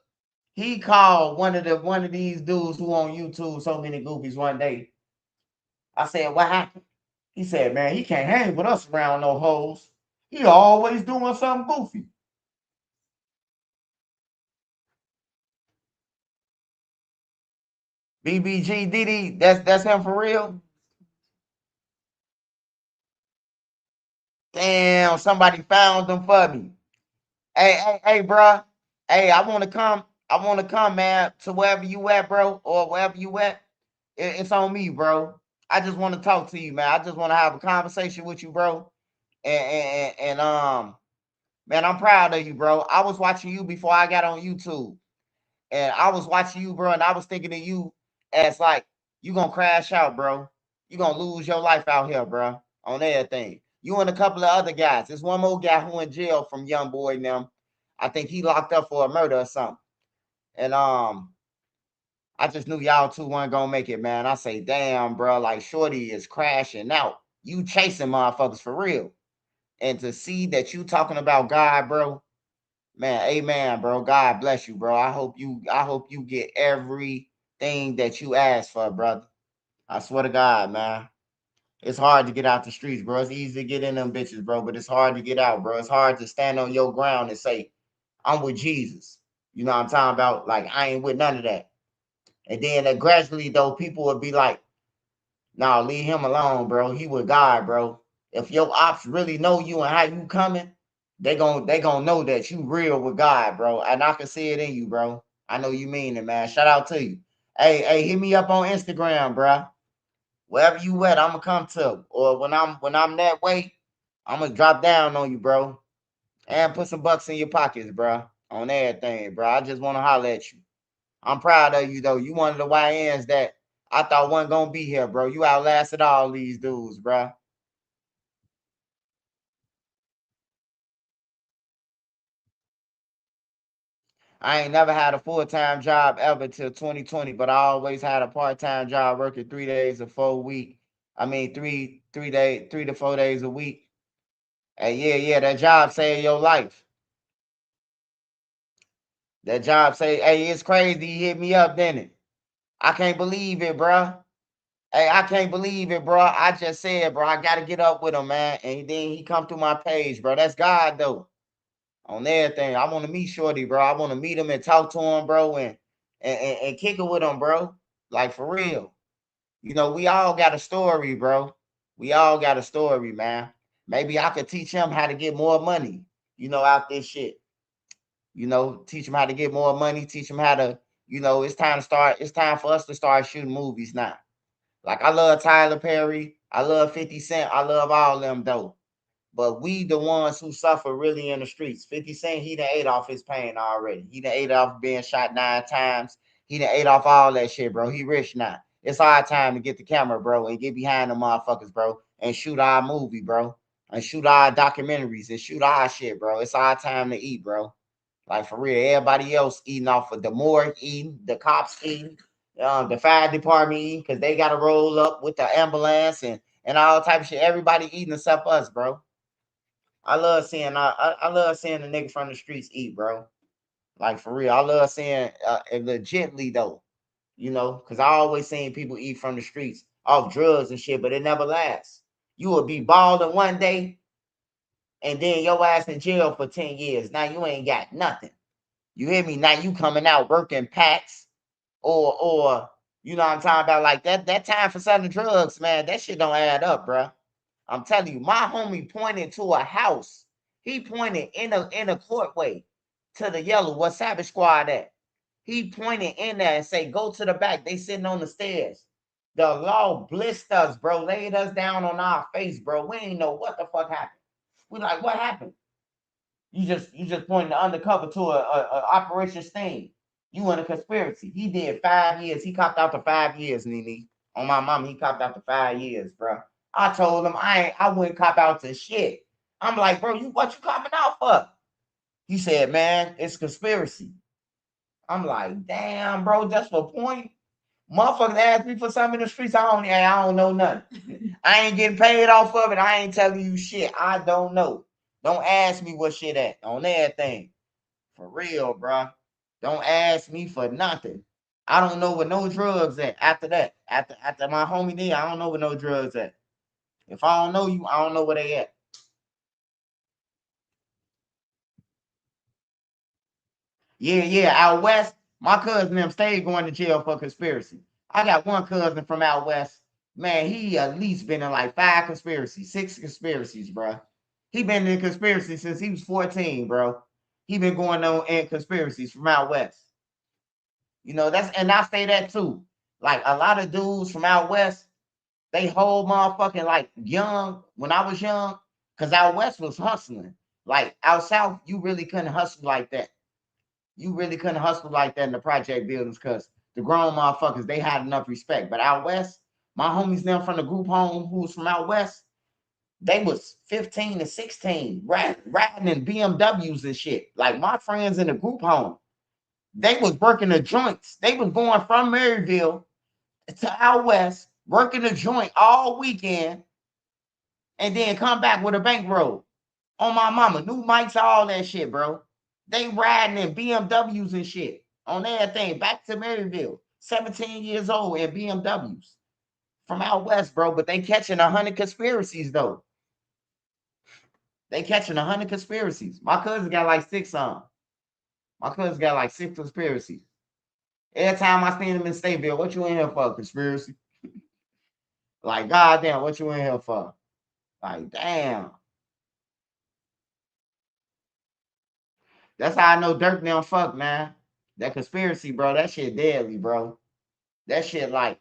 He called one of these dudes who on YouTube so many goofies one day. I said, what happened? He said, man, he can't hang with us around no hoes. He always doing something goofy. BBG Diddy, that's him for real? Damn, somebody found them for me. Hey, bro. Hey, I want to come, man, to wherever you at, bro, or wherever you at. It's on me, bro. I just want to talk to you, man. I just want to have a conversation with you, bro. And man, I'm proud of you, bro. I was watching you before I got on YouTube. And I was watching you, bro, and I was thinking of you as like you gonna crash out, bro. You gonna lose your life out here, bro, on everything. You and a couple of other guys. There's one more guy who in jail from Young Boy and them. I think he locked up for a murder or something. And I just knew y'all two weren't gonna make it, man. I say, damn, bro, like Shorty is crashing out. You chasing motherfuckers for real. And to see that you talking about God, bro, man, amen, bro. God bless you, bro. I hope you get everything that you ask for, brother. I swear to God, man. It's hard to get out the streets, bro. It's easy to get in them bitches, bro, but it's hard to get out, bro. It's hard to stand on your ground and say, I'm with Jesus. You know what I'm talking about? Like, I ain't with none of that. And then gradually, though, people would be like, nah, leave him alone, bro. He with God, bro. If your ops really know you and how you coming, they gon' know that you real with God, bro. And I can see it in you, bro. I know you mean it, man. Shout out to you. Hey, hit me up on Instagram, bro. Wherever you at, I'ma come to. Or when I'm that way, I'ma drop down on you, bro. And put some bucks in your pockets, bro. On everything, bro. I just wanna holler at you. I'm proud of you though. You one of the YNs that I thought wasn't gonna be here, bro. You outlasted all these dudes, bro. I ain't never had a full-time job ever till 2020, but I always had a part-time job working 3 days or 4 week. I mean 3 to 4 days a week. And yeah, that job saved your life. That job say, hey, it's crazy. He hit me up, didn't it? I can't believe it, bro. Hey, I can't believe it, bro. I just said, bro, I gotta get up with him, man. And then he come through my page, bro. That's God, though. On everything. I want to meet Shorty, bro. I want to meet him and talk to him, bro, and kick it with him, bro. Like for real. You know, we all got a story, bro. We all got a story, man. Maybe I could teach him how to get more money, out this shit. Teach him how to get more money, teach him how to, it's time for us to start shooting movies now. Like I love Tyler Perry, I love 50 Cent, I love all them though. But we the ones who suffer really in the streets. 50 Cent, he done ate off his pain already. He done ate off being shot 9 times. He done ate off all that shit, bro. He rich now. It's our time to get the camera, bro, and get behind the motherfuckers, bro, and shoot our movie, bro, and shoot our documentaries and shoot our shit, bro. It's our time to eat, bro. Like for real, everybody else eating off of the morgue eating, the cops eating, the fire department eating, because they got to roll up with the ambulance and all type of shit. Everybody eating except us, bro. I love seeing I love seeing the nigga from the streets eat, bro. Like for real, I love seeing it legitly though, because I always seen people eat from the streets off drugs and shit, but it never lasts. You will be balling one day, and then your ass in jail for 10 years. Now you ain't got nothing. You hear me? Now you coming out working packs or you know what I'm talking about, like that time for selling drugs, man, that shit don't add up, bro. I'm telling you, my homie pointed to a house. He pointed in a courtway to the yellow, where Savage Squad at. He pointed in there and say, go to the back. They sitting on the stairs. The law blissed us, bro. Laid us down on our face, bro. We ain't know what the fuck happened. We like, what happened? You just pointed undercover to a Operation Sting. You in a conspiracy. He did 5 years. He copped out to 5 years, Nene. On my mama, he copped out to 5 years, bro. I told him I wouldn't cop out to shit. I'm like, bro, what you copping out for? He said, man, it's conspiracy. I'm like, damn, bro, that's the point. Motherfuckers ask me for something in the streets. I don't know nothing. I ain't getting paid off of it. I ain't telling you shit. I don't know. Don't ask me what shit at on everything. For real, bro. Don't ask me for nothing. I don't know where no drugs at after that. After my homie did, I don't know where no drugs at. If I don't know you, I don't know where they at. Yeah, out west, my cousin them stayed going to jail for conspiracy. I got one cousin from out west. Man, he at least been in like 5 conspiracies, 6 conspiracies, bro. He been in conspiracy since he was 14, bro. He been going on in conspiracies from out west. And I say that too. Like a lot of dudes from out west, they whole motherfucking like young when I was young, because out west was hustling. Like out south, you really couldn't hustle like that. You really couldn't hustle like that in the project buildings because the grown motherfuckers, they had enough respect. But out west, my homies them from the group home who was from out west, they was 15 and 16 riding in BMWs and shit. Like my friends in the group home, they was working the joints. They was going from Maryville to out west, working the joint all weekend, and then come back with a bankroll. On my mama, new mics, all that shit, bro. They riding in BMWs and shit on everything. Back to Maryville, 17 years old in BMWs from out west, bro. But they catching 100 conspiracies though. They catching 100 conspiracies. My cousin got like 6 on. My cousin got like 6 conspiracies. Every time I see him in Stateville, what you in here for? Conspiracy? Like, goddamn, what you in here for? Like, damn. That's how I know Durk now fuck, man. That conspiracy, bro, that shit deadly, bro. That shit like,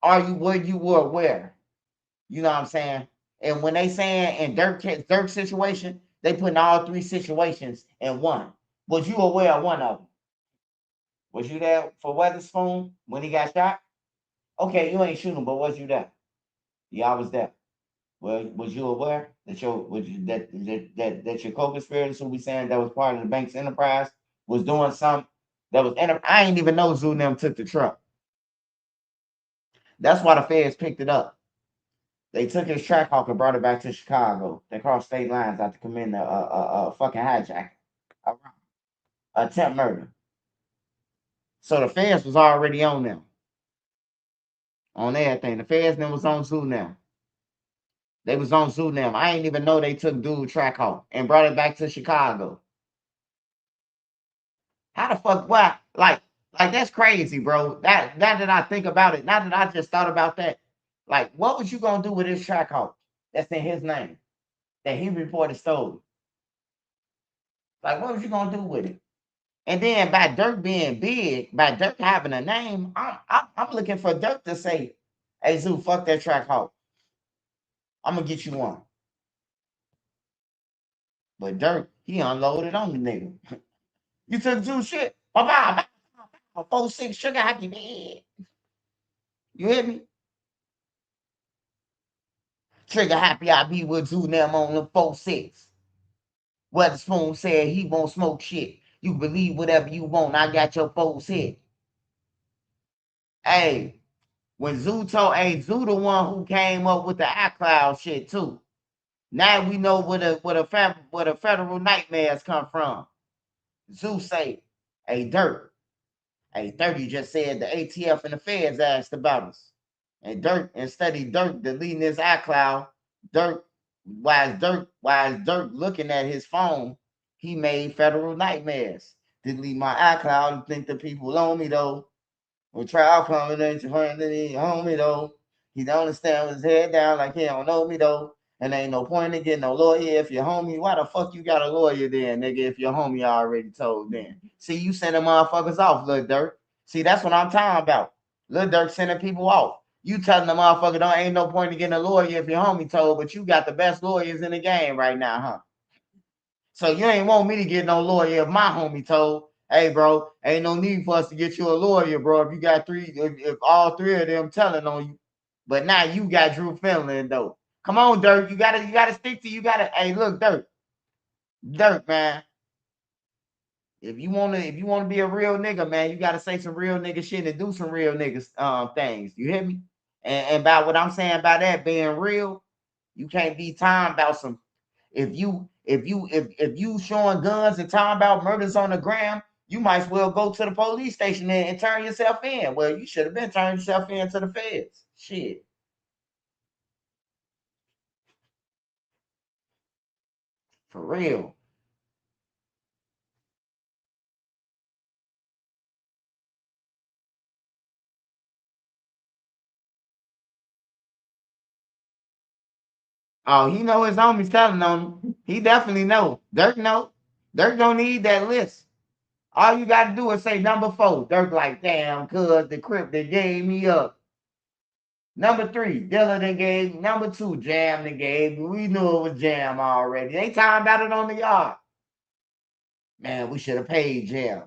are you where you were where? You know what I'm saying? And when they saying in Durk situation, they putting all 3 situations in one. Was you aware of one of them? Was you there for Weatherspoon when he got shot? Okay, you ain't shooting, but was you there? Yeah, I was there. Well, was you aware that your co-conspirators who we saying that was part of the bank's enterprise was doing something that was I ain't even know Zoo and them took the truck. That's why the feds picked it up. They took his track hawk and brought it back to Chicago. They crossed state lines after committing a fucking hijack, attempt murder. So the feds was already on them, on everything. The feds then was on Zoo now. They was on Zoo now. I ain't even know they took dude track hawk and brought it back to Chicago. How the fuck? Why? Like that's crazy, bro. Now that I think about it, now that I just thought about that, like, what was you gonna do with this track hawk that's in his name that he reported stolen? Like, what was you gonna do with it? And then by Durk being big, by Durk having a name, I'm looking for Durk to say, "Hey Zoo, fuck that track hawk. I'm gonna get you one." But Durk, he unloaded on the nigga. You took Zoo shit. Bye bye. 4-6 sugar happy man. You hear me? Trigger happy I be with Zoo them on the 4-6. Weatherspoon said he won't smoke shit. You believe whatever you want. I got your folks hit. Hey, when Zoo told, Zoo the one who came up with the iCloud shit too. Now we know where the federal nightmares come from. Zoo say, hey Durk, hey 30 just said the ATF and the feds asked about us. And Durk, instead of Durk deleting his iCloud, why is Durk looking at his phone? He made federal nightmares. Delete my iCloud and think the people own me though. When trial coming, ain't your friend, then he own me though. He don't understand with his head down like he don't know me though. And ain't no point in getting no lawyer if you're homie. Why the fuck you got a lawyer then, nigga, if your homie already told then? See, you sending motherfuckers off, Lil Durk. See, that's what I'm talking about. Lil Durk sending people off. You telling the motherfucker don't ain't no point in getting a lawyer if your homie told, but you got the best lawyers in the game right now, huh? So you ain't want me to get no lawyer if my homie told, hey, bro, ain't no need for us to get you a lawyer, bro. If you got if all 3 of them telling on you. But now you got Drew Finland though. Come on, Durk. You gotta stick to hey, look, Durk, man. If you wanna be a real nigga, man, you gotta say some real nigga shit and do some real niggas things. You hear me? And about what I'm saying about that being real, you can't be talking about some if you showing guns and talking about murders on the gram, you might as well go to the police station and turn yourself in. Well, you should have been turning yourself in to the feds. Shit. For real. Oh, he know his homies telling on him. He definitely know. Durk know. Durk don't need that list. All you got to do is say number 4. Durk like, damn, cuz the Crip that gave me up. Number 3, Dilla that gave. Number 2, Jam that gave. We knew it was Jam already. They talking about it on the yard. Man, we should have paid Jam.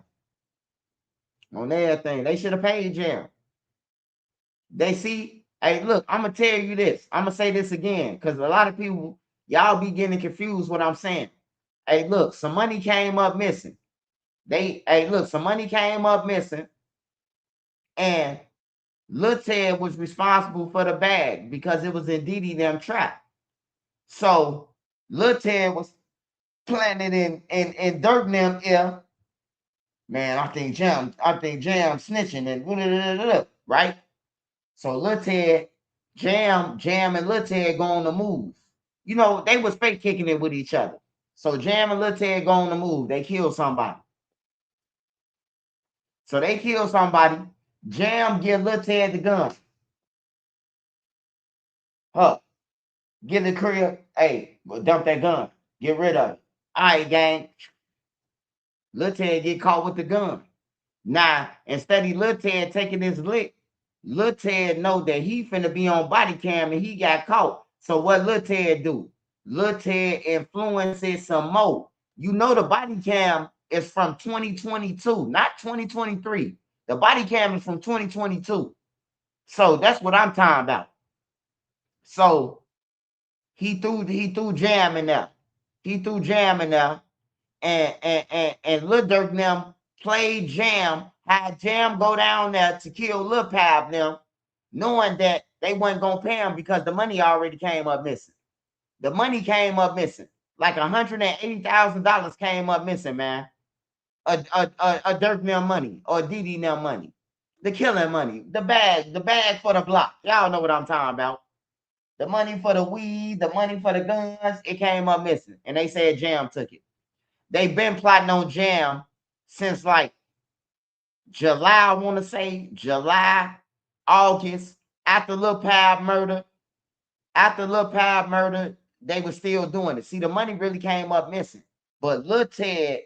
On everything. They should have paid Jam. They see, hey, look, I'm gonna tell you this. I'm gonna say this again, because a lot of people, y'all be getting confused what I'm saying. Hey, look, some money came up missing. Some money came up missing, and Lil Ted was responsible for the bag because it was in Diddy them trap. So Lil Ted was planted in Durk them ear. Man, I think Jam snitching and right. So Lil Ted, Jam and Lil Ted go on the move. You know, they was fake kicking it with each other. So Jam and Lil Ted go on the move. They kill somebody. So they kill somebody. Jam give Lil Ted the gun. Huh. Get the crib. Hey, dump that gun. Get rid of it. All right, gang. Lil Ted get caught with the gun. Now, instead of Lil Ted taking his lick, Lil Ted know that he finna be on body cam and he got caught. So what Lil Ted do? Lil Ted influences some more. You know the body cam is from 2022, not 2023. The body cam is from 2022. So that's what I'm talking about. So he threw Jam in there. He threw Jam in there. And Lil Durk them played Jam, had Jam go down there to kill Lil Pab them, knowing that they wasn't gonna pay him because the money already came up missing. The money came up missing. Like $180,000 came up missing, man. A Durk them money or Diddy them money. The killing money. The bag for the block. Y'all know what I'm talking about. The money for the weed, the money for the guns, it came up missing. And they said Jam took it. They've been plotting on Jam since like July, I want to say July, August, after Lil Pab murder. After Lil Pab murder, they were still doing it. See, the money really came up missing. But Lil Ted,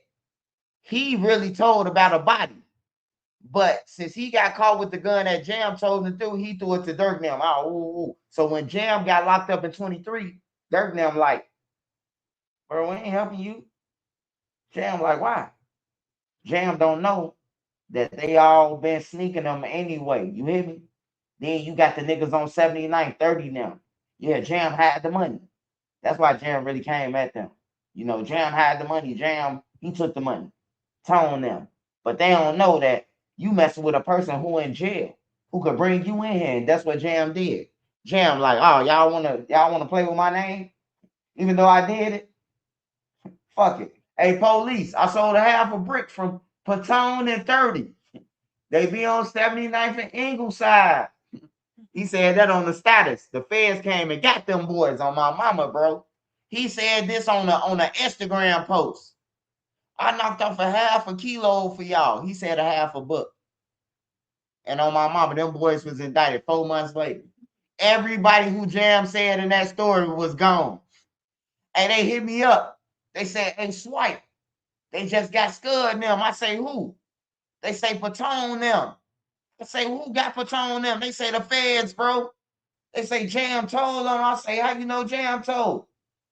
he really told about a body. But since he got caught with the gun that Jam told him to do, he threw it to Durk now. Oh, ooh. So when Jam got locked up in 23, Durk now like, bro, we ain't helping you. Jam like, why? Jam don't know that they all been sneaking them anyway. You hear me? Then you got the niggas on 79, 30 now. Yeah, Jam had the money. That's why Jam really came at them. You know, Jam had the money. Jam, he took the money. Tone them. But they don't know that you messing with a person who in jail, who could bring you in here. And that's what Jam did. Jam like, oh, y'all wanna play with my name? Even though I did it? Fuck it. Hey, police, I sold a half a brick from Patone and 30. They be on 79th and Ingleside. He said that on the status. The feds came and got them boys on my mama, bro. He said this on the Instagram post. I knocked off a half a kilo for y'all. He said a half a book. And on my mama, them boys was indicted 4 months later. Everybody who Jam said in that story was gone. And they hit me up. They said, hey, Swipe, they just got Scud them. I say, who? They say Patone them. I say, who got Patone them? They say the feds, bro. They say Jam told them. I say, how you know Jam told?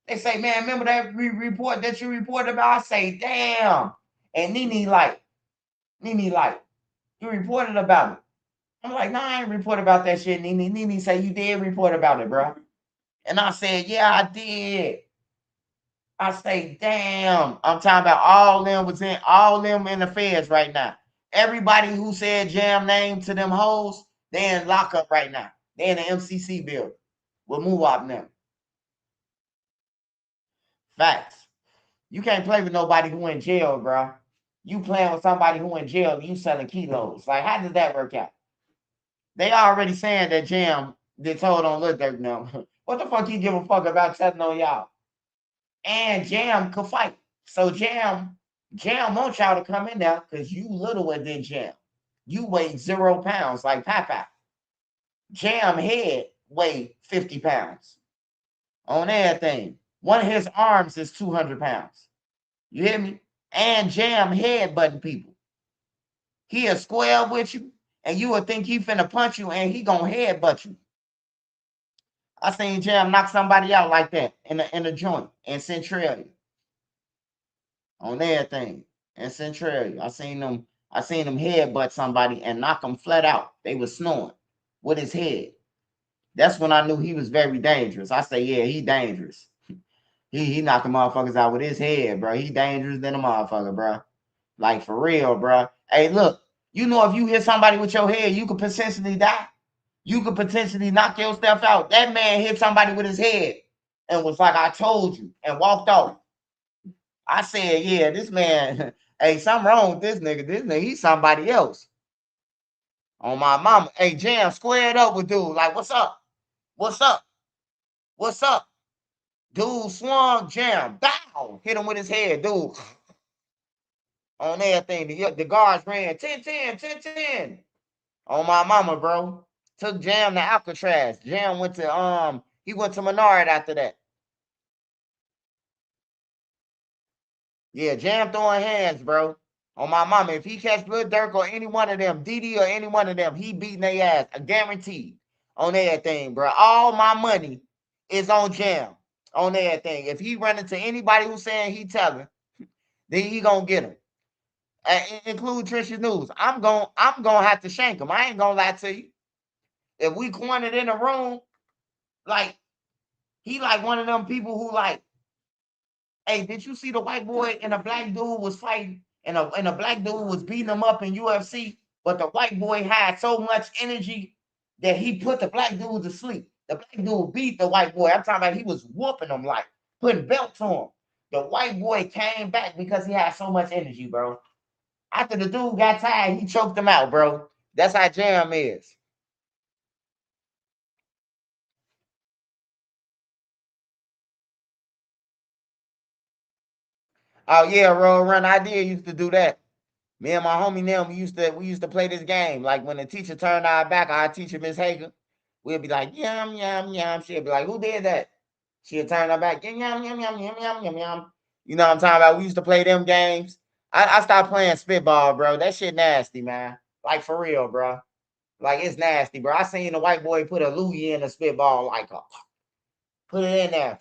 They say, man, remember that report that you reported about? I say, damn. And Nene like, you reported about it. I'm like, nah, I ain't report about that shit, Nene. Nene say, you did report about it, bro. And I said, yeah, I did. I say, damn. I'm talking about all them in the feds right now. Everybody who said Jam name to them hoes, they in lockup right now. They in the MCC building with Muwap now. Facts. You can't play with nobody who in jail, bro. You playing with somebody who in jail, you selling kilos. Like, how does that work out? They already saying that Jam did told on Lil Durk now. What the fuck you give a fuck about telling on y'all? And Jam could fight. So Jam wants y'all to come in there because you littler than Jam. You weigh 0 pounds like Papa. Jam head weigh 50 pounds on everything. One of his arms is 200 pounds. You hear me? And Jam headbutting people. He'll square with you, and you would think he finna punch you, and he gonna headbutt you. I seen Jam knock somebody out like that in a joint in Centralia. On everything in Centralia. I I seen him headbutt somebody and knock him flat out. They was snoring with his head. That's when I knew he was very dangerous. I say, yeah, he dangerous. He knocking motherfuckers out with his head, bro. He dangerous than a motherfucker, bro. Like for real, bro. Hey, look, you know if you hit somebody with your head, you could potentially die. You could potentially knock yourself out. That man hit somebody with his head and was like, I told you, and walked off. I said, yeah, this man, hey, something wrong with this nigga. This nigga, he's somebody else. On my mama. Hey, Jam, squared up with dude. Like, what's up? What's up? What's up? Dude swung, Jam, bow. Hit him with his head, dude. On everything. The guards ran 10-10, 10-10. On my mama, bro. Took Jam to Alcatraz. Jam went to he went to Menard after that. Yeah, Jam throwing hands, bro. On my mama. If he catch Lil Durk or any one of them, DD or any one of them, he beating their ass. I guarantee. On everything, bro. All my money is on Jam. On everything. If he run into anybody who's saying he telling, then he gonna get him. Include Trisha News. I'm gonna have to shank him. I ain't gonna lie to you. If we cornered in a room, like he like one of them people who like, hey, did you see the white boy and a black dude was fighting and a black dude was beating him up in UFC, but the white boy had so much energy that he put the black dude to sleep. The black dude beat the white boy. I'm talking about he was whooping him, like putting belts on him. The white boy came back because he had so much energy, bro. After the dude got tired, he choked him out, bro. That's how Jam is. Oh yeah, Roll Run. I did used to do that. Me and my homie them, we used to play this game. Like when the teacher turned our back, our teacher, Miss Hager, we'd be like, yum, yum, yum. She'd be like, who did that? She'd turn her back, yum, yum, yum, yum, yum, yum, yum, yum. You know what I'm talking about? We used to play them games. I stopped playing spitball, bro. That shit nasty, man. Like for real, bro. Like it's nasty, bro. I seen the white boy put a loogie in a spitball, like put it in there.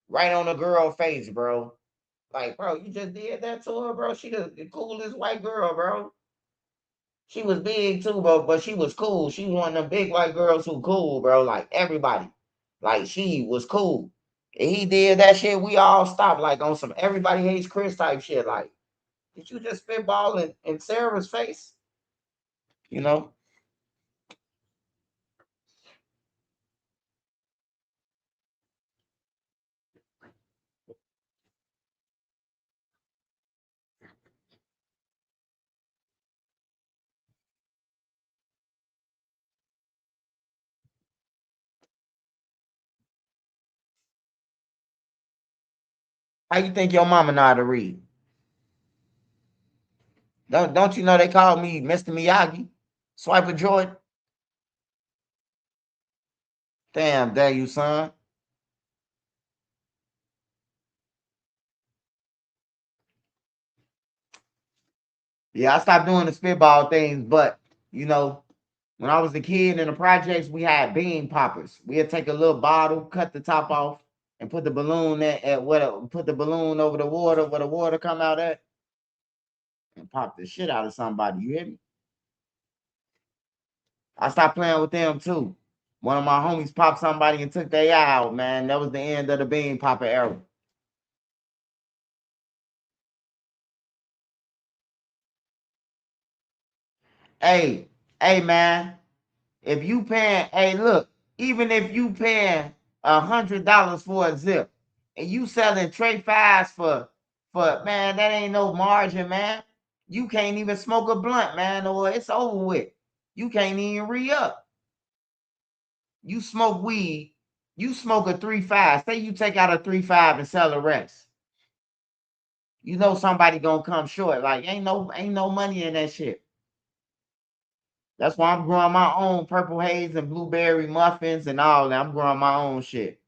Right on the girl face, bro. Like, bro, you just did that to her, bro. She the coolest white girl, bro. She was big too, bro, but she was cool. She was one of them big white girls who cool, bro. Like everybody. Like she was cool. And he did that shit, we all stopped, like on some everybody hates Chris type shit. Like, did you just spitball in Sarah's face? You know? How you think your mama know how to read? Don't you know they call me Mr. Miyagi? Swiper Jordan? Damn, dare you, son. Yeah, I stopped doing the spitball things, but you know, when I was a kid in the projects, we had bean poppers. We'd take a little bottle, cut the top off, and put the balloon put the balloon over the water where the water come out at, and pop the shit out of somebody. You hear me? I stopped playing with them too. One of my homies popped somebody and took their eye out, man. That was the end of the bean popper era. Hey, hey, man. If you paying, hey, look, even if you paying $100 for a zip and you selling tray fives for man, that ain't no margin, man. You can't even smoke a blunt, man, or it's over with. You can't even re-up. You smoke weed, you smoke a 3-5. Say you take out a 3-5 and sell the rest. You know somebody gonna come short. Like ain't no money in that shit. That's why I'm growing my own purple haze and blueberry muffins and all that. I'm growing my own shit.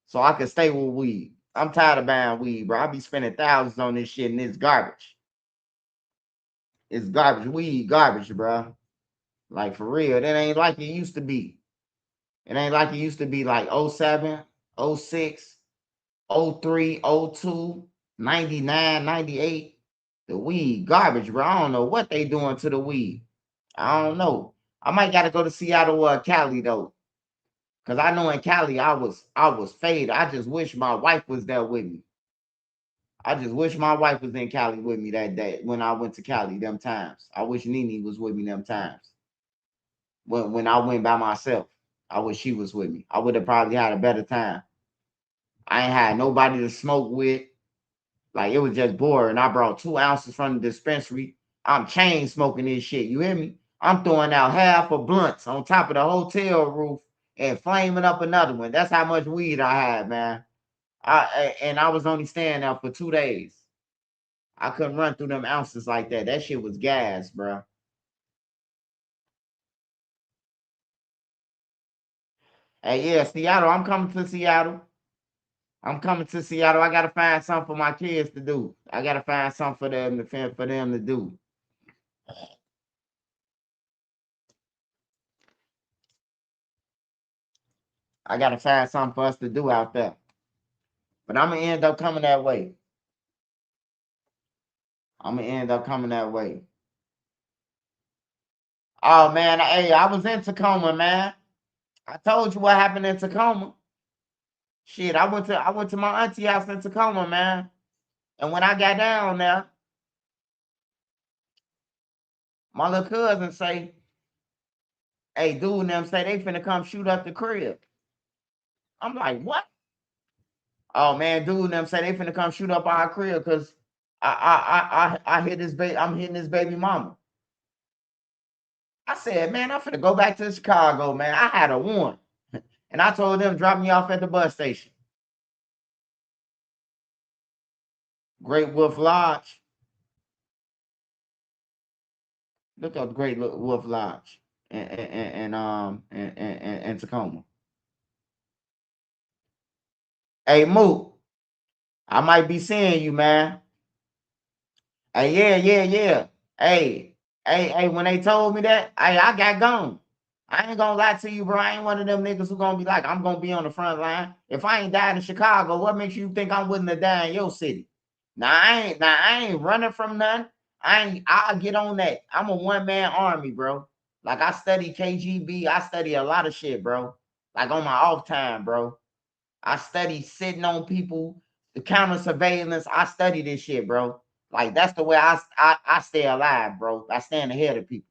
So I can stay with weed. I'm tired of buying weed, bro. I be spending thousands on this shit and it's garbage. It's garbage. Weed garbage, bro. Like for real. That ain't like it used to be. It ain't like it used to be like 07, 06, 03, 02, 99, 98. The weed garbage, bro. I don't know what they doing to the weed. I don't know. I might gotta go to Seattle or Cali though. Cause I know in Cali I was faded. I just wish my wife was there with me. I just wish my wife was in Cali with me that day when I went to Cali them times. I wish Nene was with me them times. When I went by myself, I wish she was with me. I would have probably had a better time. I ain't had nobody to smoke with. Like it was just boring. I brought 2 ounces from the dispensary. I'm chain smoking this shit. You hear me? I'm throwing out half of blunts on top of the hotel roof and flaming up another one. That's how much weed I had, man. I was only staying there for 2 days. I couldn't run through them ounces like that. That shit was gas, bro. Hey, yeah, Seattle. I'm coming to Seattle. I'm coming to Seattle. I gotta find something for my kids to do. I gotta find something for them to do. I gotta find something for us to do out there. But I'm gonna end up coming that way. I'm gonna end up coming that way. Oh man, hey, I was in Tacoma, man. I told you what happened in Tacoma. Shit, I went to my auntie house in Tacoma, man. And when I got down there, my little cousin say, "Hey, dude, and them say they finna come shoot up the crib." I'm like, "What?" Oh man, dude, and them say they finna come shoot up our crib because I hit this baby. I'm hitting this baby mama. I said, man, I'm finna go back to Chicago, man. I had a warrant. And I told them, drop me off at the bus station. Great Wolf Lodge. Look up Great Wolf Lodge in Tacoma. Hey, Moot, I might be seeing you, man. Hey, yeah. Hey, when they told me that, I got gone. I ain't gonna lie to you, bro. I ain't one of them niggas who gonna be like, I'm gonna be on the front line. If I ain't died in Chicago, what makes you think I'm willing to die in your city? I ain't running from none. I'll get on that. I'm a one-man army, bro. Like I study KGB, I study a lot of shit, bro. Like on my off time, bro. I study sitting on people, the counter surveillance. I study this shit, bro. Like that's the way I stay alive, bro. I stand ahead of people.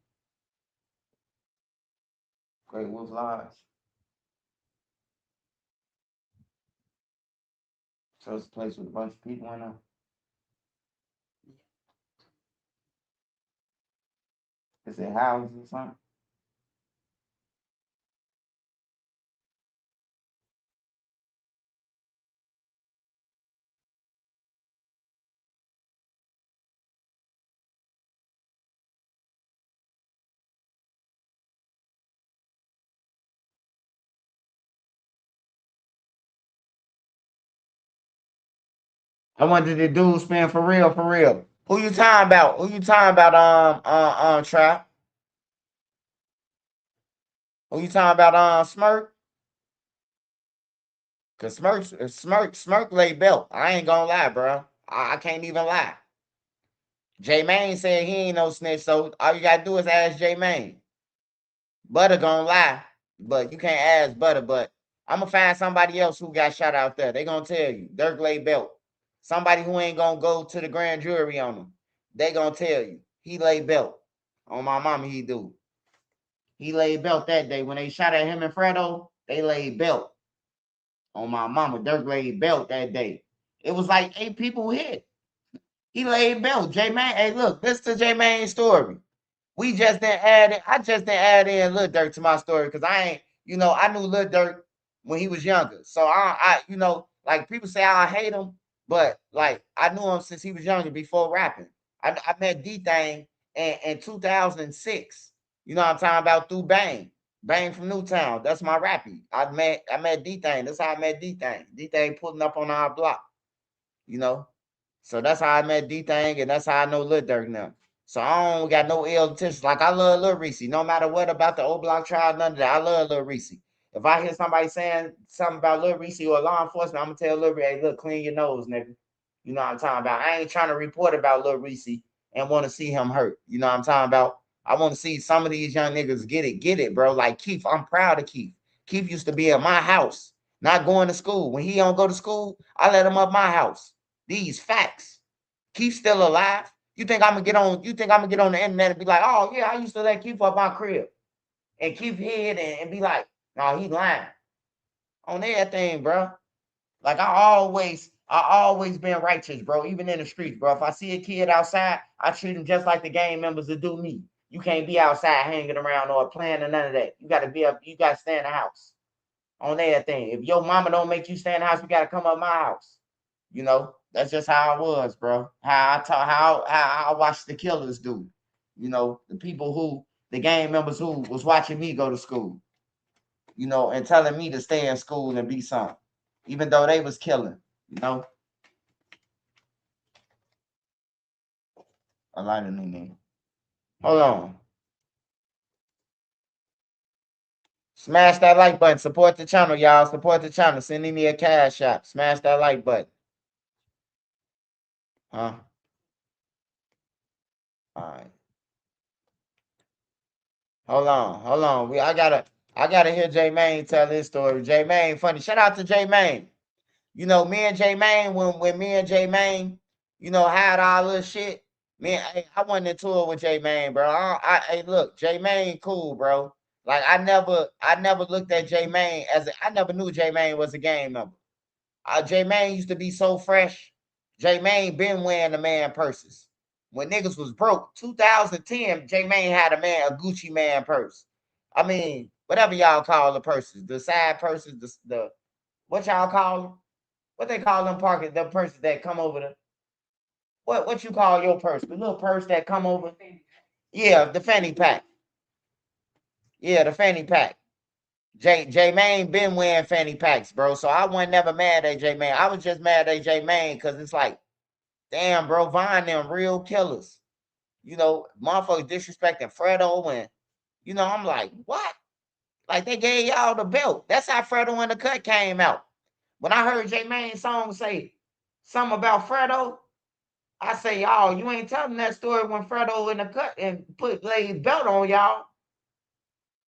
Great Wolf Lodge. So it's a place with a bunch of people in there. Is it houses or something? I wanted the dude spin for real, for real. Who you talking about? Who you talking about? Trap. Who you talking about? Smirk. Cause Smirk lay belt. I ain't gonna lie, bro. I can't even lie. J Main said he ain't no snitch, so all you gotta do is ask J Main. Butter gonna lie, but you can't ask Butter. But I'm gonna find somebody else who got shot out there. They gonna tell you. Durk lay belt. Somebody who ain't gonna go to the grand jury on him. They gonna tell you. He lay belt. On my mama, he do. He laid belt that day. When they shot at him and Fredo, they laid belt. On my mama, Durk laid belt that day. It was like 8 people hit. He laid belt. J Man, hey, look, this is J Man's story. We just didn't add it. I just didn't add in Lil Durk to my story because I ain't, I knew Lil Durk when he was younger. So like people say I hate him, but like I knew him since he was younger before rapping. I met D Thing in 2006. You know what I'm talking about through Bang. Bang from Newtown. That's my rappy. I met D Thing. That's how I met D Thing. D Thing pulling up on our block, you know. So that's how I met D Thing, and that's how I know Lil Durk now. So I don't got no ill intentions. Like I love Lil Reese. No matter what about the old block trial, none of that. I love Lil Reese. If I hear somebody saying something about Lil Reese or law enforcement, I'm gonna tell Lil Reese, hey, look, clean your nose, nigga. You know what I'm talking about. I ain't trying to report about Lil Reese. and want to see him hurt. You know what I'm talking about? I want to see some of these young niggas get it, bro. Like Keith, I'm proud of Keith. Keith used to be at my house, not going to school. When he don't go to school, I let him up my house. These facts. Keith's still alive. You think I'm gonna get on? You think I'm gonna get on the internet and be like, oh yeah, I used to let Keith up my crib, and Keith hid and be like, no, he lying on everything, bro. Like I always been righteous, bro. Even in the streets, bro. If I see a kid outside, I treat him just like the gang members that do me. You can't be outside hanging around or playing or none of that. You gotta be up, you gotta stay in the house. On everything. If your mama don't make you stay in the house, you gotta come up my house. You know, that's just how I was, bro. How I watched the killers do. You know, the people who the gang members who was watching me go to school. You know, and telling me to stay in school and be something, even though they was killing. You know, a lot of new. Hold on. Smash that like button. Support the channel, y'all. Support the channel. Sending me a cash app. Smash that like button. Huh? All right. Hold on. I gotta hear J Main tell his story. J Main, funny. Shout out to J Main. You know, me and J Main, when me and J Main, you know, had all this shit. I went into it with J Main, bro. Hey, look, J Main, cool, bro. Like I never looked at J Main I never knew J Main was a gang member. J Main used to be so fresh. J Main been wearing the man purses. When niggas was broke, 2010, J Main had a Gucci man purse. I mean, whatever y'all call the purses, the side purses, the what y'all call them? What they call them the purses that come over the what you call your purse? The little purse that come over. Yeah, the fanny pack. Yeah, the fanny pack. J Main been wearing fanny packs, bro. So I wasn't never mad at J Main. I was just mad at J Main because it's like, damn, bro, Vine them real killers. You know, motherfuckers disrespecting Fredo and you know, I'm like, what? Like they gave y'all the belt. That's how Fredo in the Cut came out. When I heard J Main's song say something about Fredo, I say, y'all, you ain't telling that story when Fredo in the Cut and lay his belt on y'all.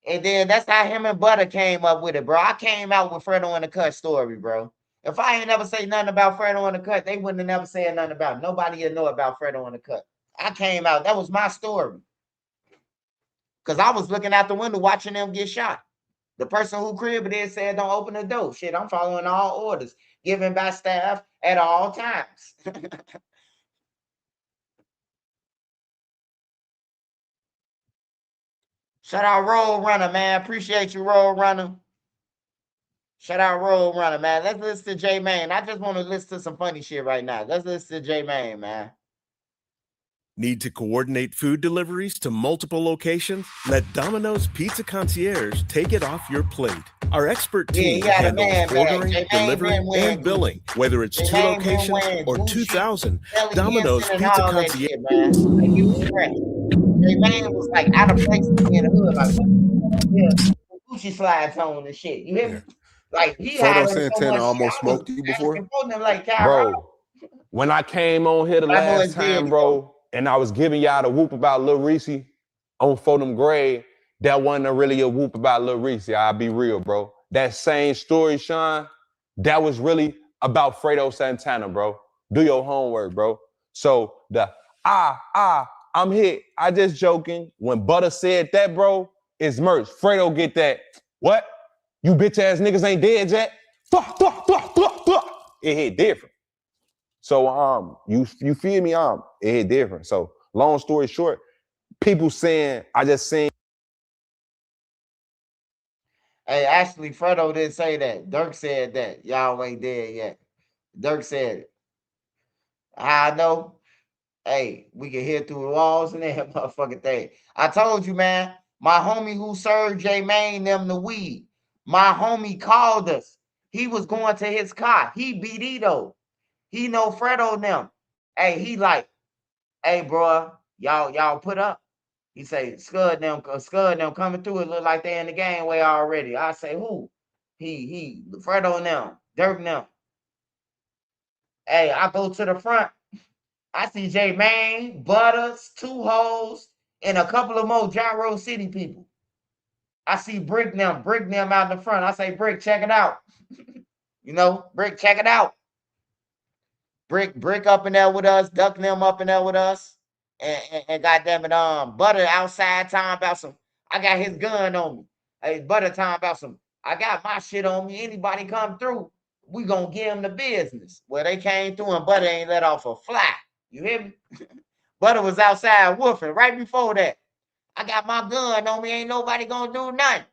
And then that's how him and Butter came up with it, bro. I came out with Fredo in the Cut story, bro. If I ain't never say nothing about Fredo in the Cut, they wouldn't have never said nothing about it. Nobody would know about Fredo in the Cut. I came out, that was my story. Because I was looking out the window watching them get shot. The person who crib it is said, don't open the door. Shit, I'm following all orders given by staff at all times. Shout out Roll Runner, man. Appreciate you, Roll Runner. Shout out Roll Runner, man. Let's listen to J Main. I just want to listen to some funny shit right now. Let's listen to J Main, man. Need to coordinate food deliveries to multiple locations? Let Domino's Pizza Concierge take it off your plate. Our expert team handles ordering, delivery, and billing. Whether it's 2 locations or 2,000, Domino's Pizza Concierge. J Main was like out of place to be in the hood. Like, yeah, Gucci slides on and shit. You hear me? Like he had so Santana much almost shit. smoked you before? Like, bro, when I came on here the last time, bro, and I was giving y'all the whoop about Lil Reese on Fodem Grade, that wasn't really a whoop about Lil Reese. I'll be real, bro. That same story, Sean, that was really about Fredo Santana, bro. Do your homework, bro. So the I'm hit. I just joking. When Butter said that, bro, it's merch. Fredo get that. What? You bitch ass niggas ain't dead yet? Fuck. It hit different. So you feel me? It hit different. So long story short, people saying I just seen. Hey, actually, Fredo didn't say that. Durk said that. Y'all ain't dead yet. Durk said it. I know. Hey, we can hear through the walls and that motherfucking thing. I told you, man. My homie who served J Main them the weed. My homie called us. He was going to his car. He BD though. He know Fredo them. Hey, he like, hey, bro, y'all put up. He say, Scud them coming through. It look like they in the gangway already. I say, who? He, Fredo them, Durk them. Hey, I go to the front. I see J Main, Butters, Two Hoes, and a couple of more Gyro City people. I see Brick them out in the front. I say, Brick, check it out. You know, Brick, check it out. Brick up in there with us, Duck them up in there with us. And goddamn it, Butter outside talking about some, I got his gun on me. Hey, Butter talking about some, I got my shit on me. Anybody come through, we gonna give them the business. Well, they came through and Butter ain't let off a fly. You hear me? Butter was outside woofing right before that. I got my gun on me. Ain't nobody gonna do nothing.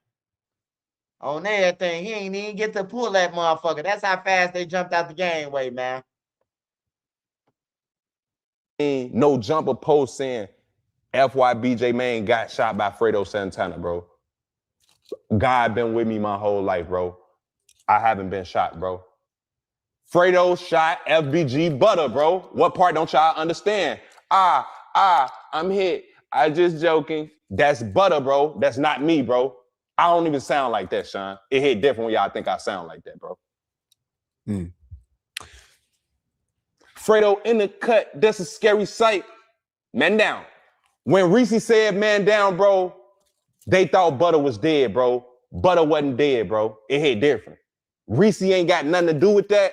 On everything. He ain't even get to pull that motherfucker. That's how fast they jumped out the gangway, man. No jumper post saying FYBJ Main got shot by Fredo Santana, bro. God been with me my whole life, bro. I haven't been shot, bro. Fredo shot FBG Butter, bro. What part don't y'all understand? I'm hit. I just joking. That's Butter, bro. That's not me, bro. I don't even sound like that, Sean. It hit different when y'all think I sound like that, bro. Fredo in the cut, that's a scary sight. Man down. When Reese said man down, bro, they thought Butter was dead, bro. Butter wasn't dead, bro. It hit different. Reese ain't got nothing to do with that.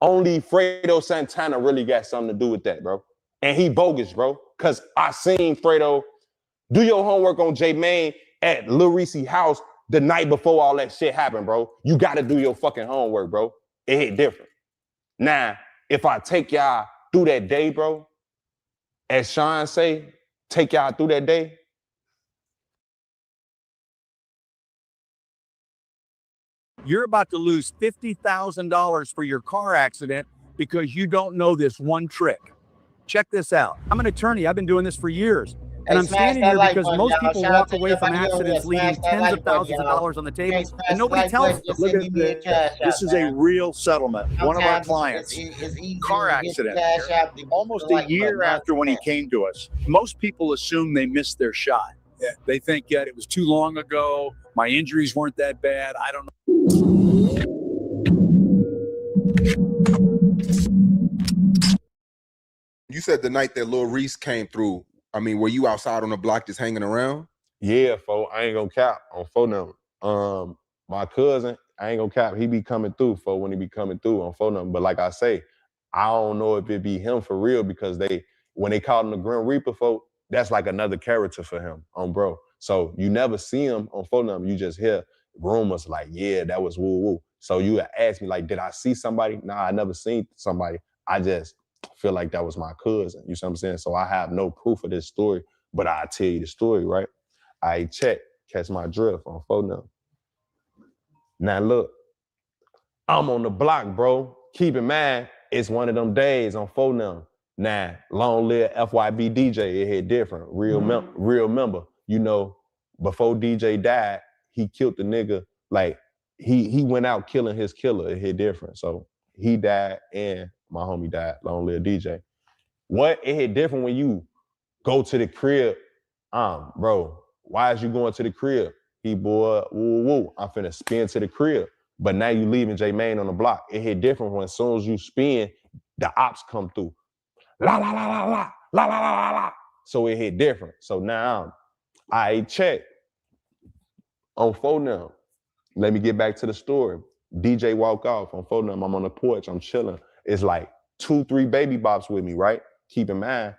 Only Fredo Santana really got something to do with that, bro. And he bogus, bro. Because I seen Fredo do your homework on J Main at Lil Reese house the night before all that shit happened, bro. You got to do your fucking homework, bro. It hit different. Now, if I take y'all through that day, bro, as Sean say, take y'all through that day. You're about to lose $50,000 for your car accident because you don't know this one trick. Check this out. I'm an attorney. I've been doing this for years. And I'm standing here because most people walk away from accidents leaving tens of thousands of dollars on the table, and nobody tells them. Look at this. This is a real settlement. One of our clients, car accident, almost a year after when he came to us. Most people assume they missed their shot. Yeah, they think it was too long ago. My injuries weren't that bad. I don't know. You said the night that Lil Reese came through, I mean, were you outside on the block just hanging around? Yeah, fo. I ain't gonna cap on phone number. My cousin, I ain't gonna cap. He be coming through, fo, when he be coming through on phone number. But like I say, I don't know if it be him for real because when they called him the Grim Reaper, fo, that's like another character for him, bro. So you never see him on phone number. You just hear rumors like, yeah, that was woo woo. So you ask me like, did I see somebody? Nah, I never seen somebody. I just feel like that was my cousin. You see what I'm saying? So I have no proof of this story, but I'll tell you the story, right? I check, catch my drift on phone number. Now look, I'm on the block, bro. Keep in mind, it's one of them days on phone number. Now, long live FYB DJ, it hit different. Real member. You know, before DJ died, he killed the nigga. Like, he went out killing his killer. It hit different. So he died and my homie died. Long live DJ. What? It hit different when you go to the crib. Bro, why is you going to the crib? He boy, woo woo. I'm finna spin to the crib. But now you leaving J Main on the block. It hit different when as soon as you spin, the ops come through. La la la la la la la la la. So it hit different. So now I check on phone number. Let me get back to the story. DJ walk off on phone number. I'm on the porch. I'm chilling. It's like 2-3 baby bops with me, right? Keep in mind,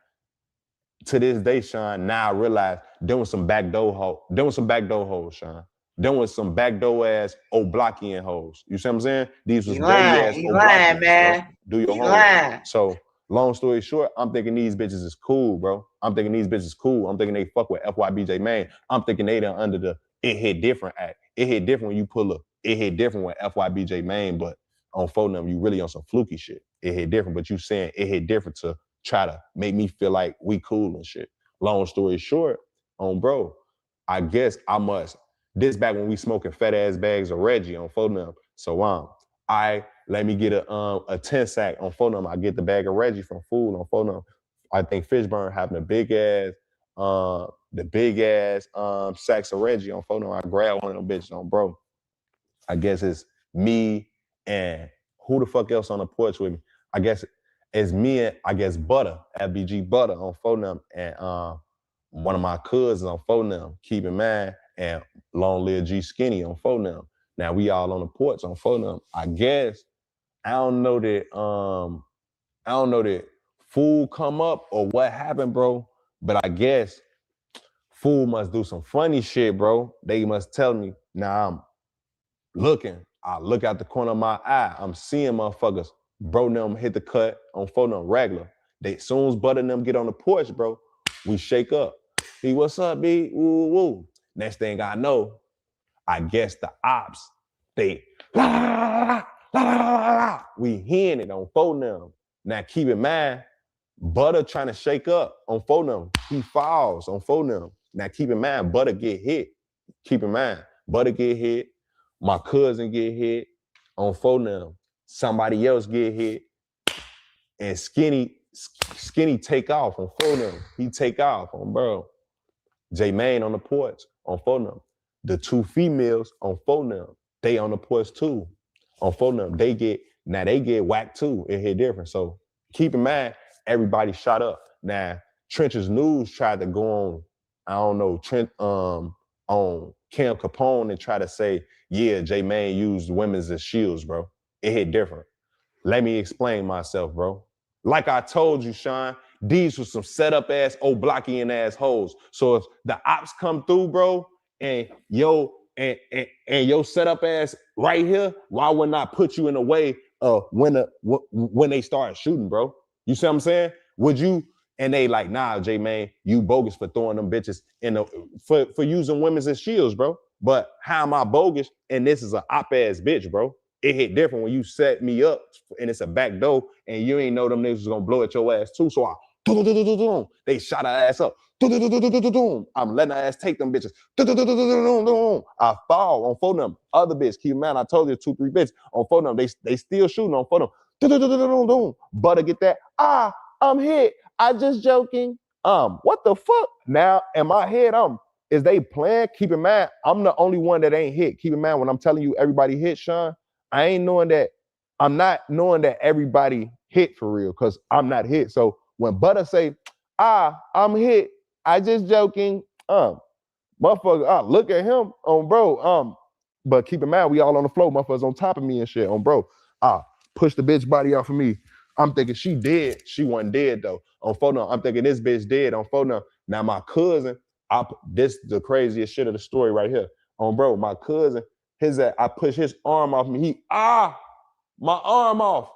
to this day, Sean, now I realize there was some backdoor hoes, Sean. There was some backdoor ass O'Blockian hoes. You see what I'm saying? These was dirty ass O'Blockians, man. Bro. Do your homework. So long story short, I'm thinking these bitches is cool, bro. I'm thinking these bitches cool. I'm thinking they fuck with FYBJ Main. I'm thinking they done under the it hit different act. It hit different when you pull up. It hit different with FYBJ Main, but on phone number, you really on some fluky shit. It hit different, but you saying it hit different to try to make me feel like we cool and shit. Long story short, bro, I guess I must. This back when we smoking fat ass bags of Reggie on phone number. So let me get a 10 sack on phone number. I get the bag of Reggie from food on phone number. I think Fishburne having the big ass sacks of Reggie on phone number. I grab one of them bitches on bro. I guess it's me and who the fuck else on the porch with me? I guess It's me and I guess Butter, FBG Butter on phone them, and one of my cousins on phone them, Keep in Mind, and Long Live G Skinny on phone them. Now we all on the porch on phone them. I guess I don't know that fool come up or what happened, bro. But I guess fool must do some funny shit, bro. They must tell me. Now I'm looking. I look out the corner of my eye. I'm seeing motherfuckers. Bro, them hit the cut on phone them regular. They soon as Butter and them get on the porch, bro, we shake up. B, what's up, B? Woo, woo. Next thing I know, I guess the ops, they la la la la la la la. We hearing it on phone them. Now keep in mind, Butter trying to shake up on phone them. He falls on phone them. Now keep in mind, Butter get hit. Keep in mind, Butter get hit. My cousin get hit on phone them. Somebody else get hit. And Skinny take off on phone them. He take off on bro. J-Main on the porch on phone them. The two females on phone them. They on the porch too. On phone them. They get whacked too. It hit different. So keep in mind, everybody shot up. Now, Trench's News tried to go on, I don't know, on Cam Capone and try to say, yeah, J-Main used women as shields, bro. It hit different. Let me explain myself, bro. Like I told you, Sean, these were some set-up ass, old blocking ass hoes. So if the ops come through, bro, and your set-up ass right here, why wouldn't I put you in the way of when they start shooting, bro? You see what I'm saying? Would you? And they like, nah, J-Man, you bogus for throwing them bitches for using women as shields, bro. But how am I bogus? And this is an op-ass bitch, bro. It hit different when you set me up and it's a back door and you ain't know them niggas was gonna blow at your ass too. So they shot her ass up. I'm letting her ass take them bitches. I fall on phone them. Other bitch, keep in mind, I told you 2-3 bitches on phone them. They still shooting on phone them. Butter get that. I'm hit. I just joking. What the fuck? Now in my head, is they playing? Keep in mind, I'm the only one that ain't hit. Keep in mind when I'm telling you everybody hit, Sean. I ain't knowing that. I'm not knowing that everybody hit for real because I'm not hit. So when Butter say, I'm hit, I just joking. Motherfucker, look at him on bro. But keep in mind, we all on the floor. Motherfuckers on top of me and shit on bro. Push the bitch body off of me. I'm thinking she dead. She wasn't dead though. On phone, I'm thinking this bitch dead on phone. Now my cousin, this the craziest shit of the story right here. On bro, my cousin, I push his arm off me. My arm off.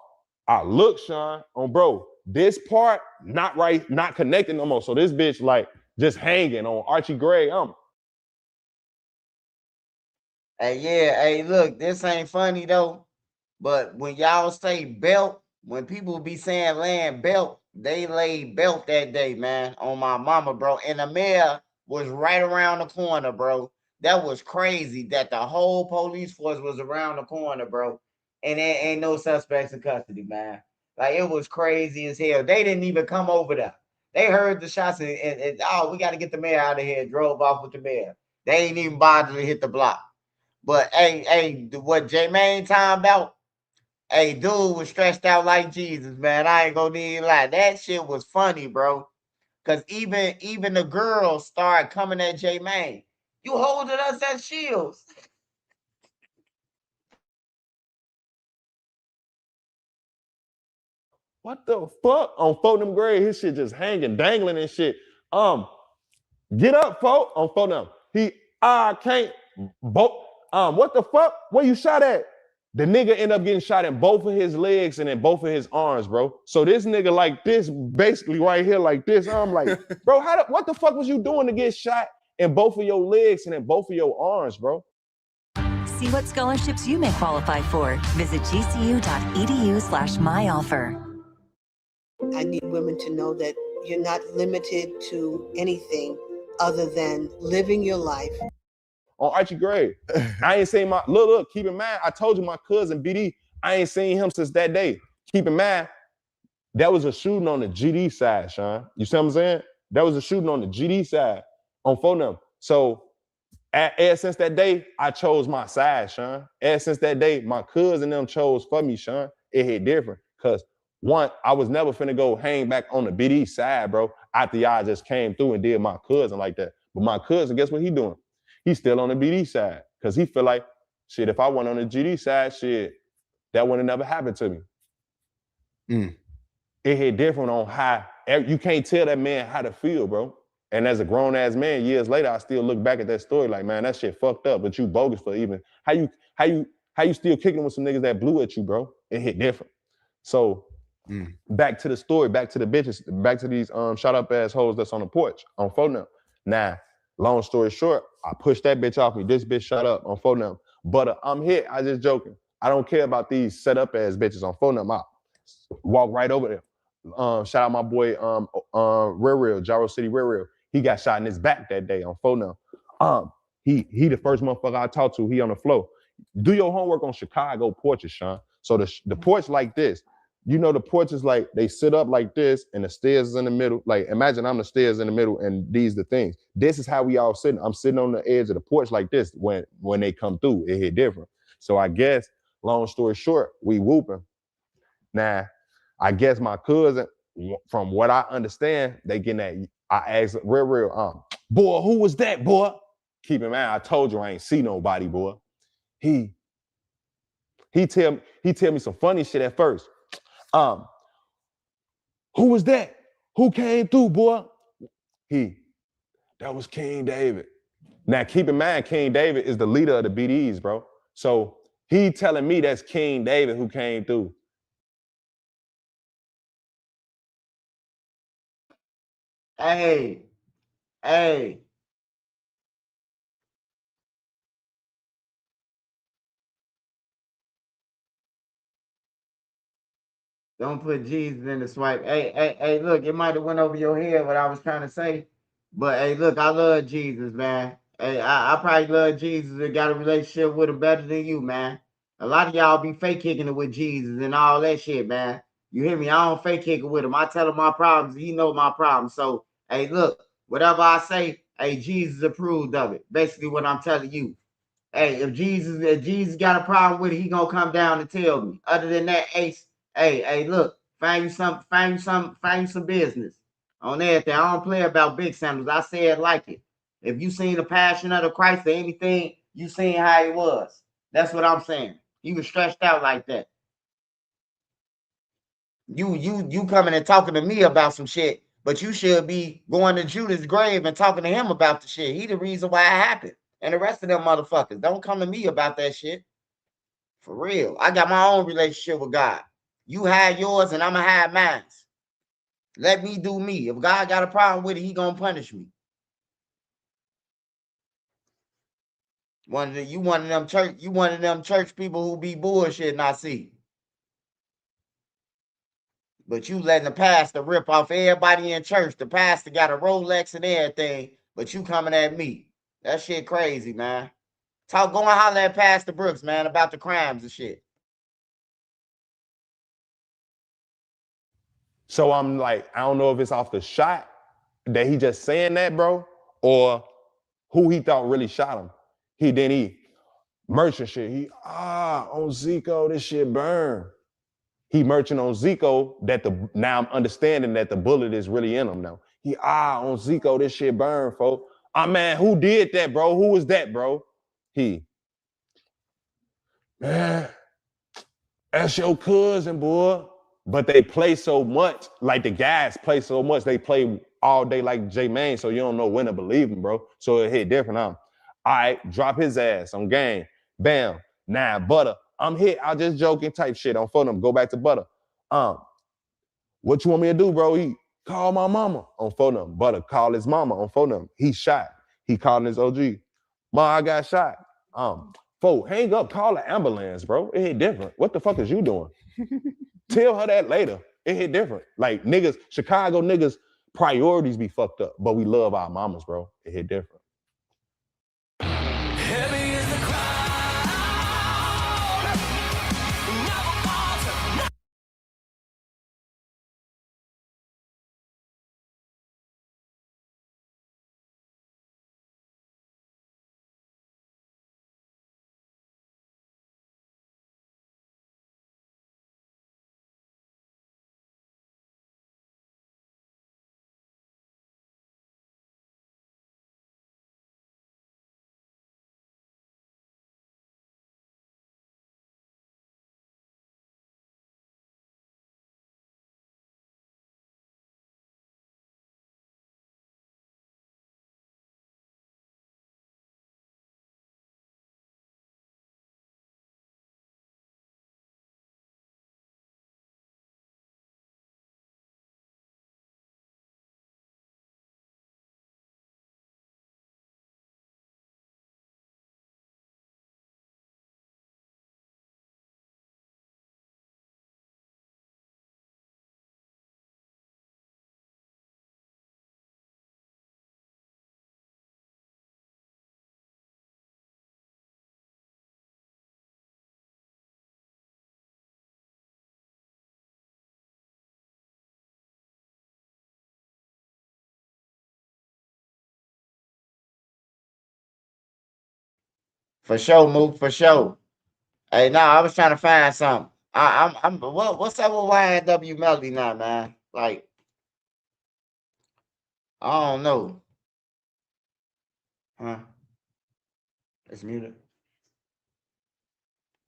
I look, Sean, on bro. This part not right, not connected no more. So this bitch like just hanging on Archie Gray. Hey, look, this ain't funny though. But when y'all say belt, when people be saying land belt, they laid belt that day, man, on my mama, bro. And the mayor was right around the corner, bro. That was crazy that the whole police force was around the corner, bro. And there ain't no suspects in custody, man. Like, it was crazy as hell. They didn't even come over there. They heard the shots and we got to get the mayor out of here. Drove off with the mayor. They ain't even bothered to hit the block. But, hey, what J-Main talking about? Hey, dude was stretched out like Jesus, man. I ain't gonna need lie. That shit was funny, bro. Cause even the girls started coming at J-Main. You holding us as shields. What the fuck? On phone them grade, his shit just hanging, dangling and shit. Get up, folk. On phone them. I can't. What the fuck? Where you shot at? The nigga ended up getting shot in both of his legs and in both of his arms, bro. So this nigga like this, basically right here like this. I'm like, bro, what the fuck was you doing to get shot in both of your legs and in both of your arms, bro? See what scholarships you may qualify for. Visit gcu.edu/myoffer. I need women to know that you're not limited to anything other than living your life. On Archie Gray. I ain't seen look, keep in mind, I told you my cousin BD, I ain't seen him since that day. Keep in mind, that was a shooting on the GD side, Sean. You see what I'm saying? That was a shooting on the GD side on phone number. So ever since that day, I chose my side, Sean. Ever since that day, my cousin them chose for me, Sean. It hit different. Cause one, I was never finna go hang back on the BD side, bro, after y'all just came through and did my cousin like that. But my cousin, guess what he doing? He's still on the BD side because he feel like, shit, if I went on the GD side, shit, that would have never happened to me. It hit different on how, you can't tell that man how to feel, bro. And as a grown-ass man, years later, I still look back at that story like, man, that shit fucked up, but you bogus for even, how you still kicking with some niggas that blew at you, bro? It hit different. So back to the story, back to the bitches, back to these shut up assholes that's on the porch on phone number. Now, long story short, I pushed that bitch off me. This bitch shut up on phone number. But I'm here, I just joking. I don't care about these set up ass bitches on phone number. I walk right over there. Shout out my boy Real, Gyro City Real. He got shot in his back that day on phone number. He the first motherfucker I talked to, he on the floor. Do your homework on Chicago porches, Sean. So the porch like this. You know, the porch is like, they sit up like this and the stairs is in the middle. Like, imagine I'm the stairs in the middle and these the things. This is how we all sitting. I'm sitting on the edge of the porch like this when they come through. It hit different. So I guess, long story short, we whooping. Now, I guess my cousin, from what I understand, they getting that. I asked real, boy, who was that, boy? Keep in mind, I told you I ain't see nobody, boy. He tell me some funny shit at first. Who was that? Who came through, boy? That was King David. Now, keep in mind, King David is the leader of the BDs, bro. So he telling me that's King David who came through. Hey. Don't put Jesus in the swipe. Hey, look, it might have went over your head what I was trying to say. But hey, look, I love Jesus, man. Hey, I probably love Jesus and got a relationship with him better than you, man. A lot of y'all be fake kicking it with Jesus and all that shit, man. You hear me? I don't fake kick it with him. I tell him my problems. He know my problems. So, hey, look, whatever I say, hey, Jesus approved of it. Basically what I'm telling you. Hey, if Jesus got a problem with it, he gonna come down and tell me. Other than that, Ace, hey, look, find you some business on everything. I don't play about big sandals. I say it like it. If you seen the passion of the Christ or anything, you seen how it was. That's what I'm saying. He was stretched out like that. You coming and talking to me about some shit, but you should be going to Judas' grave and talking to him about the shit. He the reason why it happened. And the rest of them motherfuckers, don't come to me about that shit. For real. I got my own relationship with God. You had yours and I'ma have mine. Let me do me. If God got a problem with it, he gonna punish me. One of them church people who be bullshitting, I see. But you letting the pastor rip off everybody in church. The pastor got a Rolex and everything, but you coming at me. That shit crazy, man. Go and holler at Pastor Brooks, man, about the crimes and shit. So I'm like, I don't know if it's off the shot that he just saying that, bro, or who he thought really shot him. He merchant shit. On Zico, this shit burn. He merchant on Zico now I'm understanding that the bullet is really in him now. On Zico, this shit burn, folks. Man, who did that, bro? Who was that, bro? Man, that's your cousin, boy. But they play so much, like the guys play so much, they play all day like J Main, so you don't know when to believe him, bro. So it hit different, huh? All right, drop his ass on game. Bam. Now, Butter, I'm hit. I just joking type shit on phone. Go back to Butter. What you want me to do, bro? He call my mama on phone number. Butter call his mama on phone number. He shot. He calling his OG. Ma, I got shot. Folk, hang up, call the ambulance, bro. It hit different. What the fuck is you doing? Tell her that later. It hit different. Like niggas, Chicago niggas, priorities be fucked up, but we love our mamas, bro. It hit different. For sure, Mook, for sure. Hey, no, I was trying to find something. What's up with YNW Melody now, man? Like, I don't know. Huh? It's muted.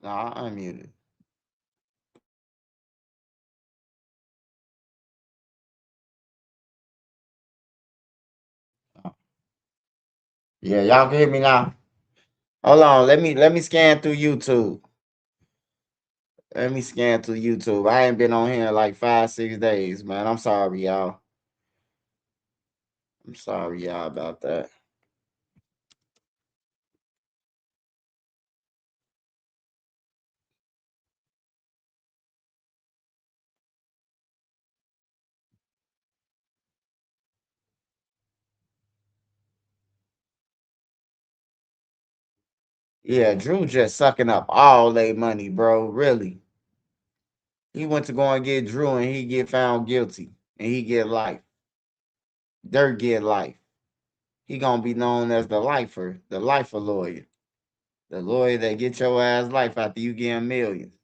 No, I unmuted. Yeah, y'all can hear me now. Hold on, let me scan through YouTube. Let me scan through YouTube. I ain't been on here in like 5-6 days, man. I'm sorry, y'all. I'm sorry, y'all, about that. Yeah, Drew just sucking up all their money, bro. Really. He went to go and get Drew and he get found guilty. And he get life. Durk get life. He gonna be known as the lifer lawyer. The lawyer that get your ass life after you get millions.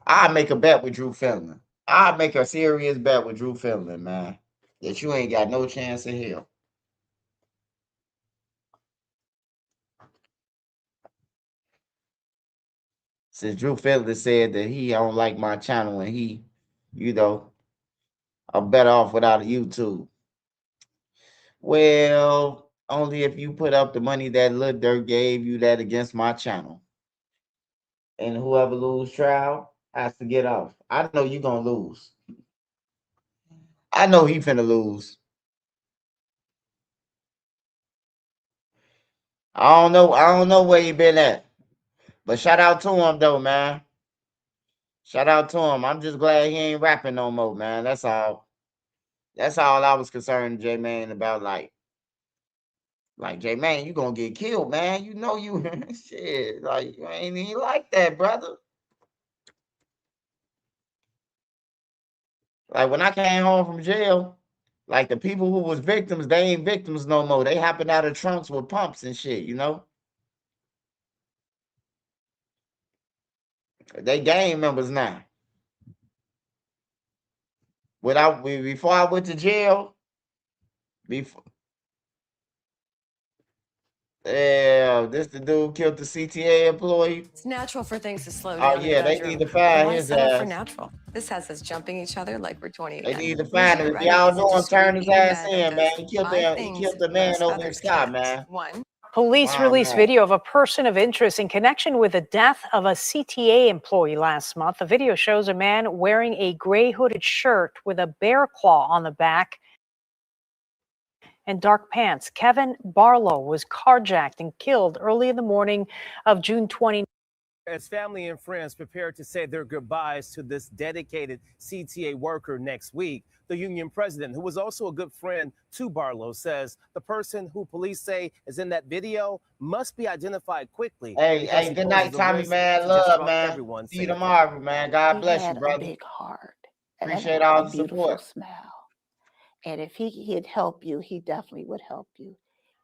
I make a bet with Drew Finland. I make a serious bet with Drew Finland, man. That you ain't got no chance in hell. Since Drew Finland said that he don't like my channel and he, I'm better off without a YouTube. Well, only if you put up the money that Lil Durk gave you that against my channel. And whoever lose trial has to get off. I know you gonna lose. I know he finna lose. I don't know where he been at. But shout out to him though, man. Shout out to him. I'm just glad he ain't rapping no more, man. That's all. That's all I was concerned, J Man, about like J Man, you gonna get killed, man. You know you shit. Like you ain't even like that, brother. Like when I came home from jail, like the people who was victims, they ain't victims no more. They hopping out of trunks with pumps and shit, you know? They gang members now. Before I went to jail, before this the dude killed the CTA employee. It's natural for things to slow Oh down yeah, in the they bedroom. need to find Why his settle for ass. natural? This has us jumping each other like we're 20 They again. need to find him. If y'all know him, turn his ass in, man. He killed the man over in Scott, man. Police Wow, released man. video of a person of interest in connection with the death of a CTA employee last month. The video shows a man wearing a gray hooded shirt with a bear claw on the back and dark pants. Kevin Barlow was carjacked and killed early in the morning of June 20. As family and friends prepare to say their goodbyes to this dedicated CTA worker next week, the union president, who was also a good friend to Barlow, says the person who police say is in that video must be identified quickly. Hey, good night, Tommy, man. Love, man. See you tomorrow, man. God bless you, brother. A big heart. Appreciate and all a the beautiful support. smile. And if he'd help you, he definitely would help you.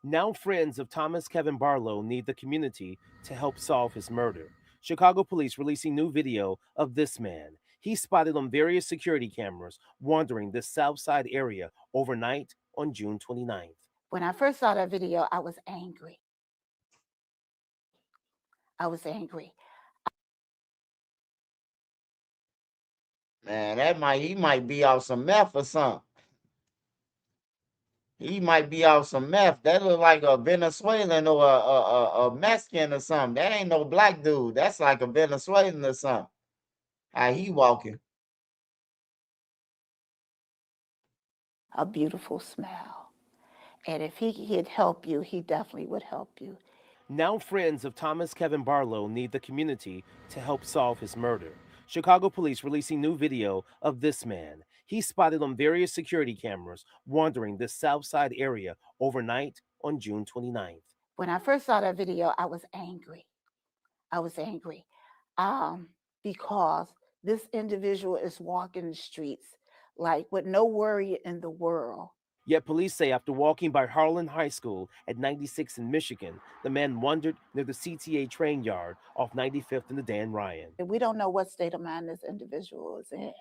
Now friends of Thomas Kevin Barlow need the community to help solve his murder. Chicago police releasing new video of this man. He's spotted on various security cameras wandering the South Side area overnight on June 29th. When I first saw that video, I was angry. Man, he might be off some meth or something. He might be off some meth. That look like a Venezuelan or a Mexican or something. That ain't no black dude. That's like a Venezuelan or something. How he walking? A beautiful smile. And if he'd help you, he definitely would help you. Now friends of Thomas Kevin Barlow need the community to help solve his murder. Chicago police releasing new video of this man. He's spotted on various security cameras wandering the South Side area overnight on June 29th. When I first saw that video, I was angry. Because this individual is walking the streets like with no worry in the world. Yet police say after walking by Harlan High School at 96 in Michigan, the man wandered near the CTA train yard off 95th and the Dan Ryan. We don't know what state of mind this individual is in.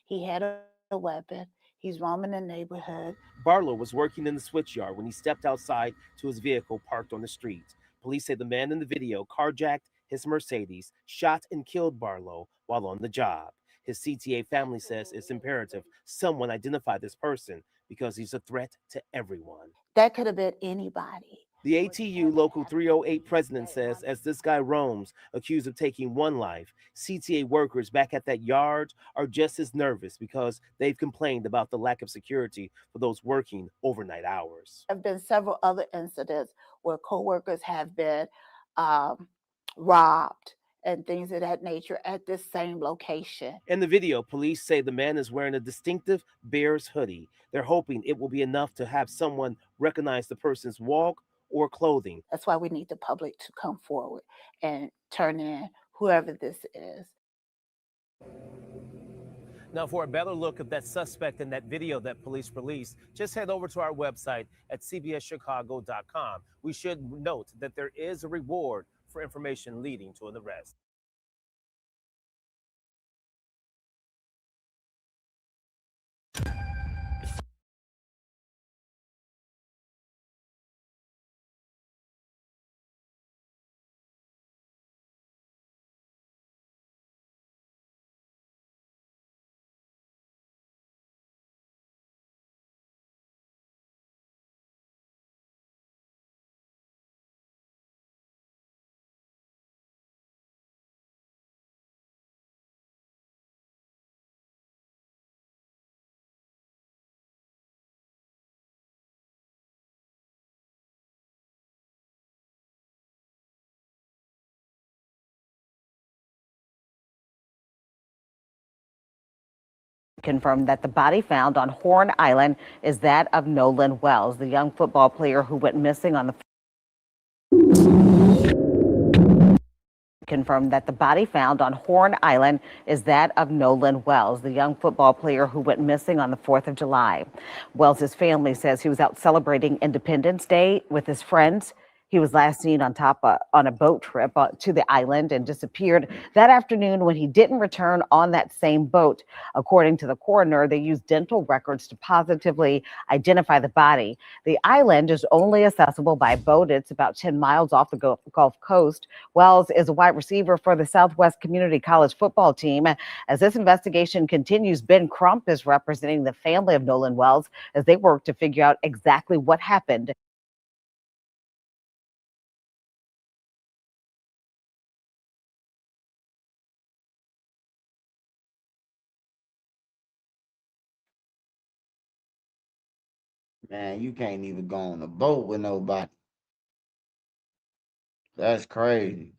He had a weapon. He's roaming the neighborhood. Barlow was working in the switch yard when he stepped outside to his vehicle parked on the street. Police say the man in the video carjacked his Mercedes, shot and killed Barlow while on the job. His CTA family says it's imperative someone identify this person because he's a threat to everyone. That could have been anybody. The ATU Local 308 president says as this guy roams, accused of taking one life, CTA workers back at that yard are just as nervous because they've complained about the lack of security for those working overnight hours. There have been several other incidents where coworkers have been robbed and things of that nature at this same location. In the video, police say the man is wearing a distinctive Bears hoodie. They're hoping it will be enough to have someone recognize the person's walk or clothing. That's why we need the public to come forward and turn in whoever this is. Now, for a better look at that suspect in that video that police released, just head over to our website at cbschicago.com. We should note that there is a reward for information leading to an arrest. Confirmed that the body found on Horn Island is that of Nolan Wells, the young football player who went missing on the confirmed that the body found on Horn Island is that of Nolan Wells, the young football player who went missing on the 4th of July. Wells' family says he was out celebrating Independence Day with his friends. He was last seen on a boat trip to the island and disappeared that afternoon when he didn't return on that same boat. According to the coroner, they used dental records to positively identify the body. The island is only accessible by boat. It's about 10 miles off the Gulf Coast. Wells is a wide receiver for the Southwest Community College football team. As this investigation continues, Ben Crump is representing the family of Nolan Wells as they work to figure out exactly what happened. Man, you can't even go on a boat with nobody. That's crazy.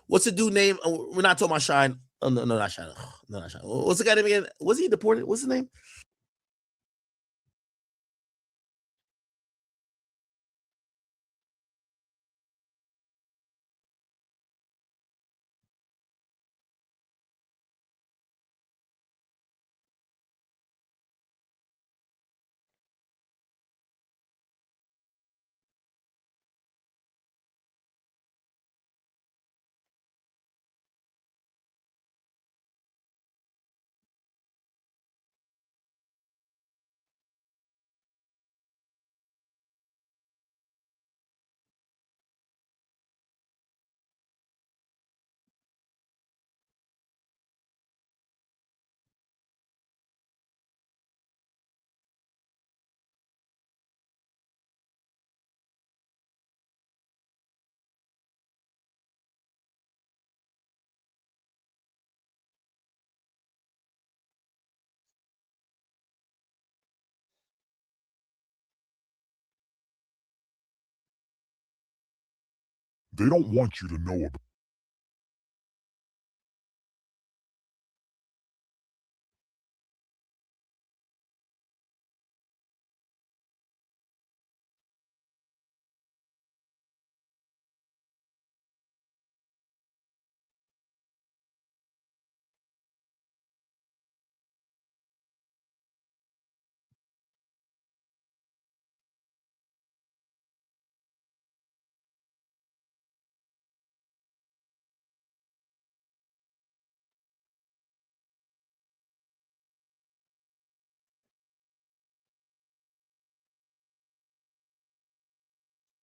What's the dude name? We're not talking about Shine. Oh, no, not Shine. No, not Shine. What's the guy name again? Was he deported? What's his name? They don't want you to know about.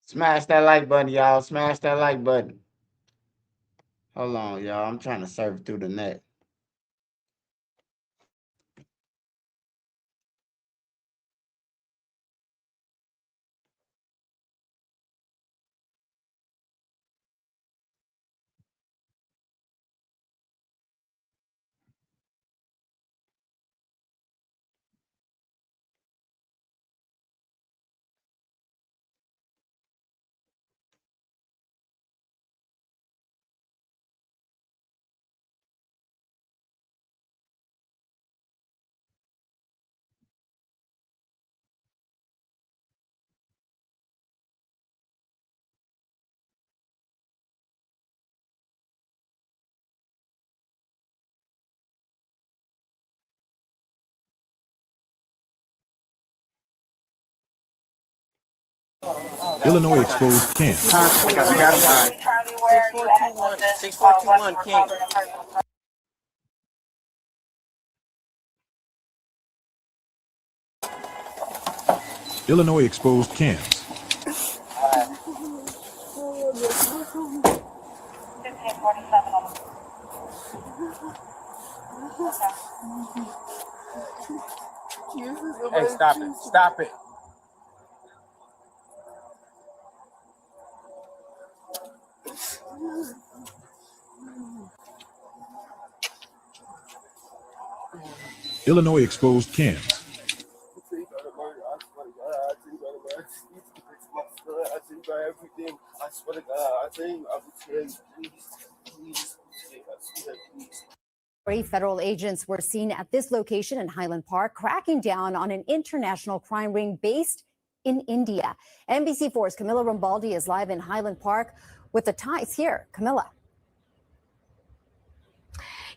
Smash that like button, y'all. Smash that like button. Hold on, y'all. I'm trying to surf through the net. Illinois exposed camps. 6421 King. Illinois exposed camps. Hey, stop it. Stop it. Illinois exposed camps. Federal agents were seen at this location in Highland Park, cracking down on an international crime ring based in India. NBC4's Camilla Rambaldi is live in Highland Park with the ties here. Camilla.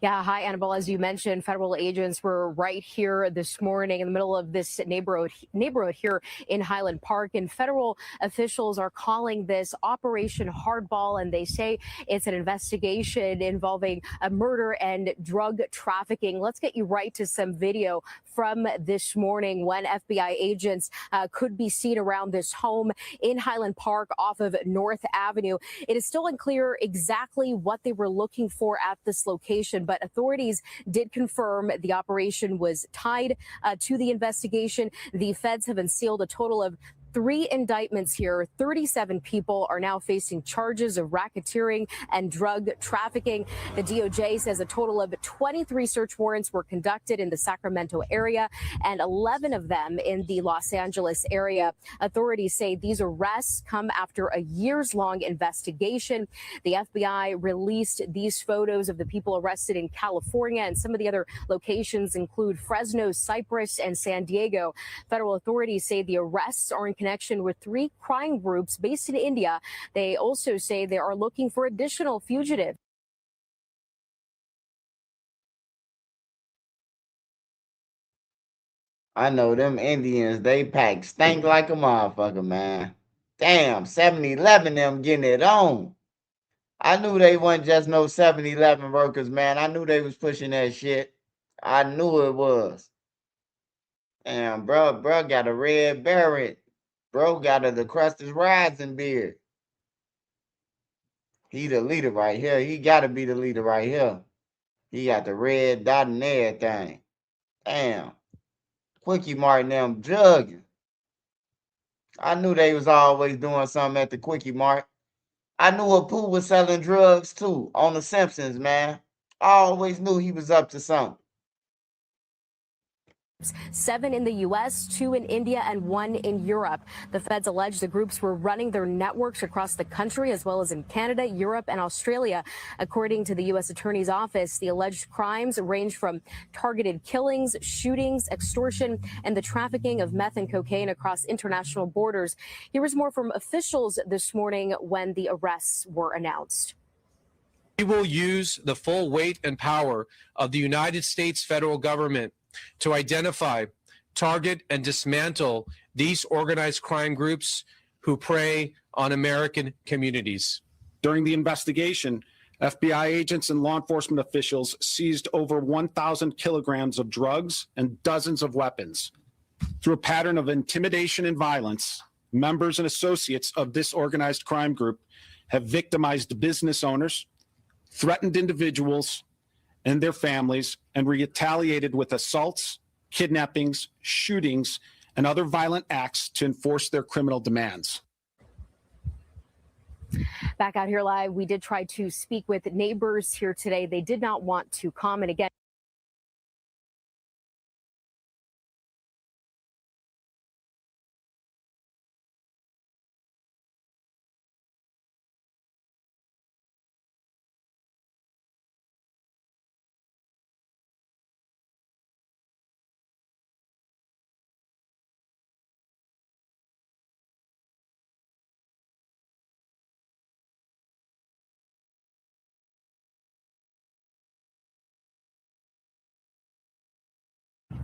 Yeah, hi, Annabelle. As you mentioned, federal agents were right here this morning in the middle of this neighborhood here in Highland Park, and federal officials are calling this Operation Hardball, and they say it's an investigation involving a murder and drug trafficking. Let's get you right to some video from this morning when FBI agents could be seen around this home in Highland Park off of North Avenue. It is still unclear exactly what they were looking for at this location, but authorities did confirm the operation was tied to the investigation. The feds have unsealed a total of 3 indictments here. 37 people are now facing charges of racketeering and drug trafficking. The DOJ says a total of 23 search warrants were conducted in the Sacramento area and 11 of them in the Los Angeles area. Authorities say these arrests come after a years-long investigation. The FBI released these photos of the people arrested in California, and some of the other locations include Fresno, Cypress, and San Diego. Federal authorities say the arrests are in connection with 3 crime groups based in India. They also say they are looking for additional fugitives. I know them Indians, they pack stink like a motherfucker, man. Damn, 7-Eleven them getting it on. I knew they wasn't just no 7-Eleven workers, man. I knew they was pushing that shit. I knew it was. Damn, bro got a red beret. Bro got a the Crusted Rising beard. He the leader right here. He gotta be the leader right here. He got the red dot and everything. Damn. Quickie Mart and them jugging. I knew they was always doing something at the Quickie Mart. I knew Apu was selling drugs too on The Simpsons, man. I always knew he was up to something. 7 in the U.S., 2 in India, and 1 in Europe. The feds allege the groups were running their networks across the country as well as in Canada, Europe, and Australia. According to the U.S. Attorney's Office, the alleged crimes range from targeted killings, shootings, extortion, and the trafficking of meth and cocaine across international borders. Here is more from officials this morning when the arrests were announced. We will use the full weight and power of the United States federal government to identify, target, and dismantle these organized crime groups who prey on American communities. During the investigation, FBI agents and law enforcement officials seized over 1,000 kilograms of drugs and dozens of weapons. Through a pattern of intimidation and violence, members and associates of this organized crime group have victimized business owners, threatened individuals and their families, and retaliated with assaults, kidnappings, shootings, and other violent acts to enforce their criminal demands. Back out here live, we did try to speak with neighbors here today. They did not want to comment again.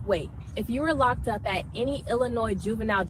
Wait, if you were locked up at any Illinois juvenile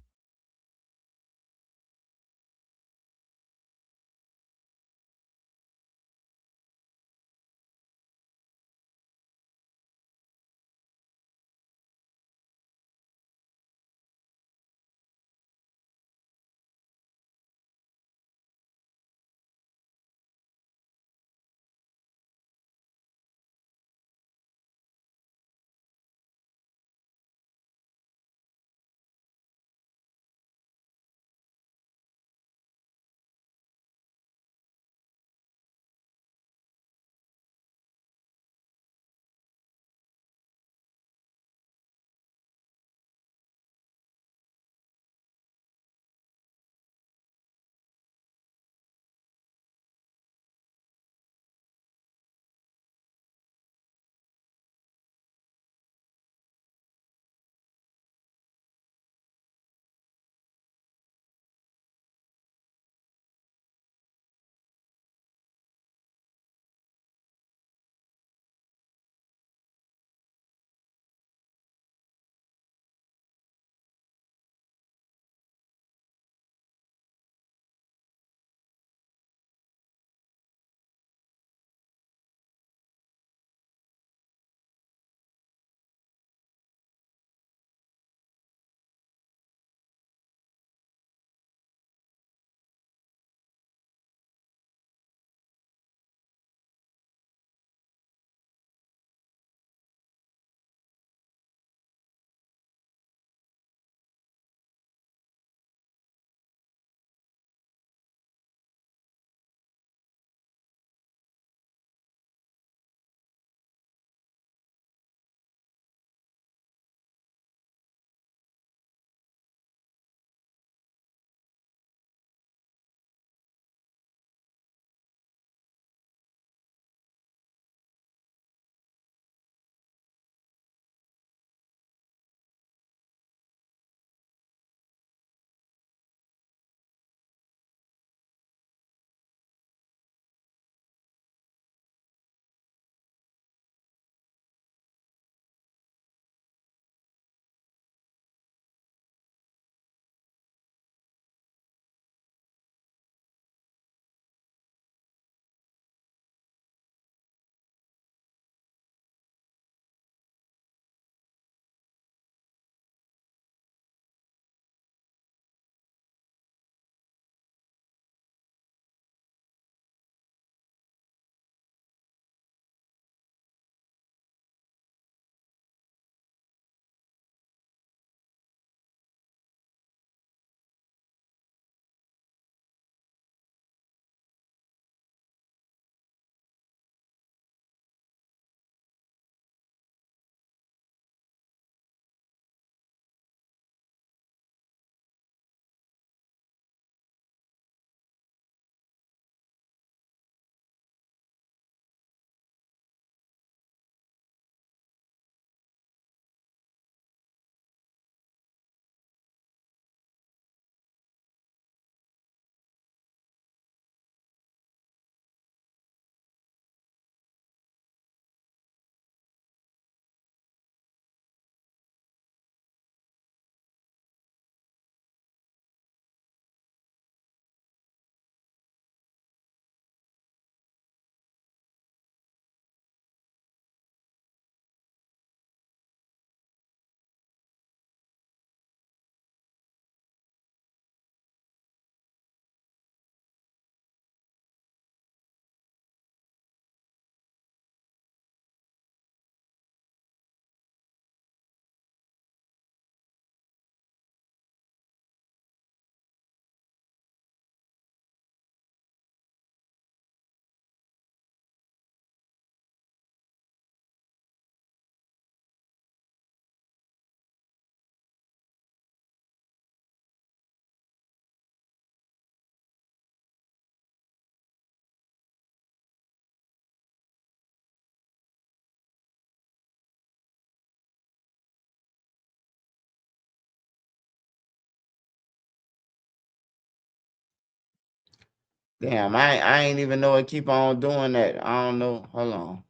Damn, I ain't even know it keep on doing that. I don't know. Hold on.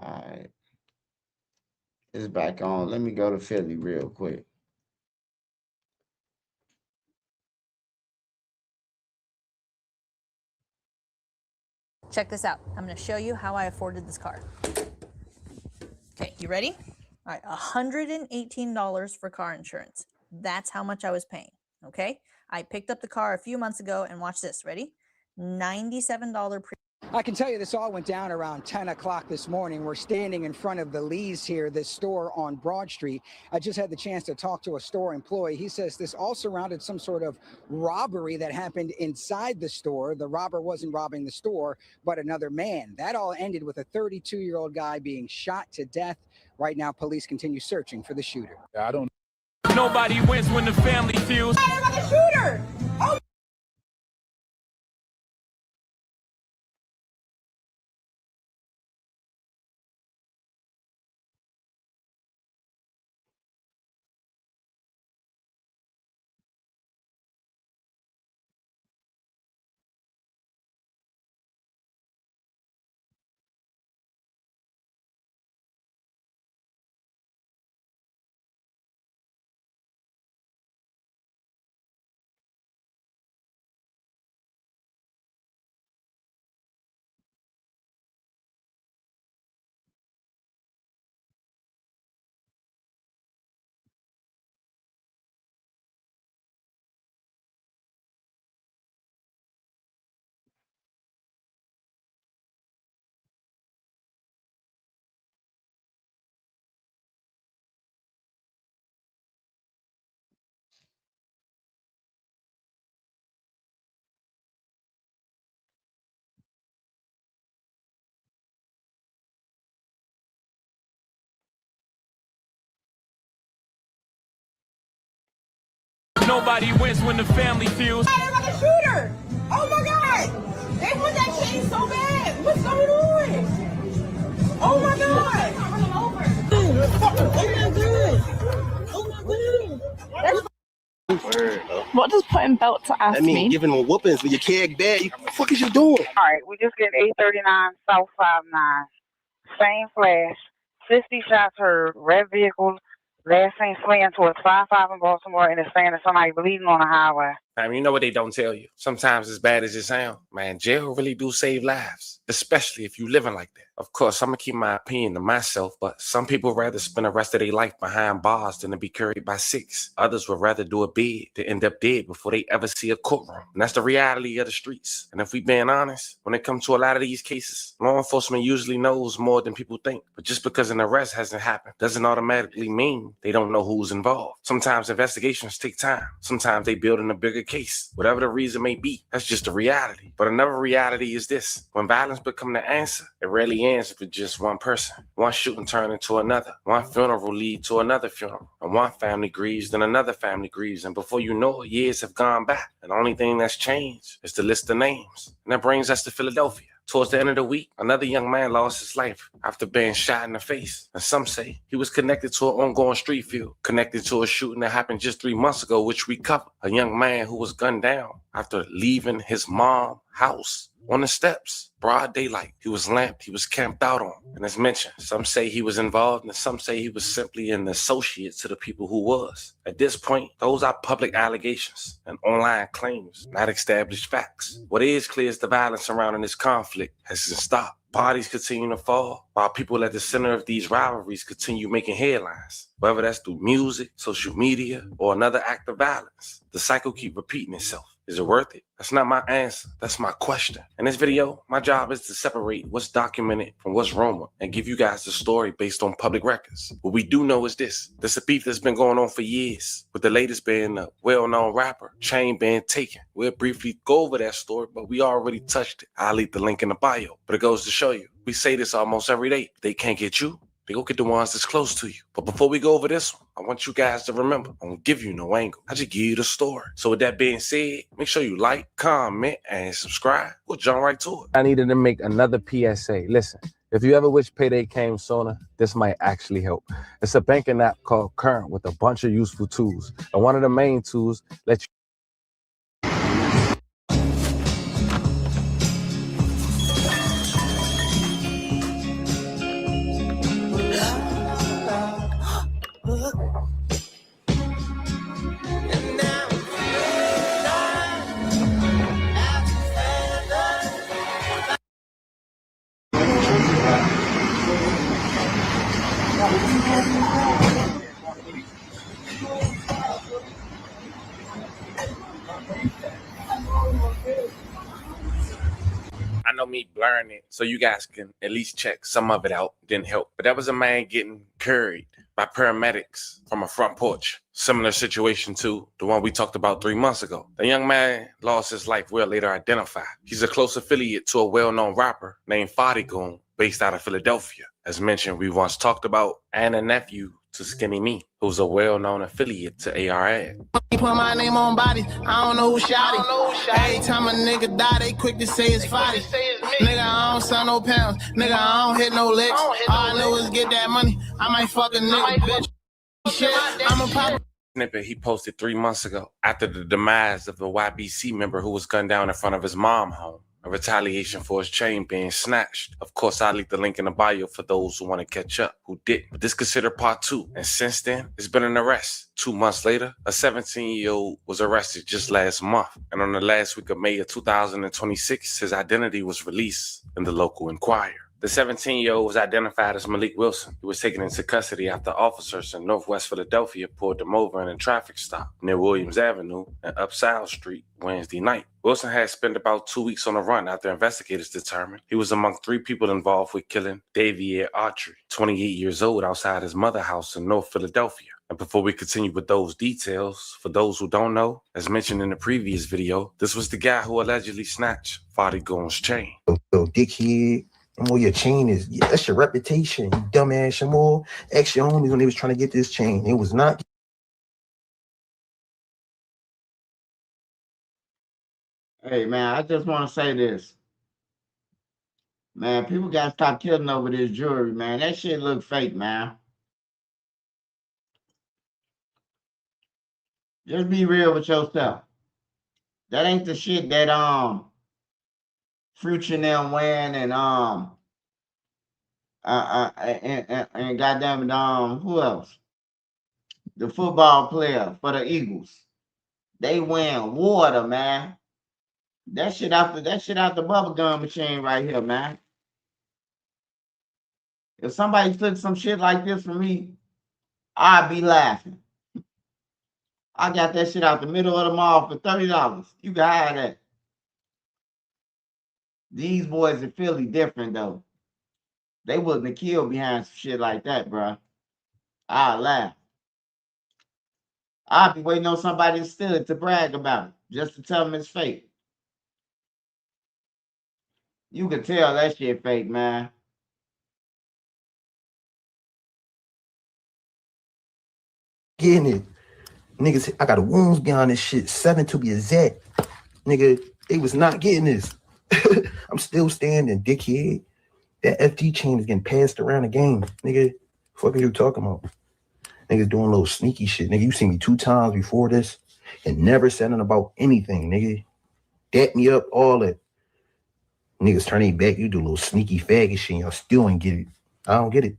All right. It's back on. Let me go to Philly real quick. Check this out. I'm going to show you how I afforded this car. Okay, you ready? All right, $118 for car insurance. That's how much I was paying, okay? I picked up the car a few months ago, and watch this. Ready? $97 I can tell you this all went down around 10 o'clock this morning. We're standing in front of the Lee's here, this store on Broad Street. I just had the chance to talk to a store employee. He says this all surrounded some sort of robbery that happened inside the store. The robber wasn't robbing the store, but another man. That all ended with a 32-year-old guy being shot to death. Right now, police continue searching for the shooter. I don't. Nobody wins when the family feels. The shooter! Oh. Nobody wins when the family feels. The shooter! Oh my God! They want that chain so bad! What's going on? Oh my God! What does putting belt to ass I mean, mean? giving them whoopings when your keg bad. What the fuck is you doing? All right, we just get 839 South 59. Same flash. 50 shots heard. Red vehicle. Last seen fleeing towards 55 in Baltimore, and it's saying that somebody bleeding on the highway. I mean, you know what they don't tell you? Sometimes as bad as it sounds, man, jail really do save lives, especially if you living like that. Of course, I'm gonna keep my opinion to myself, but some people rather spend the rest of their life behind bars than to be carried by six. Others would rather do a bid to end up dead before they ever see a courtroom. And that's the reality of the streets. And if we being honest, when it comes to a lot of these cases, law enforcement usually knows more than people think. But just because an arrest hasn't happened doesn't automatically mean they don't know who's involved. Sometimes investigations take time. Sometimes they build in a bigger case. Whatever the reason may be, that's just the reality. But another reality is this: when violence becomes the answer, it rarely ends with just one person. One shooting turns into another. One funeral leads to another funeral. And one family grieves, then another family grieves. And before you know it, years have gone by. And the only thing that's changed is the list of names. And that brings us to Philadelphia. Towards the end of the week, another young man lost his life after being shot in the face. And some say he was connected to an ongoing street feud, connected to a shooting that happened just 3 months ago, which we covered. A young man who was gunned down after leaving his mom's house on the steps. Broad daylight. He was lamped. He was camped out on. And as mentioned, some say he was involved and some say he was simply an associate to the people who was. At this point, those are public allegations and online claims, not established facts. What is clear is the violence surrounding this conflict hasn't stopped. Bodies continue to fall while people at the center of these rivalries continue making headlines, whether that's through music, social media, or another act of violence. The cycle keeps repeating itself. Is it worth it? That's not my answer. That's my question. In this video, my job is to separate what's documented from what's rumored and give you guys the story based on public records. What we do know is this. This is a beef that's been going on for years, with the latest being a well-known rapper, Chain being taken. We'll briefly go over that story, but we already touched it. I'll leave the link in the bio. But it goes to show you, we say this almost every day. They can't get you. They go get the ones that's close to you. But before we go over this one, I want you guys to remember, I don't give you no angle. I just give you the story. So with that being said, make sure you like, comment, and subscribe. We'll jump right to it. I needed to make another PSA. Listen, if you ever wish payday came sooner, this might actually help. It's a banking app called Current with a bunch of useful tools. And one of the main tools lets you no me blurring it so you guys can at least check some of it out. Didn't help. But that was a man getting carried by paramedics from a front porch. Similar situation to the one we talked about 3 months ago. The young man lost his life, we'll later identify. He's a close affiliate to a well-known rapper named Fadigoon, based out of Philadelphia. As mentioned, we once talked about, and a nephew to Skinny Me, who's a well-known affiliate to ARAD. Put my name on body, I don't know who shot it. Every time a nigga die, they quick to say it's Fadi. Nigga, I don't sell no pounds. Nigga, I don't hit no licks. All I know is get that money. I might fuck a nigga, bitch. Shit, I'm a pop. Snippet he posted 3 months ago after the demise of the YBC member who was gunned down in front of his mom's home. A retaliation for his chain being snatched. Of course, I'll leave the link in the bio for those who want to catch up, who didn't. But this is considered part 2. And since then, it's been an arrest. 2 months later, a 17-year-old was arrested just last month. And on the last week of May of 2026, his identity was released in the local Inquirer. The 17-year-old was identified as Malik Wilson. He was taken into custody after officers in Northwest Philadelphia pulled him over in a traffic stop near Williams Avenue and up South Street Wednesday night. Wilson had spent about 2 weeks on the run after investigators determined he was among 3 people involved with killing Davier Autry, 28 years old, outside his mother's house in North Philadelphia. And before we continue with those details, for those who don't know, as mentioned in the previous video, this was the guy who allegedly snatched Fadigoon's chain. So dickhead. More your chain is, that's your reputation, you dumbass. And more ex your homies when they was trying to get this chain. It was not. Hey, man, I just want to say this. Man, people got to stop killing over this jewelry, man. That shit look fake, man. Just be real with yourself. That ain't the shit that, Future and them wearing and, and goddamn it, who else? The football player for the Eagles. They wearing water, man. That shit out the bubble gum machine right here, man. If somebody took some shit like this from me, I'd be laughing. I got that shit out the middle of the mall for $30. You can have that. These boys in Philly different though. They wouldn't have killed behind some shit like that, bro. I'd laugh. I'd be waiting on somebody to steal it to brag about it, just to tell them it's fake. You could tell that shit fake, man. Getting it. Niggas, I got a wounds behind this shit. 7 to be exact. Nigga, they was not getting this. I'm still standing, dickhead. That FT chain is getting passed around the game. Nigga, fuck are you talking about? Niggas doing a little sneaky shit. Nigga, you seen me 2 times before this and never said nothing about anything, nigga. Dap me up, all that. Niggas turn their back, you do a little sneaky faggot shit, y'all still ain't get it. I don't get it.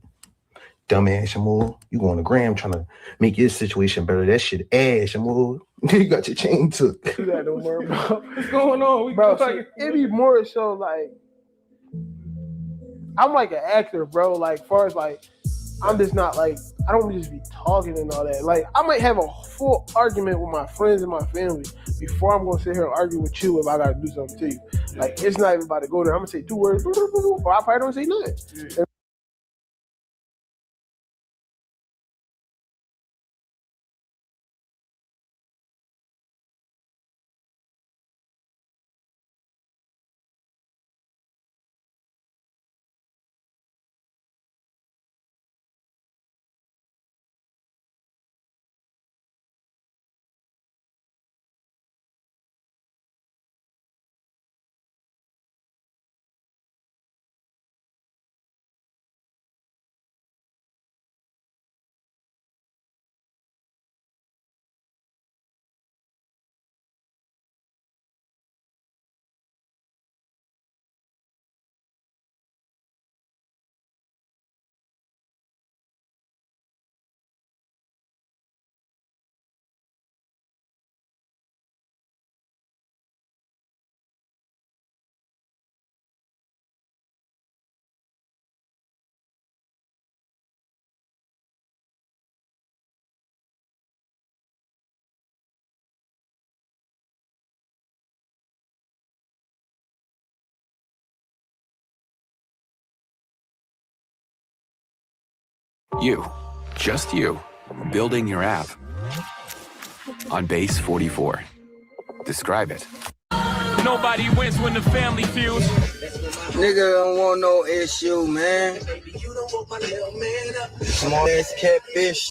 Dumbass, Shamool. You go on the gram trying to make your situation better. That shit ass, Shamool. You got your chain took. Do that no more, bro. What's going on? Bro, like, it be more so like, I'm like an actor, bro. Like, far as like, I'm just not like, I don't just be talking and all that. Like, I might have a full argument with my friends and my family before I'm going to sit here and argue with you if I got to do something to you. Like, it's not even about to go there. I'm going to say 2 words, or I probably don't say nothing. You, just you, building your app on base 44. Describe it. Nobody wins when the family feels. Nigga don't want no issue, man. Small ass catfish.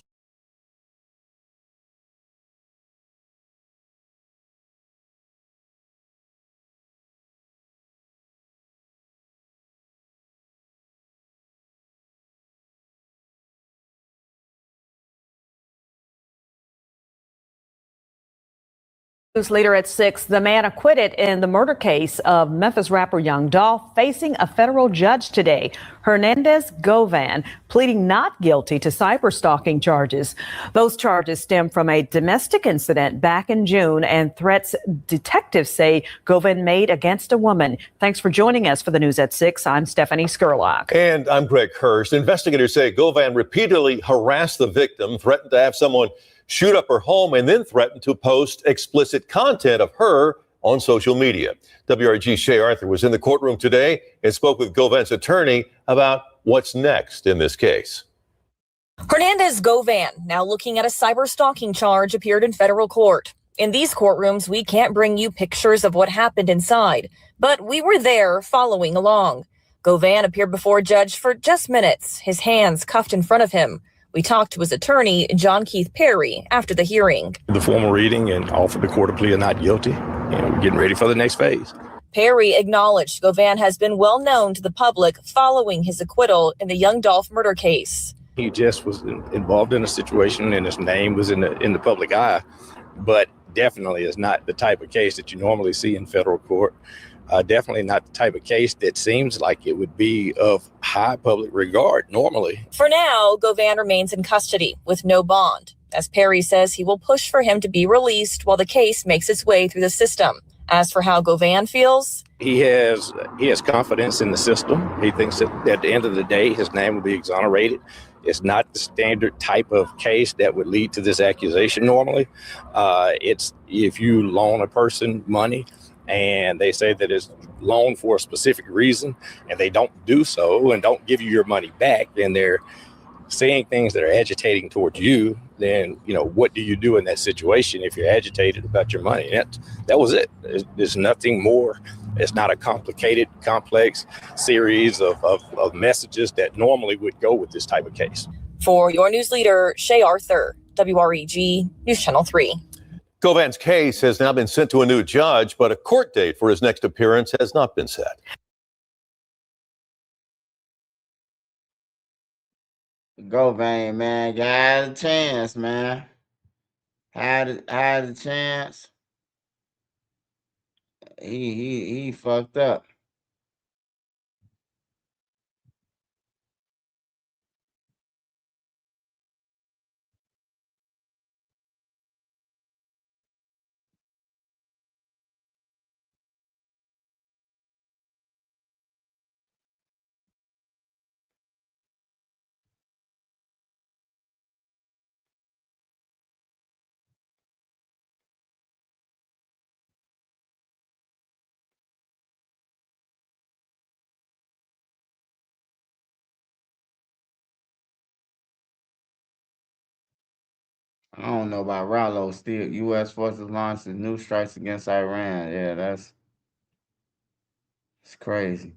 Later at 6, the man acquitted in the murder case of Memphis rapper Young Dolph facing a federal judge today. Hernandez Govan pleading not guilty to cyber-stalking charges. Those charges stem from a domestic incident back in June and threats detectives say Govan made against a woman. Thanks for joining us for the news at 6. I'm Stephanie Skurlock. And I'm Greg Hurst. Investigators say Govan repeatedly harassed the victim, threatened to have someone shoot up her home, and then threatened to post explicit content of her on social media. WRG's Shay Arthur was in the courtroom today and spoke with Govan's attorney about what's next in this case. Hernandez Govan, now looking at a cyber stalking charge, appeared in federal court. In these courtrooms, we can't bring you pictures of what happened inside, but we were there following along. Govan appeared before a judge for just minutes, his hands cuffed in front of him. We talked to his attorney, John Keith Perry, after the hearing. The formal reading and offered the court a plea of not guilty, and we're getting ready for the next phase. Perry acknowledged Govan has been well known to the public following his acquittal in the Young Dolph murder case. He just was involved in a situation and his name was in the public eye, but definitely is not the type of case that you normally see in federal court. Definitely not the type of case that seems like it would be of high public regard normally. For now, Govan remains in custody with no bond. As Perry says, he will push for him to be released while the case makes its way through the system. As for how Govan feels, he has confidence in the system. He thinks that at the end of the day, his name will be exonerated. It's not the standard type of case that would lead to this accusation normally. It's if you loan a person money and they say that it's loaned for a specific reason and they don't do so and don't give you your money back, then they're saying things that are agitating towards you. Then, what do you do in that situation if you're agitated about your money? That was it. There's nothing more. It's not a complicated, complex series of messages that normally would go with this type of case. For your news leader, Shay Arthur, WREG News Channel 3. Govan's case has now been sent to a new judge, but a court date for his next appearance has not been set. Govan, man, got a chance, man. Had a chance. He fucked up. I don't know about Rallo. Still, U.S. forces launched new strikes against Iran. Yeah, it's crazy.